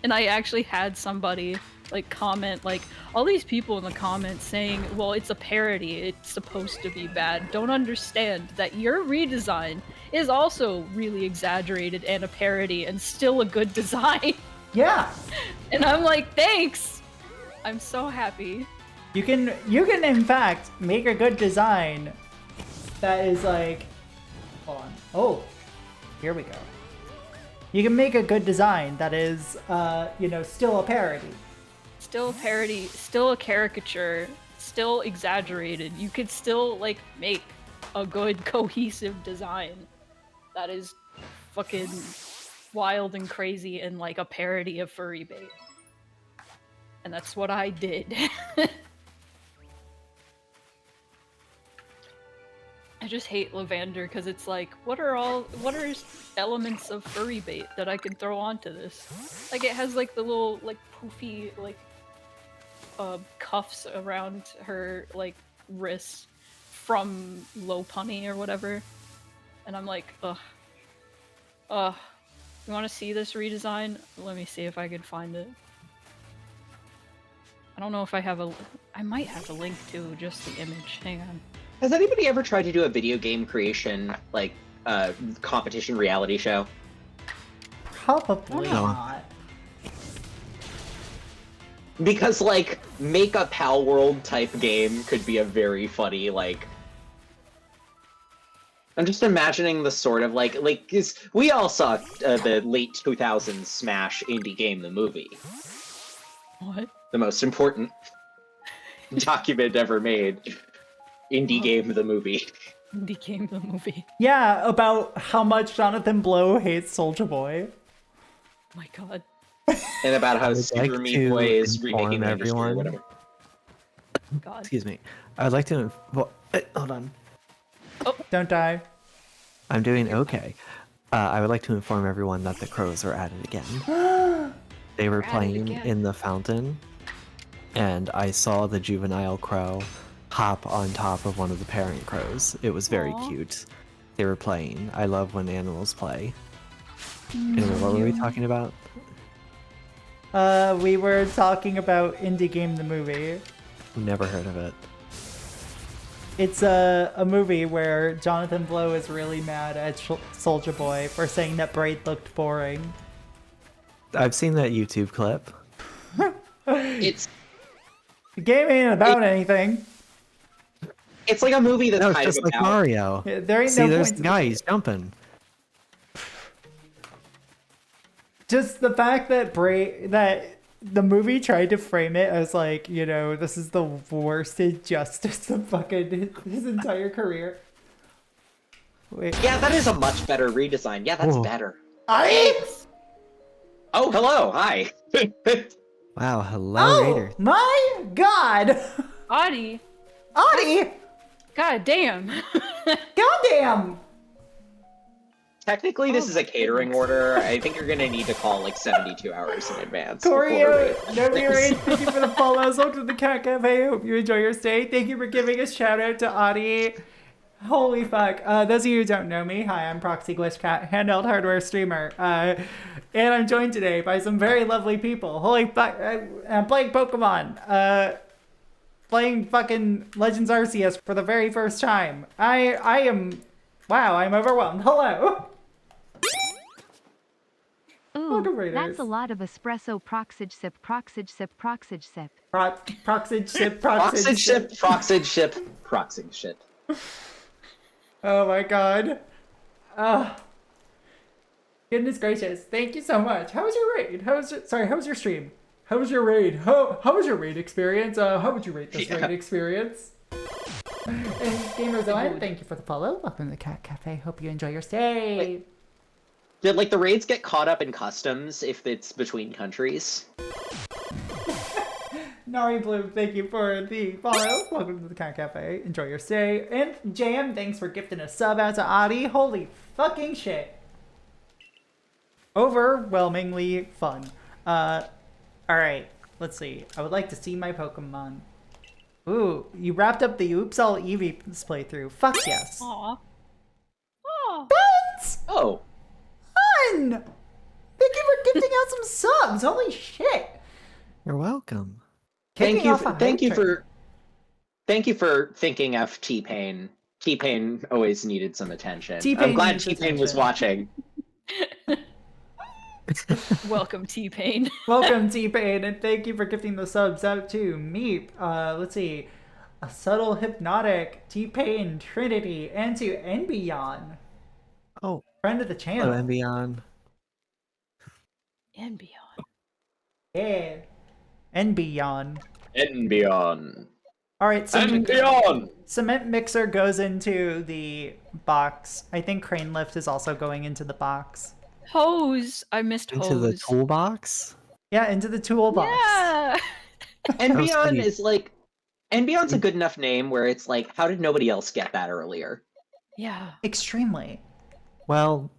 And I actually had somebody like comment, like, all these people in the comments saying, well, it's a parody, it's supposed to be bad, don't understand that your redesign is also really exaggerated and a parody and still a good design. Yeah. And I'm like, thanks! I'm so happy. You can in fact make a good design that is like, hold on. Oh, here we go. You can make a good design that is, still a parody. Still a parody, still a caricature, still exaggerated. You could still, like, make a good, cohesive design that is fucking wild and crazy and, like, a parody of furry bait. And that's what I did. I just hate Lavender because it's like, what are elements of furry bait that I can throw onto this? Like, it has, like, the little, like, poofy, like, cuffs around her like wrists from Low Punny or whatever, and I'm like, ugh. You want to see this redesign? Let me see if I can find it. I don't know if I might have a link to just the image. Hang on. Has anybody ever tried to do a video game creation like competition reality show? Probably not. Because like make a Pal World type game could be a very funny like. I'm just imagining the sort of like cause we all saw the late 2000s smash Indie Game the movie. What? The most important document ever made. Indie Game the movie. Indie Game the movie. Yeah, about how much Jonathan Blow hates Soulja Boy. Oh my god. And about how I would Super like Meat to Boy is remaking inform the industry or everyone. whatever. God. Excuse me. I would like to. Hold on. Don't die. I'm doing okay. I would like to inform everyone that the crows are at it again. They were At it playing again. in the fountain, and I saw the juvenile crow hop on top of one of the parent crows. It was very Aw. cute. They were playing. I love when animals play. Anyway, what were we talking about? We were talking about Indie Game the movie. Never heard of it. It's a movie where Jonathan Blow is really mad at Soldier Boy for saying that Braid looked boring. I've seen that YouTube clip. It's The game ain't about anything. it's like a movie that's No, it's kind just of like about Mario. Yeah, there ain't See, no there's point the to guy. the- He's jumping. Just the fact that the movie tried to frame it as like, you know, this is the worst injustice of fucking his entire career. Wait. Yeah, that is a much better redesign. Yeah, that's Whoa. better. Audie? Oh, hello, hi. Wow, hello, Oh Raiders. my god! Audie, Audie! god damn. Goddamn! Technically, this Oh is my a catering order. I think you're gonna need to call like 72 hours in advance. Corio, before no we- Raid, thank you for the follows. Welcome to the Cat Cafe. Hope you enjoy your stay. Thank you for giving a shout out to Audie. Holy fuck. Those of you who don't know me, hi, I'm Proxy Glitch Cat, handheld hardware streamer. And I'm joined today by some very lovely people. Holy fuck, I'm playing Pokemon. Playing fucking Legends Arceus for the very first time. I am, wow, I'm overwhelmed. Hello. Ooh, Welcome, Raiders. that's a lot of espresso. Proxage sip, proxage sip, proxage sip. Proxage ship, Proxage ship, proxage ship, proxage ship. Oh my god. Goodness gracious. Thank you so much. How was your raid? How was your stream? How was your raid? How was your raid experience? How would you rate this raid experience? And Gamers On, thank you for the follow. Welcome to the Cat Cafe. Hope you enjoy your stay. Wait. Did like the raids get caught up in customs if it's between countries? Nari Bloom, thank you for the follow. Welcome to the Cat Cafe. Enjoy your stay. And Jam, thanks for gifting a sub out to Audie. Holy fucking shit. Overwhelmingly fun. Alright, let's see. I would like to see my Pokemon. Ooh, you wrapped up the Oops All Eevee's playthrough. Fuck yes. Aw. Aw. Buns! Oh, Fun! Thank you for gifting out some subs. Holy shit. You're welcome. Kicking off a thank you hype train. for thinking of T-Pain. T-Pain always needed some attention. T-Pain I'm glad needs T-Pain was attention. watching. Welcome, T-Pain. Welcome, T-Pain, and thank you for gifting the subs out to Meep. Let's see. A Subtle Hypnotic, T-Pain, Trinity, and to Enbyon. Oh, Friend of the channel. hello, Embion. And beyond. Yeah. Enbyon. And beyond. Alright, so And beyond. Cement Mixer goes into the box. I think Crane Lift is also going into the box. Hose. I missed Hose. Into the toolbox? Yeah, into the toolbox. Yeah. And That was beyond funny. is like, and beyond's a good enough name where it's like, how did nobody else get that earlier? Yeah. Extremely. Well,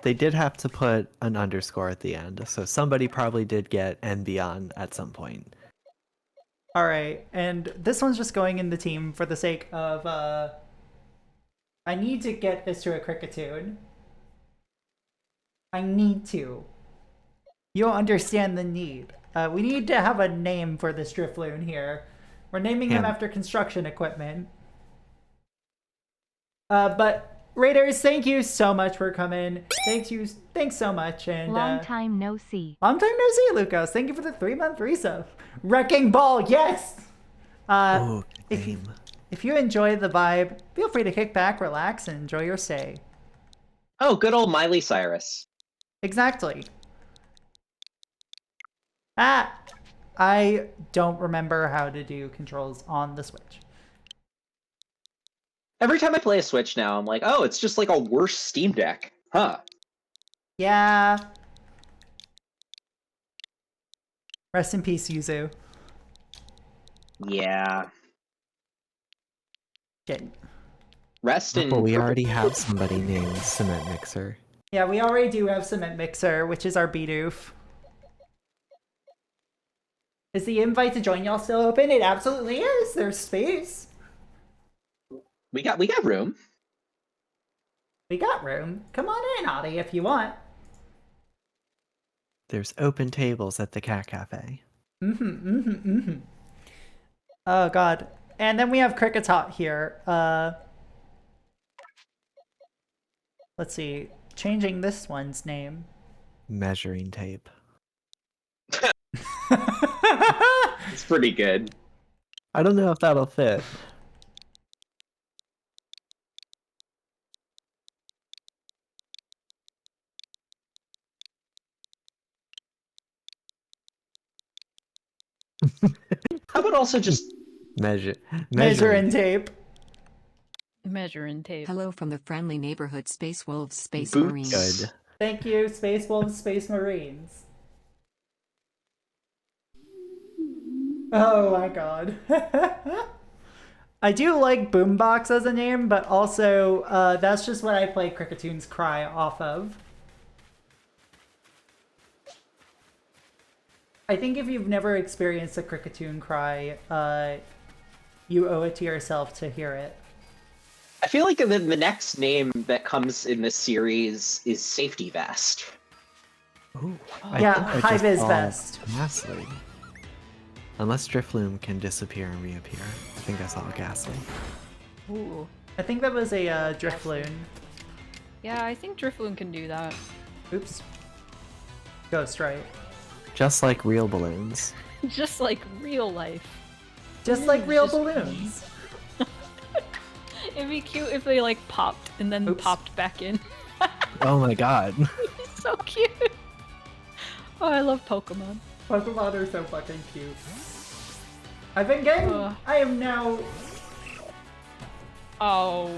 they did have to put an underscore at the end, so somebody probably did get Embion at some point. Alright, and this one's just going in the team for the sake of, I need to get this to a Cricketune. I need to. You'll understand the need. We need to have a name for this Drifloon here. We're naming him Yeah. after construction equipment. But Raiders, thank you so much for coming. Thanks so much, and Long time no see. long time no see, Lucas. Thank you for the 3-month resub. Wrecking Ball, yes. Oh, good if you- name. If you enjoy the vibe, feel free to kick back, relax, and enjoy your stay. Oh, good old Miley Cyrus. Exactly. I don't remember how to do controls on the Switch. Every time I play a Switch now, I'm like, oh, it's just like a worse Steam Deck. Huh. Yeah. Rest in peace, Yuzu. Yeah. Shit. Rest in... But we already have somebody named Cement Mixer. Yeah, we already do have Cement Mixer, which is our Bidoof. Is the invite to join y'all still open? It absolutely is. There's space. We got room. We got room. Come on in, Audie, if you want. There's open tables at the Cat Cafe. Oh god. and then we have Cricketot here. Let's see. Changing this one's name. Measuring tape. It's pretty good. I don't know if that'll fit. How about also just Measuring tape. Measuring tape. Hello from the friendly neighborhood Space Wolves Space Boots. Marines. Good. Thank you, Space Wolves, Space Marines. Oh my god. I do like Boombox as a name, but also that's just what I play Cricketoon's Cry off of. I think if you've never experienced a Cricketoon Cry, you owe it to yourself to hear it. I feel like the next name that comes in this series is Safety Vest. Ooh, Yeah, I High just Vis saw Vest. Ghastly. Unless Drifloon can disappear and reappear. I think I saw a Ghastly. Ooh. I think that was a Drifloon. Yeah, I think Drifloon can do that. Oops. Ghost, right? Just like real balloons. Just like real life. Just like real Just- balloons. It'd be cute if they like popped and then Oops. popped back in. Oh my god. It's so cute. Oh, I love Pokemon. Pokemon are so fucking cute. I've been getting. I am now. Oh.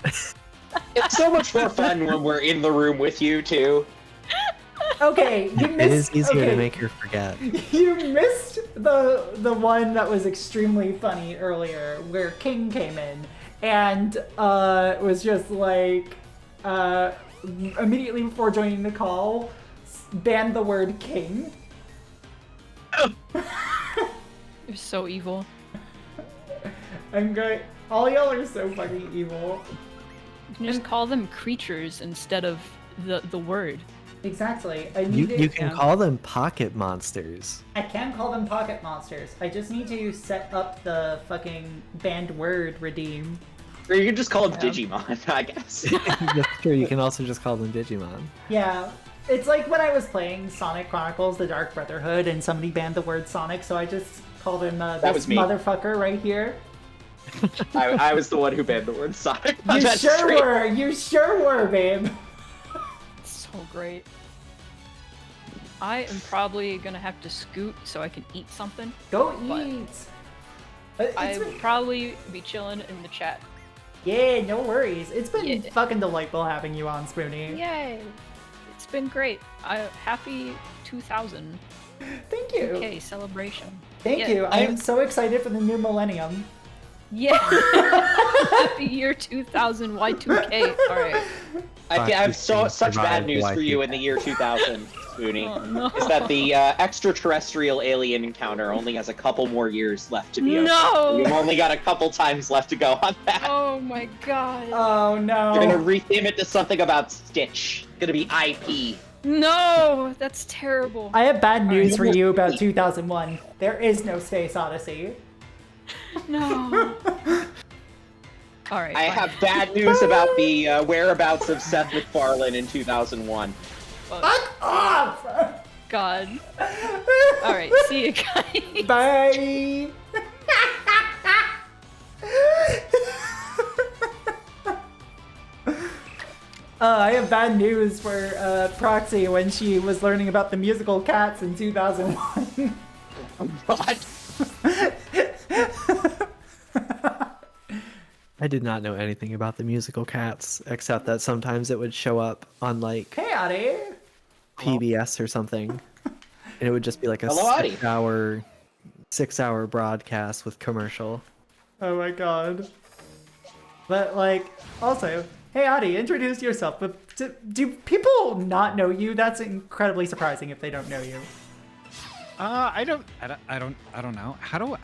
It's so much more fun when we're in the room with you, too. Okay, you missed. It is easier okay. to make her forget. You missed the one that was extremely funny earlier, where King came in and was just like immediately before joining the call, banned the word King. You're so evil. I'm going. All y'all are so fucking evil. You can just call them creatures instead of the word. Exactly. I You, need you to, can call them pocket monsters. I can call them pocket monsters. I just need to set up the fucking banned word redeem. Or you can just call them Digimon, I guess. That's true. You can also just call them Digimon. Yeah. It's like when I was playing Sonic Chronicles: The Dark Brotherhood and somebody banned the word Sonic, so I just called him That this was me. motherfucker right here. I was the one who banned the word Sonic. You That's sure straight. were! You sure were, babe! So great. I am probably gonna have to scoot so I can eat something. Go But eat! I will probably be chilling in the chat. Yeah, no worries. It's been Yeah. fucking delightful having you on, Spoony. Yay! It's been great. Happy 2000. Thank you. Okay, celebration. Thank Yeah, you. I am so excited for the new millennium. Yeah. Happy year 2000 Y2K. All right. I have such survived bad news for you Y2K. in the year 2000, Spoony. Oh, no. Is that the extraterrestrial alien encounter only has a couple more years left to be over. No! We've only got a couple times left to go on that. Oh my god. Oh no. We're gonna retheme it to something about Stitch. It's gonna be IP. No, that's terrible. I have bad news Alright. for you about 2001. There is no Space Odyssey. No. All right. I fine. have bad news about the whereabouts of Seth MacFarlane in 2001. Fuck off! God. All right. See you guys. Bye! I have bad news for Proxy when she was learning about the musical Cats in 2001. God. I did not know anything about the musical Cats, except that sometimes it would show up on like Hey, Adi! PBS or something, and it would just be like a Hello, Adi. 6-hour broadcast with commercial. Oh my god. But, like, also, hey, Adi, introduce yourself. But do people not know you? That's incredibly surprising if they don't know you. I don't know. How do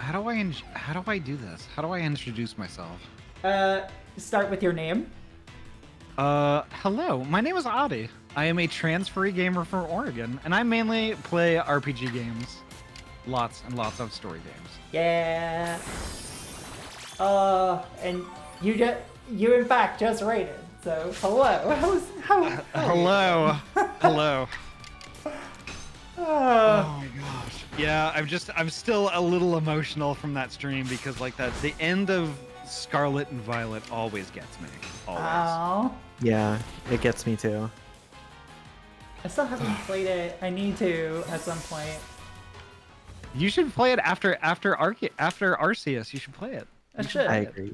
I do this? How do I introduce myself? Start with your name. Hello. My name is Adi. I am a trans-free gamer from Oregon, and I mainly play RPG games. lots and lots of story games. Yeah. And you in fact just rated. So hello. Hello. Hello. Oh my gosh. Yeah, I'm still a little emotional from that stream because like the end of Scarlet and Violet always gets me. Always. Oh. Yeah, it gets me too. I still haven't played it. I need to at some point. You should play it after Arceus. You should play it. I should. I agree.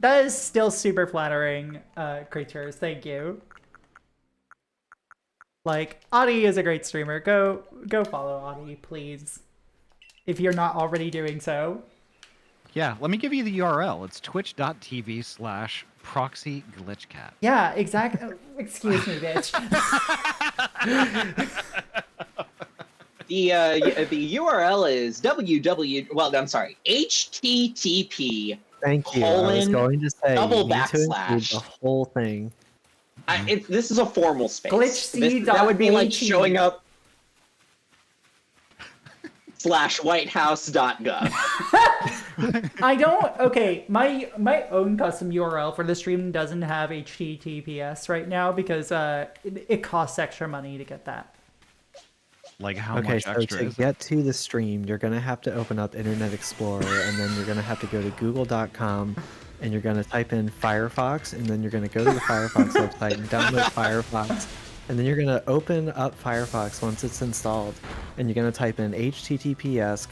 That is still super flattering, creatures. Thank you. Like, Adi is a great streamer. Go follow Adi, please. If you're not already doing so. Yeah, let me give you the URL. It's twitch.tv/proxyglitchcat. Yeah, exactly. Excuse me, bitch. The URL is http. Thank you. I was going to say double you need to include backslash. the whole thing. This is a formal space. That would be like showing up /whitehouse.gov. I don't. Okay, my own custom URL for the stream doesn't have HTTPS right now because it costs extra money to get that. Like how Okay, much so extra to is it? get to the stream, you're gonna have to open up Internet Explorer, and then you're gonna have to go to google.com, and you're gonna type in Firefox, and then you're gonna go to the Firefox website and download Firefox, and then you're gonna open up Firefox once it's installed, and you're gonna type in https://.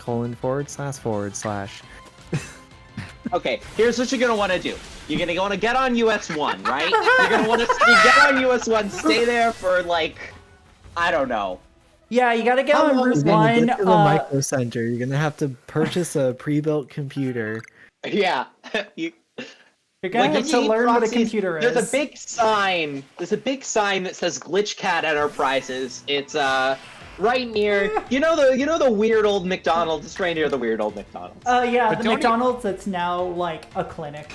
Okay, here's what you're gonna want to do. You're gonna want to get on US1, right? You're gonna want to get on US1, stay there for like, I don't know. Yeah, you gotta get on Route You're gonna 1. get to the Micro Center. You're gonna have to purchase a pre-built computer. Yeah. You're gonna have to learn what a computer is. There's a big sign. There's a big sign that says Glitchcat Enterprises. It's right near you know the weird old McDonald's. It's right near the weird old McDonald's. Yeah, But the don't McDonald's that's now like a clinic.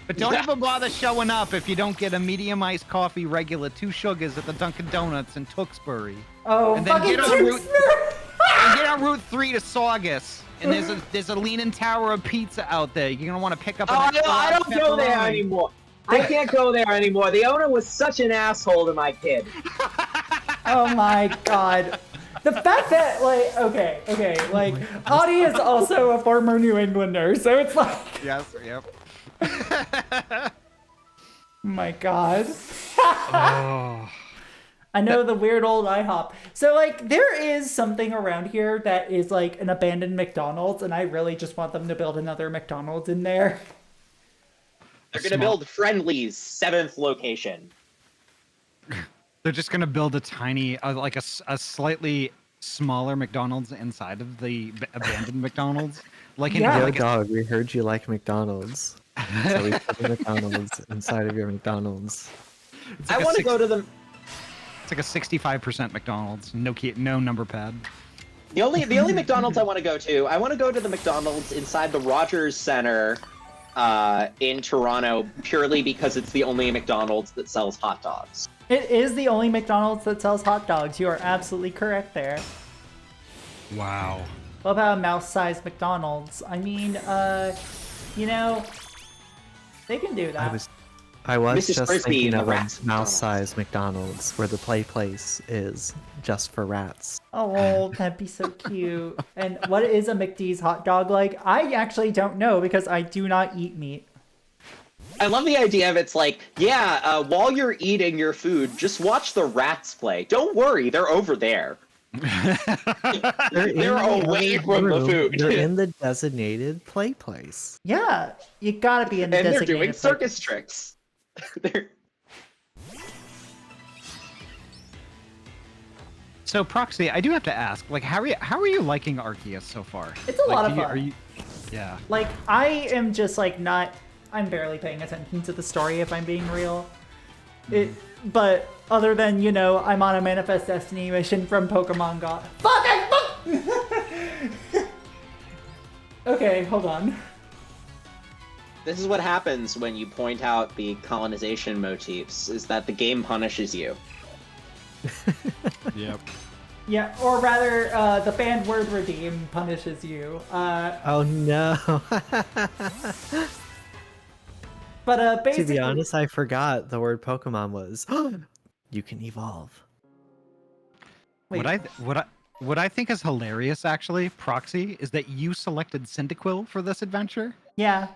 But don't even bother showing up if you don't get a medium iced coffee regular 2 sugars at the Dunkin' Donuts in Tewksbury. Oh, and then fucking get on Route 3 to Saugus. And there's a Leaning Tower of Pizza out there. You're gonna want to pick up. I don't go there anymore. I can't go there anymore. The owner was such an asshole to my kid. Oh my god. The fact that, like, okay, like, Adi is also a former New Englander, so it's like... Yes, yep. My god. Oh. I know the weird old IHOP. So, like, there is something around here that is, like, an abandoned McDonald's, and I really just want them to build another McDonald's in there. They're gonna build Friendly's 7th location. They're just gonna build a tiny, like a slightly smaller McDonald's inside of the abandoned McDonald's. Like in Yo, like dog, we heard you like McDonald's. So we put a McDonald's inside of your McDonald's. I want to go to the... It's like a 65% McDonald's. No number pad. The only McDonald's I want to go to the McDonald's inside the Rogers Center in Toronto purely because it's the only McDonald's that sells hot dogs. It is the only McDonald's that sells hot dogs. You are absolutely correct there. Wow. What about a mouse-sized McDonald's? I mean, you know, they can do that. I was Mrs. just Frisbee thinking and of the a rats mouse-sized McDonald's where the play place is just for rats. Oh, that'd be so cute. And what is a McD's hot dog like? I actually don't know because I do not eat meat. I love the idea of it's like, yeah, while you're eating your food, just watch the rats play. Don't worry, they're over there. They're away from the food. They're in the designated play place. Yeah, you gotta be in the And they're designated doing place. circus tricks. So Proxy, I do have to ask, like, how are you liking Arceus so far? It's a lot of fun. Are you? Yeah. Like, I am just like not. I'm barely paying attention to the story if I'm being real. But other than, you know, I'm on a Manifest Destiny mission from Pokemon Go. Okay, hold on. This is what happens when you point out the colonization motifs, is that the game punishes you. Yep. Yeah, or rather, the banned word redeem punishes you. Oh no. But To basically, be honest, I forgot the word Pokemon was you can evolve. wait, What I think is hilarious, actually, Proxy, is that you selected Cyndaquil for this adventure. yeah.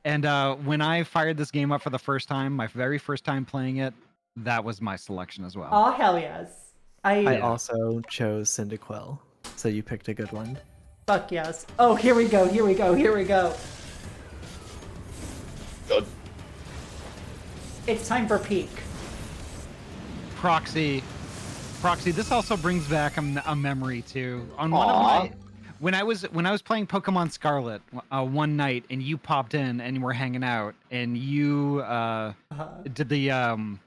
And when I fired this game up for the first time, my very first time playing it, that was my selection as well. Oh hell yes. I Yeah. also chose Cyndaquil, so you picked a good one. Fuck yes. Oh, here we go. Here we go. Here we go. Good. It's time for peak. Proxy, this also brings back a memory too. On one of my when I was playing Pokemon Scarlet one night, and you popped in and we're hanging out, and you did the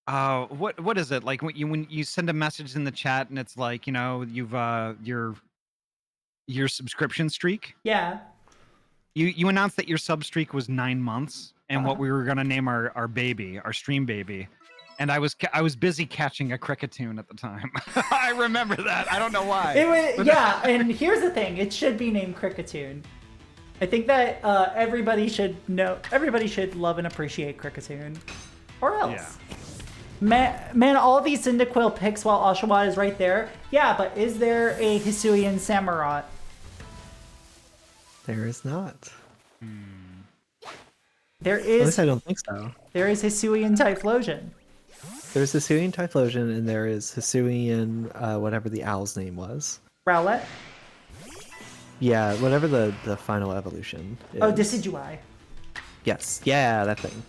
what is it like when you send a message in the chat and it's like, you know, you've your subscription streak. Yeah. You announced that your sub streak was 9 months, and what we were gonna name our baby, our stream baby. And I was busy catching a Cricketune at the time. I remember that. I don't know why. It was, yeah, and here's the thing. It should be named Cricketune. I think that everybody should know. Everybody should love and appreciate Cricketune. Or else. Yeah. Man, all these Cyndaquil picks while Oshawott is right there. Yeah, but is there a Hisuian Samurott? There is not. There At is. least I don't think so. There is Hisuian Typhlosion. There's Hisuian Typhlosion, and there is Hisuian, whatever the owl's name was. Rowlet. Yeah, whatever the final evolution is. Oh, Decidueye. Yes, yeah, that thing.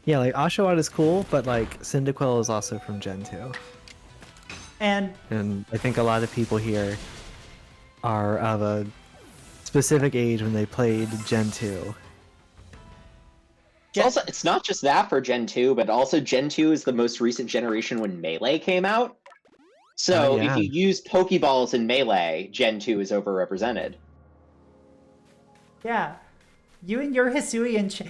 Yeah, like, Oshawott is cool, but, like, Cyndaquil is also from Gen 2. And I think a lot of people here are of a specific age when they played Gen 2. It's not just that for Gen 2, but also Gen 2 is the most recent generation when Melee came out. So yeah. if you use Pokeballs in Melee, Gen 2 is overrepresented. yeah, you and your Hisuian.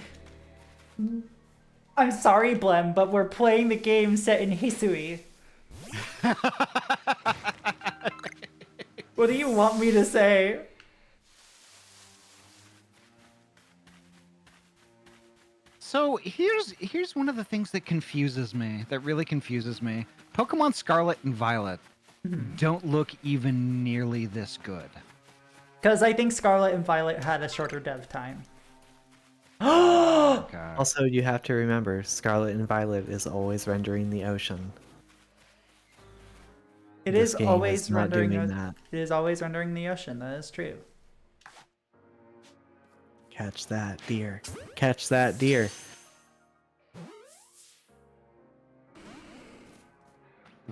I'm sorry, Blem, but we're playing the game set in Hisui. What do you want me to say? So here's one of the things that confuses me, that really confuses me. Pokemon Scarlet and Violet don't look even nearly this good. Because I think Scarlet and Violet had a shorter dev time. God. Also, you have to remember, Scarlet and Violet is always rendering the ocean. It This is game always is not rendering doing the, that. It is always rendering the ocean. That is true. Catch that deer. Catch that deer.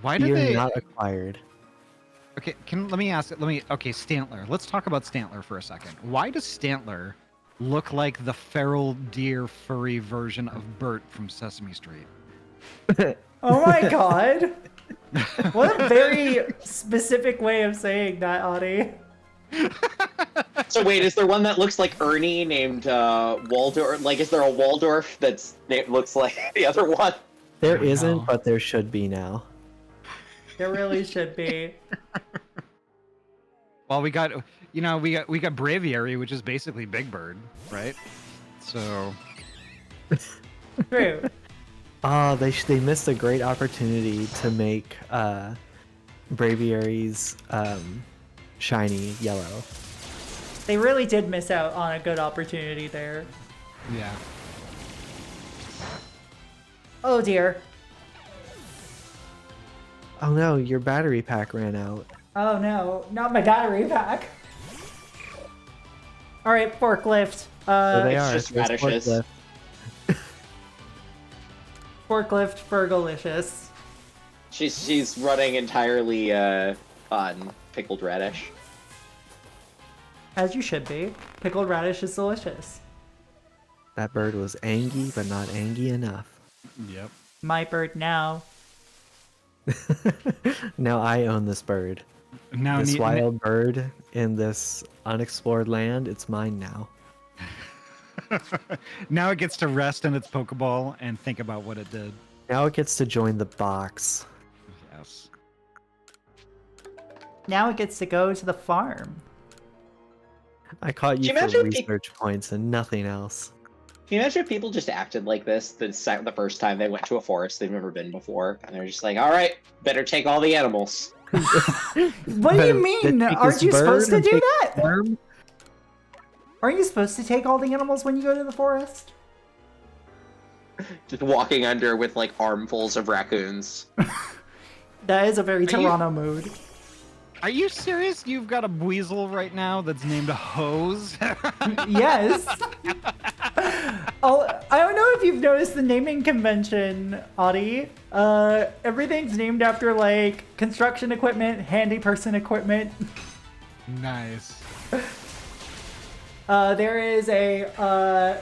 Why did Deer they not acquired. Okay, okay, Stantler. Let's talk about Stantler for a second. Why does Stantler look like the feral deer furry version of Bert from Sesame Street? Oh my god! What a very specific way of saying that, Audie. So wait, is there one that looks like Ernie named Waldorf? Like, is there a Waldorf that looks like the other one? There isn't, but there should be now. There really should be. Well, we got Braviary, which is basically Big Bird, right? So True. Oh, they missed a great opportunity to make Braviary's shiny yellow. They really did miss out on a good opportunity there. yeah. Oh dear. Oh no, your battery pack ran out. Oh no, not my battery pack. Alright, forklift. There they it's are. just There's radishes. forklift. Forklift Fergalicious. She's running entirely on pickled radish. As you should be. Pickled radish is delicious. That bird was angry, but not angry enough. Yep. My bird now. Now I own this bird. Now This wild bird in this unexplored land, it's mine now. Now it gets to rest in its Pokeball and think about what it did. Now it gets to join the box. Yes. Now it gets to go to the farm. I caught you Can you for imagine research points and nothing else. Can you imagine if people just acted like this the first time they went to a forest they've never been before, and they're just like, "All right, better take all the animals." What do you mean? Aren't you supposed to do that? Aren't you supposed to take all the animals when you go to the forest? Just walking under with like armfuls of raccoons. That is a very Toronto mood. Are you serious? You've got a weasel right now that's named Hose? Yes. I don't know if you've noticed the naming convention, Audie. Everything's named after like construction equipment, handy person equipment. Nice. There is a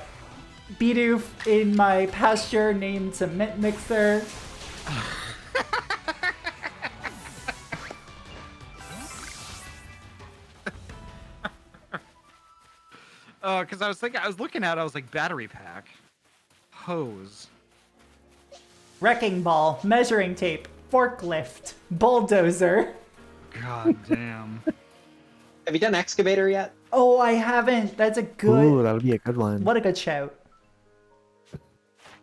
Bidoof in my pasture named Cement Mixer. Because I was looking at it, I was like, battery pack, hose. Wrecking ball, measuring tape, forklift, bulldozer. God damn. Have you done excavator yet? Oh, I haven't. That's a good. Ooh, that would be a good one. What a good shout.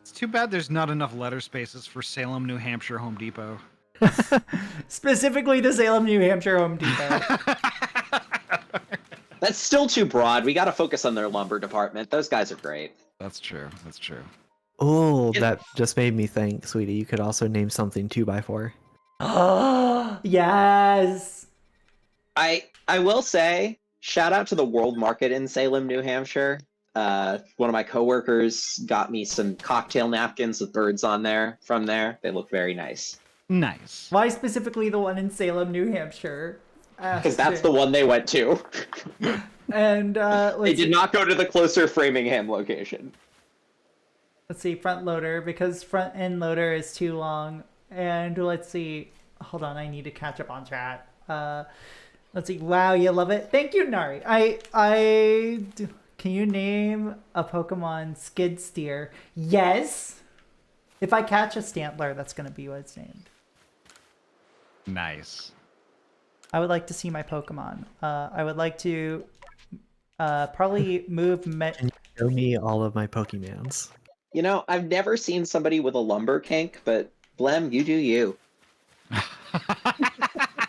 It's too bad there's not enough letter spaces for Salem, New Hampshire Home Depot. Specifically the Salem, New Hampshire Home Depot. That's still too broad. We got to focus on their lumber department. Those guys are great. That's true. That's true. Oh, that just made me think, sweetie. You could also name something 2x4. Oh, yes. I will say, shout out to the World Market in Salem, New Hampshire. One of my coworkers got me some cocktail napkins with birds on there from there. They look very nice. Nice. Why specifically the one in Salem, New Hampshire? Because that's the one they went to. And they did not go to the closer Framingham location. Let's see, front loader, because front end loader is too long. And let's see, hold on, I need to catch up on chat. Let's see, wow, you love it. Thank you, Nari. Can you name a Pokemon Skid Steer? Yes. If I catch a Stantler, that's going to be what it's named. Nice. I would like to see my Pokemon. I would like to probably move... Can you show me all of my Pokemons? You know, I've never seen somebody with a lumber kink, but Blem, you do you.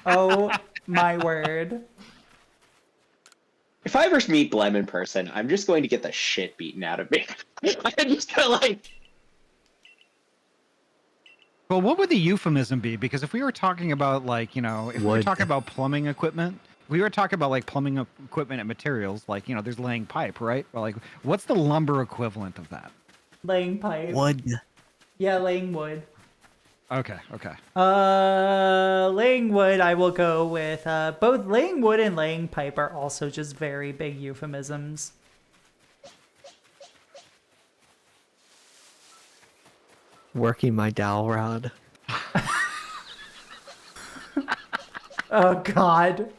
Oh my word. If I ever meet Blem in person, I'm just going to get the shit beaten out of me. I'm just gonna like... Well, what would the euphemism be? Because if we were talking about like, you know, if we were talking about plumbing equipment, we were talking about like plumbing equipment and materials, like, you know, there's laying pipe, right? Well, like, what's the lumber equivalent of that? Laying pipe. Wood. Yeah, laying wood. Okay, okay. Laying wood, I will go with, both laying wood and laying pipe are also just very big euphemisms. Working my dowel rod. Oh, God.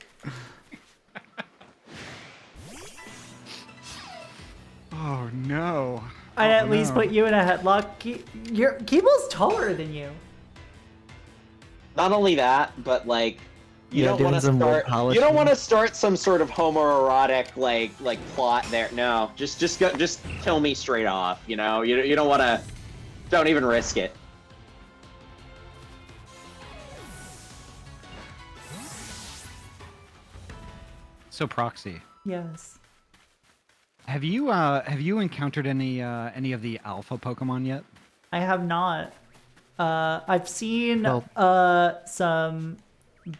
Oh, no. I'd at least put you in a headlock. Keeble's taller than you. Not only that, but like, you don't want to doing some wood start. You polishing. don't want to start some sort of homoerotic like plot there. No, just kill me straight off. You know, you don't want to. Don't even risk it. So Proxy, Yes. have you encountered any of the alpha Pokemon yet? I have not. I've seen some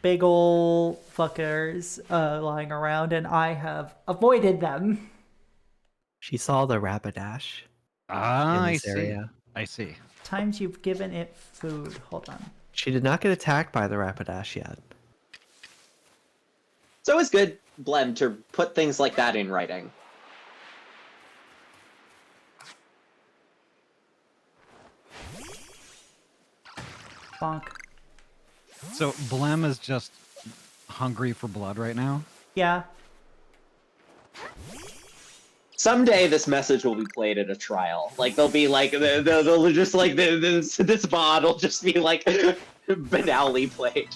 big ol' fuckers lying around, and I have avoided them. She saw the Rapidash. Ah, in I this see. area. I see. Times you've given it food. Hold on. She did not get attacked by the Rapidash yet. It's always good, Blem, to put things like that in writing. Bonk. So Blem is just hungry for blood right now. Yeah. someday this message will be played at a trial. Like they'll be like they'll just like this VOD will just be like banally played.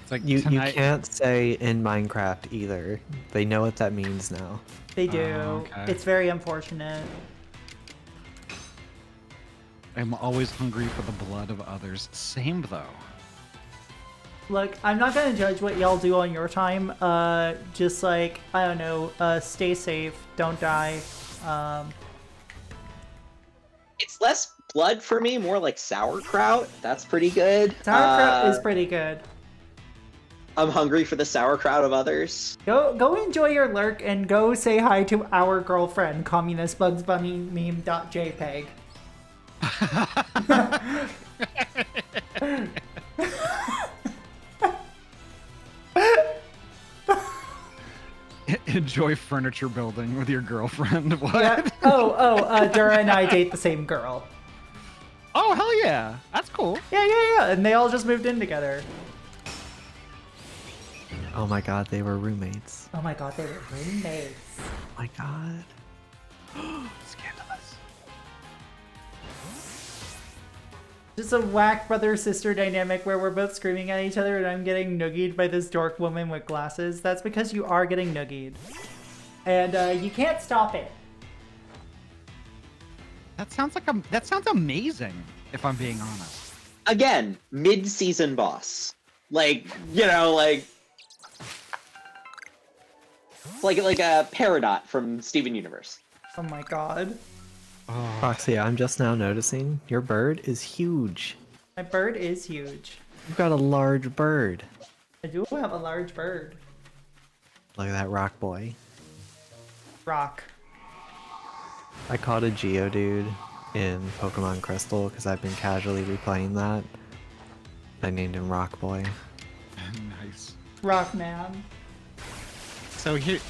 It's like You tonight. can't say in Minecraft either. They know what that means now. They do. okay. It's very unfortunate. I'm always hungry for the blood of others. Same though. Look, I'm not gonna judge what y'all do on your time. Just like, I don't know, stay safe, don't die. It's less blood for me, more like sauerkraut. That's pretty good. Sauerkraut is pretty good. I'm hungry for the sauerkraut of others. Go enjoy your lurk and go say hi to our girlfriend, communist bugs bunny meme.jpg. Enjoy furniture building with your girlfriend. What? Yeah. Dura and I date the same girl. Oh, hell yeah. That's cool. Yeah. And they all just moved in together. Oh my god, they were roommates. Oh my god, they were roommates. Oh my god. Scandalous. Just a whack brother-sister dynamic where we're both screaming at each other and I'm getting noogied by this dork woman with glasses. That's because you are getting noogied. And you can't stop it. That sounds amazing, if I'm being honest. Again, mid-season boss. Like, you know, like a Peridot from Steven Universe. Oh my god. Proxy, I'm just now noticing your bird is huge. My bird is huge. You've got a large bird. I do have a large bird. Look at that rock boy. Rock. I caught a Geodude in Pokemon Crystal because I've been casually replaying that. I named him Rock Boy. Nice. Rock man. So here,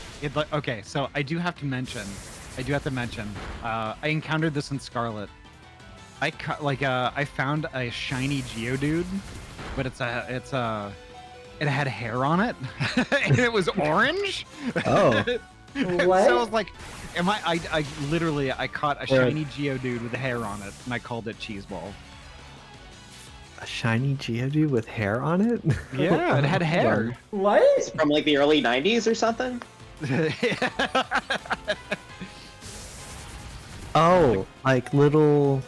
okay. So I do have to mention. I encountered this in Scarlet. I found a shiny Geodude, but it had hair on it, and it was orange. Oh. What? So I was like, I literally caught a shiny Geodude with hair on it, and I called it Cheeseball. A shiny Geodude with hair on it? Yeah, it had hair. What? It's from like the early 90s or something? Oh, like little,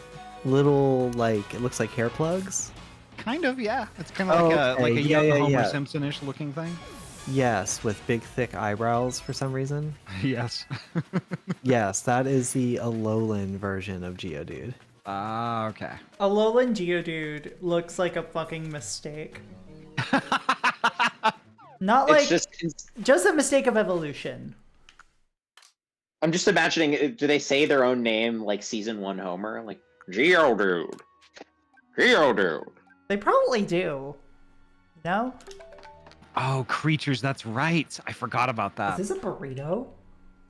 like, it looks like hair plugs? Kind of, yeah. It's kind of like a young Homer Simpson-ish looking thing. Yes, with big, thick eyebrows for some reason. Yes. Yes, that is the Alolan version of Geodude. Ah, okay. Alolan Geodude looks like a fucking mistake. Not like just a mistake of evolution. I'm just imagining, do they say their own name like season 1 Homer? Like, Geodude. Geodude. They probably do. No? Oh, creatures, that's right. I forgot about that. Is this a burrito?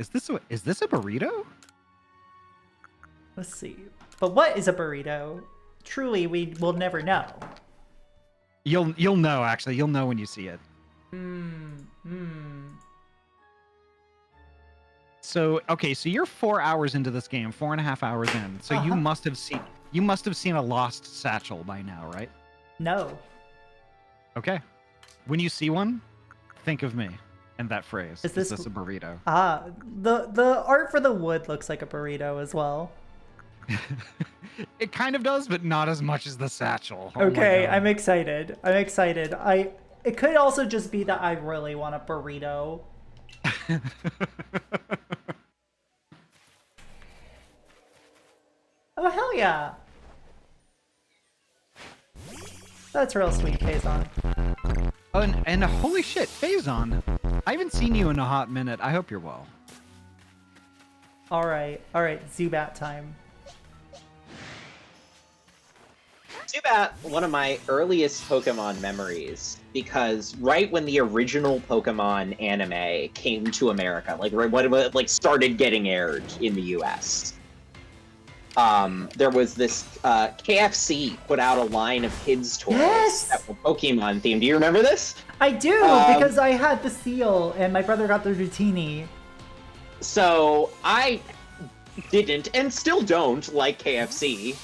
Is this a burrito? Let's see. But what is a burrito? Truly, we will never know. You'll know, actually. You'll know when you see it. So, okay, so you're 4 hours into this game, 4.5 hours in. So you must have seen a lost satchel by now, right? No. Okay. When you see one, think of me and that phrase. Is this a burrito? The art for the wood looks like a burrito as well. It kind of does, but not as much as the satchel. Oh Okay, I'm excited. It could also just be that I really want a burrito. Oh, hell yeah. That's real sweet, Faison. Oh, and holy shit, Faison. I haven't seen you in a hot minute. I hope you're well. Alright, Zubat time. Zubat, one of my earliest Pokemon memories, because right when the original Pokemon anime came to America, like right when it like started getting aired in the US, there was this KFC put out a line of kids toys that were Pokemon themed. Do you remember this? I do, because I had the seal and my brother got the Rutini. So I didn't and still don't like KFC.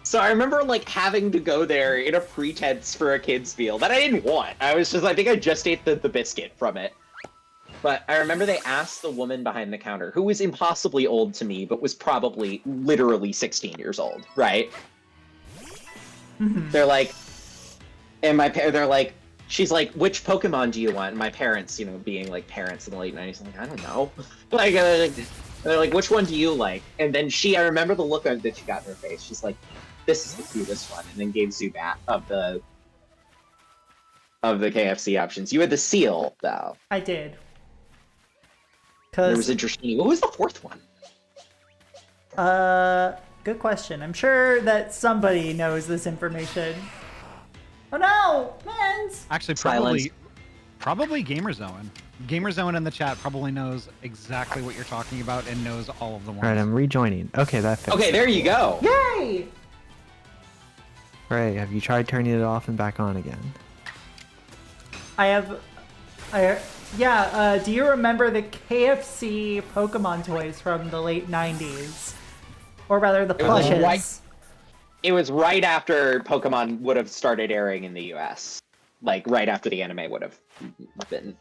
So I remember like having to go there in a pretense for a kids meal that I didn't want. I think I just ate the biscuit from it. But I remember they asked the woman behind the counter, who was impossibly old to me, but was probably literally 16 years old, right? They're like, they're like, she's like, which Pokemon do you want? And my parents, being like parents in the late 90s, I'm like, I don't know. Like, they're like, which one do you like? And then I remember the look that she got in her face. She's like, this is the cutest one, and then gave Zubat of the KFC options. You had the seal, though. I did. There was a Dratini. What was the fourth one? Good question. I'm sure that somebody knows this information. Oh no, Mens! Actually, Silence. probably Gamerzone. Gamerzone in the chat probably knows exactly what you're talking about and knows all of the ones. All right, I'm rejoining. Okay, that fixed Okay, it. there you go. Yay! Right, have you tried turning it off and back on again? Do you remember the KFC Pokemon toys from the late 90s? Or rather, the plushes. It was right after Pokemon would have started airing in the US. Like, right after the anime would have been.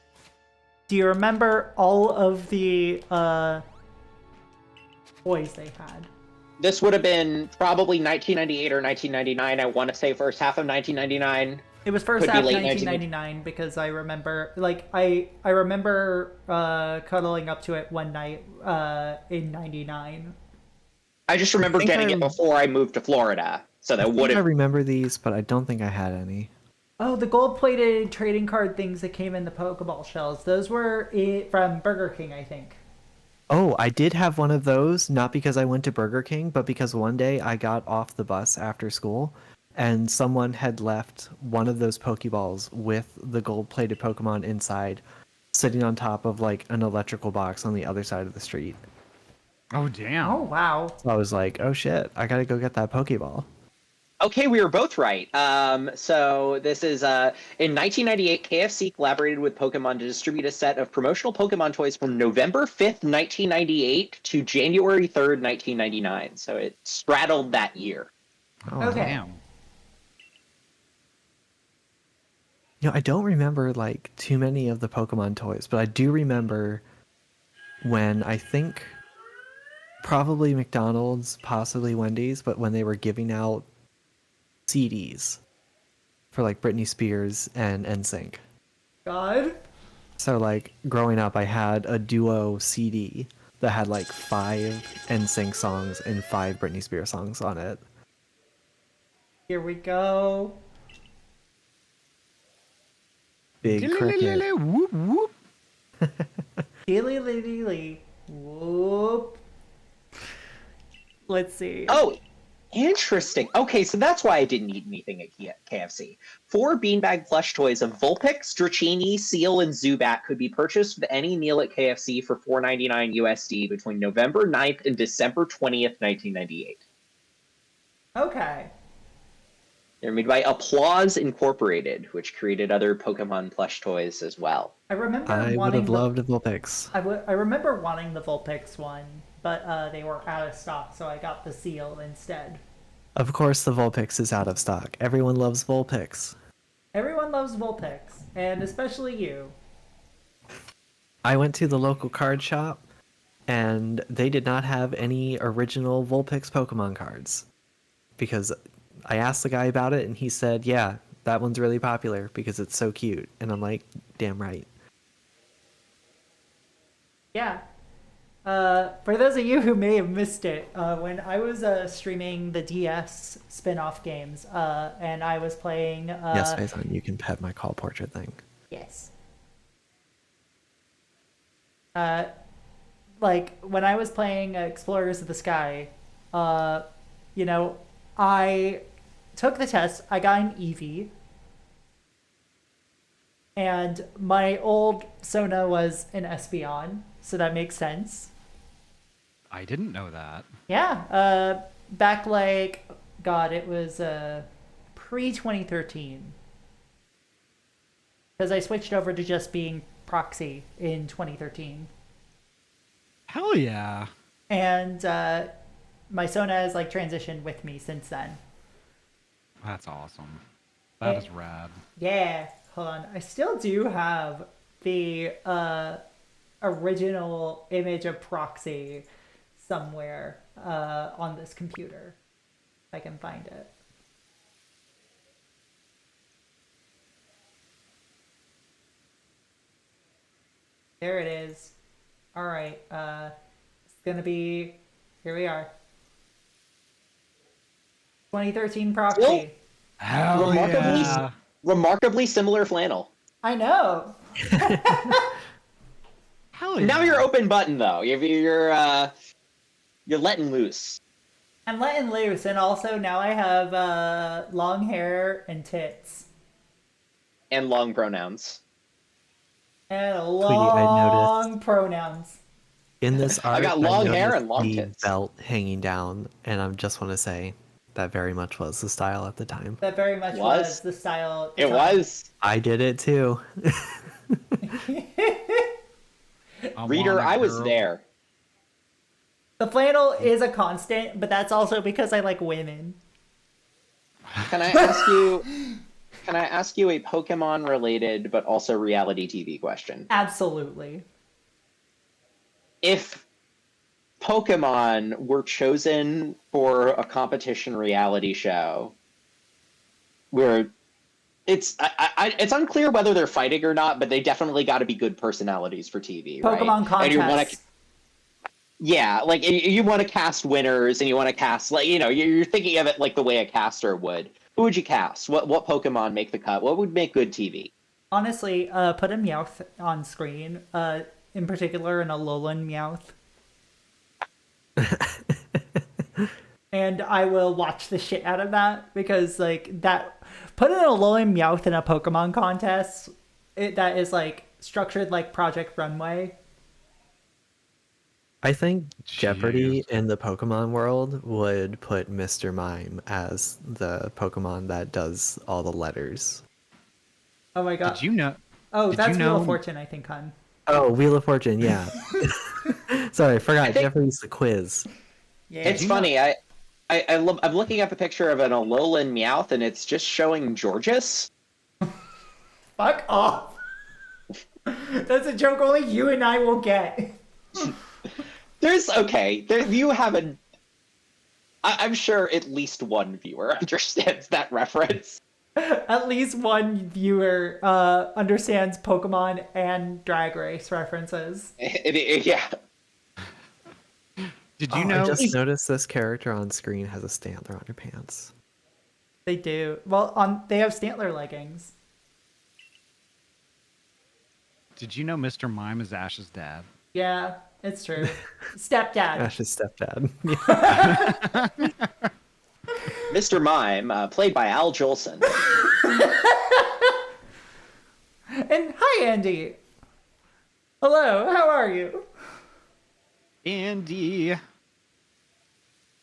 Do you remember all of the toys they had? This would have been probably 1998 or 1999. I want to say first half of 1999. It was first Could be half late 1999 because I remember, I remember cuddling up to it one night in 99. I just remember think getting it before I moved to Florida, so that would I have. remember these, but I don't think I had any. Oh, the gold-plated trading card things that came in the Pokeball shells. Those were from Burger King, I think. Oh, I did have one of those, not because I went to Burger King, but because one day I got off the bus after school, and someone had left one of those Pokeballs with the gold-plated Pokemon inside, sitting on top of like an electrical box on the other side of the street. Oh, damn. Oh, wow. So I was like, oh shit, I gotta go get that Pokeball. Okay, we were both right. So this is in 1998, KFC collaborated with Pokemon to distribute a set of promotional Pokemon toys from November 5th, 1998 to January 3rd, 1999. So it straddled that year. Oh, Okay. Damn. I don't remember like too many of the Pokemon toys, but I do remember when I think probably McDonald's, possibly Wendy's, but when they were giving out CDs for like Britney Spears and NSYNC. God. So like growing up, I had a duo CD that had like 5 NSYNC songs and 5 Britney Spears songs on it. Here we go. Big cricket. Whoop, whoop. Dilly-lily-lee. Whoop. Let's see. Oh, interesting. Okay, so that's why I didn't eat anything at KFC. 4 beanbag plush toys of Vulpix, Dratini, Seal, and Zubat could be purchased with any meal at KFC for $4.99 USD between November 9th and December 20th, 1998. Okay. They're made by Applause Incorporated, which created other Pokemon plush toys as well. I remember I would wanting have loved a Vulpix. I remember wanting the Vulpix one, but they were out of stock, so I got the Seal instead. Of course, the Vulpix is out of stock. Everyone loves Vulpix. Everyone loves Vulpix, and especially you. I went to the local card shop, and they did not have any original Vulpix Pokemon cards. Because I asked the guy about it, and he said, yeah, that one's really popular because it's so cute. And I'm like, damn right. Yeah. For those of you who may have missed it, when I was streaming the DS spin-off games, and I was playing... Yes, Faison, you can pet my call portrait thing. Yes. Like, when I was playing Explorers of the Sky, I took the test, I got an Eevee, and my old Sona was an Espeon, so that makes sense. I didn't know that. Yeah, back like, God, it was pre-2013. Because I switched over to just being proxy in 2013. Hell yeah. And my Sona has like transitioned with me since then. That's awesome. That And- is rad. Yeah, hold on. I still do have the original image of Proxy somewhere on this computer. If I can find it. There it is. All right. It's gonna be. Here we are. 2013 Proxy. Still Hell remarkably, yeah. remarkably similar flannel. I know. Hell yeah. Now you're open button though. You're letting loose. I'm letting loose, and also now I have long hair and tits. And long pronouns. And I long noticed. pronouns. In this art, I got long hair noticed and long the tits. belt hanging down, and I just want to say that very much was the style at the time. That very much was the style. At the It time. was. I did it too. Reader, I was there. The flannel is a constant, but that's also because I like women. Can I ask you? Can I ask you a Pokemon related but also reality TV question? Absolutely. If Pokemon were chosen for a competition reality show, where it's unclear whether they're fighting or not, but they definitely got to be good personalities for TV, right? Pokemon contests. Yeah, like you want to cast winners, and you want to cast you're thinking of it like the way a caster would. Who would you cast? What Pokemon make the cut? What would make good TV? Honestly, put a Meowth on screen. In particular, an Alolan Meowth. And I will watch the shit out of that because like that. Put an Alolan Meowth in a Pokemon contest. That is like structured like Project Runway. I think Jeopardy in the Pokemon world would put Mr. Mime as the Pokemon that does all the letters. Oh my god. Did you know? Oh, did that's you Wheel know- of Fortune, I think, hon. Oh, Wheel of Fortune, yeah. Sorry, I forgot. Jeopardy's the quiz. Yeah. It's funny. I'm looking up a picture of an Alolan Meowth, and it's just showing Georges. Fuck off. That's a joke only you and I will get. You have I'm sure at least one viewer understands that reference. At least one viewer understands Pokemon and Drag Race references. Yeah. Did you I know? just noticed this character on screen has a Stantler on her pants. They do. Well, they have Stantler leggings. Did you know Mr. Mime is Ash's dad? Yeah, it's true. Stepdad. Ash's stepdad. Mr. Mime, played by Al Jolson. And hi, Andy. Hello, how are you? Andy.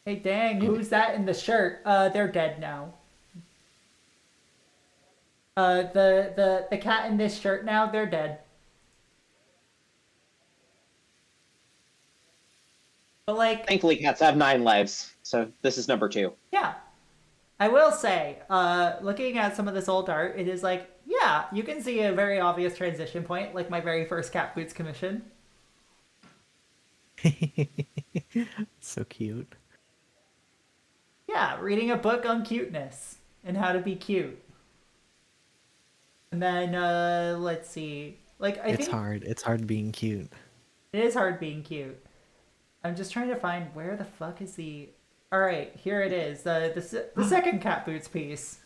Hey, dang, who's that in the shirt? They're dead now. The cat in this shirt now, they're dead. But like, Thankfully, cats have 9 lives, so this is number 2. yeah. I will say, looking at some of this old art, it is like, yeah, you can see a very obvious transition point, like my very first Cat Boots commission. So cute. Yeah, reading a book on cuteness and how to be cute. And then, let's see. Like, I It's think hard. It's hard being cute. it is hard being cute. I'm just trying to find where the fuck is the... Alright, here it is. The second Cat Boots piece.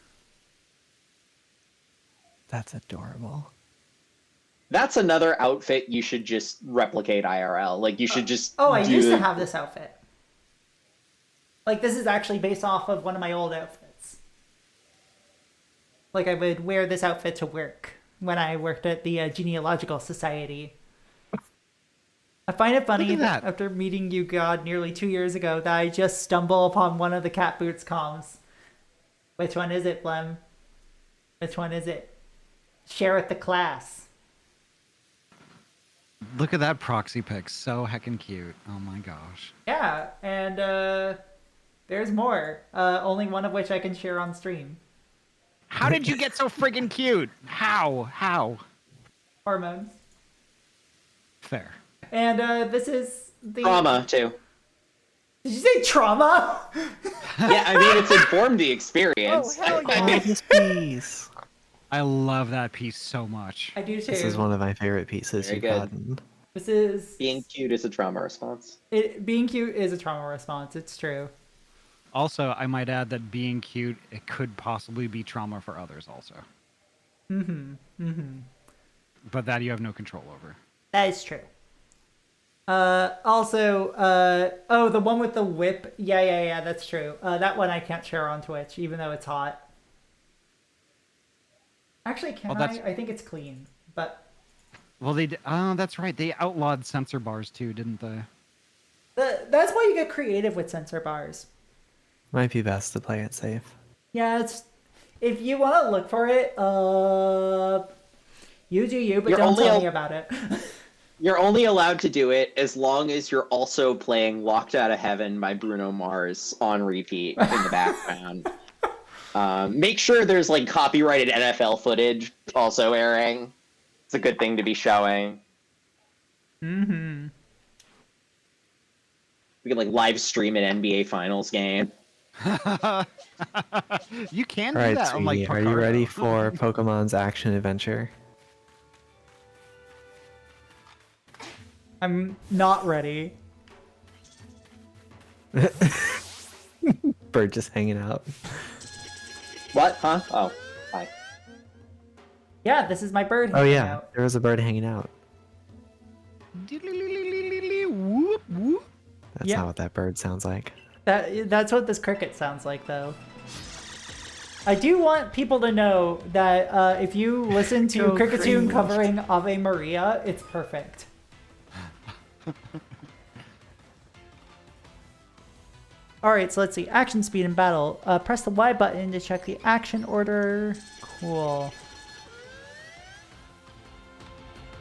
That's adorable. That's another outfit you should just replicate IRL. Like, you should just Oh, I used to have this outfit. Like, this is actually based off of one of my old outfits. Like, I would wear this outfit to work when I worked at the Genealogical Society. I find it funny that after meeting you, God, nearly 2 years ago, that I just stumble upon one of the Cat Boots comms. Which one is it, Blem? Which one is it? Share with the class. Look at that proxy pic. So heckin' cute. Oh my gosh. Yeah, and there's more. Only one of which I can share on stream. How did you get so friggin' cute? How? Hormones. Fair. And this is the Trauma too. Did you say trauma? Yeah, I mean it's informed the experience. Oh, hell yeah. Oh, this piece. I love that piece so much. I do too. This is one of my favorite pieces Very you've good. gotten. This is Being cute is a trauma response. being cute is a trauma response. It's true. Also, I might add that being cute, it could possibly be trauma for others also. But that you have no control over. That is true. Also, oh, the one with the whip. Yeah, that's true. That one I can't share on Twitch, even though it's hot. Actually, can Well, I? I think it's clean, but Well, oh, that's right. They outlawed censor bars too, didn't they? that's why you get creative with censor bars. Might be best to play it safe. Yeah, it's if you want to look for it, you do you, but You're don't only tell al- me about it. You're only allowed to do it as long as you're also playing Locked Out of Heaven by Bruno Mars on repeat in the background. Make sure there's like copyrighted NFL footage also airing. It's a good thing to be showing. Mm-hmm. We can like live stream an NBA Finals game. You can All do right, that on like sweetie, are you Picardo. ready for Pokemon's action adventure? I'm not ready. Bird just hanging out. What? Huh? Oh, hi. Yeah, this is my bird. Oh hanging yeah, out. there was a bird hanging out. Whoop, whoop. That's Yeah. not what that bird sounds like. That's what this cricket sounds like, though. I do want people to know that if you listen to So Cricketune cringe. covering Ave Maria, it's perfect. Alright, so let's see. Action speed in battle. Press the Y button to check the action order. Cool.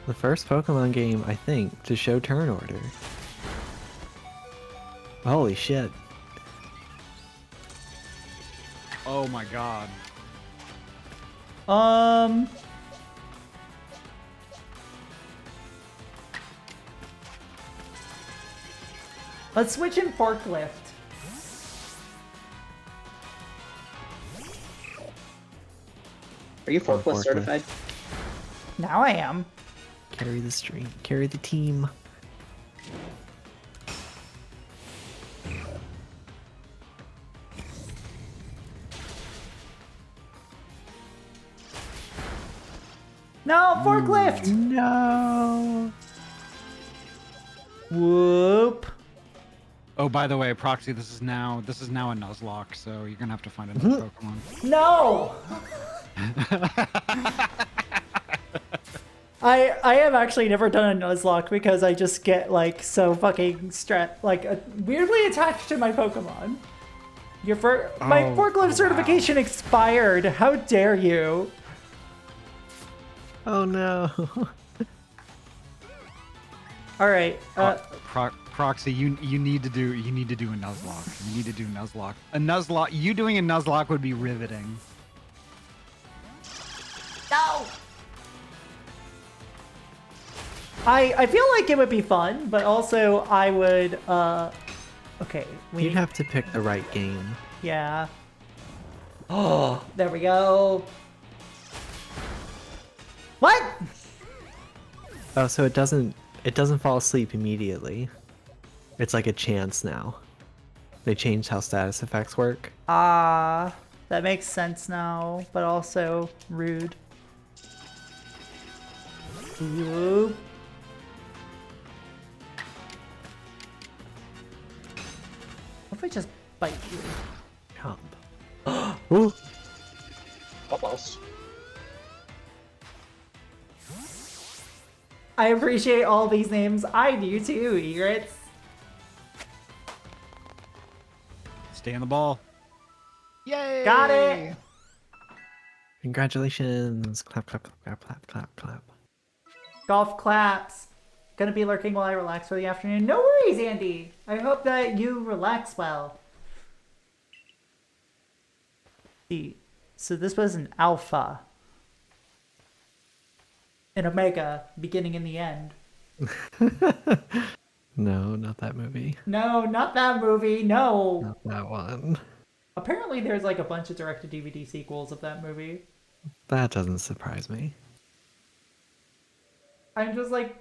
The first Pokemon game, I think, to show turn order. Holy shit. Oh my god. Let's switch in forklift. Are you forklift Forklift. certified? Now I am. Carry the stream. Carry the team. No, forklift! No. Whoop. Oh, by the way, Proxy, this is now a Nuzlocke, so you're gonna have to find another Pokemon. No! I have actually never done a Nuzlocke because I just get like so fucking weirdly attached to my Pokemon. My forklift certification expired. How dare you? Oh no. All right. Proxy, you need to do a Nuzlocke. You need to do Nuzlocke. A Nuzlocke. You doing a Nuzlocke would be riveting. No. I feel like it would be fun, but also I would okay, You'd have to pick the right game. yeah. Oh, there we go. What? Oh, so it doesn't fall asleep immediately. It's like a chance now. They changed how status effects work. Ah, that makes sense now, but also rude. Whoop. What if I just bite you? Jump. Ooh. Almost. I appreciate all these names. I do too, Egrets. Stay on the ball. Yay! Got it! Congratulations. Clap, clap, clap, clap, clap, clap. Golf claps. gonna be lurking while I relax for the afternoon. No worries, Andy. I hope that you relax well. See, so this was an alpha. An omega, beginning in the end. No, not that movie. No, not that movie. No. Not that one. Apparently, there's like a bunch of direct-to-DVD sequels of that movie. That doesn't surprise me. I'm just like,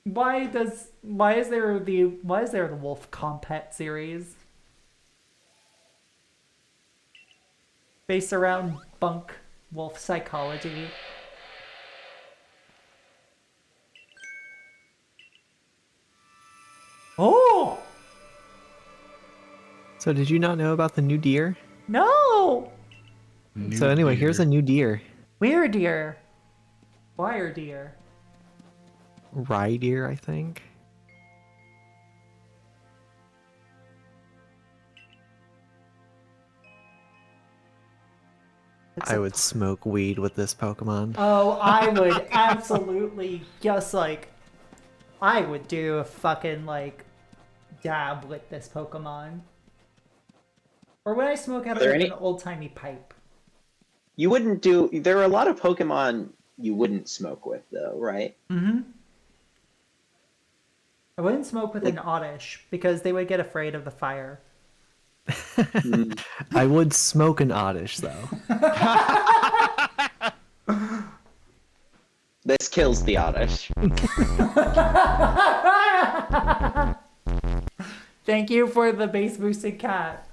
why is there the Wolf Compet series based around bunk wolf psychology? Oh! So did you not know about the new deer? No! So anyway, here's a new deer. Where deer? Wire deer. Rye deer, I think. I would smoke weed with this Pokemon. Oh, I would absolutely just like, I would do a fucking like dab with this Pokemon. Or when I smoke out of like an old-timey pipe. You wouldn't do. There are a lot of Pokemon you wouldn't smoke with, though, right? Mm-hmm. I wouldn't smoke with an Oddish because they would get afraid of the fire. I would smoke an Oddish, though. This kills the Oddish. Thank you for the base boosted cat.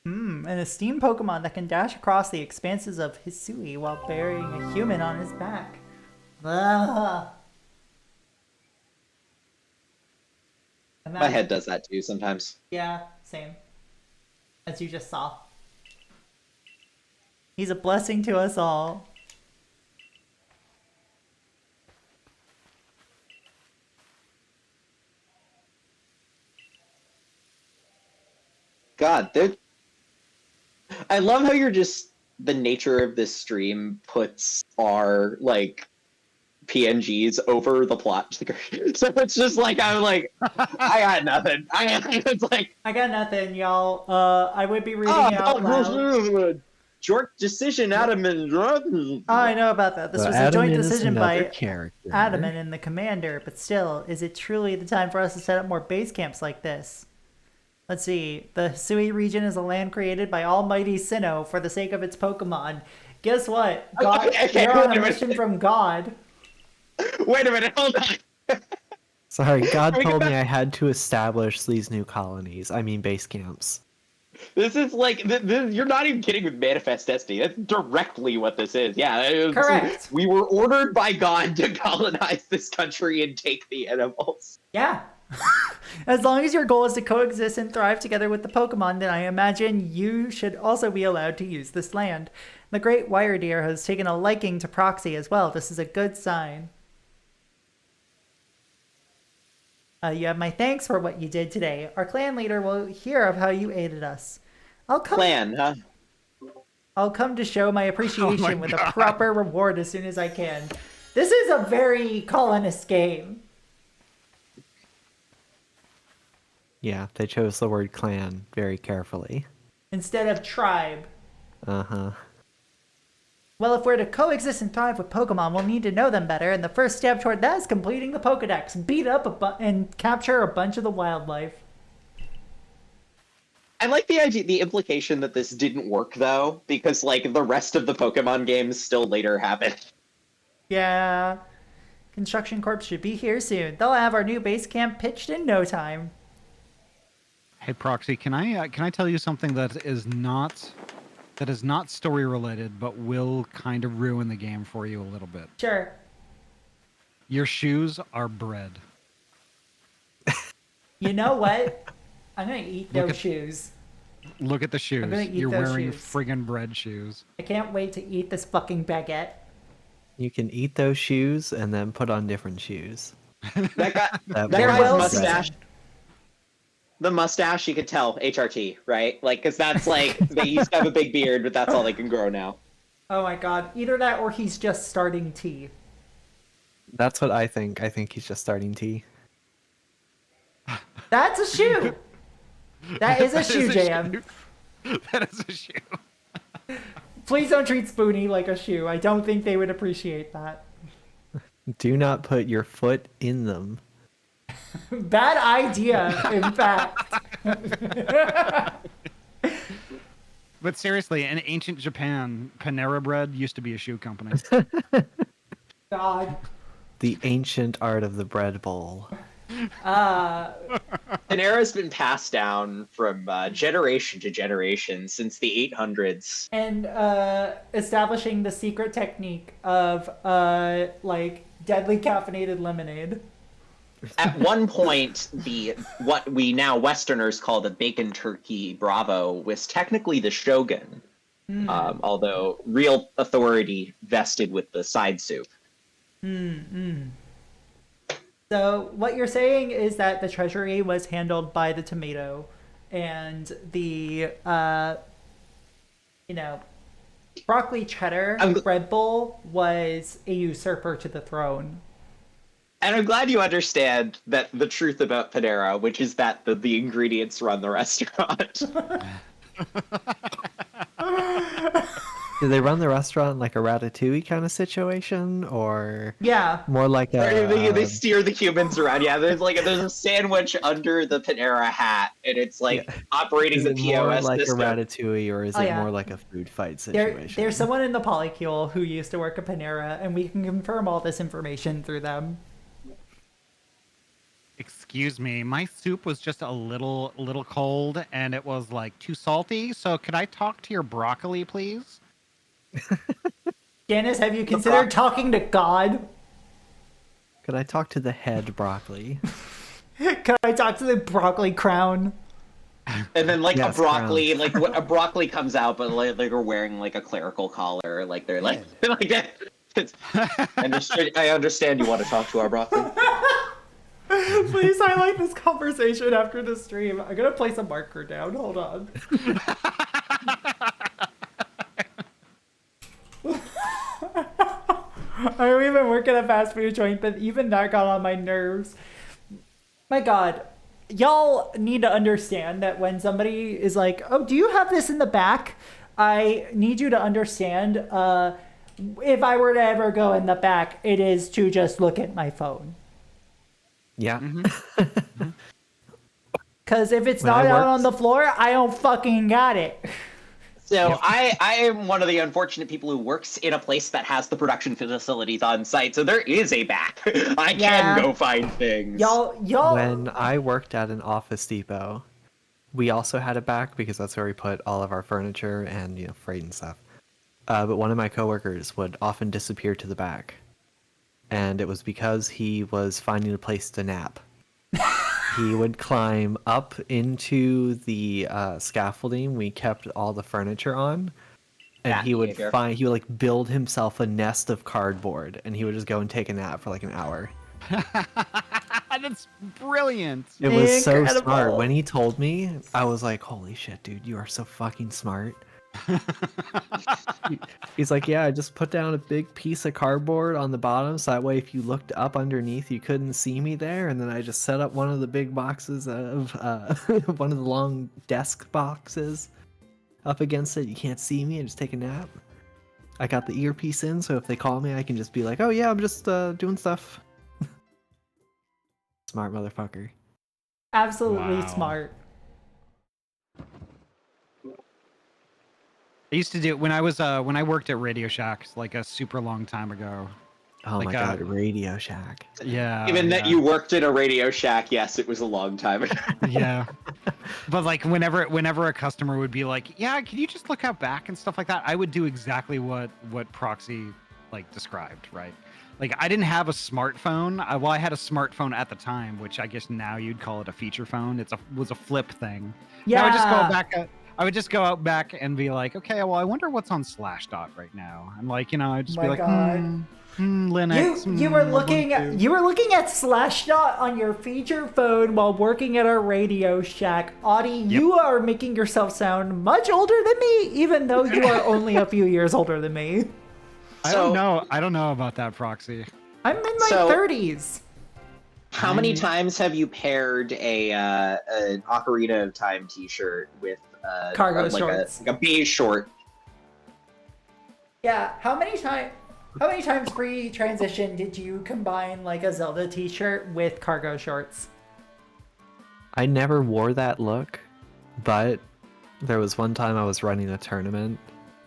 An esteemed Pokemon that can dash across the expanses of Hisui while bearing a human on his back. Ah. My head does that too sometimes. Yeah, same. As you just saw. He's a blessing to us all. God, I love how you're just the nature of this stream puts our like PNGs over the plot. So it's just like I'm like I got nothing. It's like I got nothing, y'all. I would be reading out loud. Joint decision, Adam and Oh, I know about that. This was a joint decision by character. Adamant and the commander, but still, is it truly the time for us to set up more base camps like this? Let's see. The Hisui region is a land created by Almighty Sinnoh for the sake of its Pokemon. Guess what? God, you're on a mission from God. Wait a minute, hold on. Sorry, God told me I had to establish these new colonies. I mean, base camps. This is like, you're not even kidding with Manifest Destiny. That's directly what this is. Yeah, correct. We were ordered by God to colonize this country and take the animals. Yeah. As long as your goal is to coexist and thrive together with the Pokemon, then I imagine you should also be allowed to use this land. The great wire deer has taken a liking to Proxy as well. This is a good sign. You have my thanks for what you did today. Our clan leader will hear of how you aided us. I'll come to show my appreciation with a proper reward as soon as I can. This is a very colonist game. Yeah, they chose the word clan very carefully. Instead of tribe. Uh-huh. Well, if we're to coexist and thrive with Pokemon, we'll need to know them better, and the first step toward that is completing the Pokedex. Beat up and capture a bunch of the wildlife. I like the idea, the implication that this didn't work, though, because, like, the rest of the Pokemon games still later happened. Yeah. Construction Corps should be here soon. They'll have our new base camp pitched in no time. Hey Proxy, can I tell you something that is not story related, but will kind of ruin the game for you a little bit? Sure. Your shoes are bread. You know what? I'm gonna eat those shoes. Look at the shoes. I'm gonna eat You're those wearing shoes. friggin' bread shoes. I can't wait to eat this fucking baguette. You can eat those shoes and then put on different shoes. That That guy's well mustache. said. The mustache, you could tell, HRT, right? Like, because that's like, they used to have a big beard, but that's all they can grow now. Oh my god. Either that or he's just starting tea. That's what I think. I think he's just starting tea. That's a shoe. That is a shoe, JM. That is a shoe. Please don't treat Spoonie like a shoe. I don't think they would appreciate that. Do not put your foot in them. Bad idea, in fact. But seriously, in ancient Japan, Panera Bread used to be a shoe company. God. The ancient art of the bread bowl. Panera's been passed down from generation to generation since the 800s. And establishing the secret technique of like deadly caffeinated lemonade. At one point, what we now Westerners call the bacon turkey Bravo was technically the Shogun, although real authority vested with the side soup. So what you're saying is that the treasury was handled by the tomato, and the broccoli cheddar bread bowl was a usurper to the throne. And I'm glad you understand that the truth about Panera, which is that the ingredients run the restaurant. Do they run the restaurant like a Ratatouille kind of situation, or yeah, more like they steer the humans around? Yeah, there's a sandwich under the Panera hat, and it's operating is the it POS more like system. a Ratatouille, or is it yeah. more like a food fight situation? There's someone in the Polycule who used to work at Panera, and we can confirm all this information through them. Excuse me, my soup was just a little cold, and it was like too salty. So could I talk to your broccoli, please? Janice, have you considered talking to God? Could I talk to the head broccoli? Could I talk to the broccoli crown? And then Yes, a broccoli, a broccoli comes out, but they're wearing like a clerical collar, like they're like that. I understand you want to talk to our broccoli. Please highlight this conversation after the stream. I'm gonna place a marker down. Hold on. We've been working at a fast food joint, but even that got on my nerves. My God, y'all need to understand that when somebody is like, "Oh, do you have this in the back?" I need you to understand. If I were to ever go in the back, it is to just look at my phone. Yeah. Because if it's not out on the floor, I don't fucking got it. So I am one of the unfortunate people who works in a place that has the production facilities on site, so there is a back. I can go find things. Y'all. When I worked at an Office Depot, we also had a back because that's where we put all of our furniture and freight and stuff. But one of my coworkers would often disappear to the back, and it was because he was finding a place to nap. He would climb up into the scaffolding we kept all the furniture on, and he would build himself a nest of cardboard, and he would just go and take a nap for like an hour. That's brilliant. It was so smart. When he told me, I was like, holy shit, dude, you are so fucking smart. He's like, yeah, I just put down a big piece of cardboard on the bottom, so that way if you looked up underneath, you couldn't see me there. And then I just set up one of the big boxes of one of the long desk boxes up against it. You can't see me and just take a nap. I got the earpiece in, so if they call me, I can just be like, oh yeah, I'm just doing stuff. Smart motherfucker. Absolutely smart. I used to do it when I worked at Radio Shack like a super long time ago. Oh like my god, Radio Shack. Yeah. Given that you worked in a Radio Shack, yes, it was a long time ago. Yeah. But like whenever a customer would be like, yeah, can you just look out back and stuff like that, I would do exactly what Proxy like described, right? Like I didn't have a smartphone. I had a smartphone at the time, which I guess now you'd call it a feature phone. Was a flip thing. Yeah. I would just go out back and be like, okay, well, I wonder what's on Slashdot right now. And like, I'd just be like, God. Linux. You were looking at Slashdot on your feature phone while working at a Radio Shack. Audie, you are making yourself sound much older than me, even though you are only a few years older than me. I don't know. I don't know about that, Proxy. I'm in my 30s. How many times have you paired an Ocarina of Time T-shirt with cargo shorts, like a beige short? Yeah. How many times pre-transition did you combine like a Zelda T-shirt with cargo shorts? I never wore that look, but there was one time I was running a tournament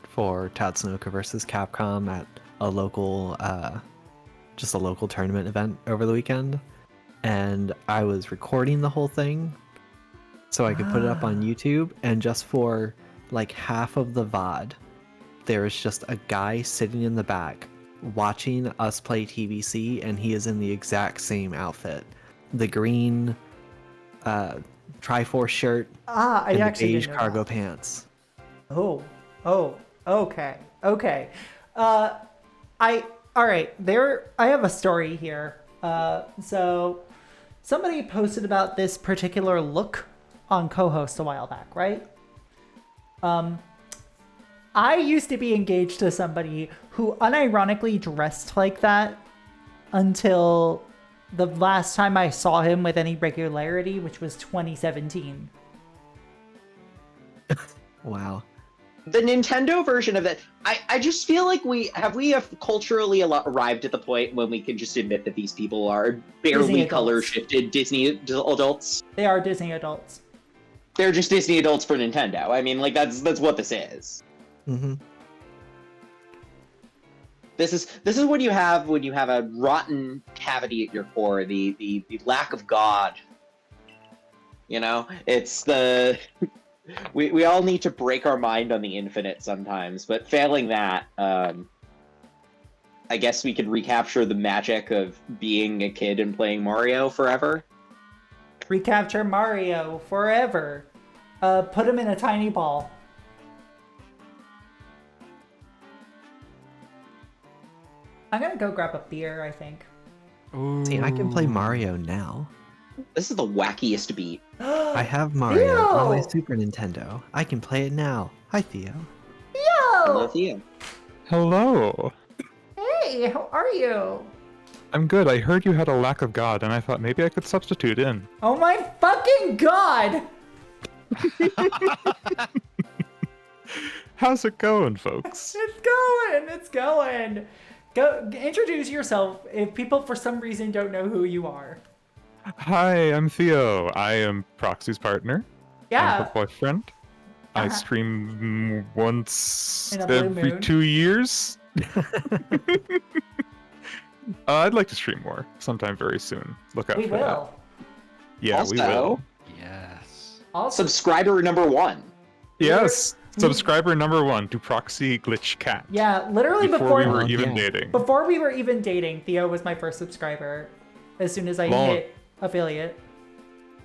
for Tatsunoko versus Capcom at a local, just a local tournament event over the weekend, and I was recording the whole thing so I could put it up on YouTube, and just for like half of the VOD, there was just a guy sitting in the back watching us play TBC, and he is in the exact same outfit. The green Triforce shirt and the beige cargo pants. Oh, okay. All right, I have a story here. So somebody posted about this particular look on co-host a while back, right? I used to be engaged to somebody who unironically dressed like that until the last time I saw him with any regularity, which was 2017. Wow. The Nintendo version of it, I just feel like we have culturally arrived at the point when we can just admit that these people are barely color-shifted Disney adults. They are Disney adults. They're just Disney adults for Nintendo. I mean, like, that's what this is. Mm-hmm. This is when you have a rotten cavity at your core, the lack of God. You know, it's the we all need to break our mind on the infinite sometimes, but failing that, I guess we could recapture the magic of being a kid and playing Mario forever. Recapture Mario forever. Put him in a tiny ball. I'm gonna go grab a beer, I think. Ooh. See, I can play Mario now. This is the wackiest beat. I have Mario Theo! on my Super Nintendo. I can play it now. Hi, Theo. Hello, Theo. Hello. Hey, how are you? I'm good. I heard you had a lack of God, and I thought maybe I could substitute in. Oh my fucking god! How's it going, folks? It's going. Go introduce yourself if people for some reason don't know who you are. Hi, I'm Theo. I am Proxy's partner. Yeah. I'm her boyfriend. I stream once In a blue every moon. 2 years. I'd like to stream more sometime very soon. Look out We for that. will. Yeah, Also, we will. Yes. Subscriber number 1. Yes. Subscriber number 1 to Proxy Glitch Cat. Yeah, literally before we were even dating. Before we were even dating, Theo was my first subscriber. As soon as I hit affiliate.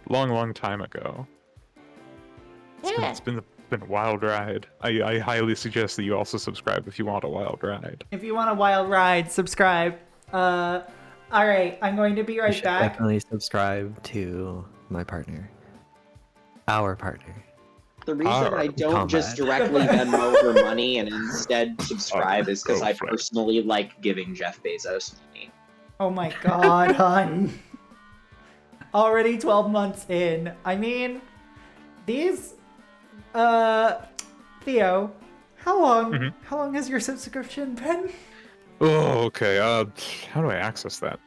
Long time ago. It's been a wild ride. I highly suggest that you also subscribe if you want a wild ride. If you want a wild ride, subscribe. All right, I'm going to be You right should back. definitely subscribe to my partner. Our partner. The reason I don't just directly Venmo her money and instead subscribe is because I personally like giving Jeff Bezos money. Oh my god, hun. Already 12 months in. I mean, these Theo, how long has your subscription been? Oh, okay. How do I access that?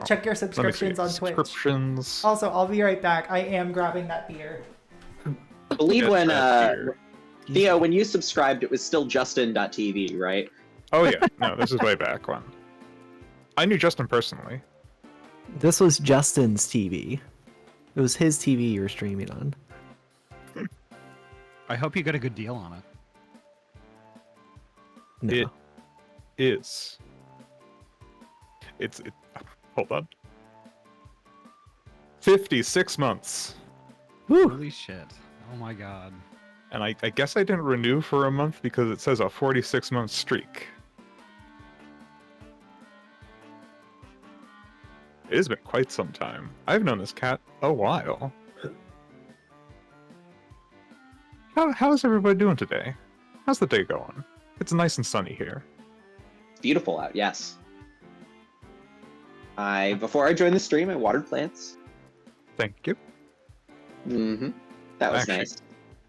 Check your subscriptions on Twitch. Subscriptions. Also, I'll be right back. I am grabbing that beer. I believe when Theo, when you subscribed, it was still Justin.tv, right? Oh yeah, no, this is way back when. I knew Justin personally. This was Justin's TV. It was his TV you were streaming on. I hope you got a good deal on it. No. It is. It's hold on. 56 months. Woo. Holy shit. Oh my god. And I guess I didn't renew for a month because it says a 46-month streak. It has been quite some time. I've known this cat a while. How's everybody doing today? How's the day going? It's nice and sunny here. It's beautiful out, yes. Before I joined the stream, I watered plants. Thank you. Mm-hmm. That was Actually, nice.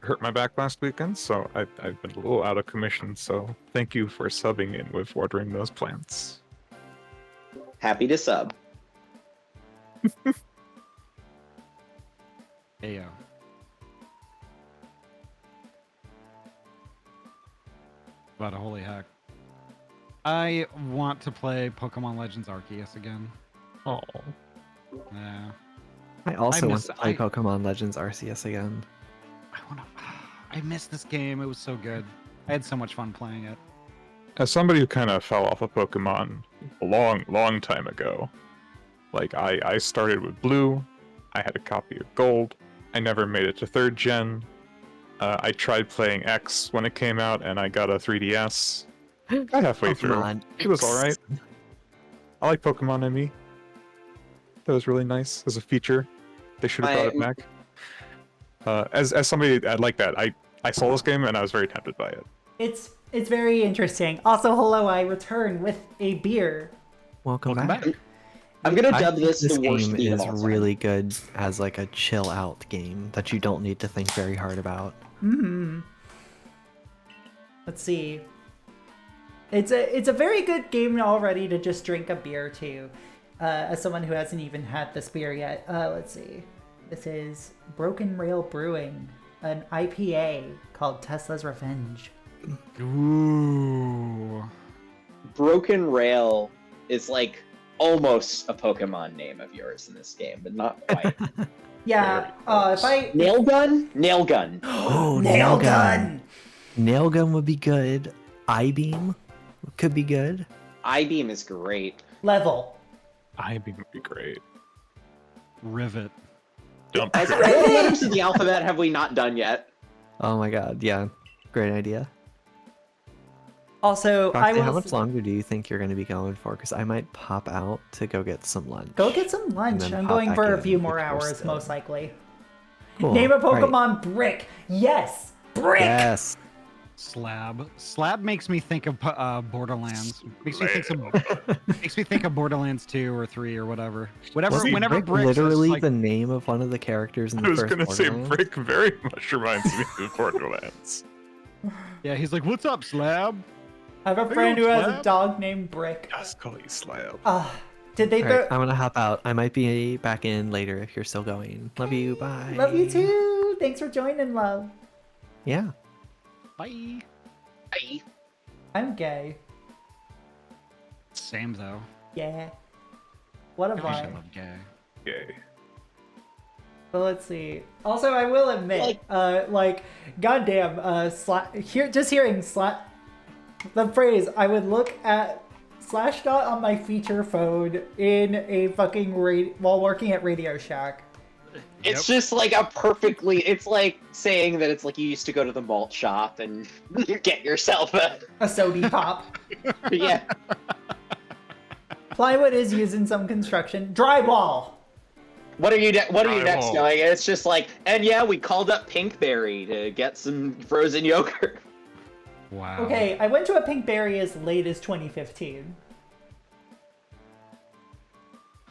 Hurt my back last weekend, so I've been a little out of commission, so thank you for subbing in with watering those plants. Happy to sub. Ayo. But holy heck. I want to play Pokemon Legends Arceus again. Oh. Yeah. I also want miss- to play I- Pokemon Legends Arceus again. I missed this game. It was so good. I had so much fun playing it. As somebody who kind of fell off of Pokemon a long time ago, like I started with Blue, I had a copy of Gold, I never made it to 3rd gen. I tried playing X when it came out, and I got a 3DS. Got halfway through. Pokemon It was X. alright. I like Pokemon ME. That was really nice as a feature. They should have brought it back. As somebody like that, I saw this game and I was very tempted by it. It's very interesting. Also, hello, I return with a beer. Welcome back. I'm gonna I dub think this the worst game game of is all time. really good as like a chill out game that you don't need to think very hard about. Let's see. It's a very good game already to just drink a beer to. As someone who hasn't even had this beer yet. Let's see. This is Broken Rail Brewing, an IPA called Tesla's Revenge. Ooh. Broken Rail is like almost a Pokemon name of yours in this game, but not quite. Yeah, if I... Nail Gun? Nail Gun. Oh, Nail gun! Nail gun would be good. I-beam could be good. I-Beam is great. Level. I-beam would be great. Rivet. Dump What truck. letters of the alphabet have we not done yet? Oh my god, yeah. Great idea. Also, Roxy, how much longer do you think you're going to be going for? Because I might pop out to go get some lunch. Go get some lunch. then I'm pop going back for a in few if more you're hours, still- most likely. Cool. Name a Right. Pokemon Brick. Yes! Brick! Yes. Slab. Slab makes me think of Borderlands. Makes me think of Borderlands 2 or 3 or whatever. Wasn't Whenever Brick Brick says, literally like, the name of one of the characters in the I was first gonna say Borderlands? Brick very much reminds me of Borderlands. yeah, he's like, "What's up, Slab?" I have a Hey, friend who has a Slab. dog named Brick. Just call you Slab. Did they Alright, throw... I'm gonna hop out. I might be back in later if you're still going. Love you. Bye. Love you too! Thanks for joining, love. Yeah. Bye. Bye. I'm gay. Same though. Yeah. What a I vibe. love gay. Yay. But let's see. Also, I will admit, goddamn, just hearing the phrase, I would look at Slashdot on my feature phone in a fucking while working at Radio Shack. It's just like it's like saying that it's like you used to go to the malt shop and you get yourself A sody pop. yeah. Plywood is used in some construction. Drywall. What are you next Drywall. doing? It's just like, and yeah, we called up Pinkberry to get some frozen yogurt. Wow. Okay, I went to a Pinkberry as late as 2015.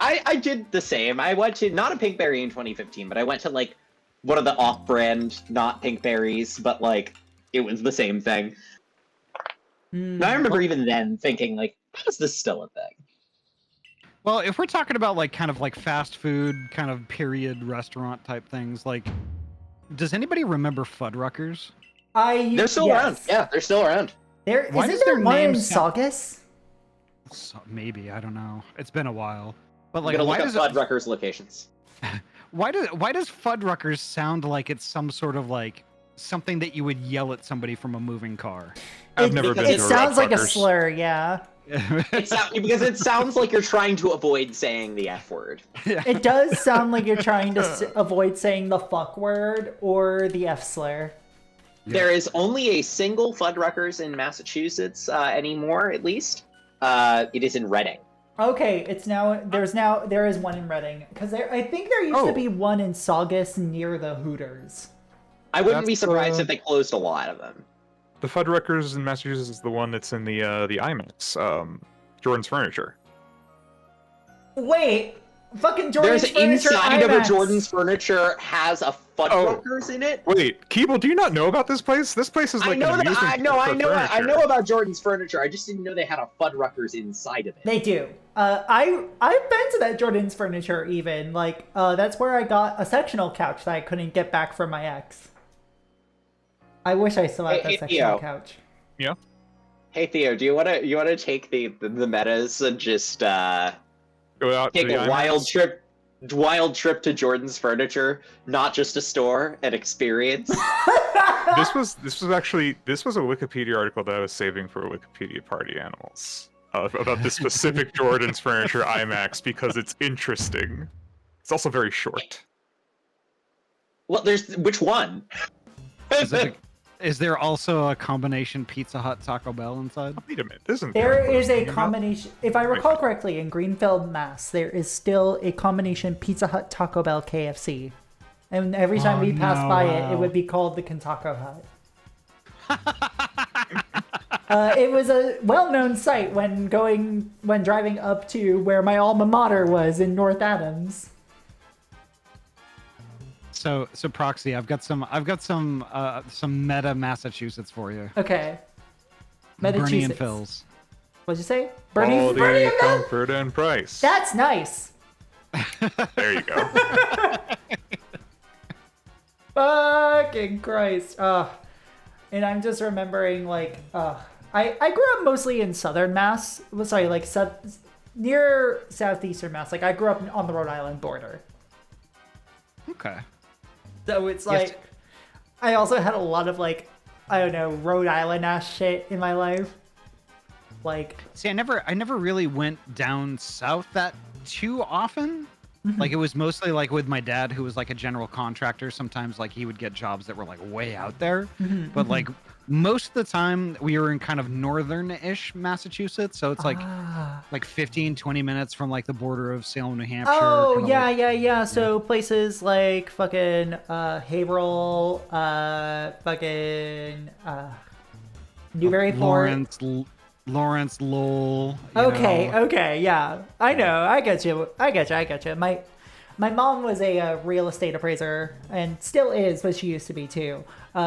I did the same. I went to not a Pinkberry in 2015, but I went to like one of the off-brand not Pinkberries, but like it was the same thing. And I remember even then thinking like, is this still a thing? Well, if we're talking about like kind of like fast food kind of period restaurant type things, like, does anybody remember Fuddruckers? They're still around. Yeah, they're still around. There Why isn't does there their one in name sound- Saugus? So, maybe, I don't know. It's been a while. But I'm like, gonna why look does up Fuddruckers locations. why does Fuddruckers sound like it's some sort of like something that you would yell at somebody from a moving car? I've never been It to a sounds like a Fuddruckers. slur, yeah. Because it sounds like you're trying to avoid saying the F word. It does sound like you're trying to avoid saying the fuck word or the F slur. There is only a single Fuddruckers in Massachusetts anymore, at least. It is in Reading. Okay, there is one in Reading because I think there used to be one in Saugus near the Hooters. I wouldn't be That's, surprised if they closed a lot of them. The Fuddruckers in Massachusetts is the one that's in the IMAX, Jordan's Furniture. Wait, fucking Jordan's There's Furniture inside of a IMAX. Jordan's Furniture has a Fuddruckers in it. Wait, Keeble, do you not know about this place? This place is like I know an that. amusement I know. park I for know. I furniture. know about Jordan's Furniture. I just didn't know they had a Fuddruckers inside of it. They do. I've been to that Jordan's Furniture even. Like, that's where I got a sectional couch that I couldn't get back from my ex. I wish I still had that sectional couch. Yeah. Hey Theo, do you wanna take the metas and just go out take to the a wild trip to Jordan's Furniture, not just a store, an experience? This was a Wikipedia article that I was saving for Wikipedia Party Animals about this specific Jordan's Furniture IMAX because it's interesting. It's also very short. Well, there's which one? Is there also a combination Pizza Hut Taco Bell inside? Wait a minute, isn't There is a combination. If I recall correctly, in Greenfield, Mass, there is still a combination Pizza Hut, Taco Bell, KFC, and every time we pass by it would be called the Kentucky Hut. It was a well-known sight when driving up to where my alma mater was in North Adams. So Proxy, I've got some meta Massachusetts for you. Okay. Bernie and Phil's. What'd you say? Bernie and Quality, Phil? comfort, and price. That's nice. There you go. Fucking Christ. And I'm just remembering, like, I grew up mostly in southern Mass. Sorry, like, near southeastern Mass. Like, I grew up on the Rhode Island border. Okay. So it's like, I also had a lot of, like, I don't know, Rhode Island ass shit in my life. Like, see, I never really went down south that too often. Like, it was mostly like with my dad, who was like a general contractor. Sometimes like he would get jobs that were like way out there, but like most of the time we were in kind of northern-ish Massachusetts, so it's like 15, 20 minutes from like the border of Salem, New Hampshire. oh kinda yeah. So places like fucking Haverhill, fucking Newburyport. Lawrence, Lowell. Okay, yeah. I know. I get you. My mom was a real estate appraiser and still is, but she used to be too.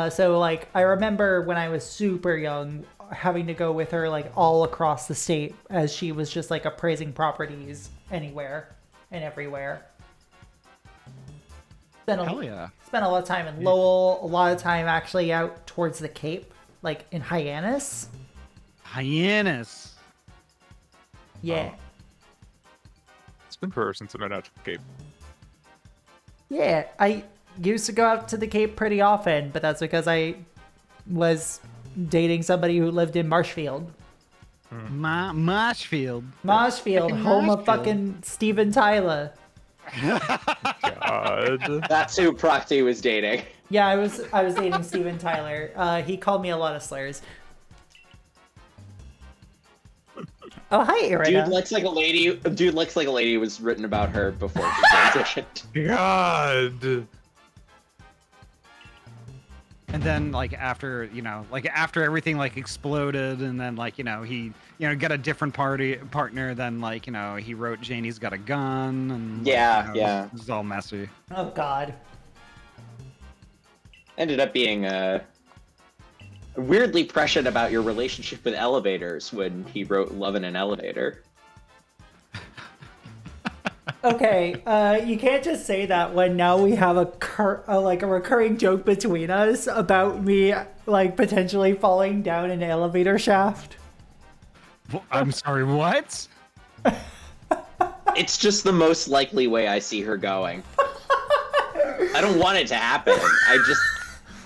So like I remember when I was super young having to go with her like all across the state as she was just like appraising properties anywhere and everywhere. Hell yeah. Spent a lot of time in Lowell, a lot of time actually out towards the Cape, like in Hyannis. Yeah. It's been forever since I've been out to the Cape. Yeah, I used to go out to the Cape pretty often, but that's because I was dating somebody who lived in Marshfield. Marshfield. Marshfield, home of fucking Steven Tyler. God. That's who Proxy was dating. Yeah, I was dating Steven Tyler. He called me a lot of slurs. Oh, hi, Irina. Dude looks like a lady who was written about her before she transitioned. God. And then like after everything like exploded, and then like he got a different partner, then like he wrote Janie's Got a Gun, and it was all messy. Oh God. Ended up being weirdly prescient about your relationship with elevators when he wrote Love in an Elevator. Okay, you can't just say that when now we have a recurring joke between us about me like potentially falling down an elevator shaft. I'm sorry, what? It's just the most likely way I see her going. I don't want it to happen. I just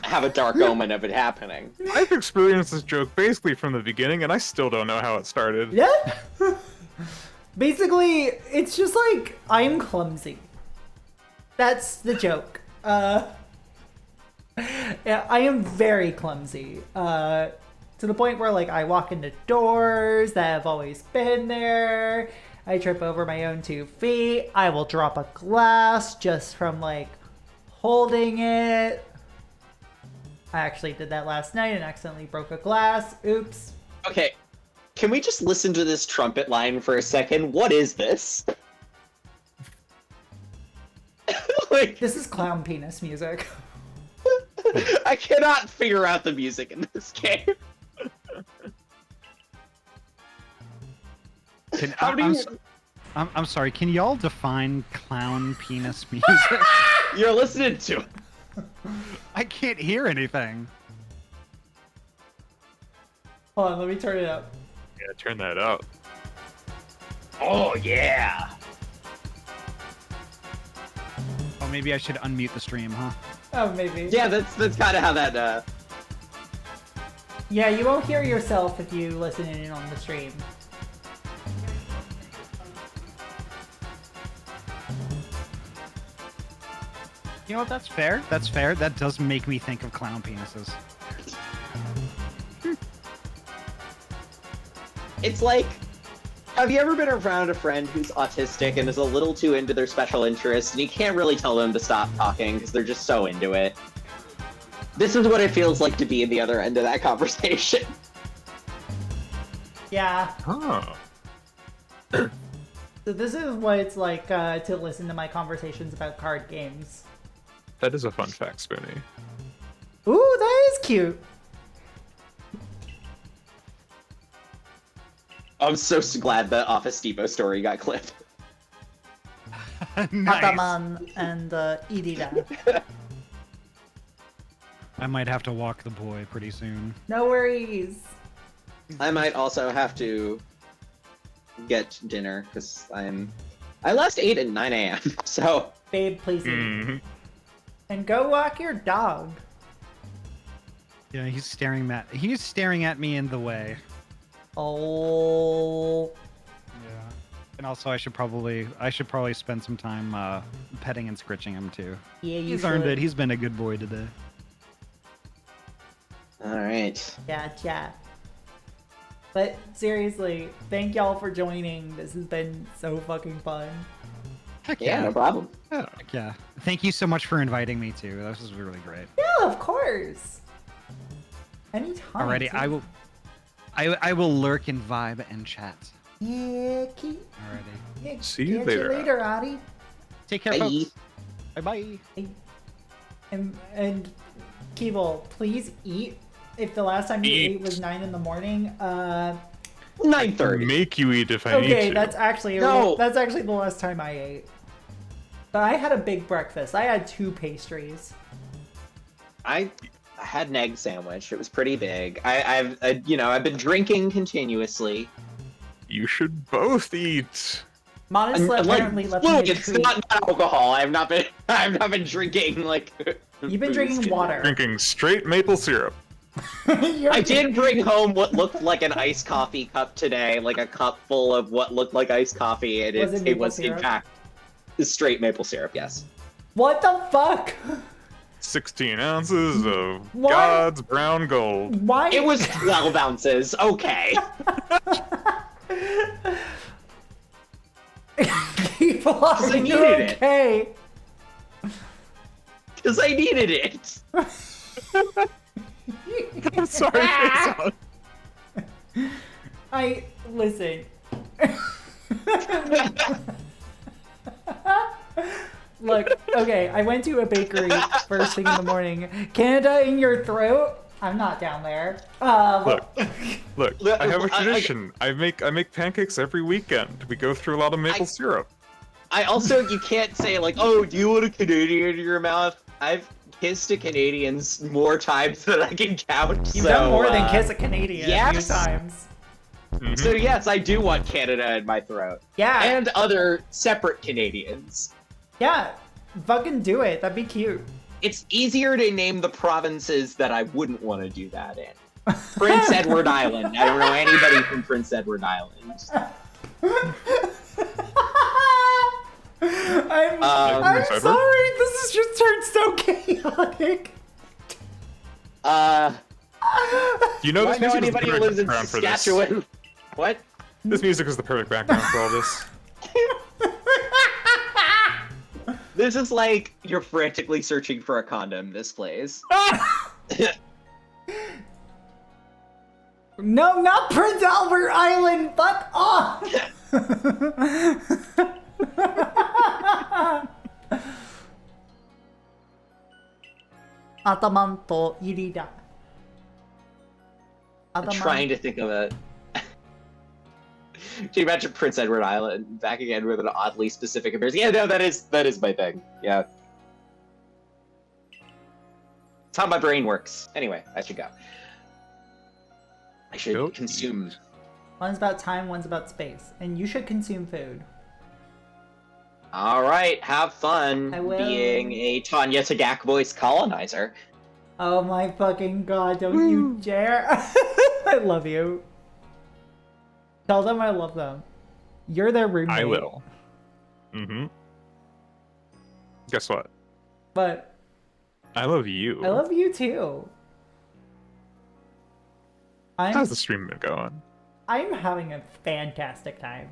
have a dark omen of it happening. I've experienced this joke basically from the beginning, and I still don't know how it started. Yeah? Basically, it's just like, I'm clumsy. That's the joke. Yeah, I am very clumsy. To the point where, like, I walk into doors that have always been there. I trip over my own 2 feet. I will drop a glass just from like holding it. I actually did that last night and accidentally broke a glass. Oops. Okay, can we just listen to this trumpet line for a second? What is this? Like, this is clown penis music. I cannot figure out the music in this game. How do you... I'm sorry, can y'all define clown penis music? You're listening to it. I can't hear anything. Hold on, let me turn it up. Yeah, turn that up. Oh, yeah. Oh, maybe I should unmute the stream, huh? Oh, maybe. Yeah, that's kind of how that, Yeah, you won't hear yourself if you listen in on the stream. You know what, that's fair. That's fair. That does make me think of clown penises. It's like, have you ever been around a friend who's autistic and is a little too into their special interest, and you can't really tell them to stop talking because they're just so into it? This is what it feels like to be in the other end of that conversation. Yeah. Oh. So this is what it's like to listen to my conversations about card games. That is a fun fact, Spoonie. Ooh, that is cute. I'm so glad the Office Depot story got clipped. Nice. Pataman and Idida. I might have to walk the boy pretty soon. No worries. I might also have to get dinner because I last ate at 9 a.m. So Babe, please eat. And go walk your dog. Yeah, he's staring at me in the way. Oh. Yeah. And also I should probably spend some time petting and scritching him too. Yeah, you He's should. earned it. He's been a good boy today. Alright. Yeah. But seriously, thank y'all for joining. This has been so fucking fun. Heck Yeah, no problem. Heck yeah. Thank you so much for inviting me too. This was really great. Yeah, of course. Anytime. Alrighty, too. I will lurk and vibe and chat. Yeah, Alrighty. yeah, See you catch later. You later, Adi. Take care, Bye. folks. Bye-bye. And Keeble, please eat. If the last time you Eat. ate was 9 in the morning, 9:30. Make you eat if I need okay, to. that's actually No. that's actually the last time I ate. But I had a big breakfast. I had 2 pastries. I had an egg sandwich. It was pretty big. I've been drinking continuously. You should both eat. Modest apparently left me a It's treat. not alcohol. I've not been drinking like. You've been booze drinking water. Drinking straight maple syrup. I did bring home what looked like an iced coffee cup today, like a cup full of what looked like iced coffee, and Was it it maple was in syrup? fact straight maple syrup. Yes. What the fuck? 16 ounces of What? God's brown gold. Why? It was 12 ounces. Okay. People are I needed it. okay. Because I needed it. I'm sorry, Faison. Listen. Look, okay, I went to a bakery first thing in the morning. Canada in your throat? I'm not down there. Look, I have a tradition. I make pancakes every weekend. We go through a lot of maple syrup. You can't say like, oh, do you want a Canadian in your mouth? I've kissed a Canadians more times than I can count. You've so, done more than kiss a Canadian a yes. few times. So yes, I do want Canada in my throat. Yeah. And other separate Canadians. Yeah, fucking do it. That'd be cute. It's easier to name the provinces that I wouldn't want to do that in. Prince Edward Island. I don't know anybody from Prince Edward Island. I'm sorry. This has just turned so chaotic. You know do I this know music is the anybody who perfect lives in background for this. Saskatchewan? What? This music is the perfect background for all this. This is like you're frantically searching for a condom, this plays. No, not Prince Albert Island! Fuck off! Atamanto irida. I'm trying to think of it. Do you imagine Prince Edward Island back again with an oddly specific appearance? Yeah, no, that is my thing. Yeah. It's how my brain works. Anyway, I should go. I should consume. One's about time, one's about space. And you should consume food. Alright, have fun I will. being a Tanya Tagak voice colonizer. Oh my fucking god, don't you dare. I love you. Tell them I love them. You're their roommate. I will. Mm-hmm. Guess what? But I love you. I love you too. How's the stream been going? I'm having a fantastic time.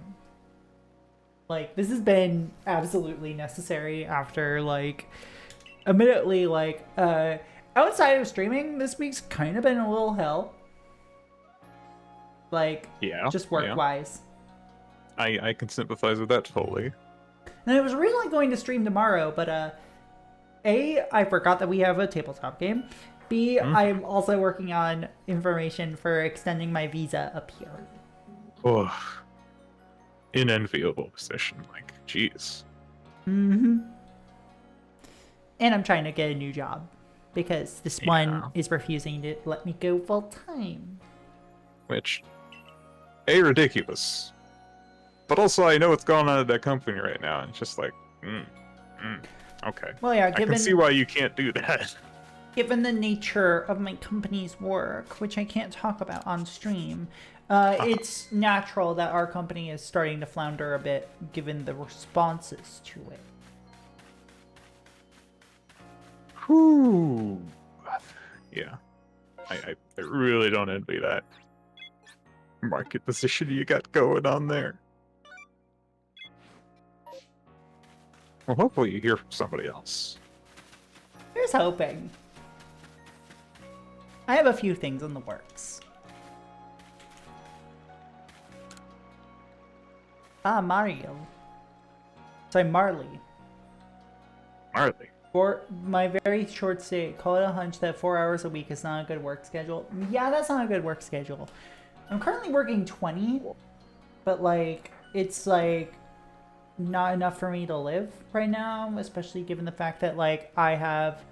Like, this has been absolutely necessary after, like, admittedly, like, outside of streaming, this week's kind of been a little hell. Like, Yeah, just work-wise. I can sympathize with that totally. And I was originally going to stream tomorrow, but, A, I forgot that we have a tabletop game. B, I'm also working on information for extending my visa up here. Oh, in enviable position. Like, jeez. Mm-hmm. And I'm trying to get a new job because this one is refusing to let me go full time. Which, A, ridiculous. But also, I know what's going on at that company right now, and it's just like, okay. Well, yeah, I given can see why you can't do that. given the nature of my company's work, which I can't talk about on stream, it's natural that our company is starting to flounder a bit given the responses to it. Whew. Yeah. I really don't envy that market position you got going on there. Well, hopefully you hear from somebody else. Here's hoping. I have a few things in the works. Mario. Sorry, Marley. Marley. For my very short stay, call it a hunch that 4 hours a week is not a good work schedule. Yeah, that's not a good work schedule. I'm currently working 20, but like, it's like not enough for me to live right now, especially given the fact that like I have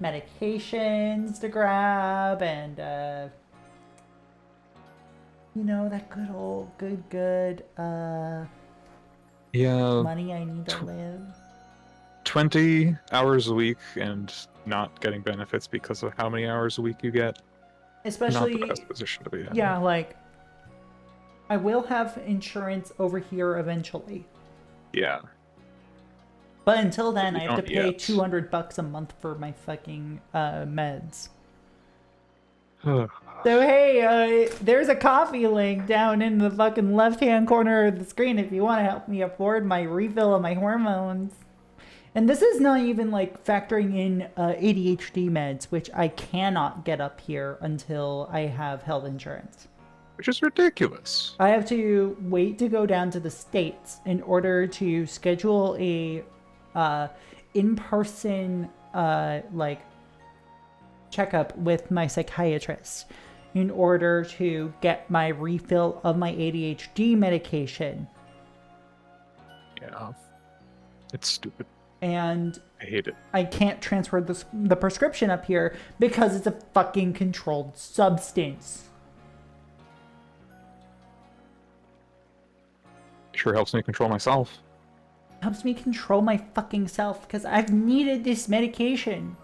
medications to grab and you know, that good old good Yeah. money I need to live. 20 hours a week and not getting benefits because of how many hours a week you get. Especially, not the best position to be in. yeah, like I will have insurance over here eventually. Yeah. But until then, You I have to don't pay yet. $200 a month for my fucking meds. So hey, there's a coffee link down in the fucking left-hand corner of the screen if you want to help me afford my refill of my hormones. And this is not even like factoring in ADHD meds, which I cannot get up here until I have health insurance. Which is ridiculous. I have to wait to go down to the States in order to schedule a in-person like checkup with my psychiatrist in order to get my refill of my ADHD medication. Yeah. It's stupid. And I hate it. I can't transfer the prescription up here because it's a fucking controlled substance. Sure helps me control myself. Helps me control my fucking self because I've needed this medication.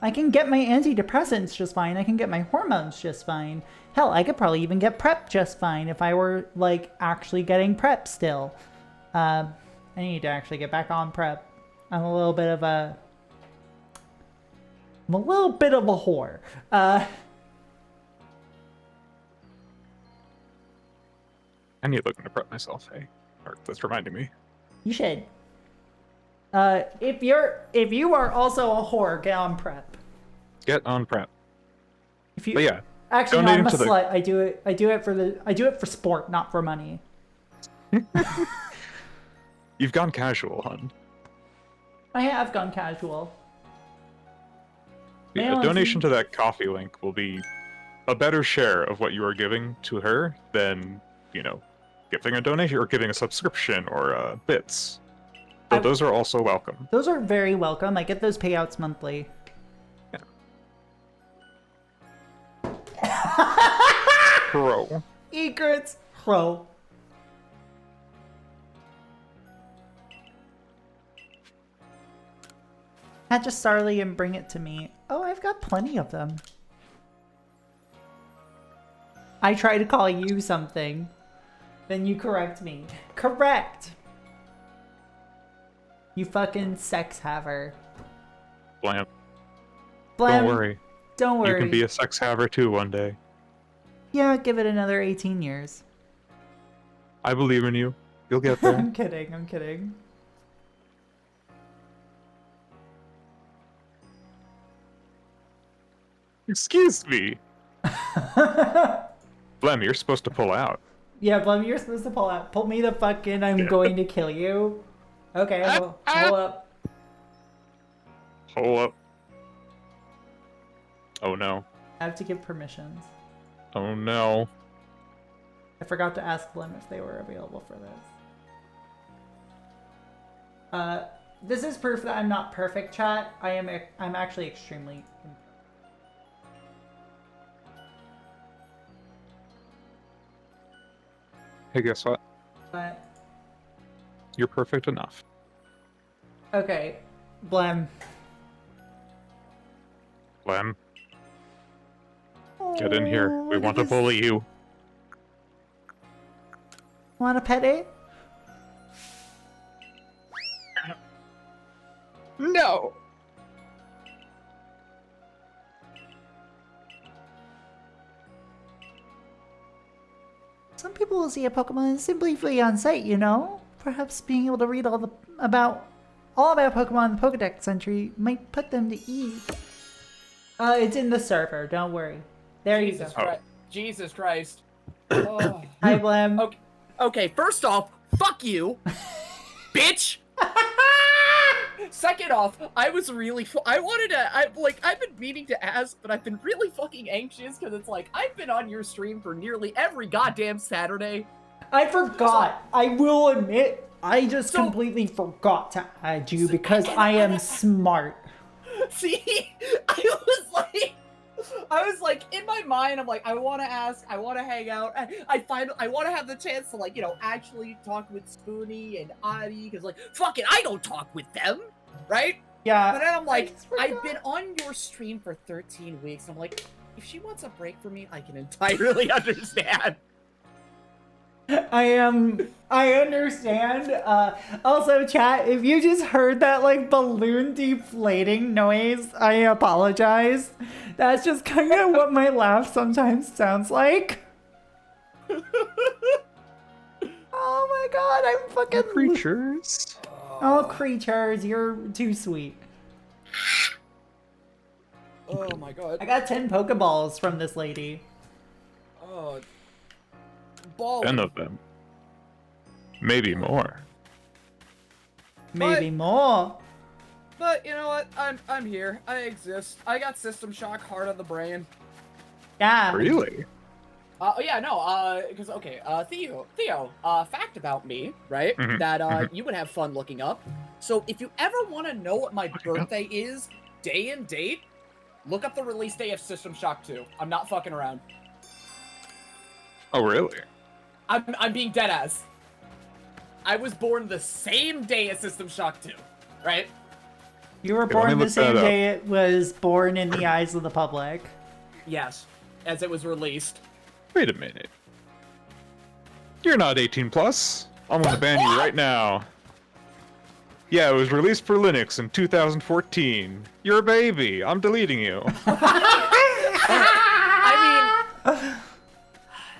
I can get my antidepressants just fine. I can get my hormones just fine. Hell, I could probably even get PrEP just fine if I were, like, actually getting PrEP still. I need to actually get back on PrEP. I'm a little bit of a whore. I need looking to prep myself, hey. That's reminding me. You should. If you are also a whore, get on prep. Get on prep. If you, But yeah, actually, no, I'm donating a to the- slut. I do it for sport, not for money. You've gone casual, hun. I have gone casual. Yeah, a donation to that coffee link will be a better share of what you are giving to her than, giving a donation or giving a subscription or bits. So those are also welcome. Those are very welcome. I get those payouts monthly. Pro. Egrets. Pro. Catch a Starly and bring it to me. Oh, I've got plenty of them. I try to call you something. Then you correct me. Correct! You fucking sex haver. Blam. Blam. Don't worry. Don't worry. You can be a sex haver too one day. Yeah, give it another 18 years. I believe in you. You'll get there. I'm kidding, I'm kidding. Excuse me. Blem, you're supposed to pull out. Yeah, Blum, you're supposed to pull out. Pull me the fuck in, I'm going to kill you. Okay, hold up. Hold up. Oh no. I have to give permissions. Oh no. I forgot to ask Blum if they were available for this. This is proof that I'm not perfect, chat. I'm actually extremely... Hey, guess what? But, You're perfect enough. okay, Blem. Blem. Get in here. We want to bully you. Want a pet it? No. Some people will see a Pokemon simply for on sight, you know? Perhaps being able to read all about Pokemon in the Pokedex entry might put them to ease. It's in the server, don't worry. There you go. Jesus Christ. Oh. Hi, Blem. Okay, first off, fuck you, bitch. Second off, I've been meaning to ask, but I've been really fucking anxious because it's like, I've been on your stream for nearly every goddamn Saturday. I forgot. I will admit, I just completely forgot to add you because I am smart. See, I was like, in my mind, I'm like, I want to ask, I want to hang out, I want to have the chance to, like, actually talk with Spoonie and Adi, because, like, fuck it, I don't talk with them, right? Yeah. But then I'm like, I've been on your stream for 13 weeks, and I'm like, if she wants a break from me, I can entirely understand. I understand. Also, chat, if you just heard that, like, balloon deflating noise, I apologize. That's just kind of what my laugh sometimes sounds like. Oh my god, I'm fucking... Creatures. Oh, creatures, you're too sweet. Oh my god. I got 10 Pokeballs from this lady. Oh. Ball. 10 of them. Maybe more. Maybe more. But you know what? I'm here. I exist. I got System Shock hard on the brain. Yeah. Really? Yeah, no, because, okay, Theo, fact about me, right, that, you would have fun looking up. So, if you ever want to know what my birthday is, day and date, look up the release day of System Shock 2. I'm not fucking around. Oh, really? I'm being deadass. I was born the same day as System Shock 2, right? You were born the same day it was born in the eyes of the public. Yes, as it was released. Wait a minute. You're not 18 plus. I'm gonna ban you right now. Yeah, it was released for Linux in 2014. You're a baby. I'm deleting you. I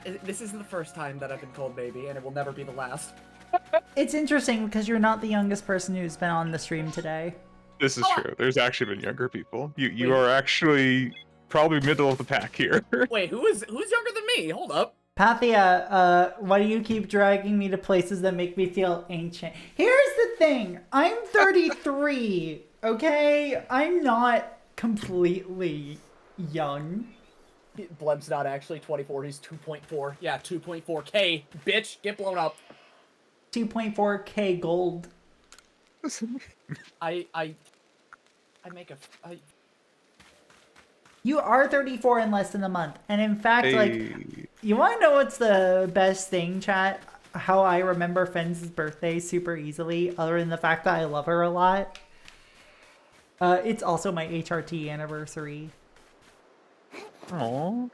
mean, this isn't the first time that I've been called baby, and it will never be the last. It's interesting because you're not the youngest person who's been on the stream today. This is true. There's actually been younger people. You Wait. are actually probably middle of the pack here. Wait, who's younger than me? Hold up. Pathia, why do you keep dragging me to places that make me feel ancient? Here's the thing. I'm 33, okay? I'm not completely young. Blem's not actually 24. He's 2.4. Yeah, 2.4K. Bitch, get blown up. 2.4K gold. I make a... You are 34 in less than a month. And in fact, like, you want to know what's the best thing, chat? How I remember Fenn's birthday super easily, other than the fact that I love her a lot. It's also my HRT anniversary. Aww.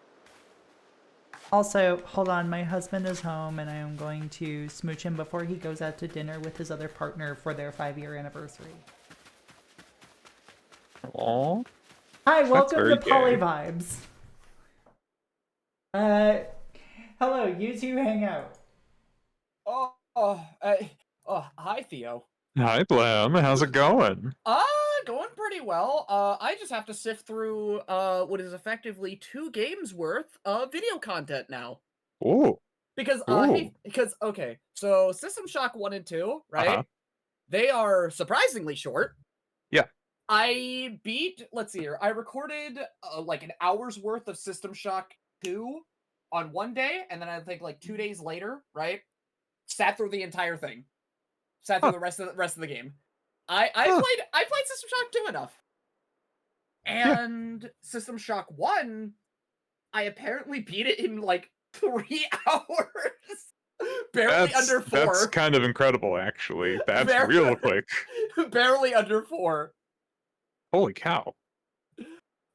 Also, hold on, my husband is home and I am going to smooch him before he goes out to dinner with his other partner for their 5-year anniversary. Aww. Hi, That's welcome very to Poly gay. Vibes. Hello, you two hang out. Hi, Theo. Hi, Blem. How's it going? Going pretty well. I just have to sift through, what is effectively 2 games worth of video content now. Ooh. Because, Ooh. okay, so System Shock 1 and 2, right? Uh-huh. They are surprisingly short. Yeah. I beat, let's see here, I recorded, like an hour's worth of System Shock 2 on one day, and then I think like 2 days later, right? Sat through the entire thing. Sat through the rest of the game. I played System Shock 2 enough. And System Shock 1, I apparently beat it in like 3 hours. Barely under 4. That's kind of incredible, actually. That's real quick. Barely under 4. Holy cow.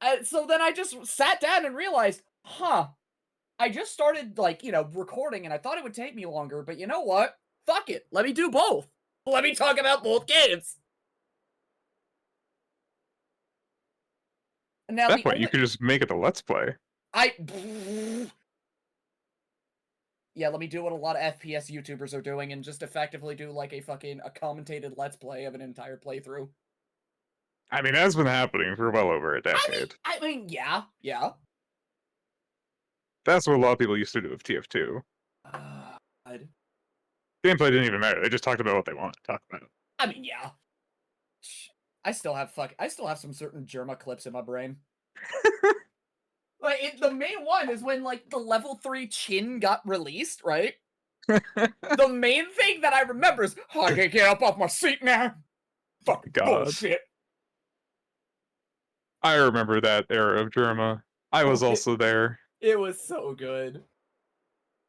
And so then I just sat down and realized, I just started, like, you know, recording, and I thought it would take me longer, but you know what? Fuck it. Let me do both. Let me talk about both games. Now, That way, you could just make it a Let's Play. Yeah, let me do what a lot of FPS YouTubers are doing and just effectively do, like, a commentated Let's Play of an entire playthrough. I mean, that's been happening for well over a decade. I mean, yeah. That's what a lot of people used to do with TF2. God. Gameplay didn't even matter. They just talked about what they wanted to talk about. I mean, yeah. I still have some certain Germa clips in my brain. Like, the main one is when, like, the level 3 Chin got released, right? The main thing that I remember is, I can't get up off my seat now. Fucking bullshit. I remember that era of Germa. I was also there. It was so good.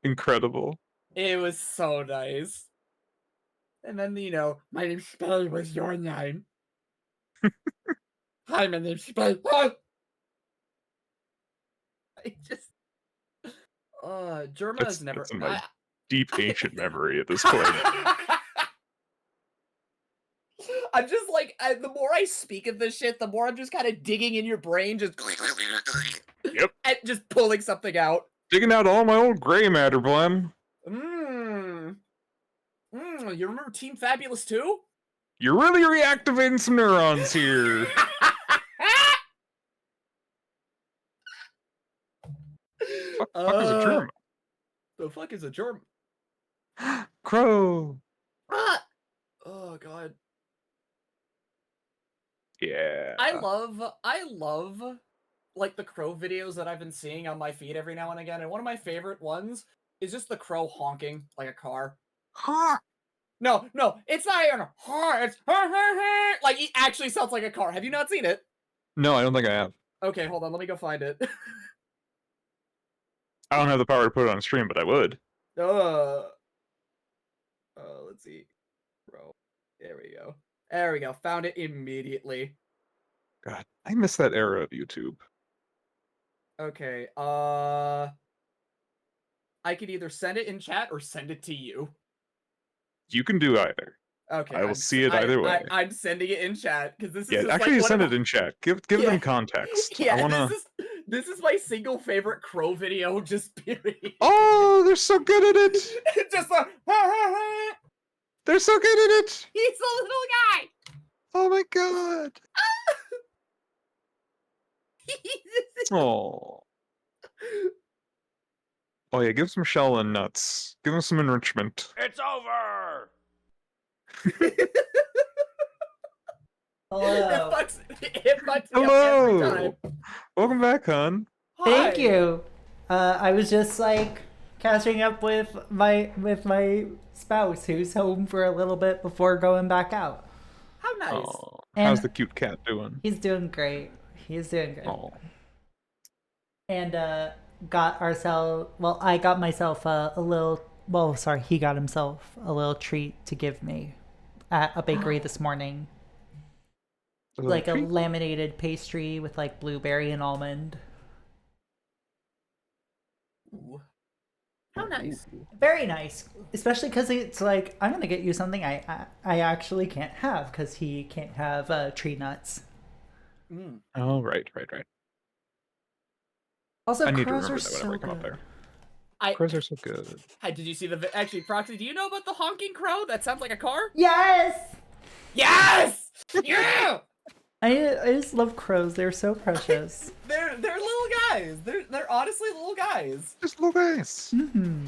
Incredible. It was so nice. And then, you know, my name's Spade, what's your name? Hi, my name's Spade. I just... Germa has never... That's in my deep ancient memory at this point. I'm just like, the more I speak of this shit, the more I'm just kind of digging in your brain, just... Yep. And just pulling something out. Digging out all my old gray matter, Blem. You remember Team Fabulous 2? You're really reactivating some neurons here. Fuck is a germ? The fuck is a germ? Crow. Oh god. Yeah. I love like the crow videos that I've been seeing on my feed every now and again, and one of my favorite ones is just the crow honking like a car. No, it's not even it's like he actually sounds like a car. Have you not seen it? No, I don't think I have. Okay, hold on, let me go find it. I don't have the power to put it on stream, but I would. Let's see. Crow. There we go. Found it immediately. God, I miss that era of YouTube. Okay, I could either send it in chat or send it to you. You can do either. Okay, I will see it either way. I'm sending it in chat because this is Yeah, just actually like send it in chat. Give them context. Yeah, I wanna... this is my single favorite crow video, just period. Oh, they're so good at it. Just They're so good at it. He's a little guy. Oh my god. Oh. Oh yeah, give some shell and nuts. Give him some enrichment. It's over! Hello. It fucks me up every Hello. time. Welcome back, hon. Thank Hi. you. I was just like catching up with my spouse who's home for a little bit before going back out. How nice. Oh, And- how's the cute cat doing? He's doing great. He's doing good. Oh. And got ourselves. Well, I got myself a little. Well, sorry, he got himself a little treat to give me at a bakery this morning. Like a laminated pastry with like blueberry and almond. Ooh. How nice. Very nice, especially because it's like I'm gonna get you something I actually can't have because he can't have tree nuts. Mm. Oh, right. Also, I need to crows remember are that so whenever I come up good. there. Crows are so good. Hi, did you see the actually Proxy? Do you know about the honking crow? That sounds like a car. Yes. Yes. Yeah. I just love crows. They're so precious. They're little guys. They're honestly little guys. Just little guys. Mm-hmm.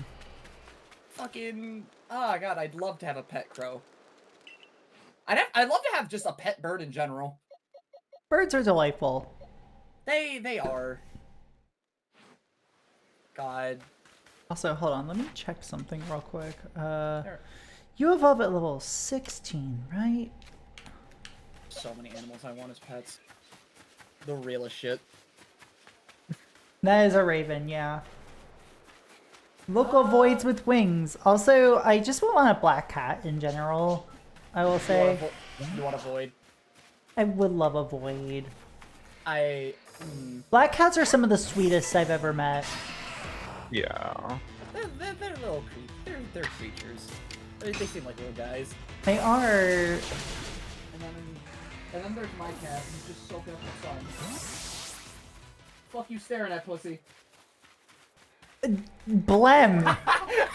Fucking oh god, I'd love to have a pet crow. I'd love to have just a pet bird in general. Birds are delightful. They are. God. Also, hold on. Let me check something real quick. You evolve at level 16, right? So many animals I want as pets. The realest shit. That is a raven, yeah. Local voids with wings. Also, I just want a black cat in general. I will say. You want a void? I would love a void. Mm. Black cats are some of the sweetest I've ever met. Yeah. They're little creatures. They're creatures. They seem like little guys. They are. And then there's my cat who's just soaking up the sun. Fuck you staring at, pussy. Blem!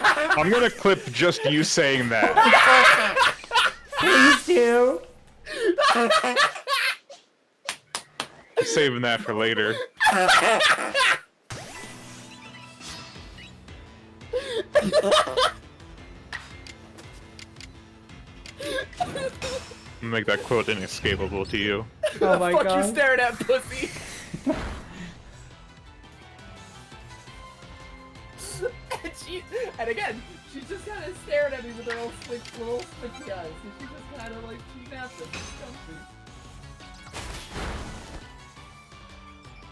I'm gonna clip just you saying that. Please do. I'm saving that for later. Make that quote inescapable to you. Oh my Fuck god. you staring at, pussy. and again, she's just kind of staring at me with her little squinty eyes. And she's just kind of like, she's after me.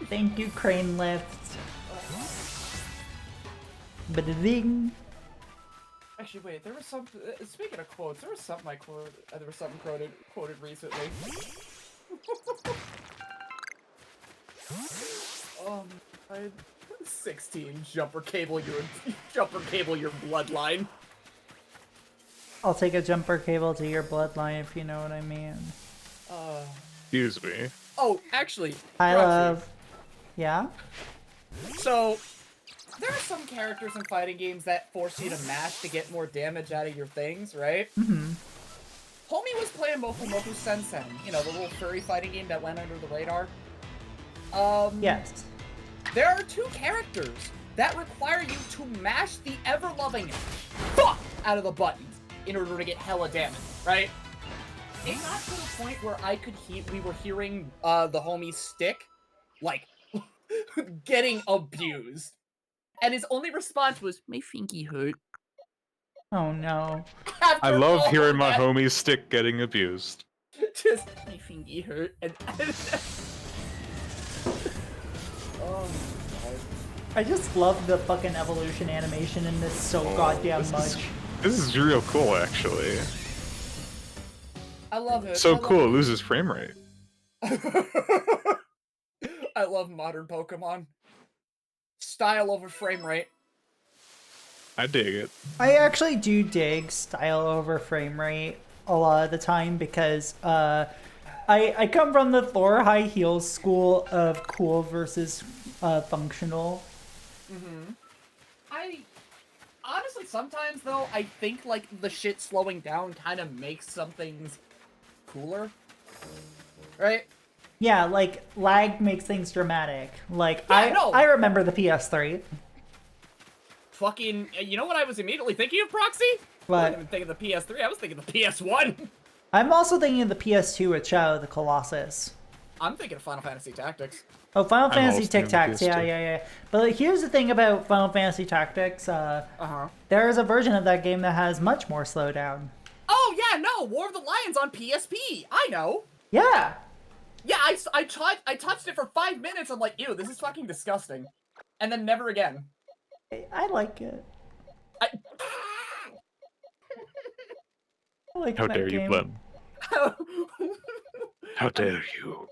Thank you, Crane Lift. Ba-da-ding. Actually, wait. There was some. Speaking of quotes, there was something I quoted. There was something quoted recently. I 16 jumper cable your bloodline. I'll take a jumper cable to your bloodline if you know what I mean. Excuse me. Oh, actually. I Roxy. love. Yeah? So, there are some characters in fighting games that force you to mash to get more damage out of your things, right? Mm-hmm. Homie was playing Mofu Mofu Sensen, you know, the little furry fighting game that went under the radar. Yes. There are two characters that require you to mash the ever-loving fuck out of the buttons in order to get hella damage, right? It got to the point where we were hearing the homie's stick, like, getting abused. And his only response was, "My fingy hurt." Oh no. I love hearing my homie's stick getting abused. Just, my fingy hurt. And oh, God. I just love the fucking evolution animation in this so goddamn much. This is real cool, actually. I love it. So cool, it loses frame rate. I love modern Pokemon. Style over frame rate. I dig it. I actually do dig style over frame rate a lot of the time because I come from the Thor high heels school of cool versus functional. Mm-hmm. honestly, sometimes though, I think like the shit slowing down kind of makes some things cooler, right? Yeah, like lag makes things dramatic. Like Yeah, no. I remember the PS3. Fucking, you know what I was immediately thinking of, Proxy? I wasn't even thinking of the PS3. I was thinking of the PS1. I'm also thinking of the PS2 with Shadow of the Colossus. I'm thinking of Final Fantasy Tactics. Oh, Final I'm Fantasy also thinking of Tic Tacs, the yeah, PS2. yeah. But like, here's the thing about Final Fantasy Tactics. There is a version of that game that has much more slowdown. Oh yeah, no, War of the Lions on PSP. I know. Yeah. Yeah, I touched it for 5 minutes. I'm like, ew, this is fucking disgusting, and then never again. I like it. I like How that dare you, game. Blem? How dare you?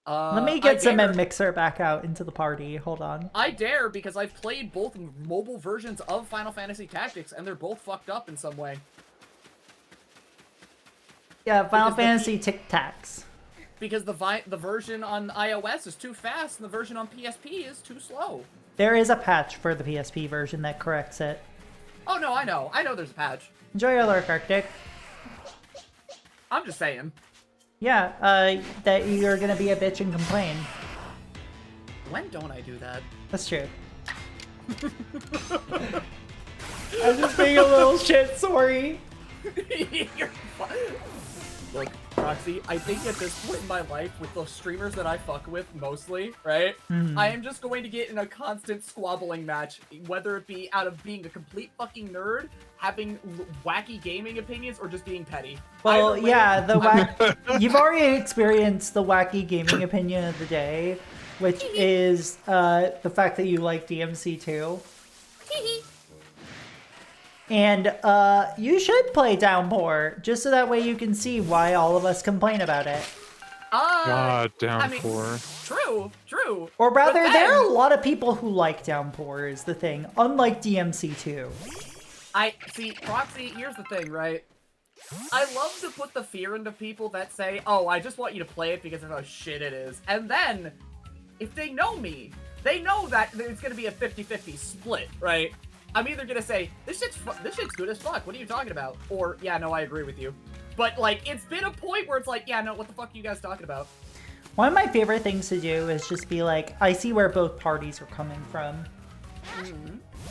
Let me I get some dare. Mixer back out into the party. Hold on. I dare because I've played both mobile versions of Final Fantasy Tactics, and they're both fucked up in some way. Yeah, Final Because the- Fantasy Tic Tacs. Because the version on iOS is too fast, and the version on PSP is too slow. There is a patch for the PSP version that corrects it. Oh no, I know. I know there's a patch. Enjoy your lurk, Arctic. I'm just saying. Yeah, that you're gonna be a bitch and complain. When don't I do that? That's true. I'm just being a little shit, sorry. You're Look, Roxy, I think at this point in my life, with those streamers that I fuck with mostly, right? Mhm. I am just going to get in a constant squabbling match, whether it be out of being a complete fucking nerd, having wacky gaming opinions, or just being petty. Well, Either way, yeah, you've already experienced the wacky gaming opinion of the day, which is the fact that you like DMC2. And you should play Downpour, just so that way you can see why all of us complain about it. God, I mean, Downpour. true. Or rather, But there are a then- lot of people who like Downpour is the thing, unlike DMC2. I see, Proxy, here's the thing, right? I love to put the fear into people that say, oh, I just want you to play it because of how shit it is. And then, if they know me, they know that it's going to be a 50-50 split, right? I'm either going to say, this shit's good as fuck, what are you talking about? Or, yeah, no, I agree with you. But, like, it's been a point where it's like, yeah, no, what the fuck are you guys talking about? One of my favorite things to do is just be like, I see where both parties are coming from.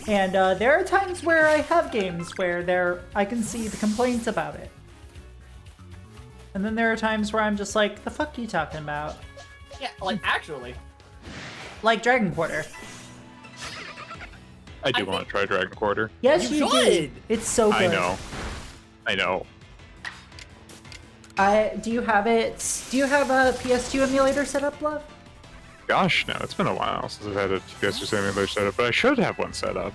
And there are times where I have games where I can see the complaints about it. And then there are times where I'm just like, the fuck are you talking about? Yeah, like, actually. Like Dragon Quarter. I do want to try Dragon Quarter. Yes, you do. It's so good. I know. Do you have it? Do you have a PS2 emulator set up, love? Gosh, no, it's been a while since I've had a PS2 emulator set up, but I should have one set up.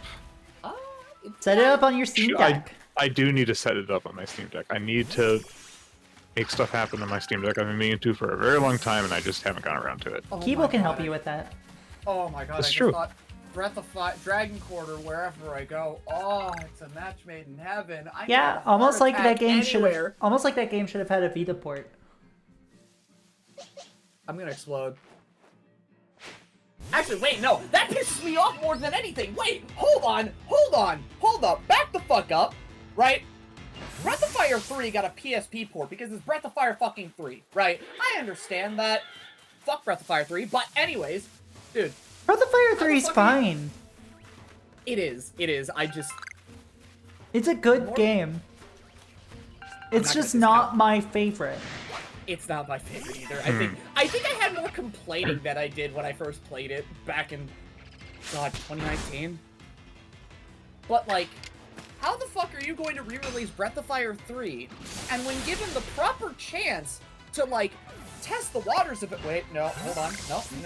Set it up on your Steam Deck. I do need to set it up on my Steam Deck. I need to make stuff happen on my Steam Deck. I've been meaning to for a very long time, and I just haven't gotten around to it. Kibo can help you with that. Oh my god, That's I just true. thought Breath of Fire, Dragon Quarter, wherever I go. Oh, it's a match made in heaven. I Yeah, get a almost heart like that attack game should anywhere. have. Almost like that game should have had a Vita port. I'm gonna explode. Actually, wait, no, that pisses me off more than anything. Wait, hold up, back the fuck up, right? Breath of Fire 3 got a PSP port because it's Breath of Fire fucking 3, right? I understand that. Fuck Breath of Fire 3, but anyways, dude. Breath of Fire 3 is fine. It is, I just... It's a good game. It's just not my favorite. It's not my favorite either. Hmm. I think I had more complaining than I did when I first played it back in, God, 2019. But like, how the fuck are you going to re-release Breath of Fire 3, and when given the proper chance to like test the waters a bit? Wait, no, hold on,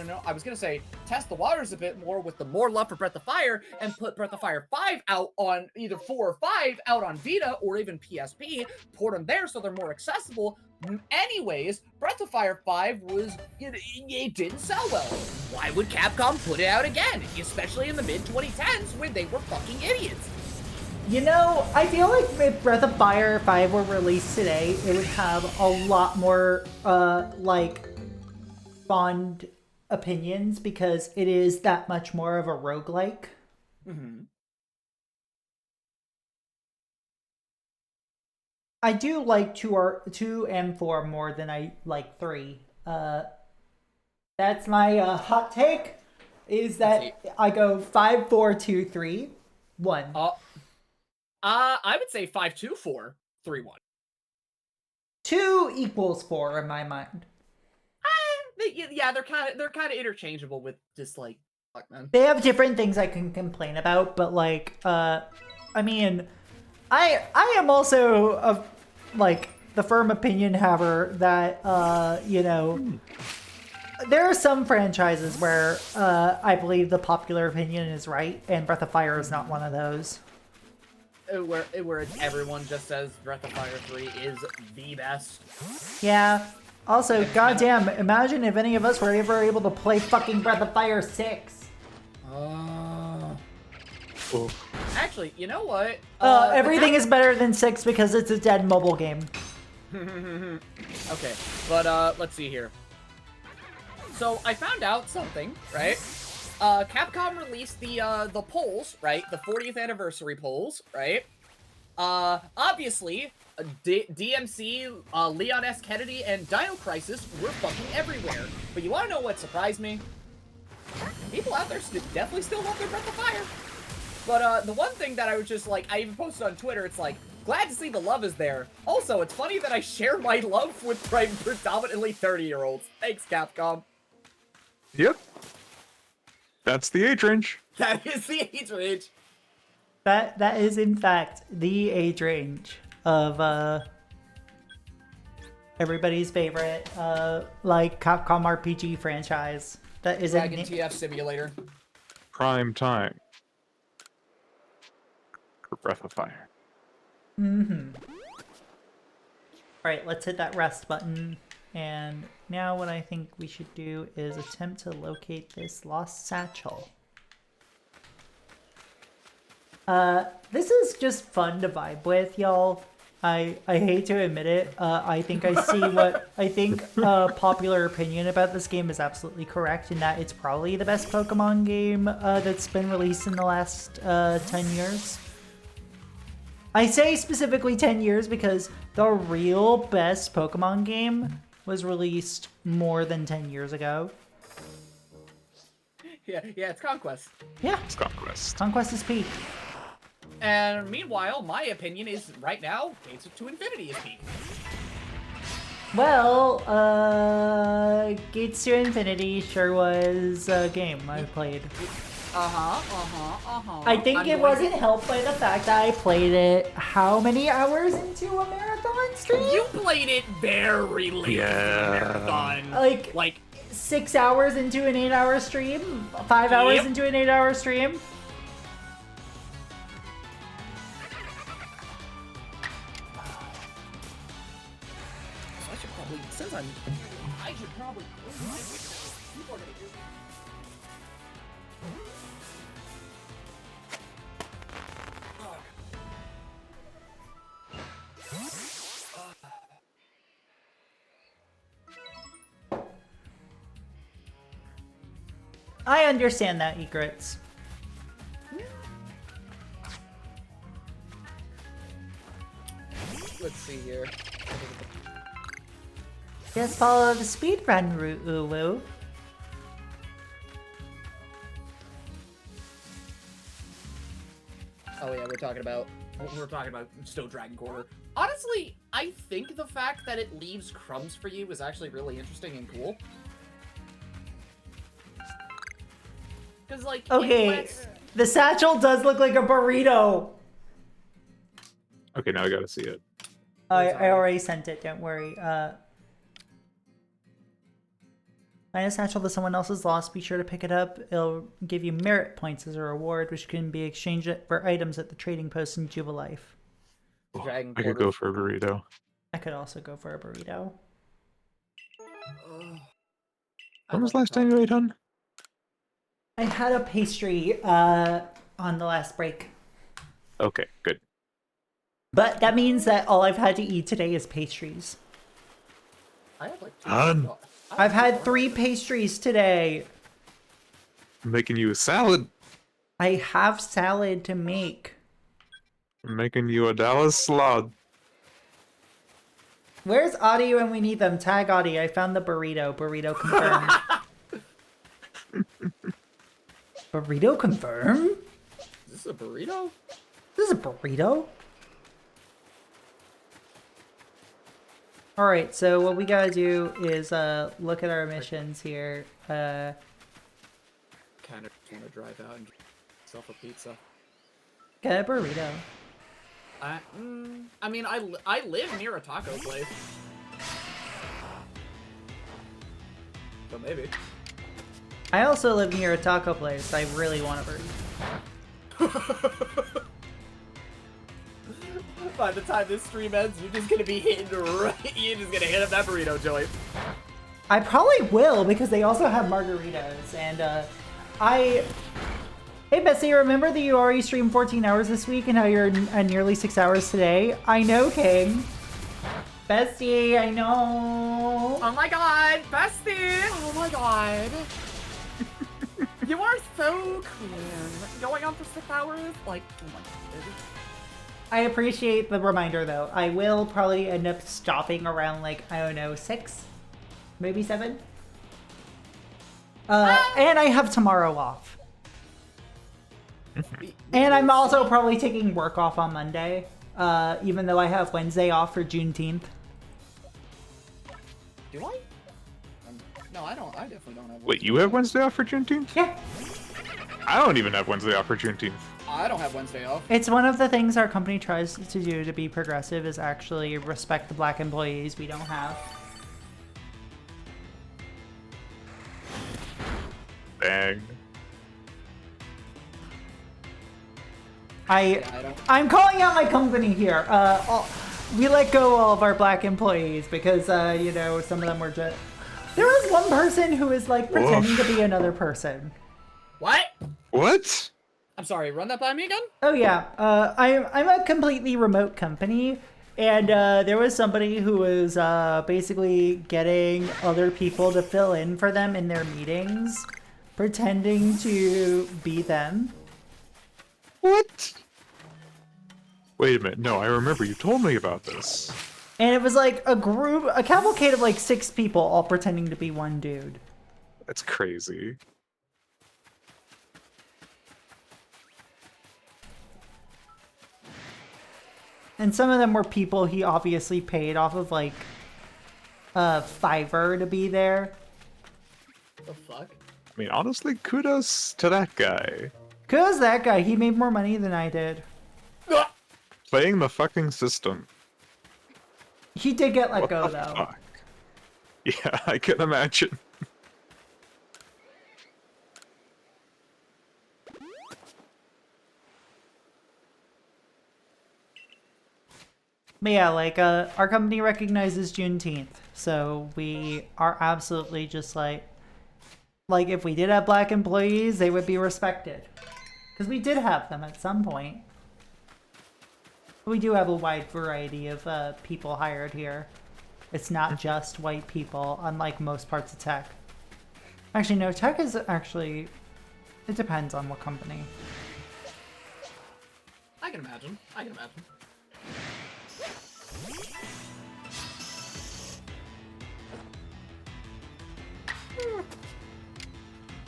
no. I was gonna say test the waters a bit more with the more love for Breath of Fire, and put Breath of Fire 5 out on either 4 or 5 out on Vita or even PSP. Port them there so they're more accessible. Anyways, Breath of Fire 5 was, it didn't sell well. Why would Capcom put it out again? Especially in the mid-2010s when they were fucking idiots. You know, I feel like if Breath of Fire 5 were released today, it would have a lot more, like, fond opinions because it is that much more of a roguelike. Mm-hmm. I do like 2 and 4 more than I like 3. That's my hot take. Is that I go 5, 4, 2, 3, 1. I would say 5, 2, 4, 3, 1. 2 equals 4 in my mind. Yeah, they're kind of interchangeable with just like fuck, man. They have different things I can complain about, but like, I mean, I am also of like the firm opinion haver that you know, there are some franchises where I believe the popular opinion is right, and Breath of Fire is not one of those. Where everyone just says Breath of Fire 3 is the best. Yeah. Also, goddamn, imagine if any of us were ever able to play fucking Breath of Fire 6. Actually, you know what? Everything is better than 6 because it's a dead mobile game. Okay, but let's see here. So I found out something, right? Capcom released the polls, right? The 40th anniversary polls, right? Obviously, DMC, Leon S. Kennedy, and Dino Crisis were fucking everywhere. But you wanna know what surprised me? People out there definitely still love their Breath of Fire. But the one thing that I was just like, I even posted on Twitter, it's like, glad to see the love is there. Also, it's funny that I share my love with predominantly 30-year-olds. Thanks, Capcom. Yep. That's the age range. That is the age range. That is in fact the age range of everybody's favorite like Capcom RPG franchise. That is Dragon TF Simulator. Prime time for Breath of Fire. Alright, let's hit that rest button. And now what I think we should do is attempt to locate this lost satchel. This is just fun to vibe with, y'all. I hate to admit it. I think I see what I think popular opinion about this game is absolutely correct in that it's probably the best Pokemon game that's been released in the last 10 years. I say specifically 10 years because the real best Pokemon game was released more than 10 years ago. Yeah, it's Conquest. Yeah. It's Conquest. Conquest is peak. And meanwhile, my opinion is right now, Gates to Infinity is peak. Well, Gates to Infinity sure was a game I played. I think it wasn't helped by the fact that I played it how many hours into a marathon stream? You played it very late into a marathon. Like 6 hours into an 8-hour stream? 5 hours into an 8-hour stream? I should probably I understand that, Egrets. Let's see here. Just follow the speedrun route, Ulu. Oh yeah, we're talking about still Dragon Quarter. Honestly, I think the fact that it leaves crumbs for you is actually really interesting and cool. Cause like okay, the satchel does look like a burrito. Okay, now I gotta see it. I already sent it. Don't worry. Find a satchel that someone else has lost. Be sure to pick it up. It'll give you merit points as a reward, which can be exchanged for items at the trading post in Jubilife. I could go for a burrito. I could also go for a burrito. When was the last time you ate, hun? I had a pastry on the last break. Okay, good. But that means that all I've had to eat today is pastries. I have like I've had 3 pastries today. I'm making you a salad. I have salad to make. I'm making you a Dallas salad. Where's Audie when we need them? Tag Audie. I found the burrito. Burrito confirmed. Burrito confirmed? Is this a burrito? This is a burrito? Alright, so what we gotta do is look at our missions here. Kind of just want to drive out and get myself a pizza. Get a burrito. I mean, I live near a taco place. So maybe. I also live near a taco place. I really want a burrito. By the time this stream ends, you're just gonna be hitting right. You're just gonna hit up that burrito joint. I probably will because they also have margaritas and Hey Bessie, remember that you already streamed 14 hours this week and how you're at nearly 6 hours today? I know, King. Bessie, I know. Oh my god, Bestie! Oh my god. You are so queen. Going on for 6 hours? Like, oh my god. I appreciate the reminder though. I will probably end up stopping around like, I don't know, 6? Maybe 7? And I have tomorrow off. And I'm also probably taking work off on Monday, even though I have Wednesday off for Juneteenth. Do I? No, I don't. I definitely don't have. Wait, you have Wednesday off for Juneteenth? Yeah. I don't even have Wednesday off for Juneteenth. I don't have Wednesday off. It's one of the things our company tries to do to be progressive is actually respect the black employees we don't have. Dang. I'm calling out my company here. We let go all of our black employees because, you know, some of them were just... There was one person who was, like, pretending to be another person. What? What? I'm sorry, run that by me again? Oh, yeah. I'm a completely remote company, and there was somebody who was basically getting other people to fill in for them in their meetings, pretending to be them. What? Wait a minute. No, I remember you told me about this. And it was like a cavalcade of like 6 people all pretending to be one dude. That's crazy. And some of them were people he obviously paid off of like Fiverr to be there. What the fuck? I mean, honestly, kudos to that guy. Kudos to that guy. He made more money than I did. Playing the fucking system. He did get let What go the though. fuck? Yeah, I can imagine. But yeah, like, our company recognizes Juneteenth, so we are absolutely just like, if we did have black employees, they would be respected. Because we did have them at some point. We do have a wide variety of people hired here. It's not just white people, unlike most parts of tech. Actually, no, tech is actually, it depends on what company. I can imagine. I can imagine.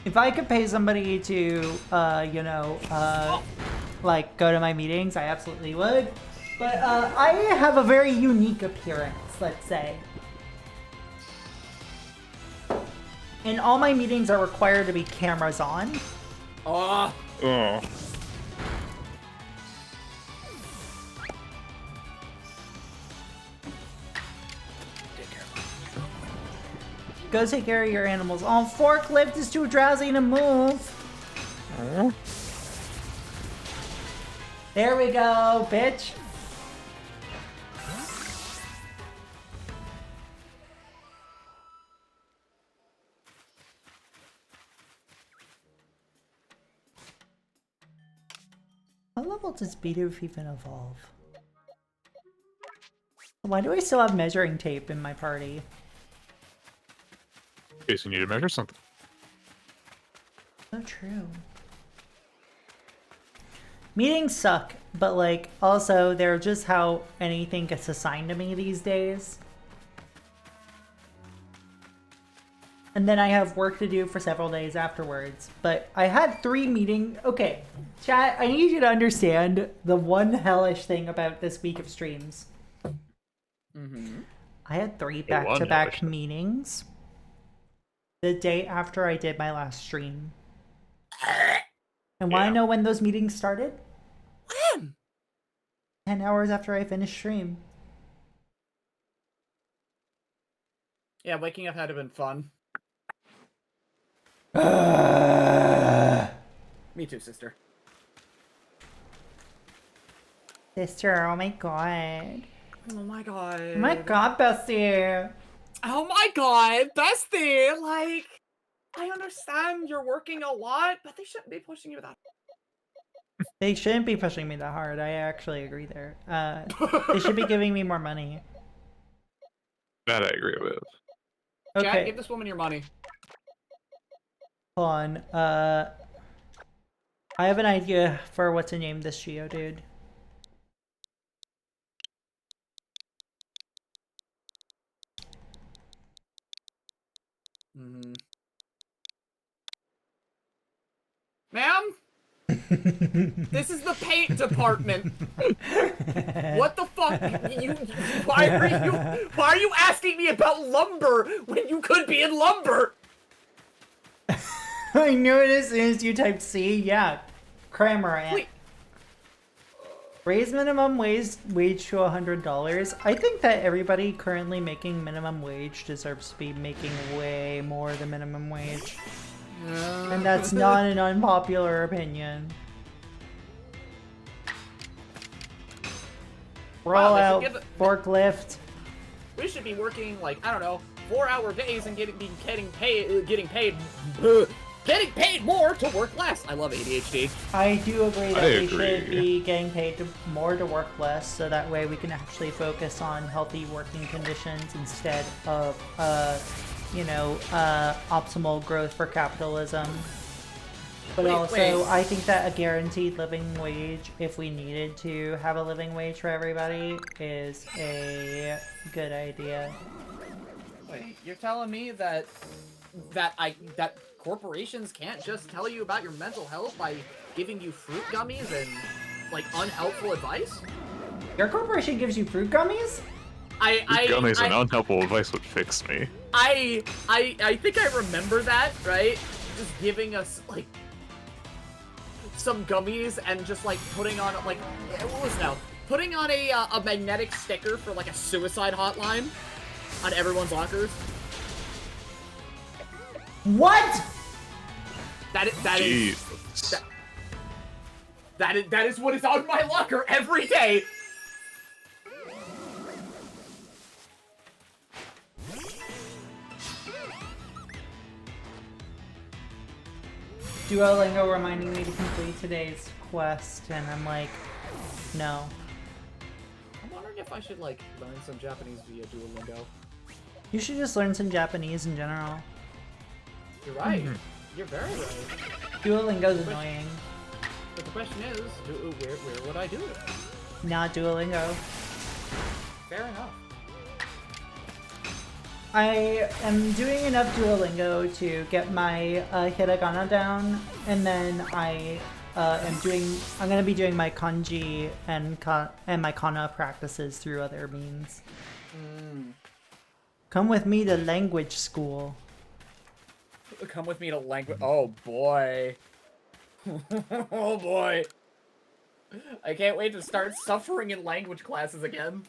If I could pay somebody to, you know, like, go to my meetings, I absolutely would. But, I have a very unique appearance, let's say. And all my meetings are required to be cameras on. Oh. Oh. Go take care of your animals. Oh, forklift is too drowsy to move. Oh. There we go, bitch. What level does Bidoof even evolve? Why do I still have measuring tape in my party? In case you need to measure something. So true. Meetings suck, but like, also, they're just how anything gets assigned to me these days. and then I have work to do for several days afterwards. But I had 3 meetings. Okay, chat, I need you to understand the one hellish thing about this week of streams. Mm-hmm. I had 3 The one back-to-back hellish. meetings the day after I did my last stream. And wanna know when those meetings started? When? 10 hours after I finished stream. Yeah, waking up had to have been fun. Me too, sister. Sister, oh my god. Oh my god. Oh my god, bestie. Oh my god, bestie! Like, I understand you're working a lot, but they shouldn't be pushing you that. They shouldn't be pushing me that hard. I actually agree there. They should be giving me more money. That I agree with. Okay. Jack, give this woman your money. Hold on. I have an idea for what to name this Geodude. Mm-hmm. Ma'am? This is the paint department. What the fuck? Why are you asking me about lumber when you could be in lumber? I knew it as soon as you typed C. Yeah. Kramer. Wait. Raise minimum wage to $100. I think that everybody currently making minimum wage deserves to be making way more than minimum wage. And that's not an unpopular opinion. Roll out, forklift. We should be working like, I don't know, 4-hour days and getting paid more to work less. I love ADHD. I do agree that we should be getting paid more to work less, so that way we can actually focus on healthy working conditions instead of, optimal growth for capitalism. But I think that a guaranteed living wage, if we needed to have a living wage for everybody, is a good idea. Wait, you're telling me that corporations can't just tell you about your mental health by giving you fruit gummies and like unhelpful advice? Your corporation gives you fruit gummies? Gummies and unhelpful advice would fix me. I think I remember that, right? Just giving us like some gummies and just like putting on like what was it now? Putting on a magnetic sticker for like a suicide hotline on everyone's lockers. What? That is what is on my locker every day. Duolingo reminding me to complete today's quest, and I'm like, no. I'm wondering if I should like learn some Japanese via Duolingo. You should just learn some Japanese in general. You're right. You're very right. Duolingo's annoying. But the question is, where would I do it? Not Duolingo. Fair enough. I am doing enough Duolingo to get my hiragana down, and then I'm gonna be doing my kanji and my kana practices through other means. Come with me to language school. Come with me to language. Oh boy. Oh boy. I can't wait to start suffering in language classes again.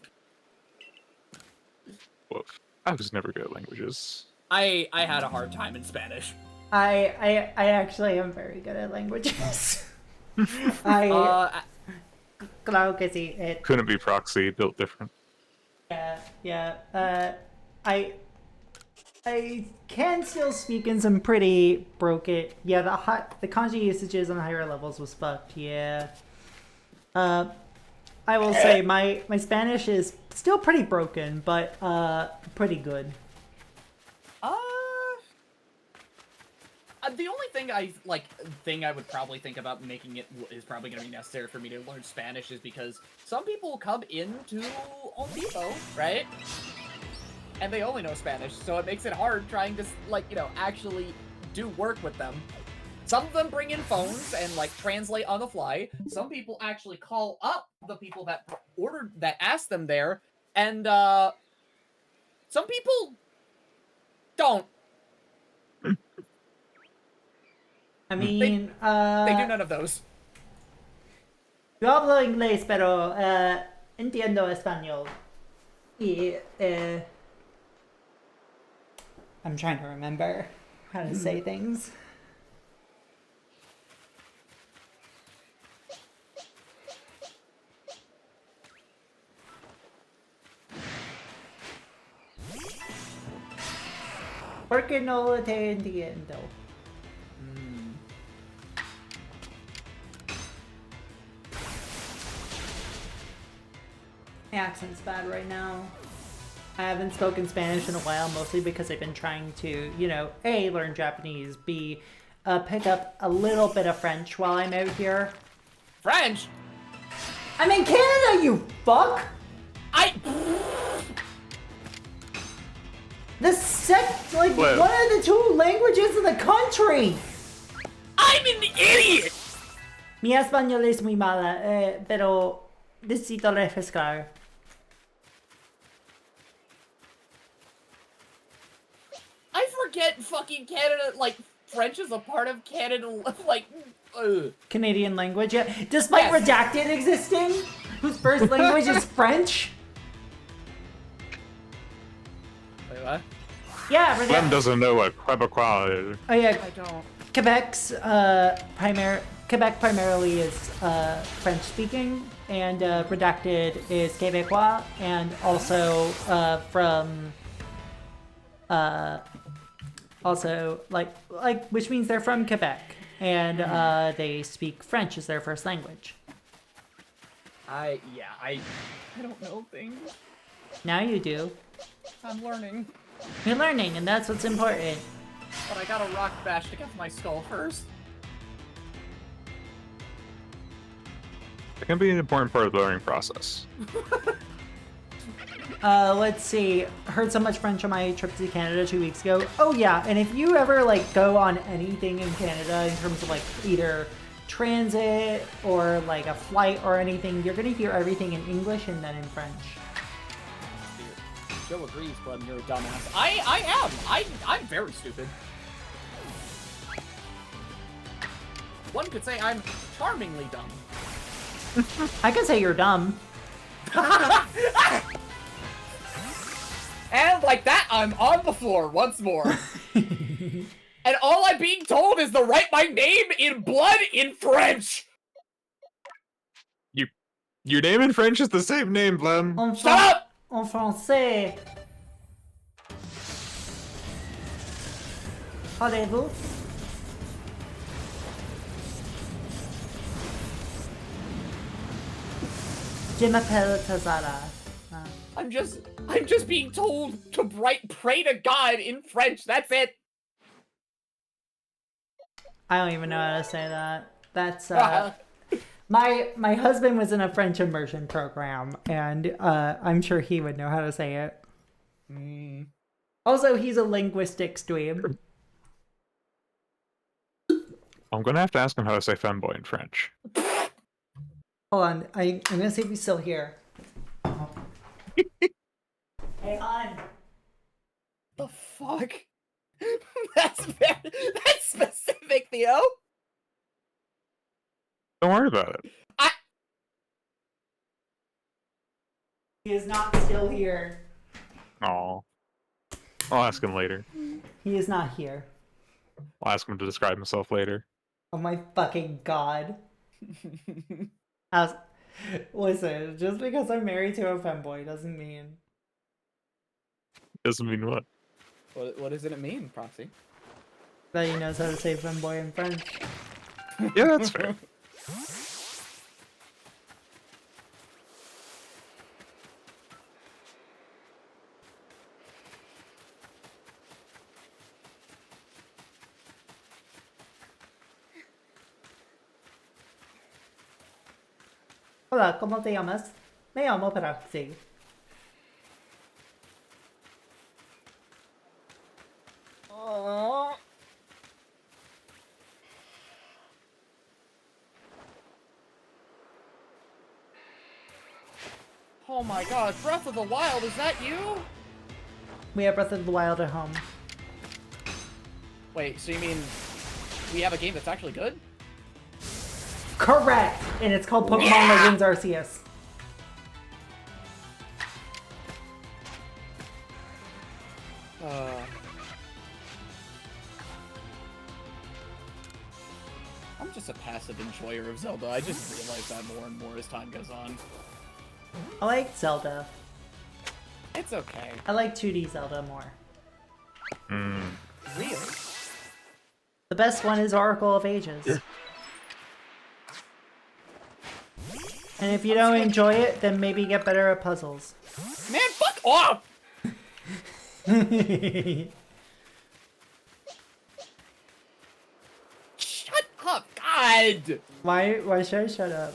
Woof. I was never good at languages. I had a hard time in Spanish. I actually am very good at languages. Claro que sí. Couldn't be proxy, built different. Yeah. I can still speak in some pretty broken. Yeah, the kanji usages on higher levels was fucked. Yeah. I will say my Spanish is still pretty broken, but pretty good. The only thing I would probably think about making it is probably going to be necessary for me to learn Spanish is because some people come into Home Depot, right? and they only know Spanish, so it makes it hard trying to, like, you know, actually do work with them. Some of them bring in phones and, like, translate on the fly. Some people actually call up the people that asked them there, and, some people don't. I mean, They do none of those. Yo hablo inglés, pero entiendo español. Y, I'm trying to remember how to say things. Porque no te entiendo. My accent's bad right now. I haven't spoken Spanish in a while, mostly because I've been trying to, you know, A, learn Japanese, B, pick up a little bit of French while I'm out here. French? I'm in Canada, you fuck! One of the two languages of the country! I'm an idiot! Mi español es muy mala, pero necesito refrescar. I forget fucking Canada, like, French is a part of Canada, like, Canadian language, yeah. Despite Yes. Redacted existing, whose first language is French. Wait, what? Yeah, Clem doesn't know what Quebecois is. Oh yeah, I don't. Quebec primarily is French speaking, and Redacted is Quebecois, and also which means they're from Quebec, and they speak French as their first language. I don't know things. Now you do. I'm learning. You're learning, and that's what's important. But I got a rock bash to get to my skull first. It can be an important part of the learning process. Let's see. Heard so much French on my trip to Canada 2 weeks ago. Oh yeah, and if you ever like go on anything in Canada in terms of like either transit or like a flight or anything, you're gonna hear everything in English and then in French. Joe agrees, but you're a dumbass. I am. I'm very stupid. One could say I'm charmingly dumb. I could say you're dumb. And like that, I'm on the floor once more. And all I'm being told is to write my name in blood in French. Your name in French is the same name, Blem. Shut up! En français. Parlez-vous? Je m'appelle Tazara. I'm just being told to pray to God in French. That's it. I don't even know how to say that. That's my husband was in a French immersion program, and I'm sure he would know how to say it. Also, he's a linguistics dweeb. I'm gonna have to ask him how to say femboy in French. Hold on, I'm gonna see if he's still here. Hey, on. The fuck? That's specific, Theo. Don't worry about it. He is not still here. Aw. I'll ask him later. He is not here. I'll ask him to describe himself later. Oh my fucking god. Listen, just because I'm married to a femboy doesn't mean... Doesn't mean what? What does it mean, Proxy? That he knows how to say femboy in French. Yeah, that's fair. Hola, ¿cómo te llamas? Me llamo Proxy. Oh my god, Breath of the Wild, is that you? We have Breath of the Wild at home. Wait, so you mean we have a game that's actually good? Correct! And it's called Pokemon Legends Arceus. I'm just a passive enjoyer of Zelda. I just realize that more and more as time goes on. I like Zelda. It's okay. I like 2D Zelda more. Really? The best one is Oracle of Ages. And if you don't enjoy it, then maybe get better at puzzles. Man, fuck off! Shut up, God! Why should I shut up?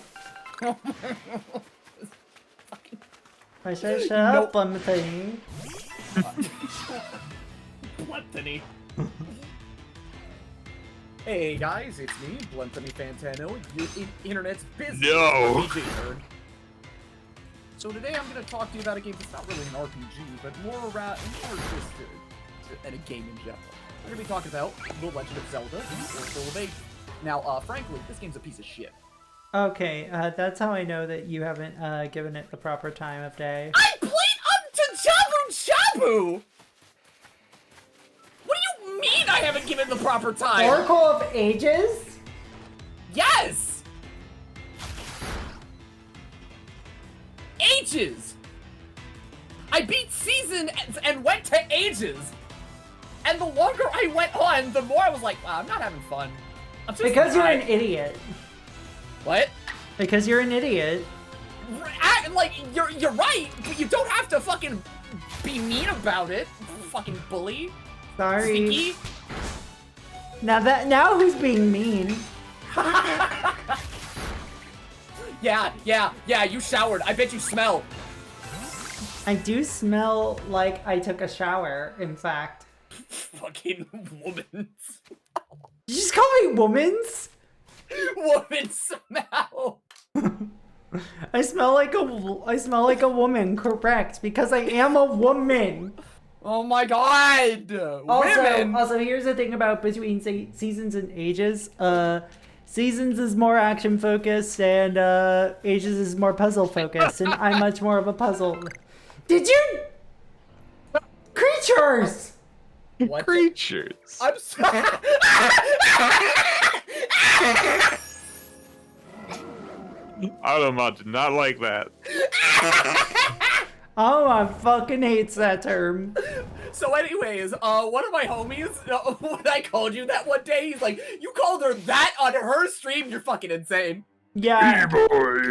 Why should I shut up, Bluntony? Bluntony. Hey guys, it's me, Bluntony Fantano, your internet's business RPG nerd. So today I'm going to talk to you about a game that's not really an RPG, but more just a game in general. We're going to be talking about The Legend of Zelda, The Oracle of Ages. Now, frankly, this game's a piece of shit. Okay, that's how I know that you haven't given it the proper time of day. I played up to Jabu Jabu! What do you mean I haven't given the proper time? Oracle of Ages? Yes! Ages! I beat Season and went to Ages! And the longer I went on, the more I was like, wow, I'm not having fun. I'm just Because you're an idiot. What? Because you're an idiot. Like, you're right, but you don't have to fucking be mean about it, fucking bully. Sorry. Stinky. Now who's being mean? Yeah, you showered. I bet you smell. I do smell like I took a shower, in fact. Fucking womans. Did you just call me womans? Woman smell. I smell like a woman, correct? Because I am a woman. Oh my god! Women! Also, here's the thing about between Seasons and Ages. Seasons is more action focused and Ages is more puzzle focused, and I'm much more of a puzzle. Did you? Creatures! What creatures? I'm sorry. Automa did not like that. Oh, I fucking hates that term. So anyways, one of my homies, when I called you that one day, he's like, you called her that on her stream? You're fucking insane. Yeah.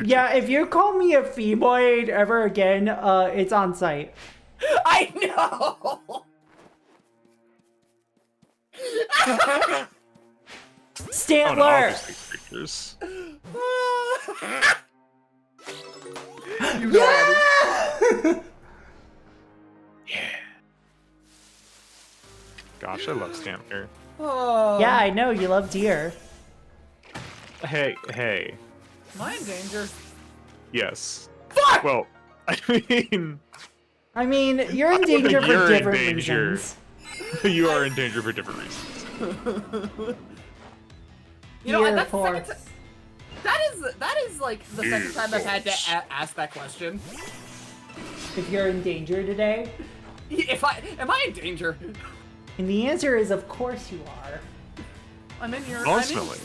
Yeah, if you call me a femoid ever again, it's on site. I know! Stantler! You know Gosh, I love Stantler. Yeah, I know, you love deer. Hey. Am I in danger? Yes. Fuck! Well, I mean, you're in danger for different reasons. You are in danger for different reasons. You know, that's the second that is like the second time I've had to ask that question. If you're in danger today? Am I in danger? And the answer is, of course you are. I'm in your. Constantly.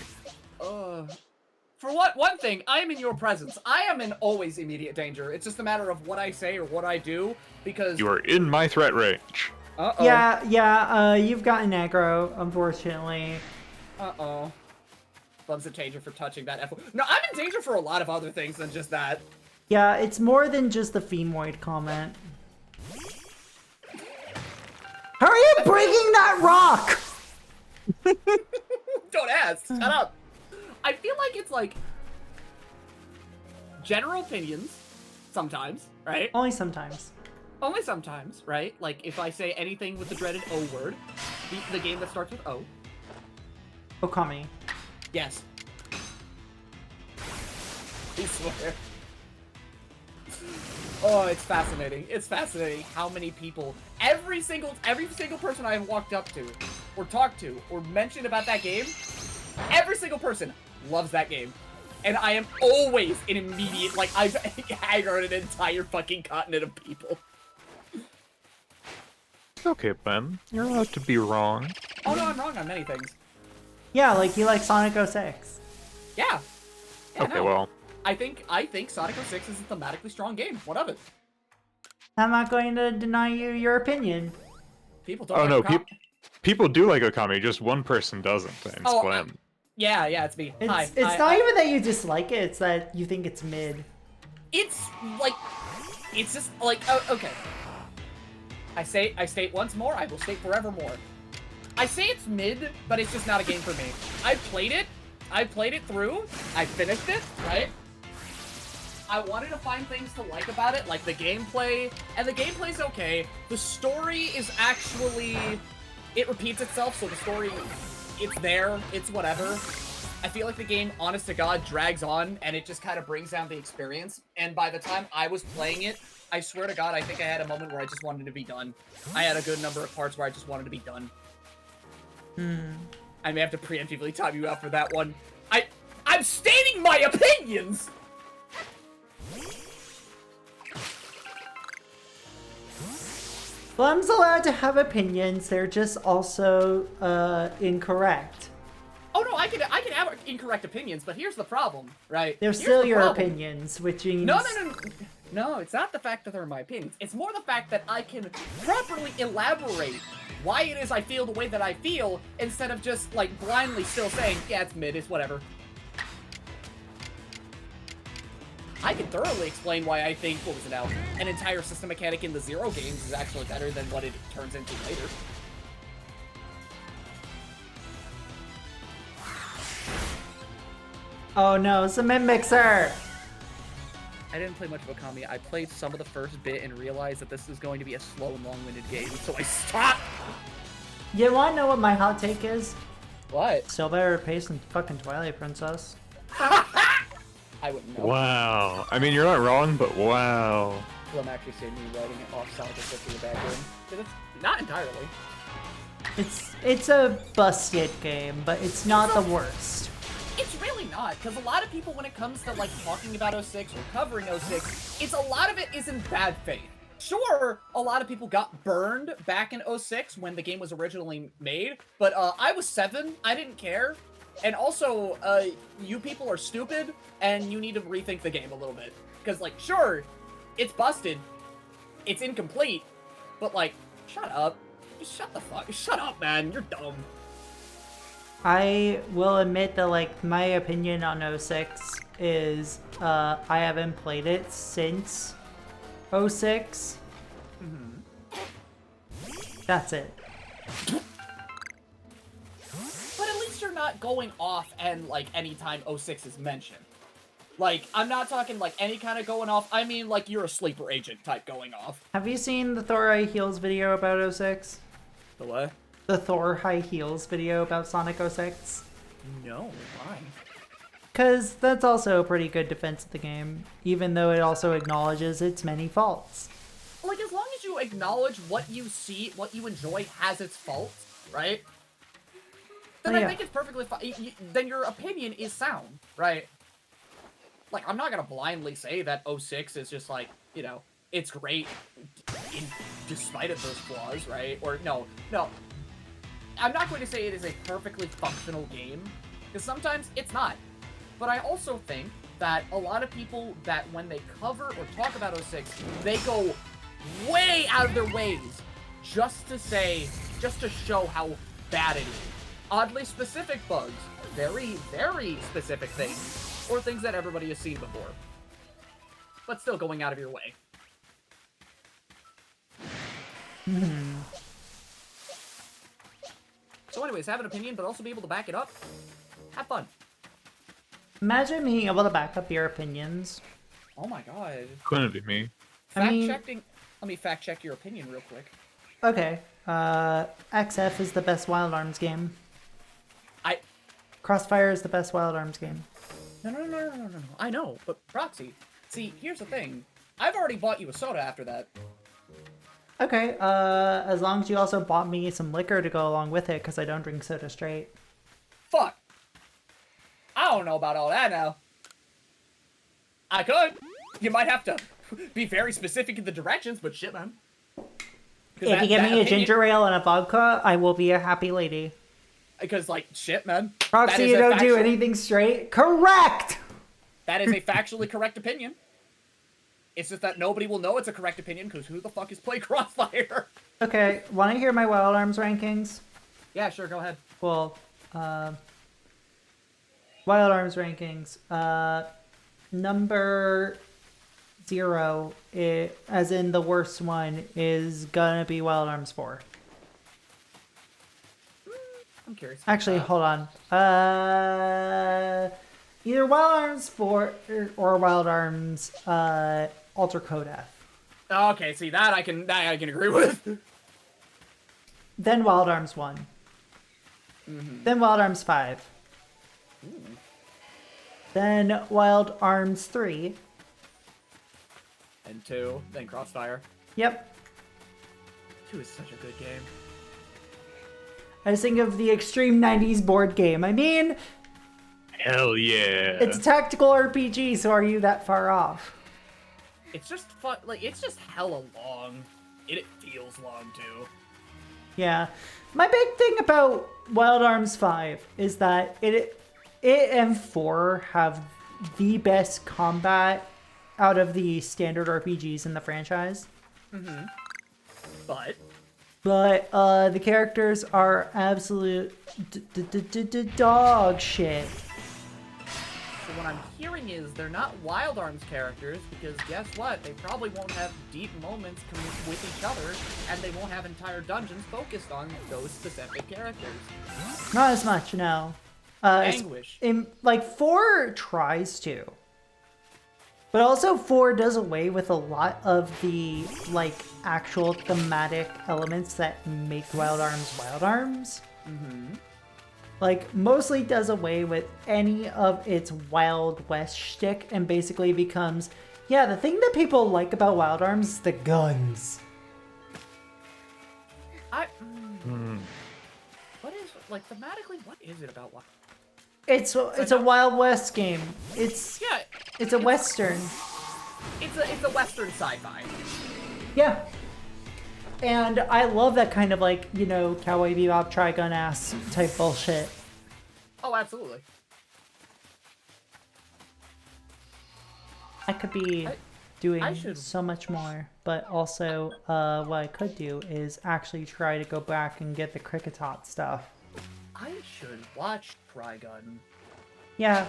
For one thing, I am in your presence. I am in always immediate danger. It's just a matter of what I say or what I do, because You are in my threat range. Uh-oh. Yeah, you've gotten aggro, unfortunately. Uh-oh. Bum's in danger for touching that F. No, I'm in danger for a lot of other things than just that. Yeah, it's more than just the femoid comment. Hurry up breaking that rock! Don't ask. Shut up. I feel like it's like general opinions sometimes, right? Only sometimes. Only sometimes, right? Like if I say anything with the dreaded O word, The game that starts with O. Okami. Yes. I swear. Oh, it's fascinating. It's fascinating how many people, every single person I have walked up to, or talked to, or mentioned about that game, every single person loves that game. And I am always an immediate, like, I've aggroed an entire fucking continent of people. Okay, Ben. You're allowed to be wrong. Oh no, I'm wrong on many things. Yeah, like you like Sonic 06. Yeah. Okay, no. well. I think Sonic 06 is a thematically strong game. What of it? I'm not going to deny you your opinion. People don't Oh no, like people do like Okami, just one person doesn't, and it's Glenn. Yeah, it's me. Hi. It's not even that you dislike it, it's that you think it's mid. It's like, it's just like, oh, okay. I state once more, I will state forevermore. I say it's mid, but it's just not a game for me. I played it through, I finished it, right? I wanted to find things to like about it, like the gameplay, and the gameplay's okay. The story is actually, it repeats itself, so the story, it's there, it's whatever. I feel like the game, honest to God, drags on, and it just kind of brings down the experience. And by the time I was playing it, I swear to God, I think I had a moment where I just wanted to be done. I had a good number of parts where I just wanted to be done. I may have to preemptively time you out for that one. I'm stating my opinions! Blum's allowed to have opinions, they're just also incorrect. Oh no, I can have incorrect opinions, but here's the problem, right? They're Here's still the your problem. opinions, which means... No, it's not the fact that they're my opinions. It's more the fact that I can properly elaborate why it is I feel the way that I feel, instead of just, like, blindly still saying, yeah, it's mid, it's whatever. I can thoroughly explain why I think, what was it now, an entire system mechanic in the Zero games is actually better than what it turns into later. Oh no, it's a mid mixer! I didn't play much of Okami. I played some of the first bit and realized that this is going to be a slow and long-winded game, so I stopped! You wanna know what my hot take is? What? Still better pace than fucking Twilight Princess. I wouldn't know. Wow. I mean, you're not wrong, but wow. Well, I'm actually seeing me writing it off Sonic 06 in the back room. It's not entirely. It's a busted game, but it's not the worst. It's really not, because a lot of people, when it comes to, like, talking about 06 or covering 06, a lot of it is in bad faith. Sure, a lot of people got burned back in 06 when the game was originally made, but I was 7, I didn't care. And also, you people are stupid, and you need to rethink the game a little bit. Because, like, sure, it's busted, it's incomplete, but, like, shut up. Just shut up, man, you're dumb. I will admit that, like, my opinion on 06 is, I haven't played it since 06. That's it. But at least you're not going off and, like, anytime 06 is mentioned. Like, I'm not talking, like, any kind of going off. I mean, like, you're a sleeper agent type going off. Have you seen the Thor High Heels video about 06? The what? The Thor High Heels video about Sonic 06? No, why? Because that's also a pretty good defense of the game, even though it also acknowledges its many faults. Like, as long as you acknowledge what you see, what you enjoy has its faults, right? Then I think it's perfectly fine. Then your opinion is sound, right? Like, I'm not gonna blindly say that 06 is just like, you know, it's great despite of those flaws, right? Or, no. I'm not going to say it is a perfectly functional game, because sometimes it's not. But I also think that a lot of people that when they cover or talk about 06, they go way out of their ways just to show how bad it is. Oddly specific bugs, very, very specific things, or things that everybody has seen before. But still going out of your way. So anyways, have an opinion, but also be able to back it up. Have fun. Imagine being able to back up your opinions. Oh my god. Couldn't be me. Let me fact check your opinion real quick. Okay. XF is the best Wild Arms game. Crossfire is the best Wild Arms game. No. I know, but Proxy, see, here's the thing. I've already bought you a soda after that. Okay, as long as you also bought me some liquor to go along with it, because I don't drink soda straight. Fuck. I don't know about all that now. I could. You might have to be very specific in the directions, but shit, man. If you give me a ginger ale and a vodka, I will be a happy lady. Because, like, shit, man. Proxy, you don't do anything straight? Correct! That is a factually correct opinion. It's just that nobody will know it's a correct opinion, because who the fuck is play Crossfire? Okay, want to hear my Wild Arms rankings? Yeah, sure, go ahead. Well, Wild Arms rankings. Number 0, as in the worst one, is gonna be Wild Arms 4. I'm curious. Actually, hold on. Either Wild Arms 4 or Wild Arms Alter Codef. Okay, see, that I can agree with. Then Wild Arms 1. Then Wild Arms 5. Then Wild Arms 3. And 2, then Crossfire. Yep. 2 is such a good game. I just think of the Extreme 90s board game. I mean, Hell yeah. it's a tactical RPG, so are you that far off? It's just fun, like, it's just hella long. It feels long, too. Yeah. My big thing about Wild Arms 5 is that it and 4 have the best combat out of the standard RPGs in the franchise. But the characters are absolute dog shit. So what I'm hearing is they're not Wild Arms characters, because guess what? They probably won't have deep moments with each other, and they won't have entire dungeons focused on those specific characters. Not as much, no. Anguish. 4 tries to. But also 4 does away with a lot of the, actual thematic elements that make Wild Arms. Mostly does away with any of its Wild West shtick and basically becomes, yeah, the thing that people like about Wild Arms is the guns. What is, thematically, what is it about Wild? It's a Wild West game. It's a Western. It's a Western sci-fi. Yeah. And I love that kind of Cowboy Bebop Trigun ass type bullshit. Oh, absolutely. I could be doing so much more, but also what I could do is actually try to go back and get the Cricketot stuff. I should watch Trigun. Yeah,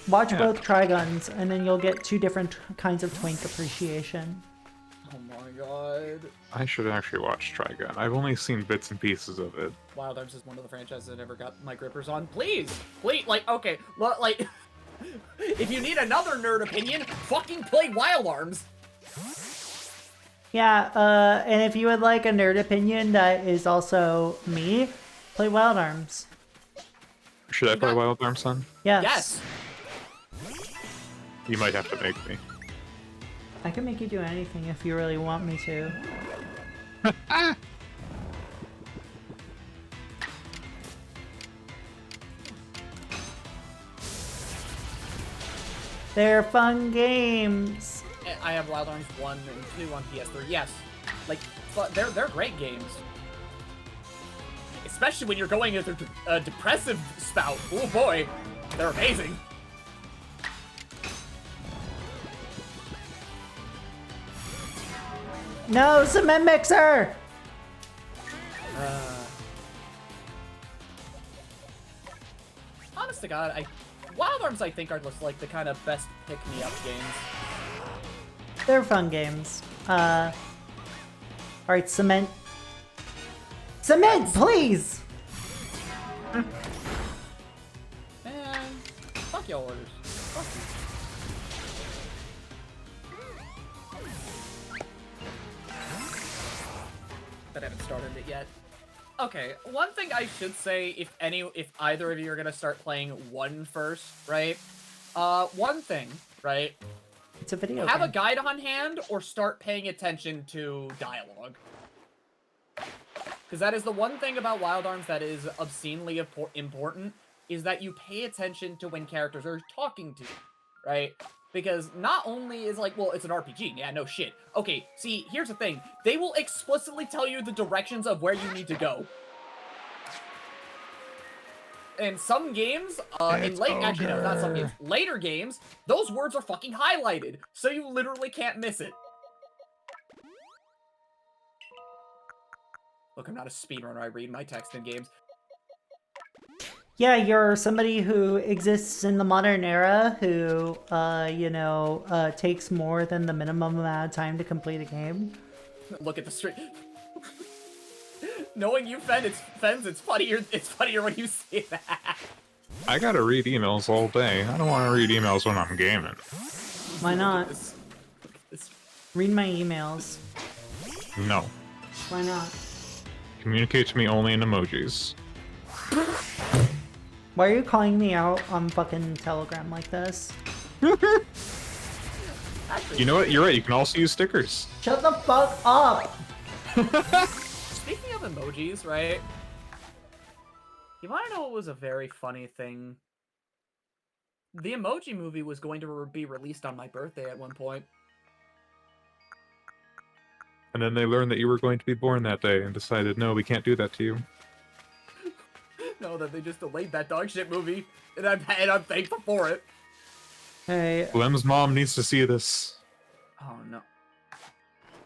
watch both Triguns, and then you'll get 2 different kinds of twink appreciation. Oh my god. I should actually watch Trigun. I've only seen bits and pieces of it. Wild Arms is one of the franchises I never got my grippers on. Please, okay, if you need another nerd opinion, fucking play Wild Arms. Yeah, and if you would like a nerd opinion that is also me, play Wild Arms. Should I play Wild Arms, son? Yes. You might have to make me. I can make you do anything if you really want me to. They're fun games. I have Wild Arms 1 and 2 on PS3. Yes, they're great games. Especially when you're going as a depressive spout. Oh boy, they're amazing. No, cement mixer! Honest to God, Wild Arms I think are just the kind of best pick-me-up games. They're fun games. Alright, cement. Cement, please! Man, fuck your orders. Fuck you. but I haven't started it yet. Okay, one thing I should say, if either of you are gonna start playing one first, right? One thing, right? It's a video Have game. a guide on hand or start paying attention to dialogue. Because that is the one thing about Wild Arms that is obscenely important, is that you pay attention to when characters are talking to you, right? Because not only is like, well, it's an RPG, yeah, no shit. Okay, see, here's the thing. They will explicitly tell you the directions of where you need to go. In some games, actually no, not some games, later games, those words are fucking highlighted, so you literally can't miss it. Look, I'm not a speedrunner, I read my text in games. Yeah, you're somebody who exists in the modern era who, takes more than the minimum amount of time to complete a game. Look at the street. Knowing you, Fens, it's funnier when you say that. I gotta read emails all day. I don't want to read emails when I'm gaming. Why not? Read my emails. No. Why not? Communicate to me only in emojis. Why are you calling me out on fucking Telegram like this? You know what? You're right. You can also use stickers. Shut the fuck up! Speaking of emojis, right? You wanna know what was a very funny thing? The Emoji Movie was going to be released on my birthday at one point. And then they learned that you were going to be born that day and decided, no, we can't do that to you. No, that they just delayed that dog shit movie, and I'm thankful for it. Hey. Lem's mom needs to see this. Oh no.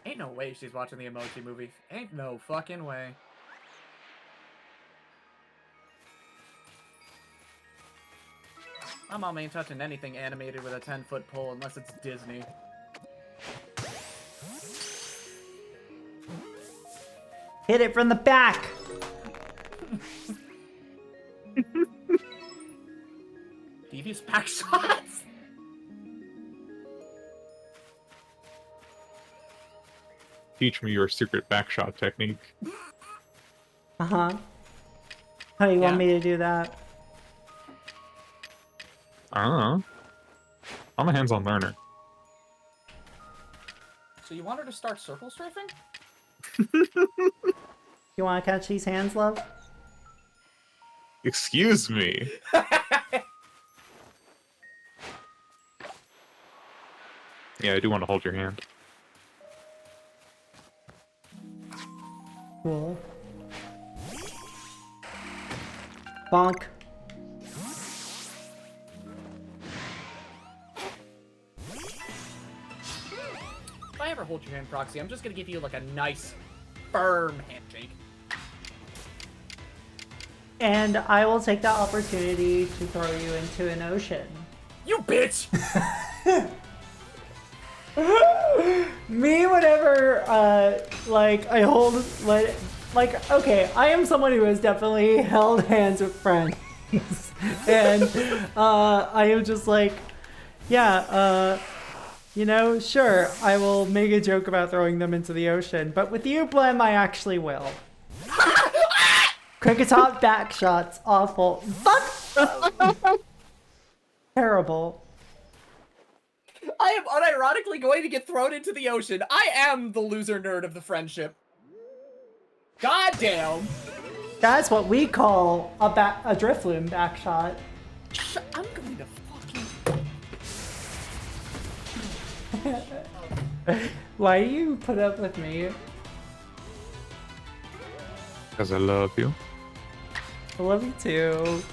Ain't no way she's watching the Emoji Movie. Ain't no fucking way. My mom ain't touching anything animated with a 10-foot pole unless it's Disney. Hit it from the back! Devious back shots? Teach me your secret backshot technique. Uh-huh. How do you want me to do that? I don't know. I'm a hands-on learner. So you want her to start circle strafing? You want to catch these hands, love? Excuse me. Yeah, I do want to hold your hand. Cool. Bonk. If I ever hold your hand, Proxy, I'm just gonna give you like a nice, firm handshake. And I will take that opportunity to throw you into an ocean. You bitch! Me, whenever, I hold, okay, I am someone who has definitely held hands with friends. And, I am just like, yeah, sure, I will make a joke about throwing them into the ocean. But with you, Blem, I actually will. Cricketop back shots, awful. Fuck! Terrible. I am unironically going to get thrown into the ocean. I am the loser nerd of the friendship. Goddamn. That's what we call a Drifloon back shot. I'm going to fucking... Why do you put up with me? Because I love you. I love you too.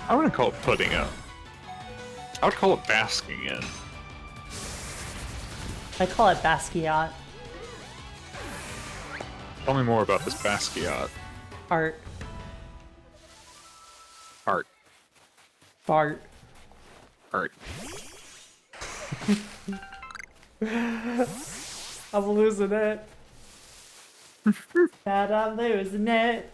I wouldn't call it putting up. I would call it basking in. I call it Basquiat. Tell me more about this Basquiat. Art. Art. Fart. Art. I'm losing it. That I'm losing it.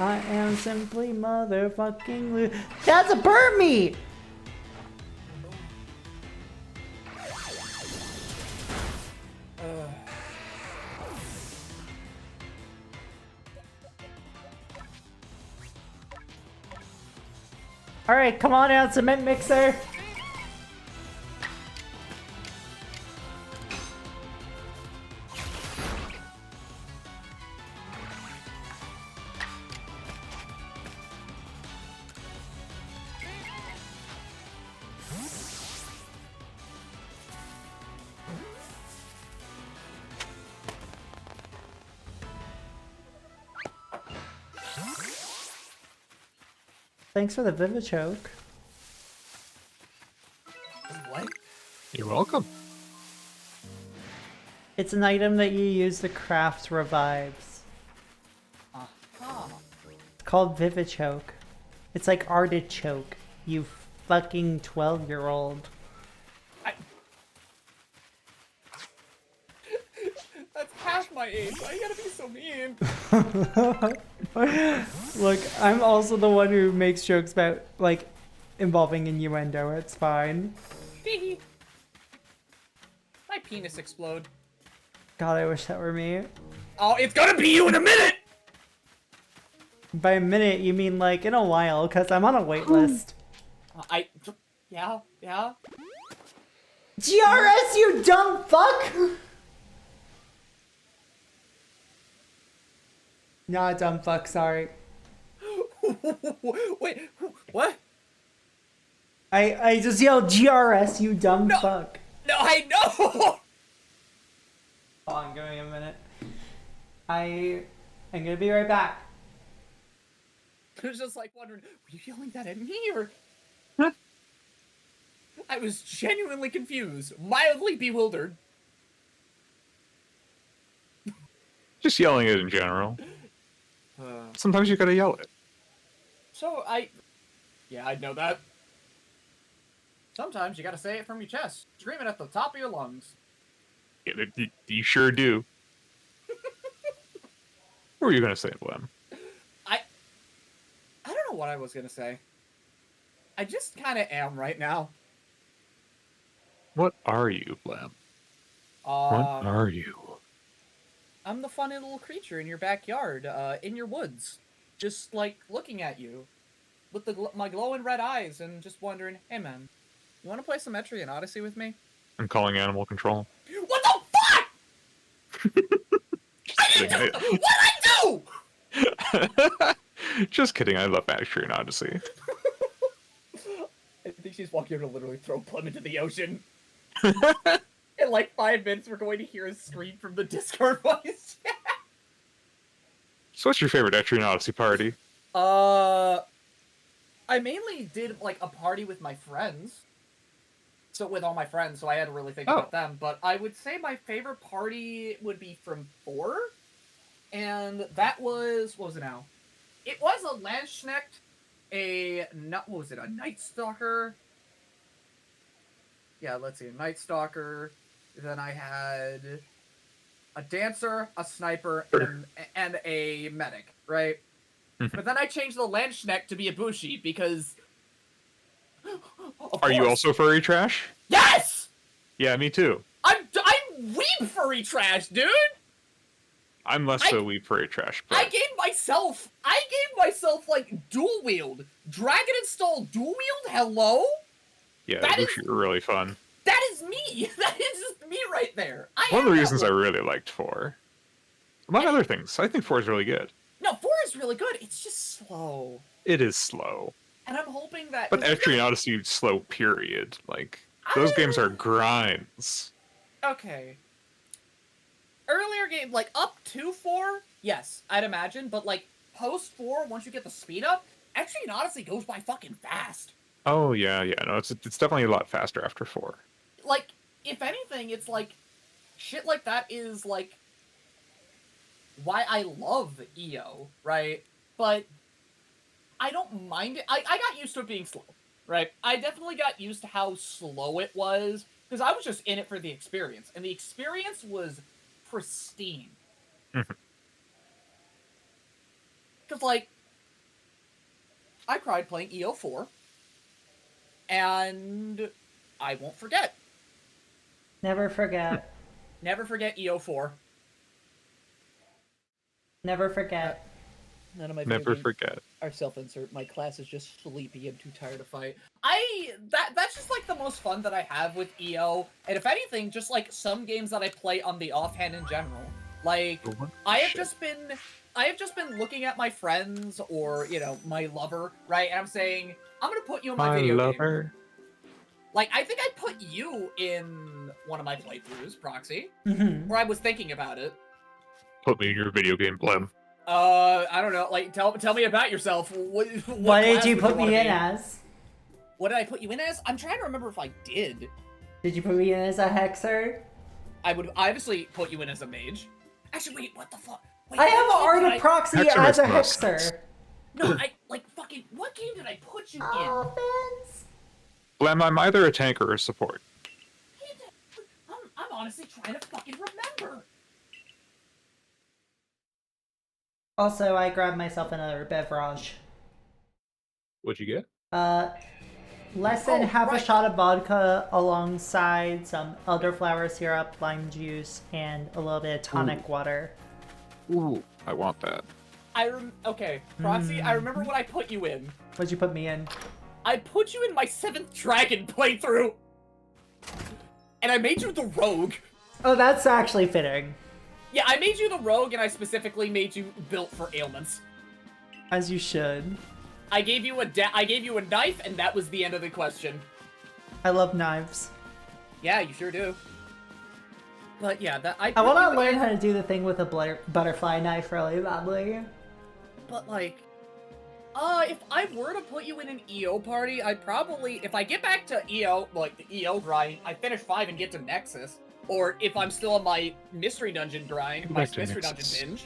I am simply motherfucking That's a burn me! Alright, come on out, cement mixer. Thanks for the Vivichoke. What? You're welcome. It's an item that you use to craft revives. Uh-huh. It's called Vivichoke. It's like artichoke, you fucking 12-year-old. That's half my age. Why you gotta be so mean? Look, I'm also the one who makes jokes about, like, involving innuendo. It's fine. My penis explode. God, I wish that were me. Oh, it's gonna be you in a minute! By a minute, you mean, like, in a while, because I'm on a wait list. Yeah. GRS, you dumb fuck! Not dumb fuck, sorry. Wait, what? I just yelled GRS, you dumb fuck. No, I know! Hold on, give me a minute. I'm gonna be right back. I was just like wondering, were you yelling that at me or? I was genuinely confused, mildly bewildered. Just yelling it in general. Sometimes you gotta yell it. So yeah, I know that. Sometimes you gotta say it from your chest, scream it at the top of your lungs. Yeah, you sure do. What were you gonna say, Blem? I don't know what I was gonna say. I just kind of am right now. What are you, Blem? What are you? I'm the funny little creature in your backyard, in your woods, just like looking at you with my glowing red eyes and just wondering, hey man, you want to play some Etrian Odyssey with me? I'm calling animal control. What the fuck? Kidding, What'd I do? Just kidding, I love Etrian Odyssey. I think she's walking over to literally throw Plum into the ocean. In like 5 minutes, we're going to hear a scream from the Discord voice. So what's your favorite Etrian Odyssey party? I mainly did like a party with my friends. So with all my friends, so I had to really think about them. But I would say my favorite party would be from 4. And that was, what was it now? It was a Landsknecht, what was it, a Night Stalker? Yeah, let's see, a Night Stalker. Then I had a Dancer, a Sniper, and a Medic, right? But then I changed the Landsknecht to be a Bushi because... Are you also furry trash? Yes! Yeah, me too. I'm weeb furry trash, dude! I'm less so weak furry trash, but... I gave myself, like, dual wield. Dragon install dual wield? Hello? Yeah, that Bushi were really fun. That is me! That is just me right there. One of the reasons I really liked 4. Among other things, I think 4 is really good. No, 4 is really good. It's just slow. It is slow. And I'm hoping that... But Etrian Odyssey, slow, period. Like, those games are grinds. Okay. Earlier game, like, up to 4, yes, I'd imagine. But, like, post 4, once you get the speed up, Etrian Odyssey goes by fucking fast. Oh, yeah, no, it's definitely a lot faster after 4. Like, if anything, it's like, shit like that is, like, why I love EO, right? But I don't mind it. I got used to it being slow, right? I definitely got used to how slow it was, because I was just in it for the experience, and the experience was pristine. Because, like, I cried playing EO4, and I won't forget. Never forget. Never forget EO4. Never forget. None of my Never video games forget. are self-insert. My class is just sleepy. I'm too tired to fight. That's just like the most fun that I have with EO. And if anything, just like some games that I play on the offhand in general. Like I have just been looking at my friends or, you know, my lover, right? And I'm saying, I'm gonna put you in my video game. Like, I think I put you in one of my playthroughs, Proxy. Mhm. Or I was thinking about it. Put me in your video game, Blem. I don't know. Like, tell me about yourself. What did class you would put wanna me in be? as? What did I put you in as? I'm trying to remember if I did. Did you put me in as a hexer? I would obviously put you in as a mage. Actually, wait, what the fuck? Wait, I have what Art game of did Proxy Hexer as a makes most hexer. sense. No, fucking, what game did I put you in? Blem, I'm either a tank or a support. I'm honestly trying to fucking remember. Also, I grabbed myself another beverage. What'd you get? Less than half a shot of vodka alongside some elderflower syrup, lime juice, and a little bit of tonic water. Ooh, I want that. Okay, Proxy, I remember what I put you in. What'd you put me in? I put you in my 7th Dragon playthrough. And I made you the rogue. Oh, that's actually fitting. Yeah, I made you the rogue, and I specifically made you built for ailments. As you should. I gave you a knife, and that was the end of the question. I love knives. Yeah, you sure do. But yeah, I want to learn how to do the thing with a butterfly knife really badly. But like, if I were to put you in an EO party, I'd probably, if I get back to EO, like the EO grind, I finish 5 and get to Nexus. Or if I'm still on my Mystery Dungeon grind, my Mystery Dungeon binge,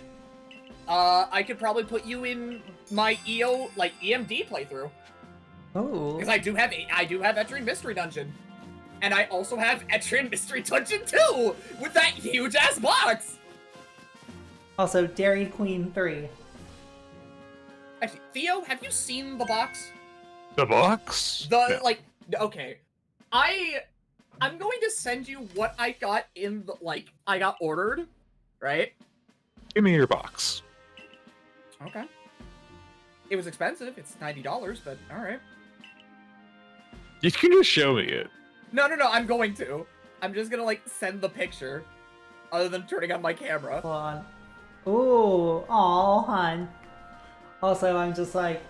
I could probably put you in my EO, like EMD playthrough. Oh. Because I do have Etrian Mystery Dungeon. And I also have Etrian Mystery Dungeon 2! With that huge ass box! Also, Dairy Queen 3. Actually, Theo, have you seen the box? The box? The, like, okay. I'm going to send you what I got in the, like, I got ordered, right? Give me your box. Okay. It was expensive. It's $90, but alright. You can just show me it. No, I'm going to. I'm just gonna, like, send the picture. Other than turning on my camera. Hold on. Ooh, aw, hon. Also, I'm just like,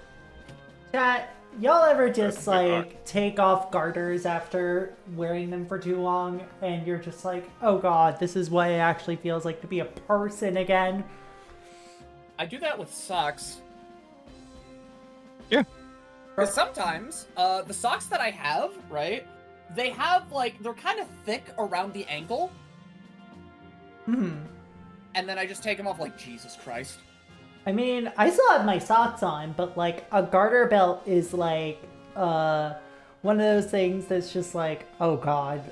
chat, y'all ever just, like, take off garters after wearing them for too long, and you're just like, oh god, this is what it actually feels like to be a person again? I do that with socks. Yeah. Because sometimes, the socks that I have, right, they have, like, they're kind of thick around the ankle. And then I just take them off like, Jesus Christ. I mean, I still have my socks on, but, like, a garter belt is, like, one of those things that's just like, oh god.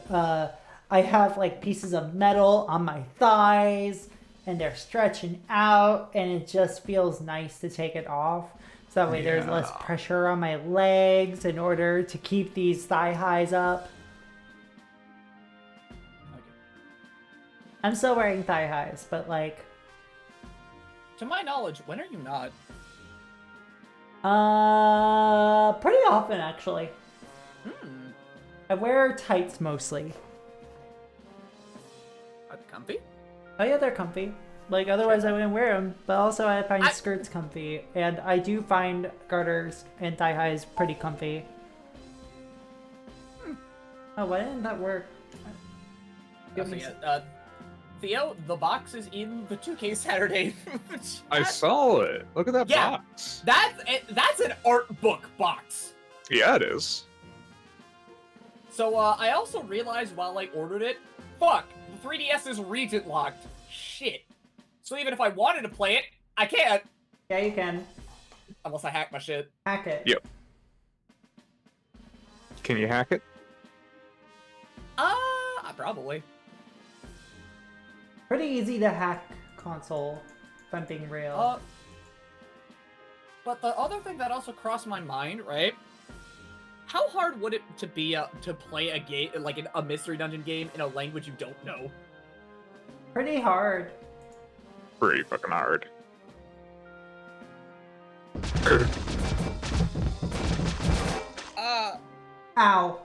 I have, like, pieces of metal on my thighs, and they're stretching out, and it just feels nice to take it off. So that way there's less pressure on my legs in order to keep these thigh highs up. I'm still wearing thigh highs, but, like... To my knowledge, when are you not? Pretty often, actually. I wear tights mostly. Are they comfy? Oh yeah, they're comfy. Like, otherwise I wouldn't wear them, but also I find skirts comfy, and I do find garters and thigh highs pretty comfy. Oh, why didn't that work? Theo, the box is in the 2K Saturday. I saw it. Look at that box. That's an art book box. Yeah, it is. So, I also realized while I ordered it, fuck, the 3DS is region locked. Shit. So even if I wanted to play it, I can't. Yeah, you can. Unless I hack my shit. Hack it. Yep. Can you hack it? Probably. Pretty easy to hack console, if I'm being real. But the other thing that also crossed my mind, right? How hard would it to be to play a game like a mystery dungeon game in a language you don't know? Pretty hard. Pretty fucking hard. Ow.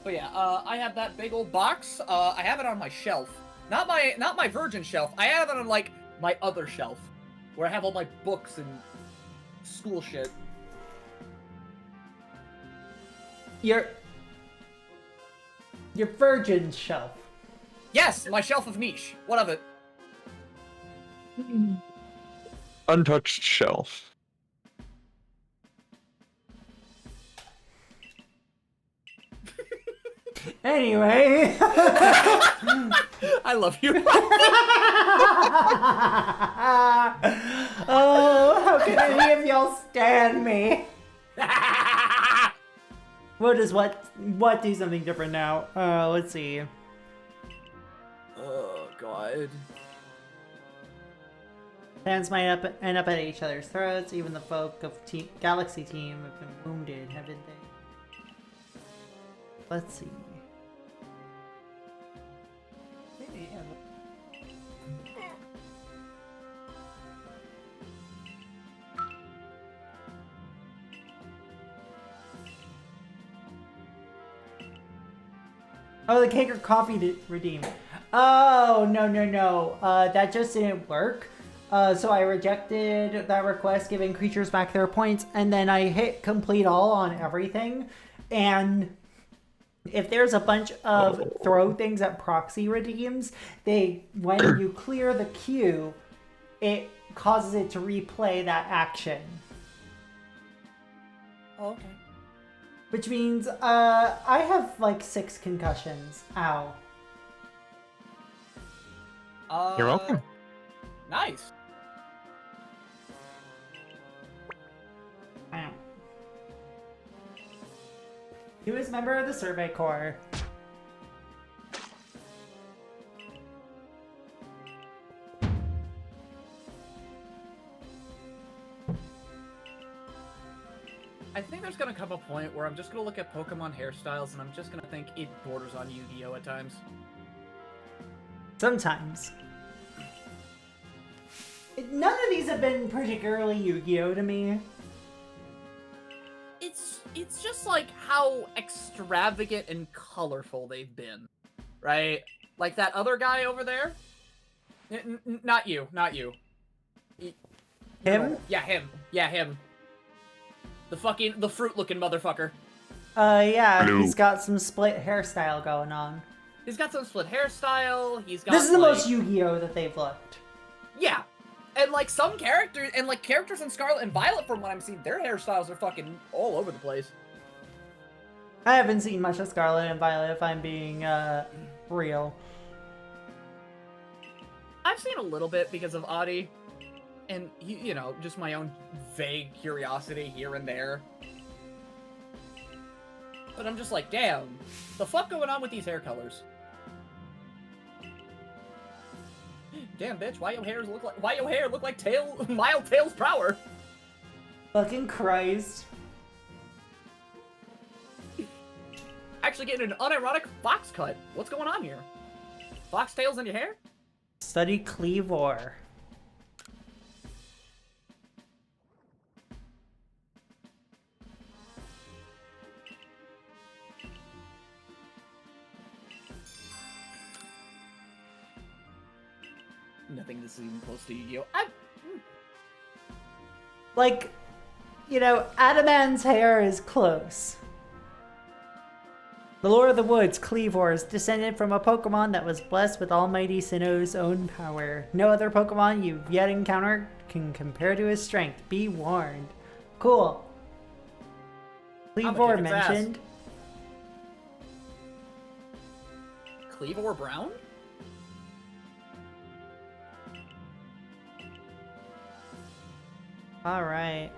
But yeah, I have that big old box. I have it on my shelf. Not my virgin shelf. I have it on, like, my other shelf. Where I have all my books and school shit. Your virgin shelf. Yes, my shelf of niche. What of it? Untouched shelf. Anyway. I love you. Oh, how can any of y'all stand me? What do something different now? Let's see. Oh, God. Fans might end up at each other's throats. Even the folk of Galaxy Team have been wounded, haven't they? Let's see. Oh, the cake or coffee to redeem. Oh, no. That just didn't work. So I rejected that request, giving creatures back their points, and then I hit complete all on everything. And if there's a bunch of throw things that proxy redeems, when you clear the queue, it causes it to replay that action. Oh, okay. Which means, I have like 6 concussions. Ow. You're welcome. Nice. Ow. Newest member of the Survey Corps. I think there's gonna come a point where I'm just gonna look at Pokemon hairstyles and I'm just gonna think it borders on Yu-Gi-Oh! At times. Sometimes. None of these have been particularly Yu-Gi-Oh! To me. It's just like how extravagant and colorful they've been, right? Like that other guy over there. Not you. Him? Yeah, him. The fruit-looking motherfucker. Yeah, Blue. he's got some split hairstyle going on. He's got some split hairstyle. He's got. This is the like, most Yu-Gi-Oh! That they've looked. Yeah, and like some characters, and like characters in Scarlet and Violet, from what I'm seeing, their hairstyles are fucking all over the place. I haven't seen much of Scarlet and Violet, if I'm being real. I've seen a little bit because of Adi, and you know, just my own vague curiosity here and there. But I'm just like, damn, the fuck going on with these hair colors? Damn, bitch, why your hair look like Mild Tails Prower? Fucking Christ. Actually getting an unironic fox cut. What's going on here? Foxtails in your hair? Study Cleavor. Nothing this is even close to Yu-Gi-Oh! Like, you know, Adaman's hair is close. The Lord of the Woods, Cleavor, is descended from a Pokemon that was blessed with Almighty Sinnoh's own power. No other Pokemon you've yet encountered can compare to his strength. Be warned. Cool. Cleavor mentioned. Cleavor Brown? Alright.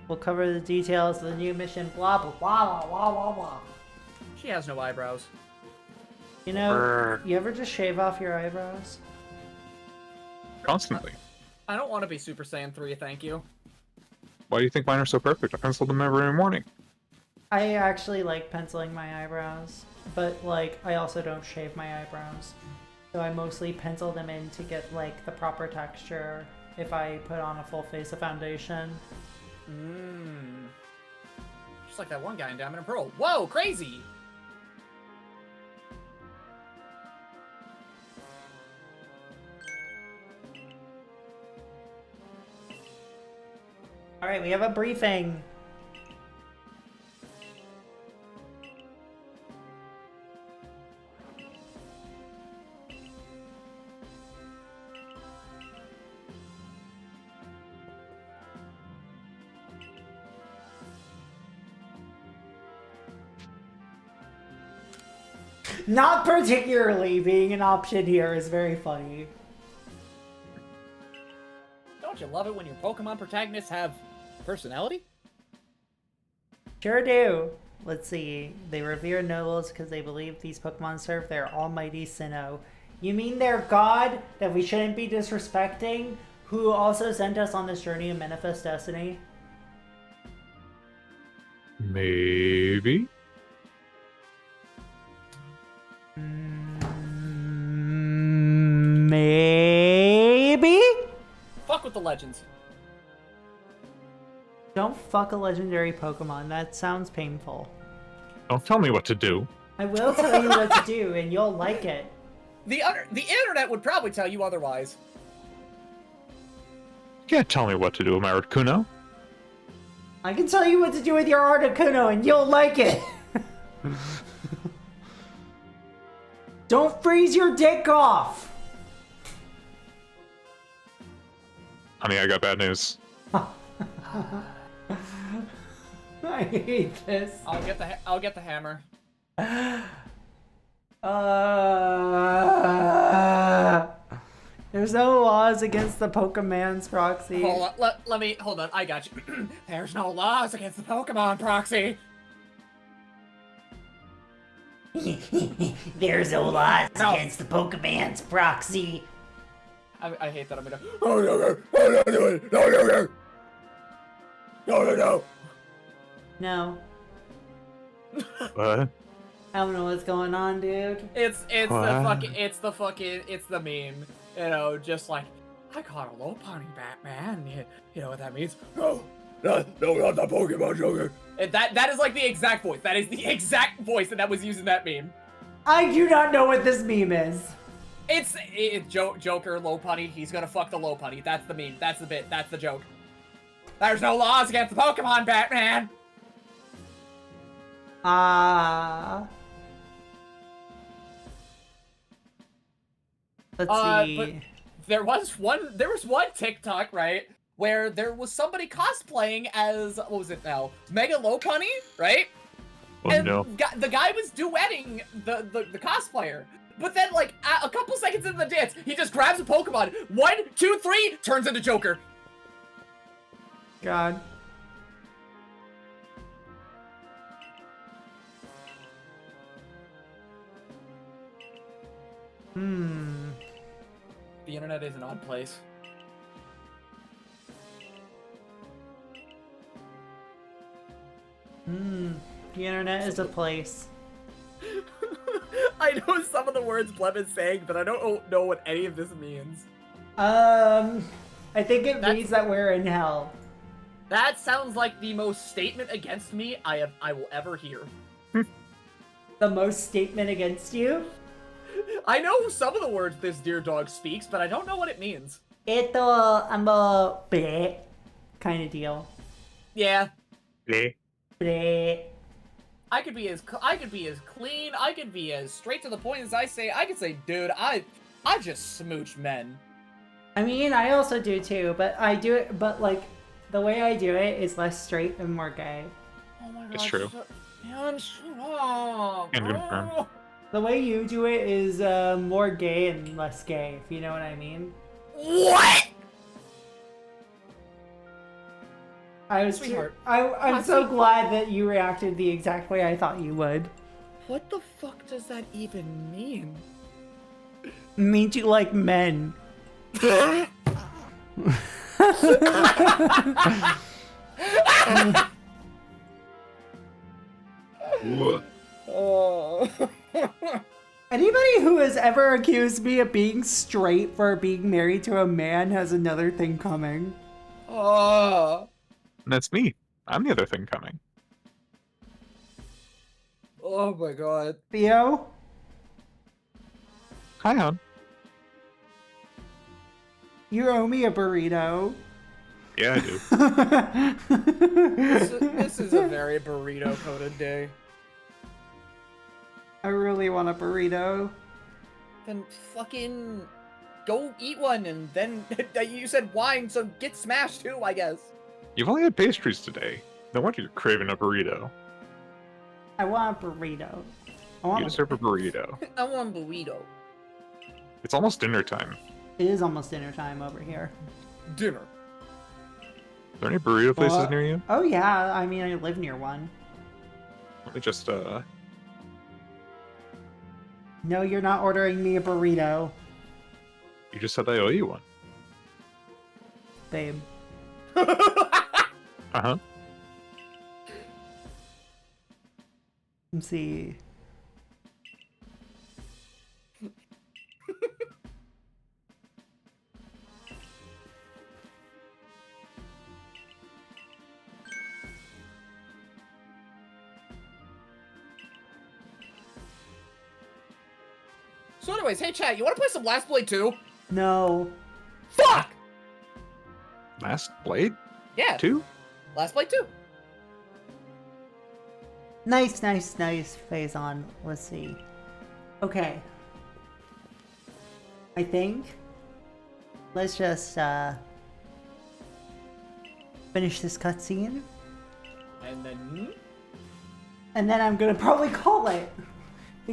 We'll cover the details of the new mission, blah blah blah blah blah blah. She has no eyebrows. You know, you ever just shave off your eyebrows? Constantly. I don't want to be Super Saiyan 3, thank you. Why do you think mine are so perfect? I penciled them every morning. I actually like penciling my eyebrows, but like I also don't shave my eyebrows. So I mostly pencil them in to get like the proper texture if I put on a full face of foundation. Just like that one guy in Diamond and Pearl. Whoa, crazy! Alright, we have a briefing. Not particularly being an option here is very funny. Don't you love it when your Pokemon protagonists have personality? Sure do. Let's see. They revere nobles because they believe these Pokemon serve their almighty Sinnoh. You mean their god that we shouldn't be disrespecting, who also sent us on this journey of manifest destiny? Maybe. Maybe? Fuck with the legends. Don't fuck a legendary Pokemon. That sounds painful. Don't tell me what to do. I will tell you what to do, and you'll like it. The internet would probably tell you otherwise. You can't tell me what to do, Marikuno. I can tell you what to do with your Articuno, and you'll like it. Don't freeze your dick off. Honey, I got bad news. I hate this. I'll get the hammer. There's no laws against the Pokemon's proxy. Hold on, hold on, I got you. There's no laws against the Pokemon proxy. There's no laws against the Pokemon's proxy. I hate that I'm gonna. No. What? I don't know what's going on, dude. It's the What? it's the meme. You know, just like I caught a Lopunny, Batman. You know what that means? No, not the Pokemon Joker. And that is like the exact voice. That is the exact voice that was used in that meme. I do not know what this meme is. It's Joker, Lopunny. He's gonna fuck the Lopunny. That's the meme. That's the bit. That's the joke. There's no laws against the Pokemon, Batman. Let's But see. there was one TikTok, right, where there was somebody cosplaying as, what was it now? Mega Lopunny, right? Oh and no. the guy was duetting the cosplayer. But then, like, a couple seconds into the dance, he just grabs a Pokemon. 1, 2, 3, turns into Joker. God. The internet is an odd place. The internet is a place. I know some of the words Blem is saying, but I don't know what any of this means. I think it means that we're in hell. That sounds like the most statement against me I will ever hear. The most statement against you? I know some of the words this dear dog speaks, but I don't know what it means. I'm a bleh kind of deal. Yeah. Bleh. Bleh. I could be as clean, I could be as straight to the point as I say. I could say, dude, I just smooch men. I mean, I also do too, but I do it, but like, the way I do it is less straight and more gay. Oh my god. It's true. And confirmed. The way you do it is more gay and less gay, if you know what I mean. What? Sweetheart. I'm so glad that you reacted the exact way I thought you would. What the fuck does that even mean? Means you like men. Oh. Anybody who has ever accused me of being straight for being married to a man has another thing coming. Oh. And that's me. I'm the other thing coming. Oh my god. Theo? Hi, hon. You owe me a burrito. Yeah, I do. This is a very burrito-coded day. I really want a burrito. Then fucking go eat one, and then you said wine, so get smashed too, I guess. You've only had pastries today. No wonder you're craving a burrito. I want a burrito. You deserve a burrito. I want a burrito. It's almost dinner time. It is almost dinner time over here. Dinner. Are there any burrito places near you? Oh yeah, I mean I live near one. Let me just No, you're not ordering me a burrito, You just said I owe you one. babe. Uh-huh. Let's see. So anyways, hey chat, you wanna play some Last Blade 2? No. Fuck! Last Blade? Yeah. 2? Last Blade 2. Nice, nice, nice, Faison. Let's see. Okay. I think. Let's just, finish this cutscene. And then... And then I'm gonna probably call it.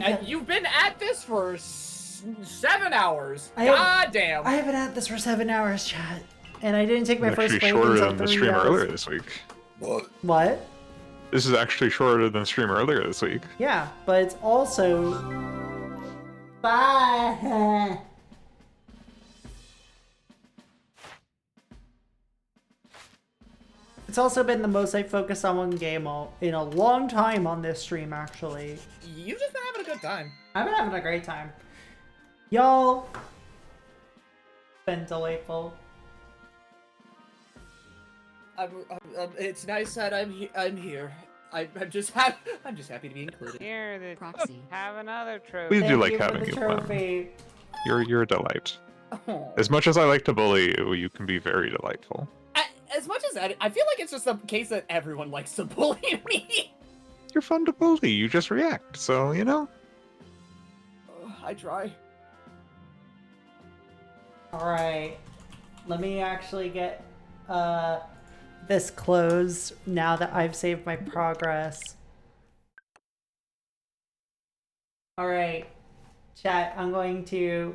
And you've been at this for 7 hours. I have- God damn. I haven't had this for 7 hours, chat. And I didn't take my It's first actually break shorter until than the 3 stream hours. earlier this week. What? This is actually shorter than the stream earlier this week. Yeah, but it's also... Bye! It's also been the most I've focused on one game in a long time on this stream, actually. You've just been having a good time. I've been having a great time. Y'all, been delightful. It's nice that I'm here. I'm just happy to be included. Here, the Proxy. have another trophy. We do Thank like you for having the you, trophy. Fun. You're a delight. Oh. As much as I like to bully you, you can be very delightful. As much as that, I feel like it's just a case that everyone likes to bully me. You're fun to bully. You just react. So, you know. I try. Alright. Let me actually get this closed now that I've saved my progress. Alright. Chat, I'm going to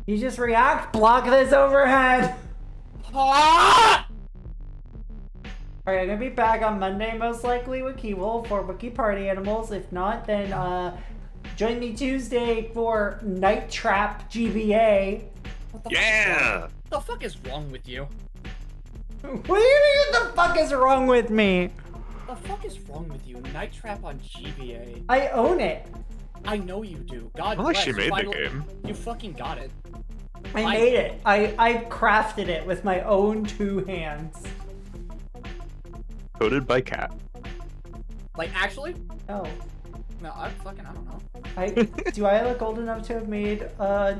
you just react, block this overhead! Ah! Alright, I'm gonna be back on Monday most likely with Keywolf for Wiki Party Animals. If not, then join me Tuesday for Night Trap GBA. Yeah! What the fuck is wrong with you? What do you mean what the fuck is wrong with me? What the fuck is wrong with you? Night Trap on GBA. I own it. I know you do. God Not like bless. she you made the finally- game. You fucking got it. I made it. I crafted it with my own 2 hands. Coded by Cat. Like, actually? Oh. No, I don't know. Do I look old enough to have made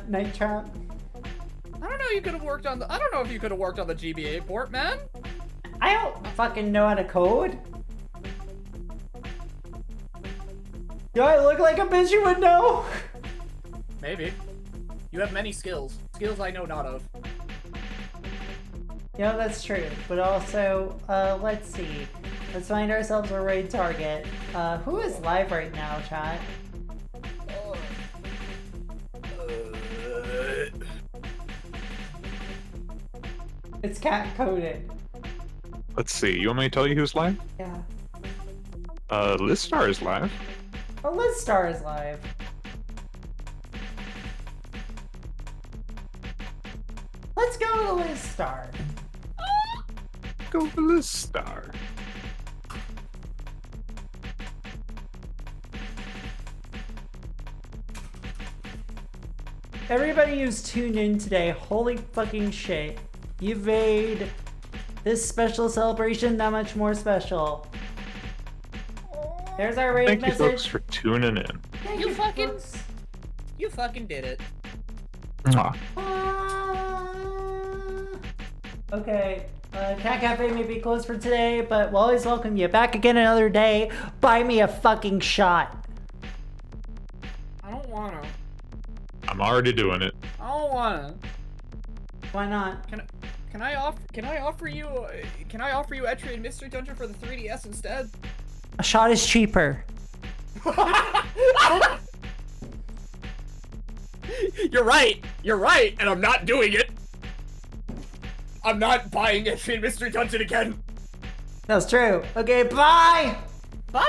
Night Trap? I don't know. You could have worked on the. I don't know if you could have worked on the GBA port, man. I don't fucking know how to code. Do I look like a bitch you would know? Maybe. You have many skills. Skills I know not of. Yeah, that's true. But also, let's see. Let's find ourselves a raid target. Who is live right now, chat? It's cat coded. Let's see. You want me to tell you who's live? Yeah. Listar is live. Oh, Listar is live. Let's go to Listar. Go for Listar. everybody who's tuned in today, holy fucking shit. You've made this special celebration that much more special. There's our raid Thank you, message. folks, for tuning in. Thank You fucking, folks. you fucking did it. Mwah. Okay, Cat Cafe may be closed for today, but we'll always welcome you back again another day. Buy me a fucking shot. I don't wanna. I'm already doing it. I don't wanna. Why not? Can I offer you Etrian Mystery Dungeon for the 3DS instead? A shot is cheaper. You're right, and I'm not doing it. I'm not buying Etrian Mystery Dungeon again. That's true. Okay, bye! Bye-bye!